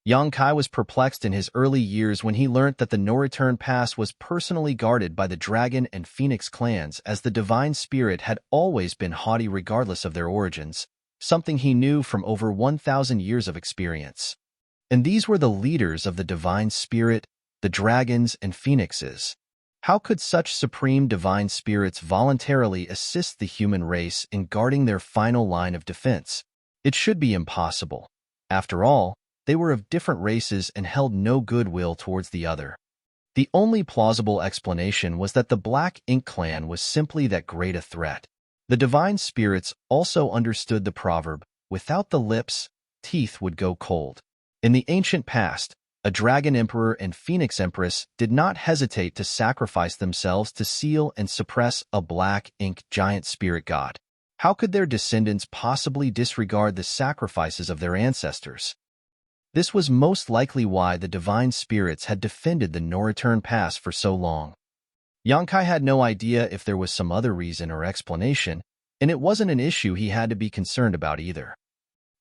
Yang Kai was perplexed in his early years when he learnt that the No Return Pass was personally guarded by the Dragon and Phoenix clans, as the Divine Spirit had always been haughty regardless of their origins, something he knew from over 1,000 years of experience. And these were the leaders of the Divine Spirit, the Dragons and Phoenixes. How could such supreme divine spirits voluntarily assist the human race in guarding their final line of defense? It should be impossible. After all, they were of different races and held no goodwill towards the other. The only plausible explanation was that the Black Ink clan was simply that great a threat. The divine spirits also understood the proverb, without the lips, teeth would go cold. In the ancient past, a Dragon Emperor and Phoenix Empress did not hesitate to sacrifice themselves to seal and suppress a Black Ink giant spirit god. How could their descendants possibly disregard the sacrifices of their ancestors? This was most likely why the divine spirits had defended the No Return Pass for so long. Yang Kai had no idea if there was some other reason or explanation, and it wasn't an issue he had to be concerned about either.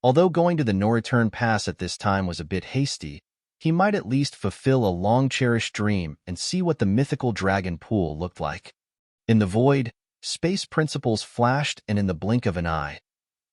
Although going to the No Return Pass at this time was a bit hasty, he might at least fulfill a long-cherished dream and see what the mythical dragon pool looked like. In the void, space principles flashed, and in the blink of an eye,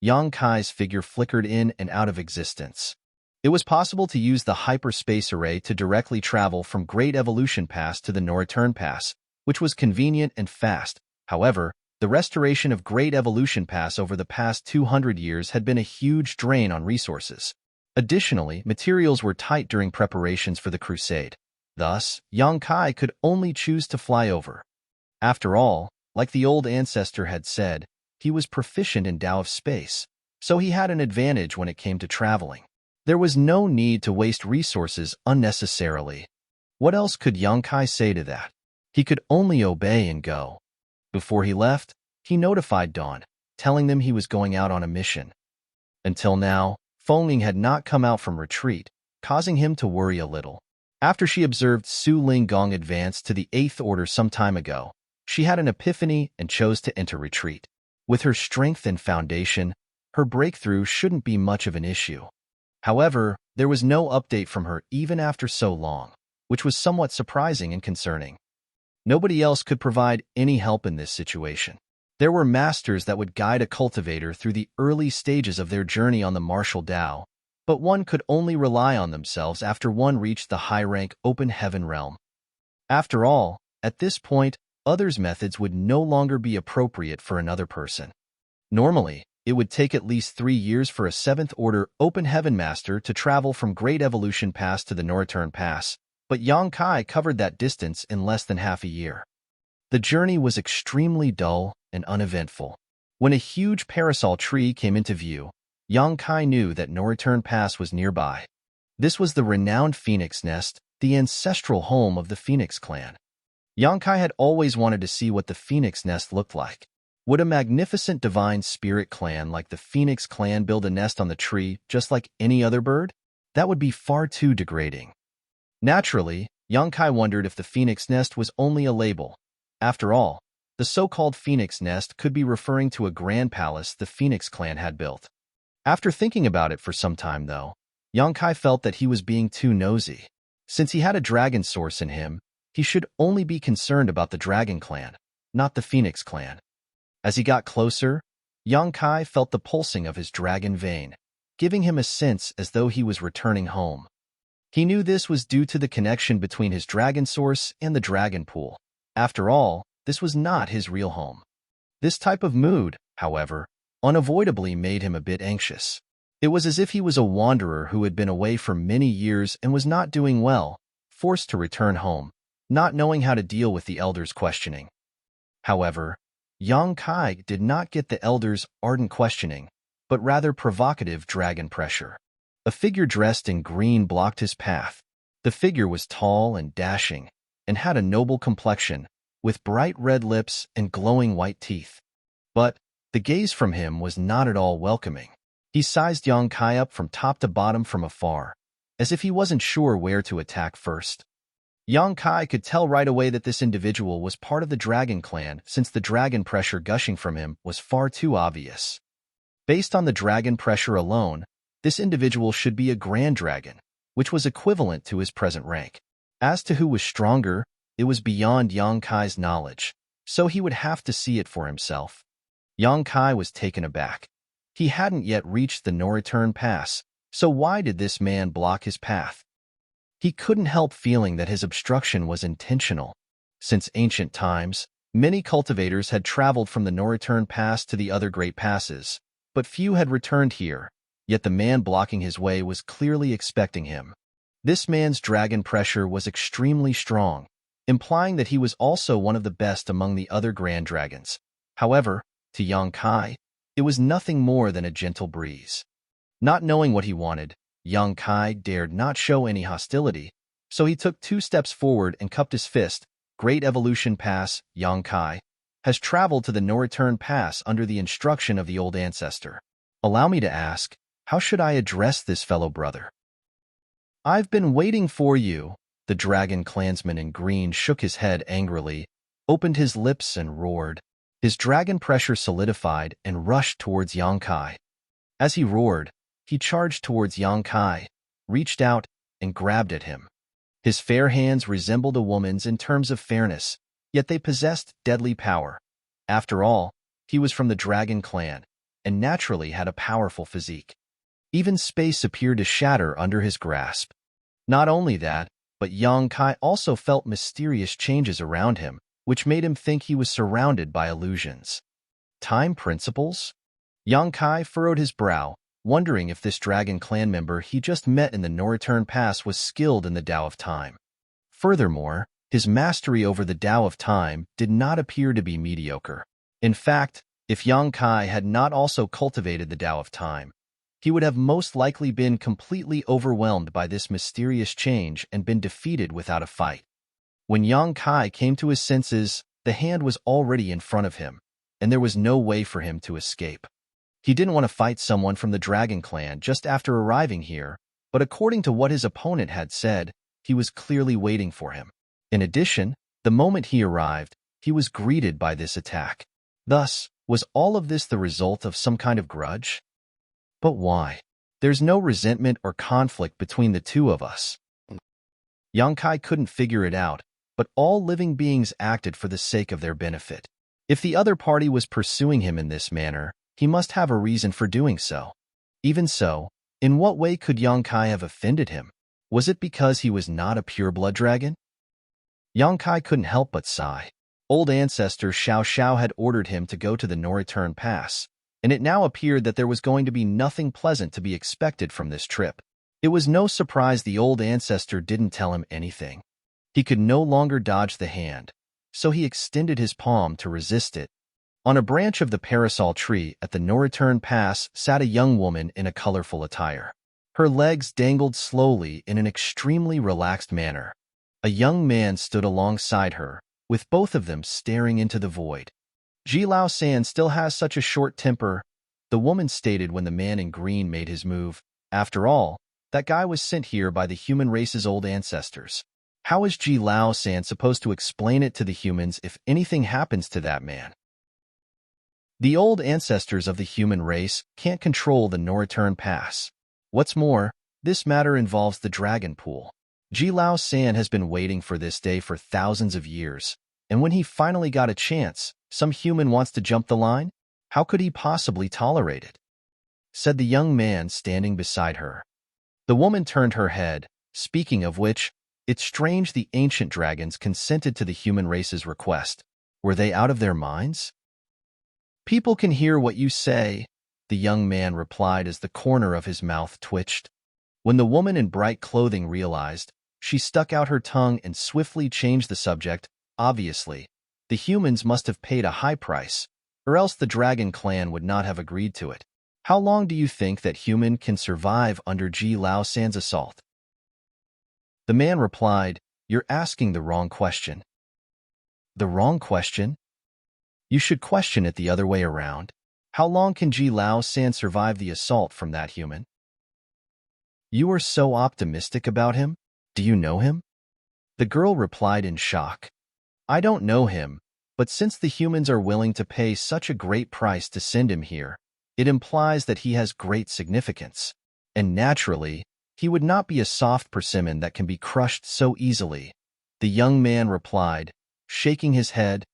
Yang Kai's figure flickered in and out of existence. It was possible to use the hyperspace array to directly travel from Great Evolution Pass to the No Return Pass, which was convenient and fast. However, the restoration of Great Evolution Pass over the past 200 years had been a huge drain on resources. Additionally, materials were tight during preparations for the crusade. Thus, Yang Kai could only choose to fly over. After all, like the old ancestor had said, he was proficient in Tao of space, so he had an advantage when it came to traveling. There was no need to waste resources unnecessarily. What else could Yang Kai say to that? He could only obey and go. Before he left, he notified Dawn, telling them he was going out on a mission. Until now, Fengling had not come out from retreat, causing him to worry a little. After she observed Su Linggong advance to the 8th Order some time ago, she had an epiphany and chose to enter retreat. With her strength and foundation, her breakthrough shouldn't be much of an issue. However, there was no update from her even after so long, which was somewhat surprising and concerning. Nobody else could provide any help in this situation. There were masters that would guide a cultivator through the early stages of their journey on the martial Tao, but one could only rely on themselves after one reached the high-rank open heaven realm. After all, at this point, others' methods would no longer be appropriate for another person. Normally, it would take at least 3 years for a 7th Order Open Heaven Master to travel from Great Evolution Pass to the Norreturn Pass, but Yang Kai covered that distance in less than half a year. The journey was extremely dull and uneventful. When a huge parasol tree came into view, Yang Kai knew that Norreturn Pass was nearby. This was the renowned Phoenix Nest, the ancestral home of the Phoenix clan. Yang Kai had always wanted to see what the Phoenix Nest looked like. Would a magnificent divine spirit clan like the Phoenix clan build a nest on the tree just like any other bird? That would be far too degrading. Naturally, Yang Kai wondered if the Phoenix Nest was only a label. After all, the so-called Phoenix Nest could be referring to a grand palace the Phoenix clan had built. After thinking about it for some time, though, Yang Kai felt that he was being too nosy. Since he had a dragon source in him, he should only be concerned about the Dragon Clan, not the Phoenix Clan. As he got closer, Yang Kai felt the pulsing of his dragon vein, giving him a sense as though he was returning home. He knew this was due to the connection between his dragon source and the dragon pool. After all, this was not his real home. This type of mood, however, unavoidably made him a bit anxious. It was as if he was a wanderer who had been away for many years and was not doing well, forced to return home, not knowing how to deal with the elders' questioning. However, Yang Kai did not get the elders' ardent questioning, but rather provocative dragon pressure. A figure dressed in green blocked his path. The figure was tall and dashing, and had a noble complexion, with bright red lips and glowing white teeth. But the gaze from him was not at all welcoming. He sized Yang Kai up from top to bottom from afar, as if he wasn't sure where to attack first. Yang Kai could tell right away that this individual was part of the Dragon Clan, since the dragon pressure gushing from him was far too obvious. Based on the dragon pressure alone, this individual should be a Grand Dragon, which was equivalent to his present rank. As to who was stronger, it was beyond Yang Kai's knowledge, so he would have to see it for himself. Yang Kai was taken aback. He hadn't yet reached the Norreturn Pass, so why did this man block his path? He couldn't help feeling that his obstruction was intentional. Since ancient times, many cultivators had traveled from the Norreturn Pass to the other great passes, but few had returned here, yet the man blocking his way was clearly expecting him. This man's dragon pressure was extremely strong, implying that he was also one of the best among the other grand dragons. However, to Yang Kai, it was nothing more than a gentle breeze. Not knowing what he wanted, Yang Kai dared not show any hostility, so he took 2 steps forward and cupped his fist. Great Evolution Pass, Yang Kai, has traveled to the Norreturn Pass under the instruction of the old ancestor. Allow me to ask, how should I address this fellow brother? I've been waiting for you. The dragon clansman in green shook his head angrily, opened his lips and roared. His dragon pressure solidified and rushed towards Yang Kai. As he roared, he charged towards Yang Kai, reached out, and grabbed at him. His fair hands resembled a woman's in terms of fairness, yet they possessed deadly power. After all, he was from the Dragon Clan, and naturally had a powerful physique. Even space appeared to shatter under his grasp. Not only that, but Yang Kai also felt mysterious changes around him, which made him think he was surrounded by illusions. Time principles? Yang Kai furrowed his brow, wondering if this Dragon Clan member he just met in the Norreturn Pass was skilled in the Tao of Time. Furthermore, his mastery over the Tao of Time did not appear to be mediocre. In fact, if Yang Kai had not also cultivated the Tao of Time, he would have most likely been completely overwhelmed by this mysterious change and been defeated without a fight. When Yang Kai came to his senses, the hand was already in front of him, and there was no way for him to escape. He didn't want to fight someone from the Dragon Clan just after arriving here, but according to what his opponent had said, he was clearly waiting for him. In addition, the moment he arrived, he was greeted by this attack. Thus, was all of this the result of some kind of grudge? But why? There's no resentment or conflict between the two of us. Yang Kai couldn't figure it out, but all living beings acted for the sake of their benefit. If the other party was pursuing him in this manner, he must have a reason for doing so. Even so, in what way could Yang Kai have offended him? Was it because he was not a pure-blood dragon? Yang Kai couldn't help but sigh. Old ancestor Xiao Xiao had ordered him to go to the no-return pass, and it now appeared that there was going to be nothing pleasant to be expected from this trip. It was no surprise the old ancestor didn't tell him anything. He could no longer dodge the hand, so he extended his palm to resist it. On a branch of the parasol tree at the no-return pass sat a young woman in a colorful attire. Her legs dangled slowly in an extremely relaxed manner. A young man stood alongside her, with both of them staring into the void. "Ji Lao San still has such a short temper," the woman stated when the man in green made his move. After all, that guy was sent here by the human race's old ancestors. How is Ji Lao San supposed to explain it to the humans if anything happens to that man? The old ancestors of the human race can't control the no-return pass. What's more, this matter involves the dragon pool. Ji Lao San has been waiting for this day for thousands of years, and when he finally got a chance, some human wants to jump the line? How could he possibly tolerate it? Said the young man standing beside her. The woman turned her head. Speaking of which, it's strange the ancient dragons consented to the human race's request. Were they out of their minds? "People can hear what you say," the young man replied as the corner of his mouth twitched. When the woman in bright clothing realized, she stuck out her tongue and swiftly changed the subject. Obviously, the humans must have paid a high price, or else the Dragon Clan would not have agreed to it. How long do you think that human can survive under Ji Lao San's assault? The man replied, "You're asking the wrong question." "The wrong question? You should question it the other way around. How long can Ji Lao San survive the assault from that human?" "You are so optimistic about him? Do you know him?" The girl replied in shock. "I don't know him, but since the humans are willing to pay such a great price to send him here, it implies that he has great significance. And naturally, he would not be a soft persimmon that can be crushed so easily." The young man replied, shaking his head.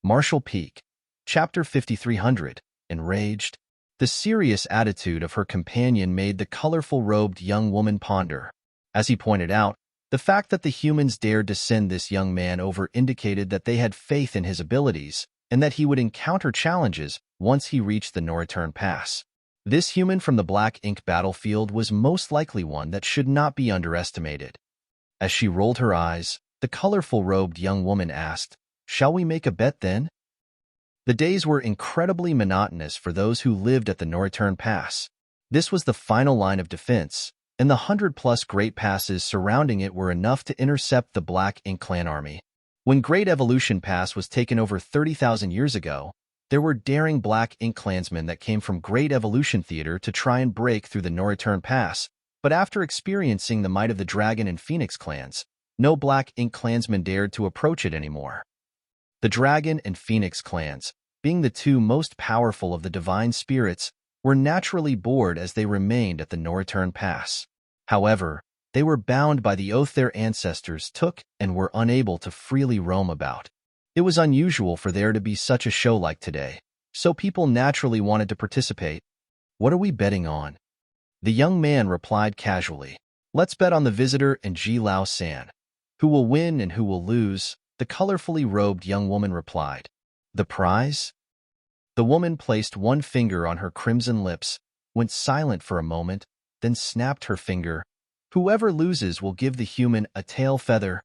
Marshall Peak. Chapter 5300. Enraged. The serious attitude of her companion made the colorful-robed young woman ponder. As he pointed out, the fact that the humans dared to send this young man over indicated that they had faith in his abilities and that he would encounter challenges once he reached the no-return pass. This human from the Black Ink battlefield was most likely one that should not be underestimated. As she rolled her eyes, the colorful-robed young woman asked, "Shall we make a bet then?" The days were incredibly monotonous for those who lived at the no-return pass. This was the final line of defense, and the 100-plus great passes surrounding it were enough to intercept the Black Ink Clan army. When Great Evolution Pass was taken over 30,000 years ago, there were daring Black Ink Clansmen that came from Great Evolution Theater to try and break through the no-return pass, but after experiencing the might of the Dragon and Phoenix clans, no Black Ink Clansman dared to approach it anymore. The Dragon and Phoenix clans, being the two most powerful of the divine spirits, were naturally bored as they remained at the no-return pass. However, they were bound by the oath their ancestors took and were unable to freely roam about. It was unusual for there to be such a show like today, so people naturally wanted to participate. "What are we betting on?" The young man replied casually. "Let's bet on the visitor and Ji Lao San. Who will win and who will lose?" The colorfully robed young woman replied. "The prize?" The woman placed one finger on her crimson lips, went silent for a moment, then snapped her finger. "Whoever loses will give the human a tail feather."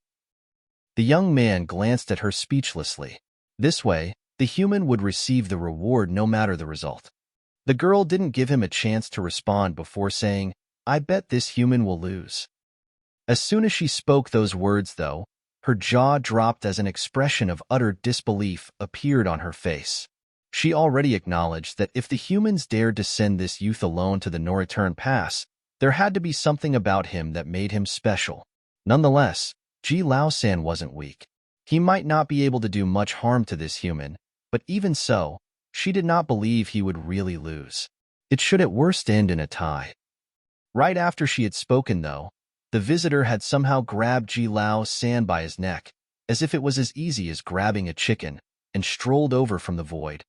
The young man glanced at her speechlessly. This way, the human would receive the reward no matter the result. The girl didn't give him a chance to respond before saying, "I bet this human will lose." As soon as she spoke those words, though, her jaw dropped as an expression of utter disbelief appeared on her face. She already acknowledged that if the humans dared to send this youth alone to the no-return pass, there had to be something about him that made him special. Nonetheless, Ji Lao-san wasn't weak. He might not be able to do much harm to this human, but even so, she did not believe he would really lose. It should at worst end in a tie. Right after she had spoken, though, the visitor had somehow grabbed Ji Lao-san by his neck, as if it was as easy as grabbing a chicken, and strolled over from the void.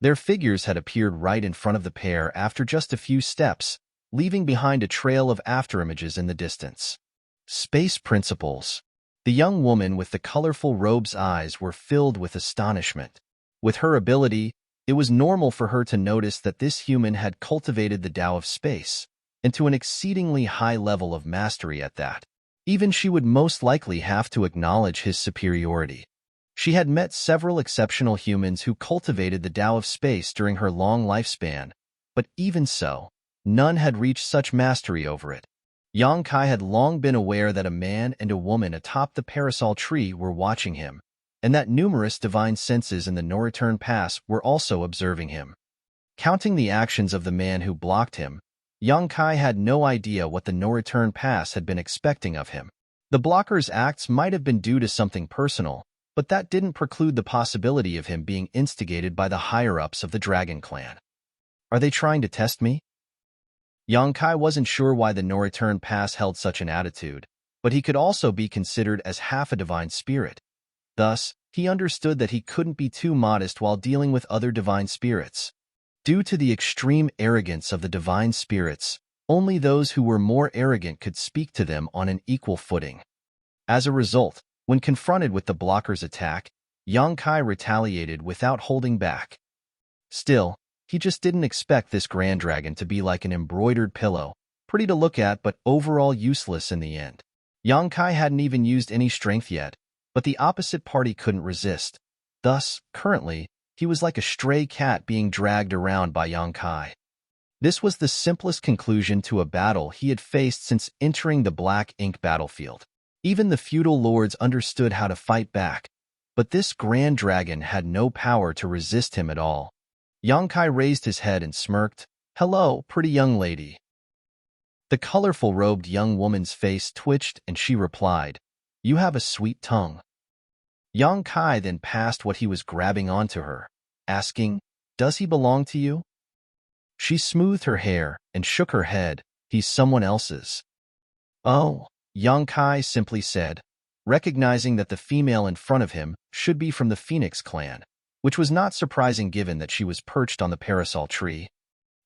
Their figures had appeared right in front of the pair after just a few steps, leaving behind a trail of afterimages in the distance. Space principles. The young woman with the colorful robe's eyes were filled with astonishment. With her ability, it was normal for her to notice that this human had cultivated the Tao of space, and to an exceedingly high level of mastery at that. Even she would most likely have to acknowledge his superiority. She had met several exceptional humans who cultivated the Tao of space during her long lifespan, but even so, none had reached such mastery over it. Yang Kai had long been aware that a man and a woman atop the parasol tree were watching him, and that numerous divine senses in the no-return pass were also observing him. Counting the actions of the man who blocked him, Yang Kai had no idea what the no-return pass had been expecting of him. The blocker's acts might have been due to something personal, but that didn't preclude the possibility of him being instigated by the higher-ups of the Dragon Clan. Are they trying to test me? Yang Kai wasn't sure why the no-return pass held such an attitude, but he could also be considered as half a divine spirit. Thus, he understood that he couldn't be too modest while dealing with other divine spirits. Due to the extreme arrogance of the divine spirits, only those who were more arrogant could speak to them on an equal footing. As a result, when confronted with the blocker's attack, Yang Kai retaliated without holding back. Still, he just didn't expect this Grand Dragon to be like an embroidered pillow, pretty to look at but overall useless in the end. Yang Kai hadn't even used any strength yet, but the opposite party couldn't resist. Thus, currently, he was like a stray cat being dragged around by Yang Kai. This was the simplest conclusion to a battle he had faced since entering the black ink battlefield. Even the feudal lords understood how to fight back, but this Grand Dragon had no power to resist him at all. Yang Kai raised his head and smirked. "Hello, pretty young lady." The colorful robed young woman's face twitched and she replied, "You have a sweet tongue." Yang Kai then passed what he was grabbing onto her, asking, "Does he belong to you?" She smoothed her hair and shook her head. "He's someone else's." "Oh," Yang Kai simply said, recognizing that the female in front of him should be from the Phoenix clan, which was not surprising given that she was perched on the parasol tree.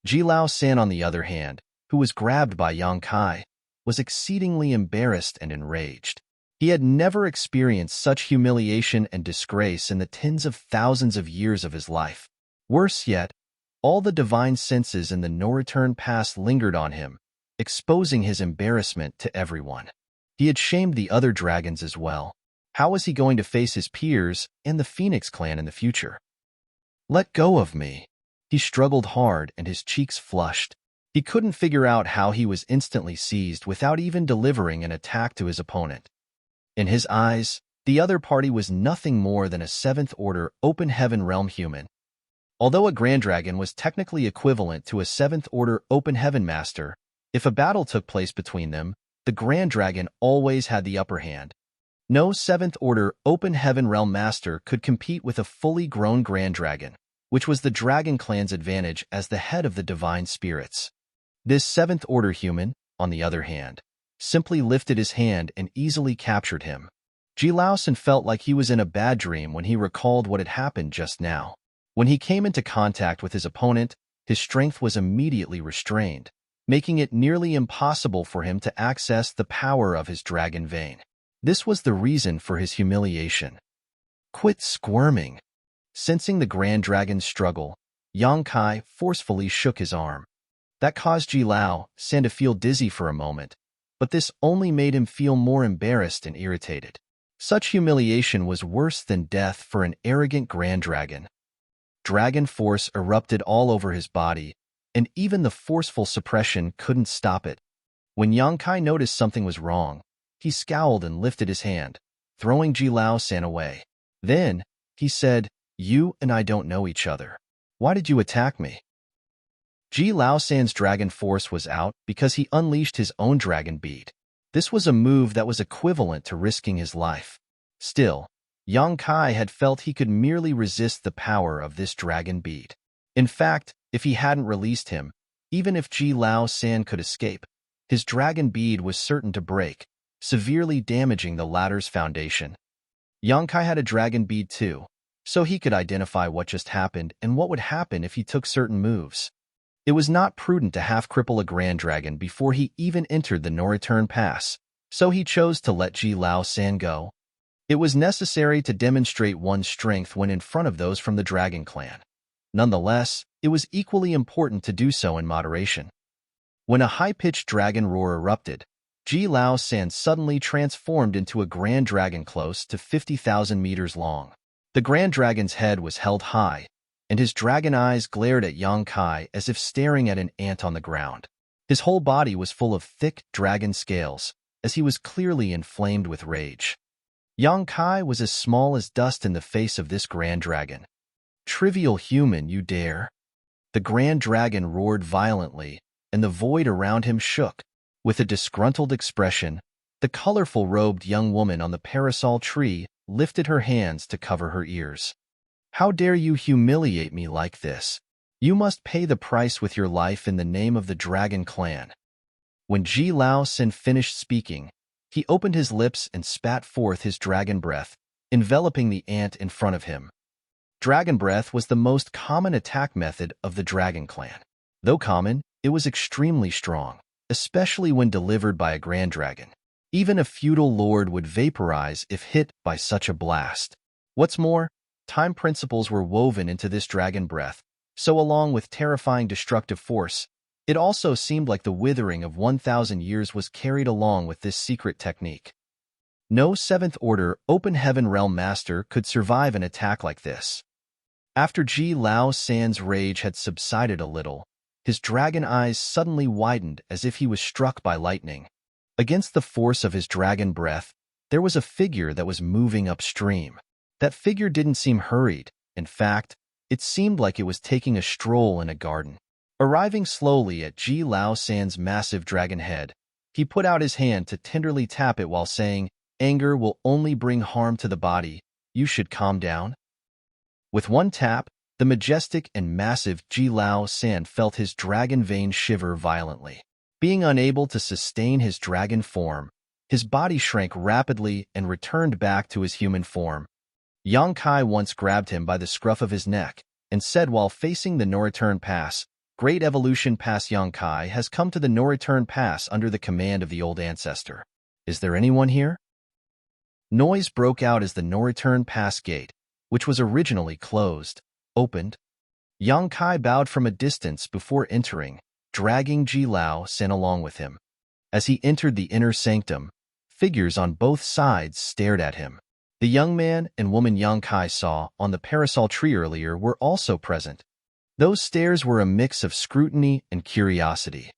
Ji Lao-san, on the other hand, who was grabbed by Yang Kai, was exceedingly embarrassed and enraged. He had never experienced such humiliation and disgrace in the tens of thousands of years of his life. Worse yet, all the divine senses in the no-return pass lingered on him, exposing his embarrassment to everyone. He had shamed the other dragons as well. How was he going to face his peers and the Phoenix clan in the future? "Let go of me." He struggled hard and his cheeks flushed. He couldn't figure out how he was instantly seized without even delivering an attack to his opponent. In his eyes, the other party was nothing more than a 7th-order open heaven realm human. Although a Grand Dragon was technically equivalent to a 7th-order open heaven master, if a battle took place between them, the Grand Dragon always had the upper hand. No 7th-order open heaven realm master could compete with a fully grown Grand Dragon, which was the Dragon Clan's advantage as the head of the divine spirits. This 7th-order human, on the other hand, simply lifted his hand and easily captured him. Ji Lao-san felt like he was in a bad dream when he recalled what had happened just now. When he came into contact with his opponent, his strength was immediately restrained, making it nearly impossible for him to access the power of his dragon vein. This was the reason for his humiliation. "Quit squirming." Sensing the Grand Dragon's struggle, Yang Kai forcefully shook his arm. That caused Ji Lao-san to feel dizzy for a moment, but this only made him feel more embarrassed and irritated. Such humiliation was worse than death for an arrogant Grand Dragon. Dragon force erupted all over his body, and even the forceful suppression couldn't stop it. When Yang Kai noticed something was wrong, he scowled and lifted his hand, throwing Ji Lao San away. Then, he said, "You and I don't know each other. Why did you attack me?" Ji Lao San's dragon force was out because he unleashed his own dragon bead. This was a move that was equivalent to risking his life. Still, Yang Kai had felt he could merely resist the power of this dragon bead. In fact, if he hadn't released him, even if Ji Lao San could escape, his dragon bead was certain to break, severely damaging the latter's foundation. Yang Kai had a dragon bead too, so he could identify what just happened and what would happen if he took certain moves. It was not prudent to half-cripple a grand dragon before he even entered the no-return pass, so he chose to let Ji Lao San go. It was necessary to demonstrate one's strength when in front of those from the Dragon Clan. Nonetheless, it was equally important to do so in moderation. When a high-pitched dragon roar erupted, Ji Lao San suddenly transformed into a grand dragon close to 50,000 meters long. The grand dragon's head was held high, and his dragon eyes glared at Yang Kai as if staring at an ant on the ground. His whole body was full of thick dragon scales, as he was clearly inflamed with rage. Yang Kai was as small as dust in the face of this grand dragon. "Trivial human, you dare!" The grand dragon roared violently, and the void around him shook. With a disgruntled expression, the colorful-robed young woman on the parasol tree lifted her hands to cover her ears. "How dare you humiliate me like this? You must pay the price with your life in the name of the Dragon Clan." When Ji Lao San finished speaking, he opened his lips and spat forth his dragon breath, enveloping the ant in front of him. Dragon breath was the most common attack method of the Dragon Clan. Though common, it was extremely strong, especially when delivered by a grand dragon. Even a feudal lord would vaporize if hit by such a blast. What's more, time principles were woven into this dragon breath, so along with terrifying destructive force, it also seemed like the withering of 1,000 years was carried along with this secret technique. No seventh-order open heaven realm master could survive an attack like this. After Ji Lao San's rage had subsided a little, his dragon eyes suddenly widened as if he was struck by lightning. Against the force of his dragon breath, there was a figure that was moving upstream. That figure didn't seem hurried. In fact, it seemed like it was taking a stroll in a garden. Arriving slowly at Ji Lao San's massive dragon head, he put out his hand to tenderly tap it while saying, "Anger will only bring harm to the body. You should calm down." With one tap, the majestic and massive Ji Lao San felt his dragon veins shiver violently. Being unable to sustain his dragon form, his body shrank rapidly and returned back to his human form. Yang Kai once grabbed him by the scruff of his neck and said while facing the no-return pass, "Great evolution past Yang Kai has come to the no-return pass under the command of the old ancestor. Is there anyone here?" Noise broke out as the no-return pass gate, which was originally closed, opened. Yang Kai bowed from a distance before entering, dragging Ji Lao San along with him. As he entered the inner sanctum, figures on both sides stared at him. The young man and woman Yang Kai saw on the parasol tree earlier were also present. Those stares were a mix of scrutiny and curiosity.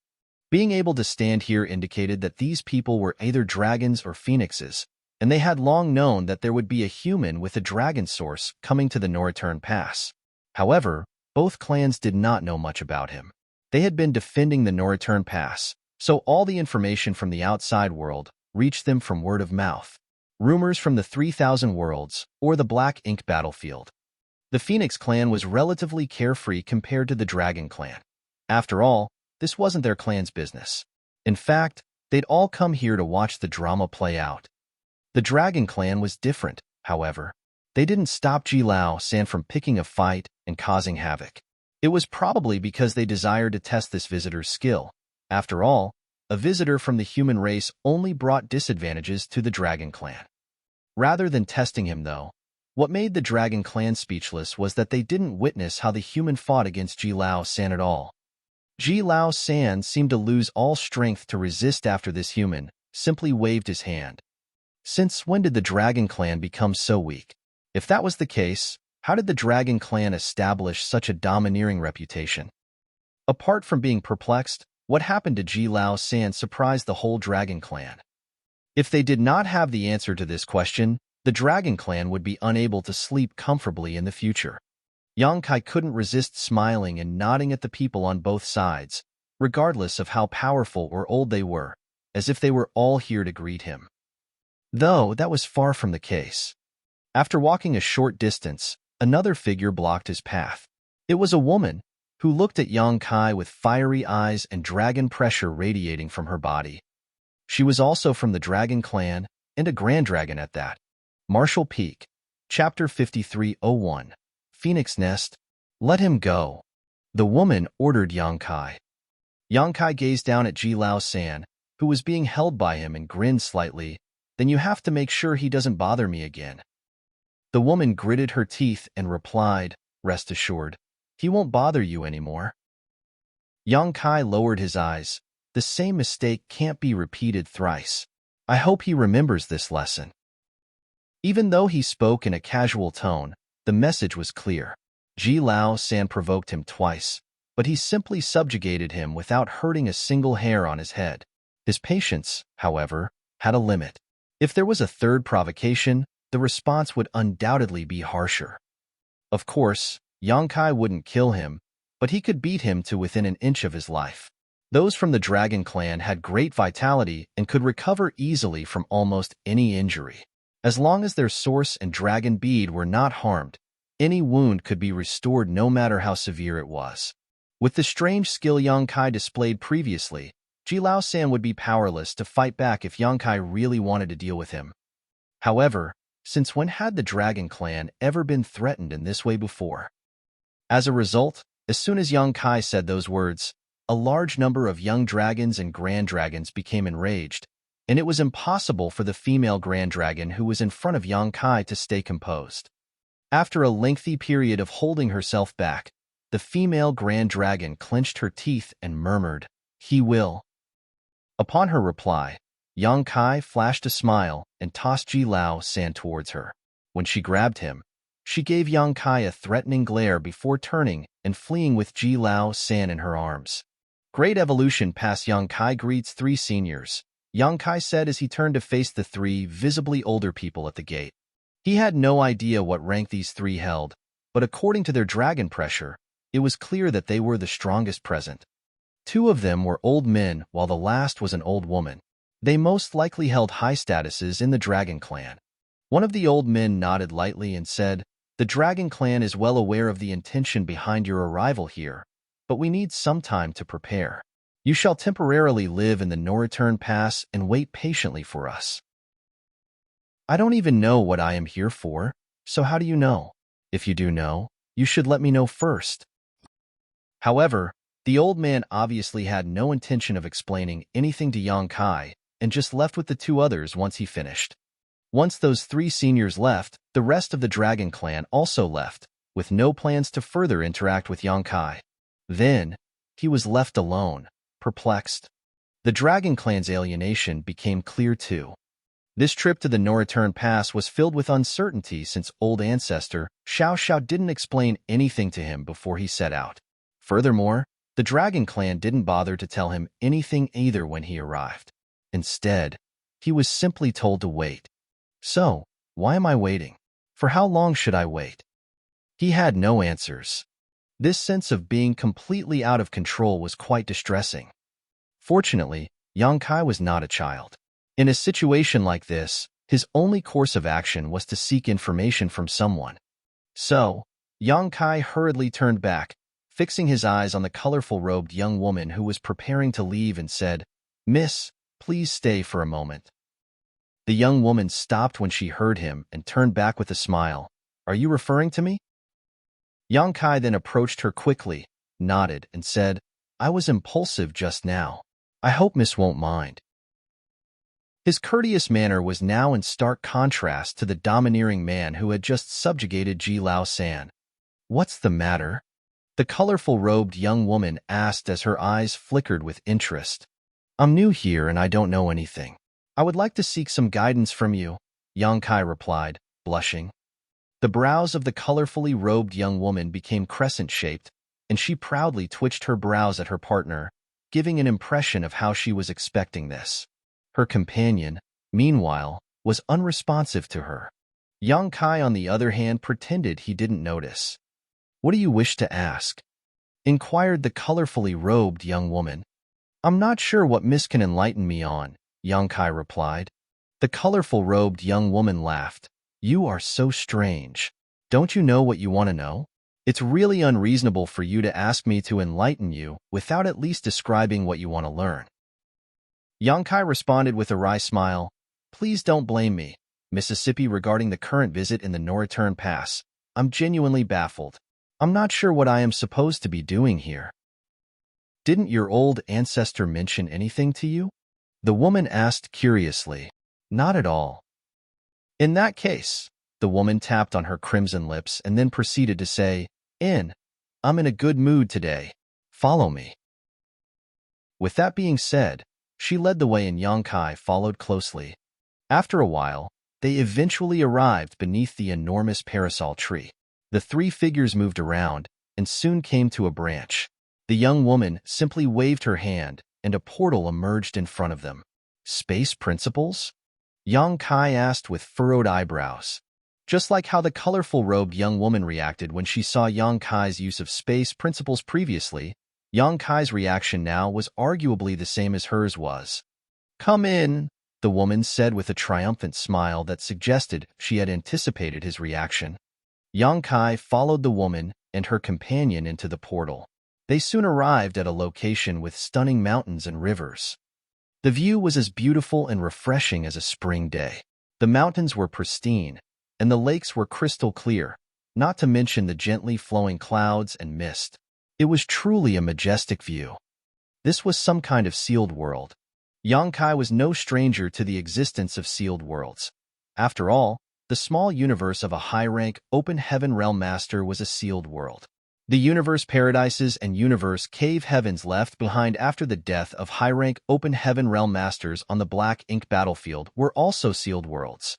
Being able to stand here indicated that these people were either dragons or phoenixes, and they had long known that there would be a human with a dragon source coming to the no-return pass. However, both clans did not know much about him. They had been defending the no-return pass, so all the information from the outside world reached them from word of mouth, rumors from the 3,000 worlds, or the Black Ink battlefield. The Phoenix clan was relatively carefree compared to the Dragon clan. After all, this wasn't their clan's business. In fact, they'd all come here to watch the drama play out. The Dragon clan was different, however. They didn't stop Ji Lao San from picking a fight and causing havoc. It was probably because they desired to test this visitor's skill. After all, a visitor from the human race only brought disadvantages to the Dragon clan. Rather than testing him, though, what made the Dragon clan speechless was that they didn't witness how the human fought against Ji Lao San at all. Ji Lao San seemed to lose all strength to resist after this human simply waved his hand. Since when did the Dragon clan become so weak? If that was the case, how did the Dragon clan establish such a domineering reputation? Apart from being perplexed, what happened to Ji Lao San surprised the whole Dragon Clan. If they did not have the answer to this question, the Dragon Clan would be unable to sleep comfortably in the future. Yang Kai couldn't resist smiling and nodding at the people on both sides, regardless of how powerful or old they were, as if they were all here to greet him. Though that was far from the case. After walking a short distance, another figure blocked his path. It was a woman, who looked at Yang Kai with fiery eyes and dragon pressure radiating from her body. She was also from the Dragon Clan, and a Grand Dragon at that. Martial Peak, Chapter 5301. Phoenix Nest. Let him go. The woman ordered Yang Kai. Yang Kai gazed down at Ji Lao San, who was being held by him, and grinned slightly. Then you have to make sure he doesn't bother me again. The woman gritted her teeth and replied, rest assured, he won't bother you anymore. Yang Kai lowered his eyes. The same mistake can't be repeated thrice. I hope he remembers this lesson. Even though he spoke in a casual tone, the message was clear. Ji Lao San provoked him twice, but he simply subjugated him without hurting a single hair on his head. His patience, however, had a limit. If there was a third provocation, the response would undoubtedly be harsher. Of course, Yang Kai wouldn't kill him, but he could beat him to within an inch of his life. Those from the Dragon Clan had great vitality and could recover easily from almost any injury. As long as their source and dragon bead were not harmed, any wound could be restored no matter how severe it was. With the strange skill Yang Kai displayed previously, Ji Lao San would be powerless to fight back if Yang Kai really wanted to deal with him. However, since when had the Dragon Clan ever been threatened in this way before? As a result, as soon as Yang Kai said those words, a large number of young dragons and grand dragons became enraged, and it was impossible for the female grand dragon who was in front of Yang Kai to stay composed. After a lengthy period of holding herself back, the female grand dragon clenched her teeth and murmured, "He will." Upon her reply, Yang Kai flashed a smile and tossed Ji Lao San towards her. When she grabbed him, she gave Yang Kai a threatening glare before turning and fleeing with Ji Lao San in her arms. Great evolution past Yang Kai greets three seniors, Yang Kai said as he turned to face the three visibly older people at the gate. He had no idea what rank these three held, but according to their dragon pressure, it was clear that they were the strongest present. Two of them were old men, while the last was an old woman. They most likely held high statuses in the Dragon Clan. One of the old men nodded lightly and said, "The Dragon Clan is well aware of the intention behind your arrival here, but we need some time to prepare. You shall temporarily live in the no-return pass and wait patiently for us." "I don't even know what I am here for, so how do you know? If you do know, you should let me know first." However, the old man obviously had no intention of explaining anything to Yang Kai and just left with the two others once he finished. Once those three seniors left, the rest of the Dragon Clan also left, with no plans to further interact with Yang Kai. Then, he was left alone, perplexed. The Dragon Clan's alienation became clear too. This trip to the no-return pass was filled with uncertainty since old ancestor Xiao Xiao didn't explain anything to him before he set out. Furthermore, the Dragon Clan didn't bother to tell him anything either when he arrived. Instead, he was simply told to wait. So, why am I waiting? For how long should I wait? He had no answers. This sense of being completely out of control was quite distressing. Fortunately, Yang Kai was not a child. In a situation like this, his only course of action was to seek information from someone. So, Yang Kai hurriedly turned back, fixing his eyes on the colorful-robed young woman who was preparing to leave and said, "Miss, please stay for a moment." The young woman stopped when she heard him and turned back with a smile. "Are you referring to me?" Yang Kai then approached her quickly, nodded, and said, "I was impulsive just now. I hope Miss won't mind." His courteous manner was now in stark contrast to the domineering man who had just subjugated Ji Lao San. "What's the matter?" the colorful-robed young woman asked as her eyes flickered with interest. "I'm new here and I don't know anything. I would like to seek some guidance from you," Yang Kai replied, blushing. The brows of the colorfully robed young woman became crescent-shaped, and she proudly twitched her brows at her partner, giving an impression of how she was expecting this. Her companion, meanwhile, was unresponsive to her. Yang Kai, on the other hand, pretended he didn't notice. "What do you wish to ask?" inquired the colorfully robed young woman. "I'm not sure what Miss can enlighten me on," Yang Kai replied. The colorful robed young woman laughed. "You are so strange. Don't you know what you want to know? It's really unreasonable for you to ask me to enlighten you without at least describing what you want to learn." Yang Kai responded with a wry smile. "Please don't blame me, Mississippi, regarding the current visit in the no-return pass. I'm genuinely baffled. I'm not sure what I am supposed to be doing here." "Didn't your old ancestor mention anything to you?" the woman asked curiously. "Not at all." "In that case," the woman tapped on her crimson lips and then proceeded to say, I'm in a good mood today. Follow me." With that being said, she led the way and Yang Kai followed closely. After a while, they eventually arrived beneath the enormous parasol tree. The three figures moved around and soon came to a branch. The young woman simply waved her hand, and a portal emerged in front of them. "Space principles?" Yang Kai asked with furrowed eyebrows. Just like how the colorful robed young woman reacted when she saw Yang Kai's use of space principles previously, Yang Kai's reaction now was arguably the same as hers was. "Come in," the woman said with a triumphant smile that suggested she had anticipated his reaction. Yang Kai followed the woman and her companion into the portal. They soon arrived at a location with stunning mountains and rivers. The view was as beautiful and refreshing as a spring day. The mountains were pristine, and the lakes were crystal clear, not to mention the gently flowing clouds and mist. It was truly a majestic view. This was some kind of sealed world. Yang Kai was no stranger to the existence of sealed worlds. After all, the small universe of a high-rank open heaven realm master was a sealed world. The universe paradises and universe cave heavens left behind after the death of high-rank open heaven realm masters on the black ink battlefield were also sealed worlds.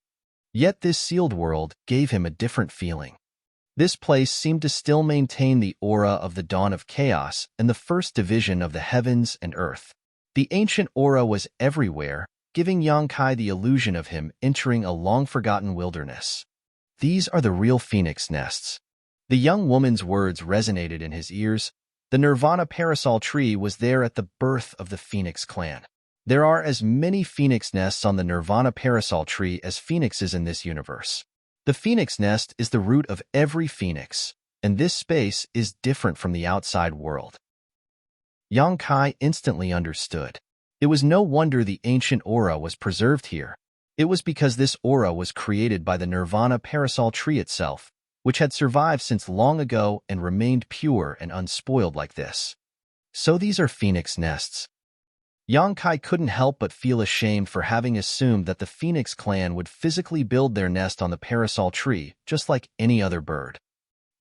Yet this sealed world gave him a different feeling. This place seemed to still maintain the aura of the dawn of chaos and the first division of the heavens and earth. The ancient aura was everywhere, giving Yang Kai the illusion of him entering a long-forgotten wilderness. "These are the real phoenix nests." The young woman's words resonated in his ears. The Nirvana parasol tree was there at the birth of the Phoenix clan. There are as many phoenix nests on the Nirvana parasol tree as phoenixes in this universe. The phoenix nest is the root of every phoenix, and this space is different from the outside world. Yang Kai instantly understood. It was no wonder the ancient aura was preserved here. It was because this aura was created by the Nirvana parasol tree itself, which had survived since long ago and remained pure and unspoiled like this. So these are phoenix nests. Yang Kai couldn't help but feel ashamed for having assumed that the Phoenix clan would physically build their nest on the parasol tree, just like any other bird.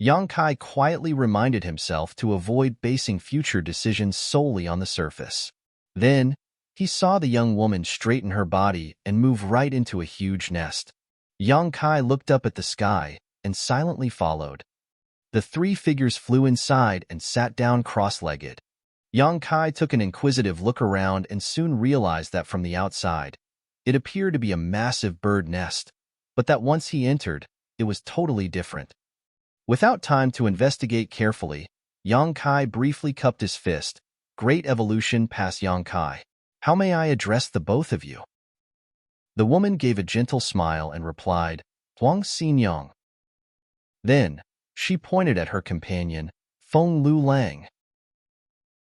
Yang Kai quietly reminded himself to avoid basing future decisions solely on the surface. Then, he saw the young woman straighten her body and move right into a huge nest. Yang Kai looked up at the sky and silently followed. The three figures flew inside and sat down cross-legged. Yang Kai took an inquisitive look around and soon realized that from the outside, it appeared to be a massive bird nest, but that once he entered, it was totally different. Without time to investigate carefully, Yang Kai briefly cupped his fist. "Great evolution past Yang Kai. How may I address the both of you?" The woman gave a gentle smile and replied, "Huang Xin Yang." Then, she pointed at her companion, Feng Lu Lang.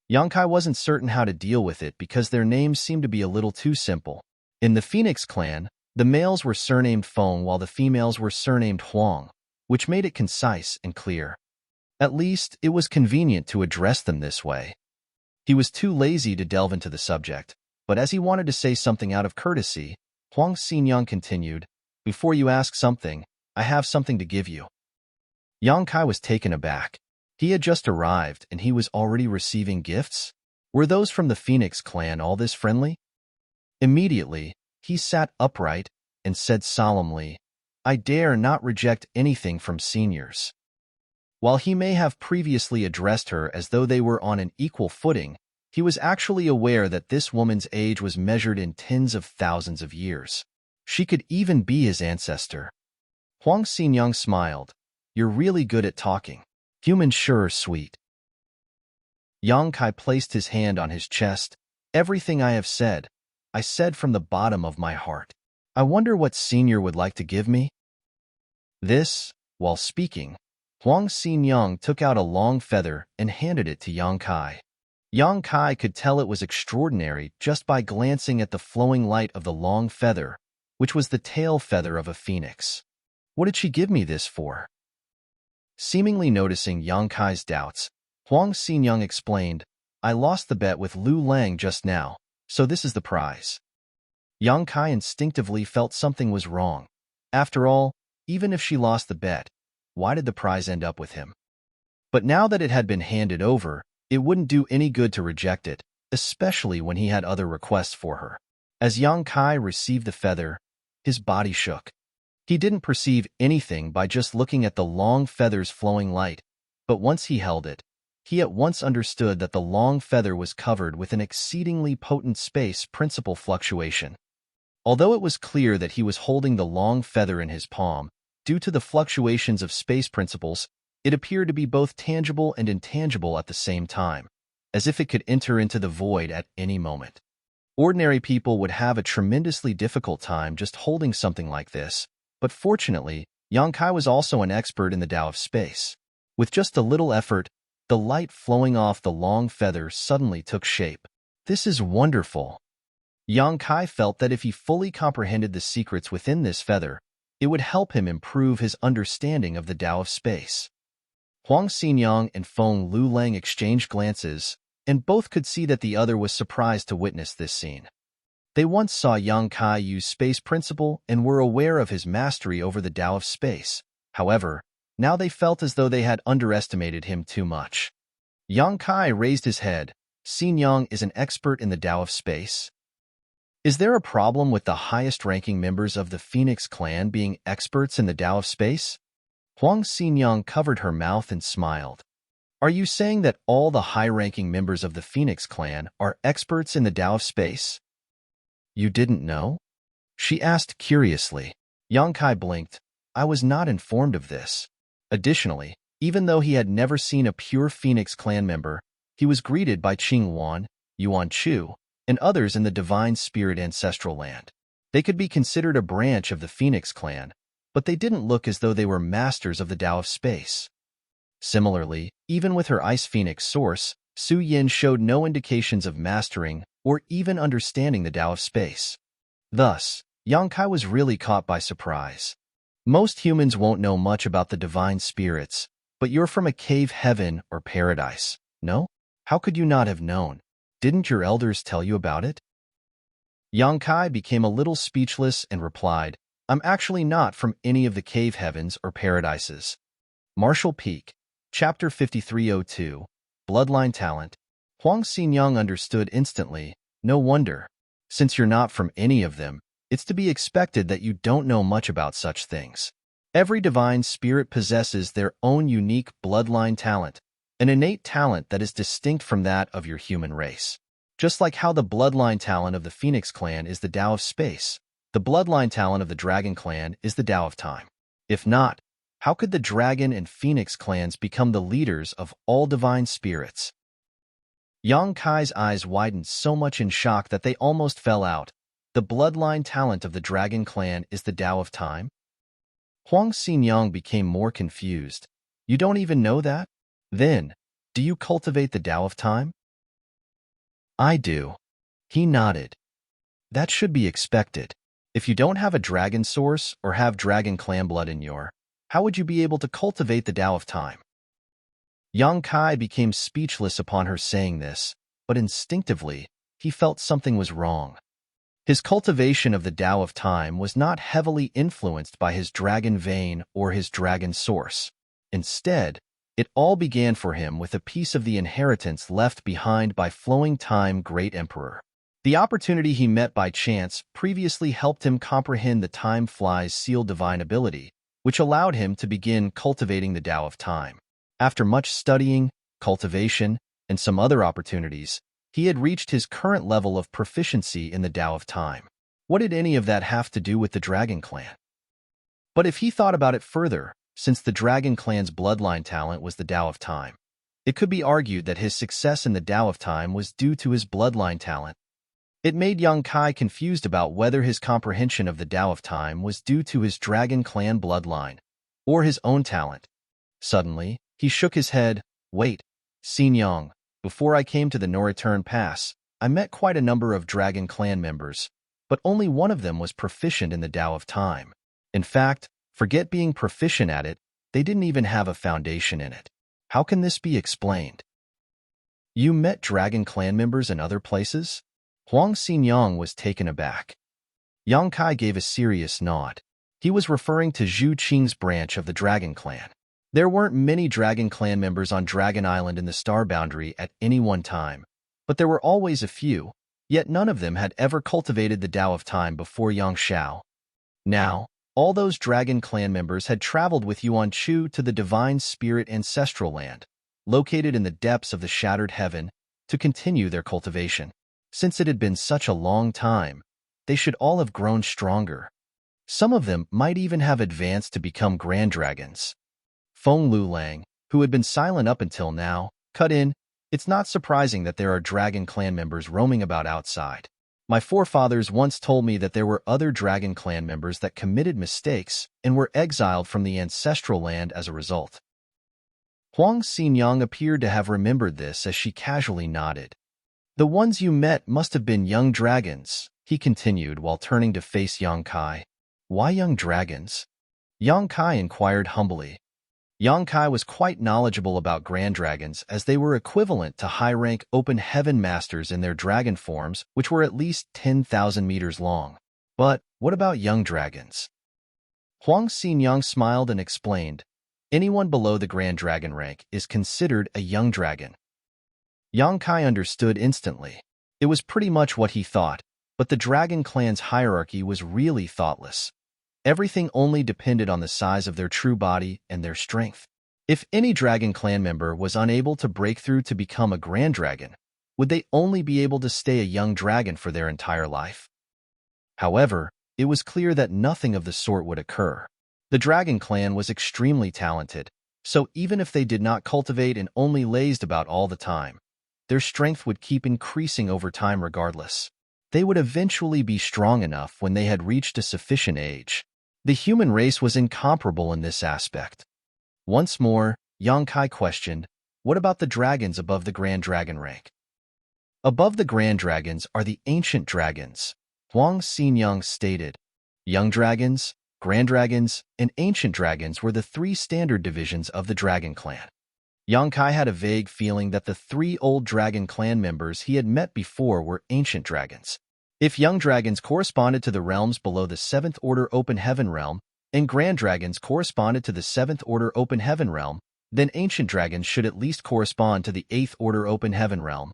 Yang Kai wasn't certain how to deal with it because their names seemed to be a little too simple. In the Phoenix clan, the males were surnamed Feng while the females were surnamed Huang, which made it concise and clear. At least, it was convenient to address them this way. He was too lazy to delve into the subject, but as he wanted to say something out of courtesy, Huang Xinyang continued, "Before you ask something, I have something to give you." Yang Kai was taken aback. He had just arrived, and he was already receiving gifts? Were those from the Phoenix clan all this friendly? Immediately, he sat upright and said solemnly, "I dare not reject anything from seniors." While he may have previously addressed her as though they were on an equal footing, he was actually aware that this woman's age was measured in tens of thousands of years. She could even be his ancestor. Huang Xinyang smiled. You're really good at talking. Humans sure are sweet. Yang Kai placed his hand on his chest. Everything I have said, I said from the bottom of my heart. I wonder what Senior would like to give me? This, while speaking, Huang Xinyang took out a long feather and handed it to Yang Kai. Yang Kai could tell it was extraordinary just by glancing at the flowing light of the long feather, which was the tail feather of a phoenix. What did she give me this for? Seemingly noticing Yang Kai's doubts, Huang Xinyang explained, I lost the bet with Lu Lang just now, so this is the prize. Yang Kai instinctively felt something was wrong. After all, even if she lost the bet, why did the prize end up with him? But now that it had been handed over, it wouldn't do any good to reject it, especially when he had other requests for her. As Yang Kai received the feather, his body shook. He didn't perceive anything by just looking at the long feather's flowing light, but once he held it, he at once understood that the long feather was covered with an exceedingly potent space principle fluctuation. Although it was clear that he was holding the long feather in his palm, due to the fluctuations of space principles, it appeared to be both tangible and intangible at the same time, as if it could enter into the void at any moment. Ordinary people would have a tremendously difficult time just holding something like this, but fortunately, Yang Kai was also an expert in the Tao of space. With just a little effort, the light flowing off the long feather suddenly took shape. This is wonderful. Yang Kai felt that if he fully comprehended the secrets within this feather, it would help him improve his understanding of the Tao of space. Huang Xinyang and Feng Lu Lang exchanged glances, and both could see that the other was surprised to witness this scene. They once saw Yang Kai use space principle and were aware of his mastery over the Tao of space. However, now they felt as though they had underestimated him too much. Yang Kai raised his head. Xinyang is an expert in the Tao of space. Is there a problem with the highest-ranking members of the Phoenix clan being experts in the Tao of space? Huang Xinyang covered her mouth and smiled. Are you saying that all the high-ranking members of the Phoenix clan are experts in the Tao of space? You didn't know? She asked curiously. Yang Kai blinked. I was not informed of this. Additionally, even though he had never seen a pure Phoenix clan member, he was greeted by Qing Wan, Yuan Chu, and others in the Divine Spirit ancestral land. They could be considered a branch of the Phoenix clan, but they didn't look as though they were masters of the Tao of space. Similarly, even with her Ice Phoenix source, Su Yin showed no indications of mastering or even understanding the Tao of space. Thus, Yang Kai was really caught by surprise. Most humans won't know much about the divine spirits, but you're from a cave heaven or paradise, no? How could you not have known? Didn't your elders tell you about it? Yang Kai became a little speechless and replied, I'm actually not from any of the cave heavens or paradises. Martial Peak, Chapter 5302, Bloodline Talent. Huang Xinyang understood instantly. No wonder. Since you're not from any of them, it's to be expected that you don't know much about such things. Every divine spirit possesses their own unique bloodline talent, an innate talent that is distinct from that of your human race. Just like how the bloodline talent of the Phoenix clan is the Tao of space, the bloodline talent of the Dragon clan is the Tao of time. If not, how could the Dragon and Phoenix clans become the leaders of all divine spirits? Yang Kai's eyes widened so much in shock that they almost fell out. The bloodline talent of the Dragon clan is the Tao of time? Huang Xinyang became more confused. You don't even know that? Then, do you cultivate the Tao of time? I do. He nodded. That should be expected. If you don't have a dragon source or have dragon clan blood in your, how would you be able to cultivate the Tao of time? Yang Kai became speechless upon her saying this, but instinctively, he felt something was wrong. His cultivation of the Tao of time was not heavily influenced by his dragon vein or his dragon source. Instead, it all began for him with a piece of the inheritance left behind by Flowing Time Great Emperor. The opportunity he met by chance previously helped him comprehend the Time Fly's sealed divine ability, which allowed him to begin cultivating the Tao of time. After much studying, cultivation, and some other opportunities, he had reached his current level of proficiency in the Tao of Time. What did any of that have to do with the Dragon Clan? But if he thought about it further, since the Dragon Clan's bloodline talent was the Tao of Time, it could be argued that his success in the Tao of Time was due to his bloodline talent. It made Yang Kai confused about whether his comprehension of the Tao of Time was due to his Dragon Clan bloodline or his own talent. Suddenly, he shook his head. Wait, Xin Yang, before I came to the No Return Pass, I met quite a number of Dragon Clan members, but only one of them was proficient in the Tao of Time. In fact, forget being proficient at it, they didn't even have a foundation in it. How can this be explained? You met Dragon Clan members in other places? Huang Xinyang was taken aback. Yang Kai gave a serious nod. He was referring to Zhu Qing's branch of the Dragon Clan. There weren't many Dragon Clan members on Dragon Island in the Star Boundary at any one time, but there were always a few, yet none of them had ever cultivated the Tao of Time before Yang Xiao. Now, all those Dragon Clan members had traveled with Yuan Chu to the Divine Spirit Ancestral Land, located in the depths of the Shattered Heaven, to continue their cultivation. Since it had been such a long time, they should all have grown stronger. Some of them might even have advanced to become Grand Dragons. Feng Lulang, who had been silent up until now, cut in. It's not surprising that there are Dragon Clan members roaming about outside. My forefathers once told me that there were other Dragon Clan members that committed mistakes and were exiled from the ancestral land as a result. Huang Xinyang appeared to have remembered this as she casually nodded. The ones you met must have been young dragons, he continued while turning to face Yang Kai. Why young dragons? Yang Kai inquired humbly. Yang Kai was quite knowledgeable about grand dragons as they were equivalent to high-rank open heaven masters in their dragon forms, which were at least 10,000 meters long. But what about young dragons? Huang Xinyang smiled and explained, anyone below the grand dragon rank is considered a young dragon. Yang Kai understood instantly. It was pretty much what he thought, but the Dragon Clan's hierarchy was really thoughtless. Everything only depended on the size of their true body and their strength. If any Dragon Clan member was unable to break through to become a Grand Dragon, would they only be able to stay a young dragon for their entire life? However, it was clear that nothing of the sort would occur. The Dragon Clan was extremely talented, so even if they did not cultivate and only lazed about all the time, their strength would keep increasing over time regardless. They would eventually be strong enough when they had reached a sufficient age. The human race was incomparable in this aspect. Once more, Yang Kai questioned, what about the dragons above the Grand Dragon rank? Above the Grand Dragons are the Ancient Dragons, Huang Xinyang stated. Young Dragons, Grand Dragons, and Ancient Dragons were the three standard divisions of the Dragon Clan. Yang Kai had a vague feeling that the three old Dragon Clan members he had met before were Ancient Dragons. If Young Dragons corresponded to the realms below the 7th Order Open Heaven realm, and Grand Dragons corresponded to the 7th Order Open Heaven realm, then Ancient Dragons should at least correspond to the 8th Order Open Heaven realm.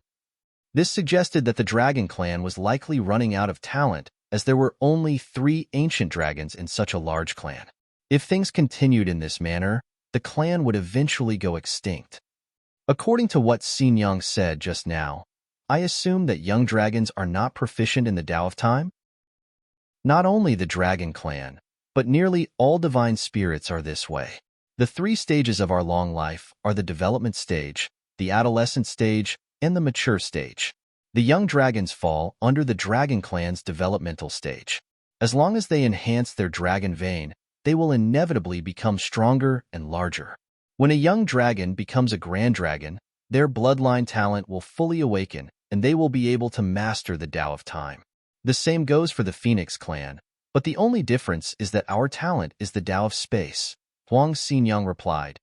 This suggested that the Dragon Clan was likely running out of talent, as there were only 3 Ancient Dragons in such a large clan. If things continued in this manner, the clan would eventually go extinct. According to what Xin Yang said just now, I assume that young dragons are not proficient in the Tao of Time? Not only the Dragon Clan, but nearly all divine spirits are this way. The 3 stages of our long life are the development stage, the adolescent stage, and the mature stage. The young dragons fall under the Dragon Clan's developmental stage. As long as they enhance their dragon vein, they will inevitably become stronger and larger. When a young dragon becomes a grand dragon, their bloodline talent will fully awaken, and they will be able to master the Tao of Time. The same goes for the Phoenix clan, but the only difference is that our talent is the Tao of Space, Huang Xinyang replied.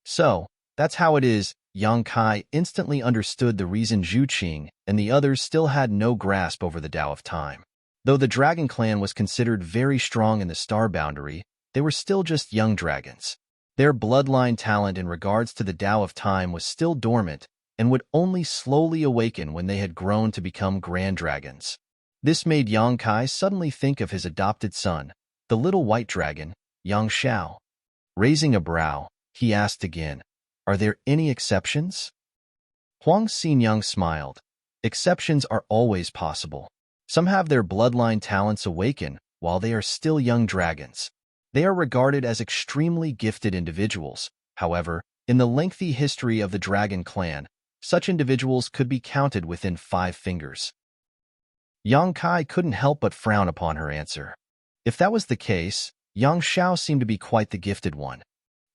So, that's how it is. Yang Kai instantly understood the reason Zhu Qing and the others still had no grasp over the Tao of Time. Though the Dragon Clan was considered very strong in the Star Boundary, they were still just young dragons. Their bloodline talent in regards to the Tao of Time was still dormant and would only slowly awaken when they had grown to become grand dragons. This made Yang Kai suddenly think of his adopted son, the little white dragon, Yang Xiao. Raising a brow, he asked again, Are there any exceptions? Huang Xinyang smiled. Exceptions are always possible. Some have their bloodline talents awaken while they are still young dragons. They are regarded as extremely gifted individuals. However, in the lengthy history of the dragon clan, such individuals could be counted within 5 fingers. Yang Kai couldn't help but frown upon her answer. If that was the case, Yang Xiao seemed to be quite the gifted one.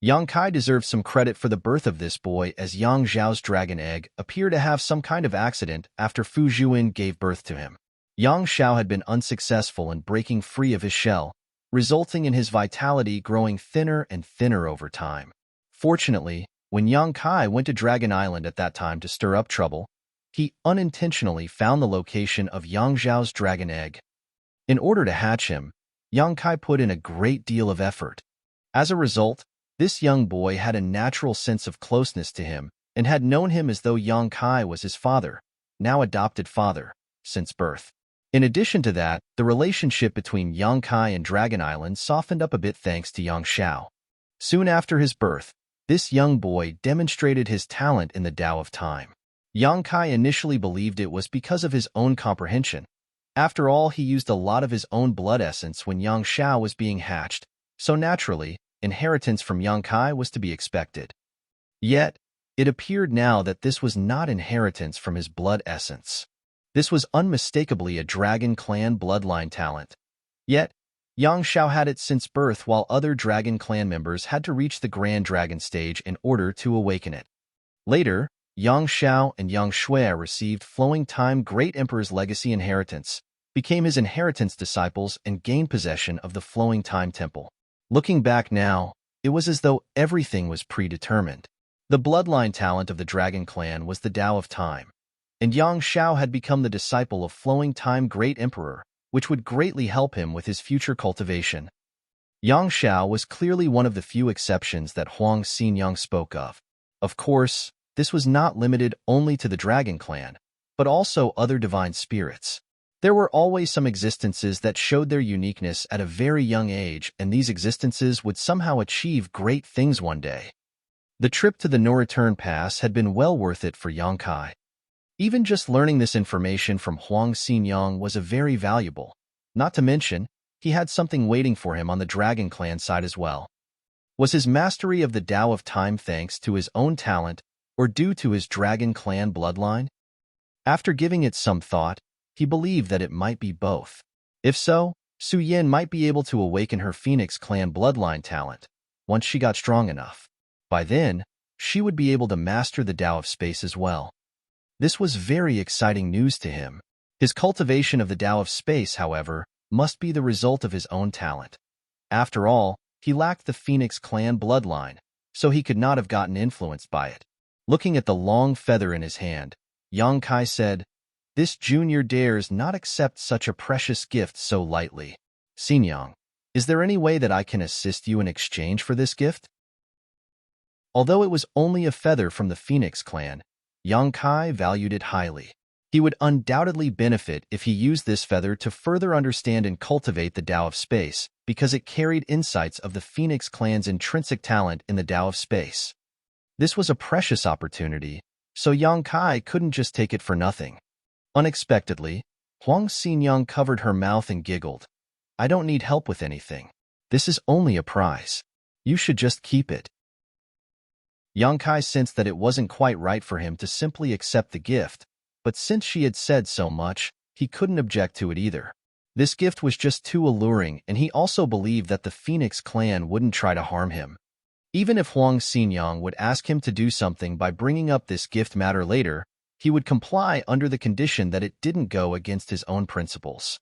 Yang Kai deserved some credit for the birth of this boy, as Yang Zhao's dragon egg appeared to have some kind of accident after Fu Zhuan gave birth to him. Yang Xiao had been unsuccessful in breaking free of his shell, resulting in his vitality growing thinner and thinner over time. Fortunately, when Yang Kai went to Dragon Island at that time to stir up trouble, he unintentionally found the location of Yang Zhao's dragon egg. In order to hatch him, Yang Kai put in a great deal of effort. As a result, this young boy had a natural sense of closeness to him and had known him as though Yang Kai was his father, now adopted father, since birth. In addition to that, the relationship between Yang Kai and Dragon Island softened up a bit thanks to Yang Xiao. Soon after his birth, this young boy demonstrated his talent in the Tao of Time. Yang Kai initially believed it was because of his own comprehension. After all, he used a lot of his own blood essence when Yang Xiao was being hatched, so naturally, inheritance from Yang Kai was to be expected. Yet, it appeared now that this was not inheritance from his blood essence. This was unmistakably a Dragon Clan bloodline talent. Yet, Yang Xiao had it since birth, while other Dragon Clan members had to reach the Grand Dragon stage in order to awaken it. Later, Yang Xiao and Yang Shui received Flowing Time Great Emperor's legacy inheritance, became his inheritance disciples, and gained possession of the Flowing Time Temple. Looking back now, it was as though everything was predetermined. The bloodline talent of the Dragon Clan was the Tao of Time, and Yang Xiao had become the disciple of Flowing Time Great Emperor, which would greatly help him with his future cultivation. Yang Xiao was clearly one of the few exceptions that Huang Xinyang spoke of. Of course, this was not limited only to the Dragon Clan, but also other divine spirits. There were always some existences that showed their uniqueness at a very young age, and these existences would somehow achieve great things one day. The trip to the no-return pass had been well worth it for Yang Kai. Even just learning this information from Huang Xinyang was very valuable. Not to mention, he had something waiting for him on the Dragon Clan side as well. Was his mastery of the Tao of Time thanks to his own talent or due to his Dragon Clan bloodline? After giving it some thought, he believed that it might be both. If so, Su Yin might be able to awaken her Phoenix Clan bloodline talent once she got strong enough. By then, she would be able to master the Tao of Space as well. This was very exciting news to him. His cultivation of the Tao of Space, however, must be the result of his own talent. After all, he lacked the Phoenix Clan bloodline, so he could not have gotten influenced by it. Looking at the long feather in his hand, Yang Kai said, "This junior dares not accept such a precious gift so lightly. Xinyang, is there any way that I can assist you in exchange for this gift?" Although it was only a feather from the Phoenix Clan, Yang Kai valued it highly. He would undoubtedly benefit if he used this feather to further understand and cultivate the Tao of Space, because it carried insights of the Phoenix Clan's intrinsic talent in the Tao of Space. This was a precious opportunity, so Yang Kai couldn't just take it for nothing. Unexpectedly, Huang Xinyang covered her mouth and giggled. "I don't need help with anything. This is only a prize. You should just keep it." Yang Kai sensed that it wasn't quite right for him to simply accept the gift, but since she had said so much, he couldn't object to it either. This gift was just too alluring, and he also believed that the Phoenix Clan wouldn't try to harm him. Even if Huang Xinyang would ask him to do something by bringing up this gift matter later, he would comply under the condition that it didn't go against his own principles.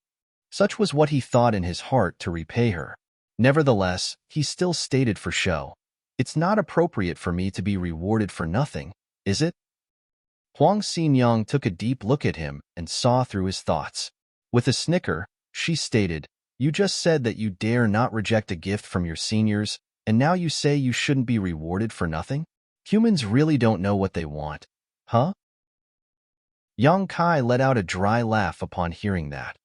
Such was what he thought in his heart to repay her. Nevertheless, he still stated for show, "It's not appropriate for me to be rewarded for nothing, is it?" Huang Xinyang took a deep look at him and saw through his thoughts. With a snicker, she stated, "You just said that you dare not reject a gift from your seniors, and now you say you shouldn't be rewarded for nothing? Humans really don't know what they want, huh?" Yang Kai let out a dry laugh upon hearing that.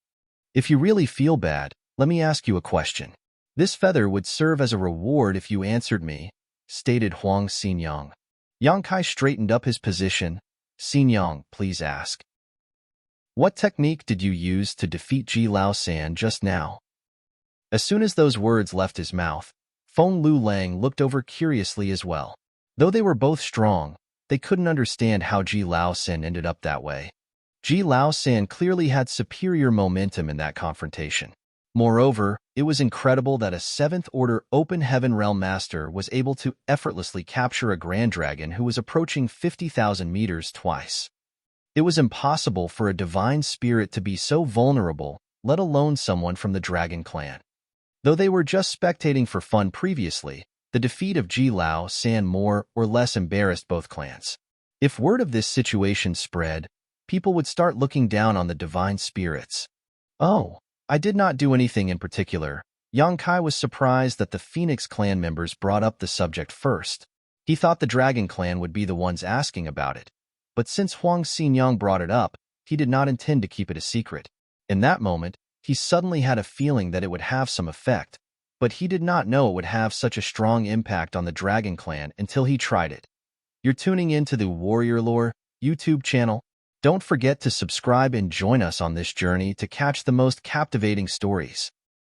"If you really feel bad, let me ask you a question. This feather would serve as a reward if you answered me," stated Huang Xinyang. Yang Kai straightened up his position. Xin Yang, please ask. What technique did you use to defeat Ji Lao San just now? As soon as those words left his mouth, Feng Lu Lang looked over curiously as well. Though they were both strong, they couldn't understand how Ji Lao San ended up that way. Ji Lao San clearly had superior momentum in that confrontation. Moreover, it was incredible that a 7th-order open heaven realm master was able to effortlessly capture a grand dragon who was approaching 50,000 meters twice. It was impossible for a divine spirit to be so vulnerable, let alone someone from the dragon clan. Though they were just spectating for fun previously, the defeat of Ji Lao San more or less embarrassed both clans. If word of this situation spread, people would start looking down on the divine spirits. Oh, I did not do anything in particular. Yang Kai was surprised that the Phoenix clan members brought up the subject first. He thought the Dragon clan would be the ones asking about it. But since Huang Xinyang brought it up, he did not intend to keep it a secret. In that moment, he suddenly had a feeling that it would have some effect, but he did not know it would have such a strong impact on the Dragon clan until he tried it. You're tuning in to the Warrior Lore YouTube channel. Don't forget to subscribe and join us on this journey to catch the most captivating stories.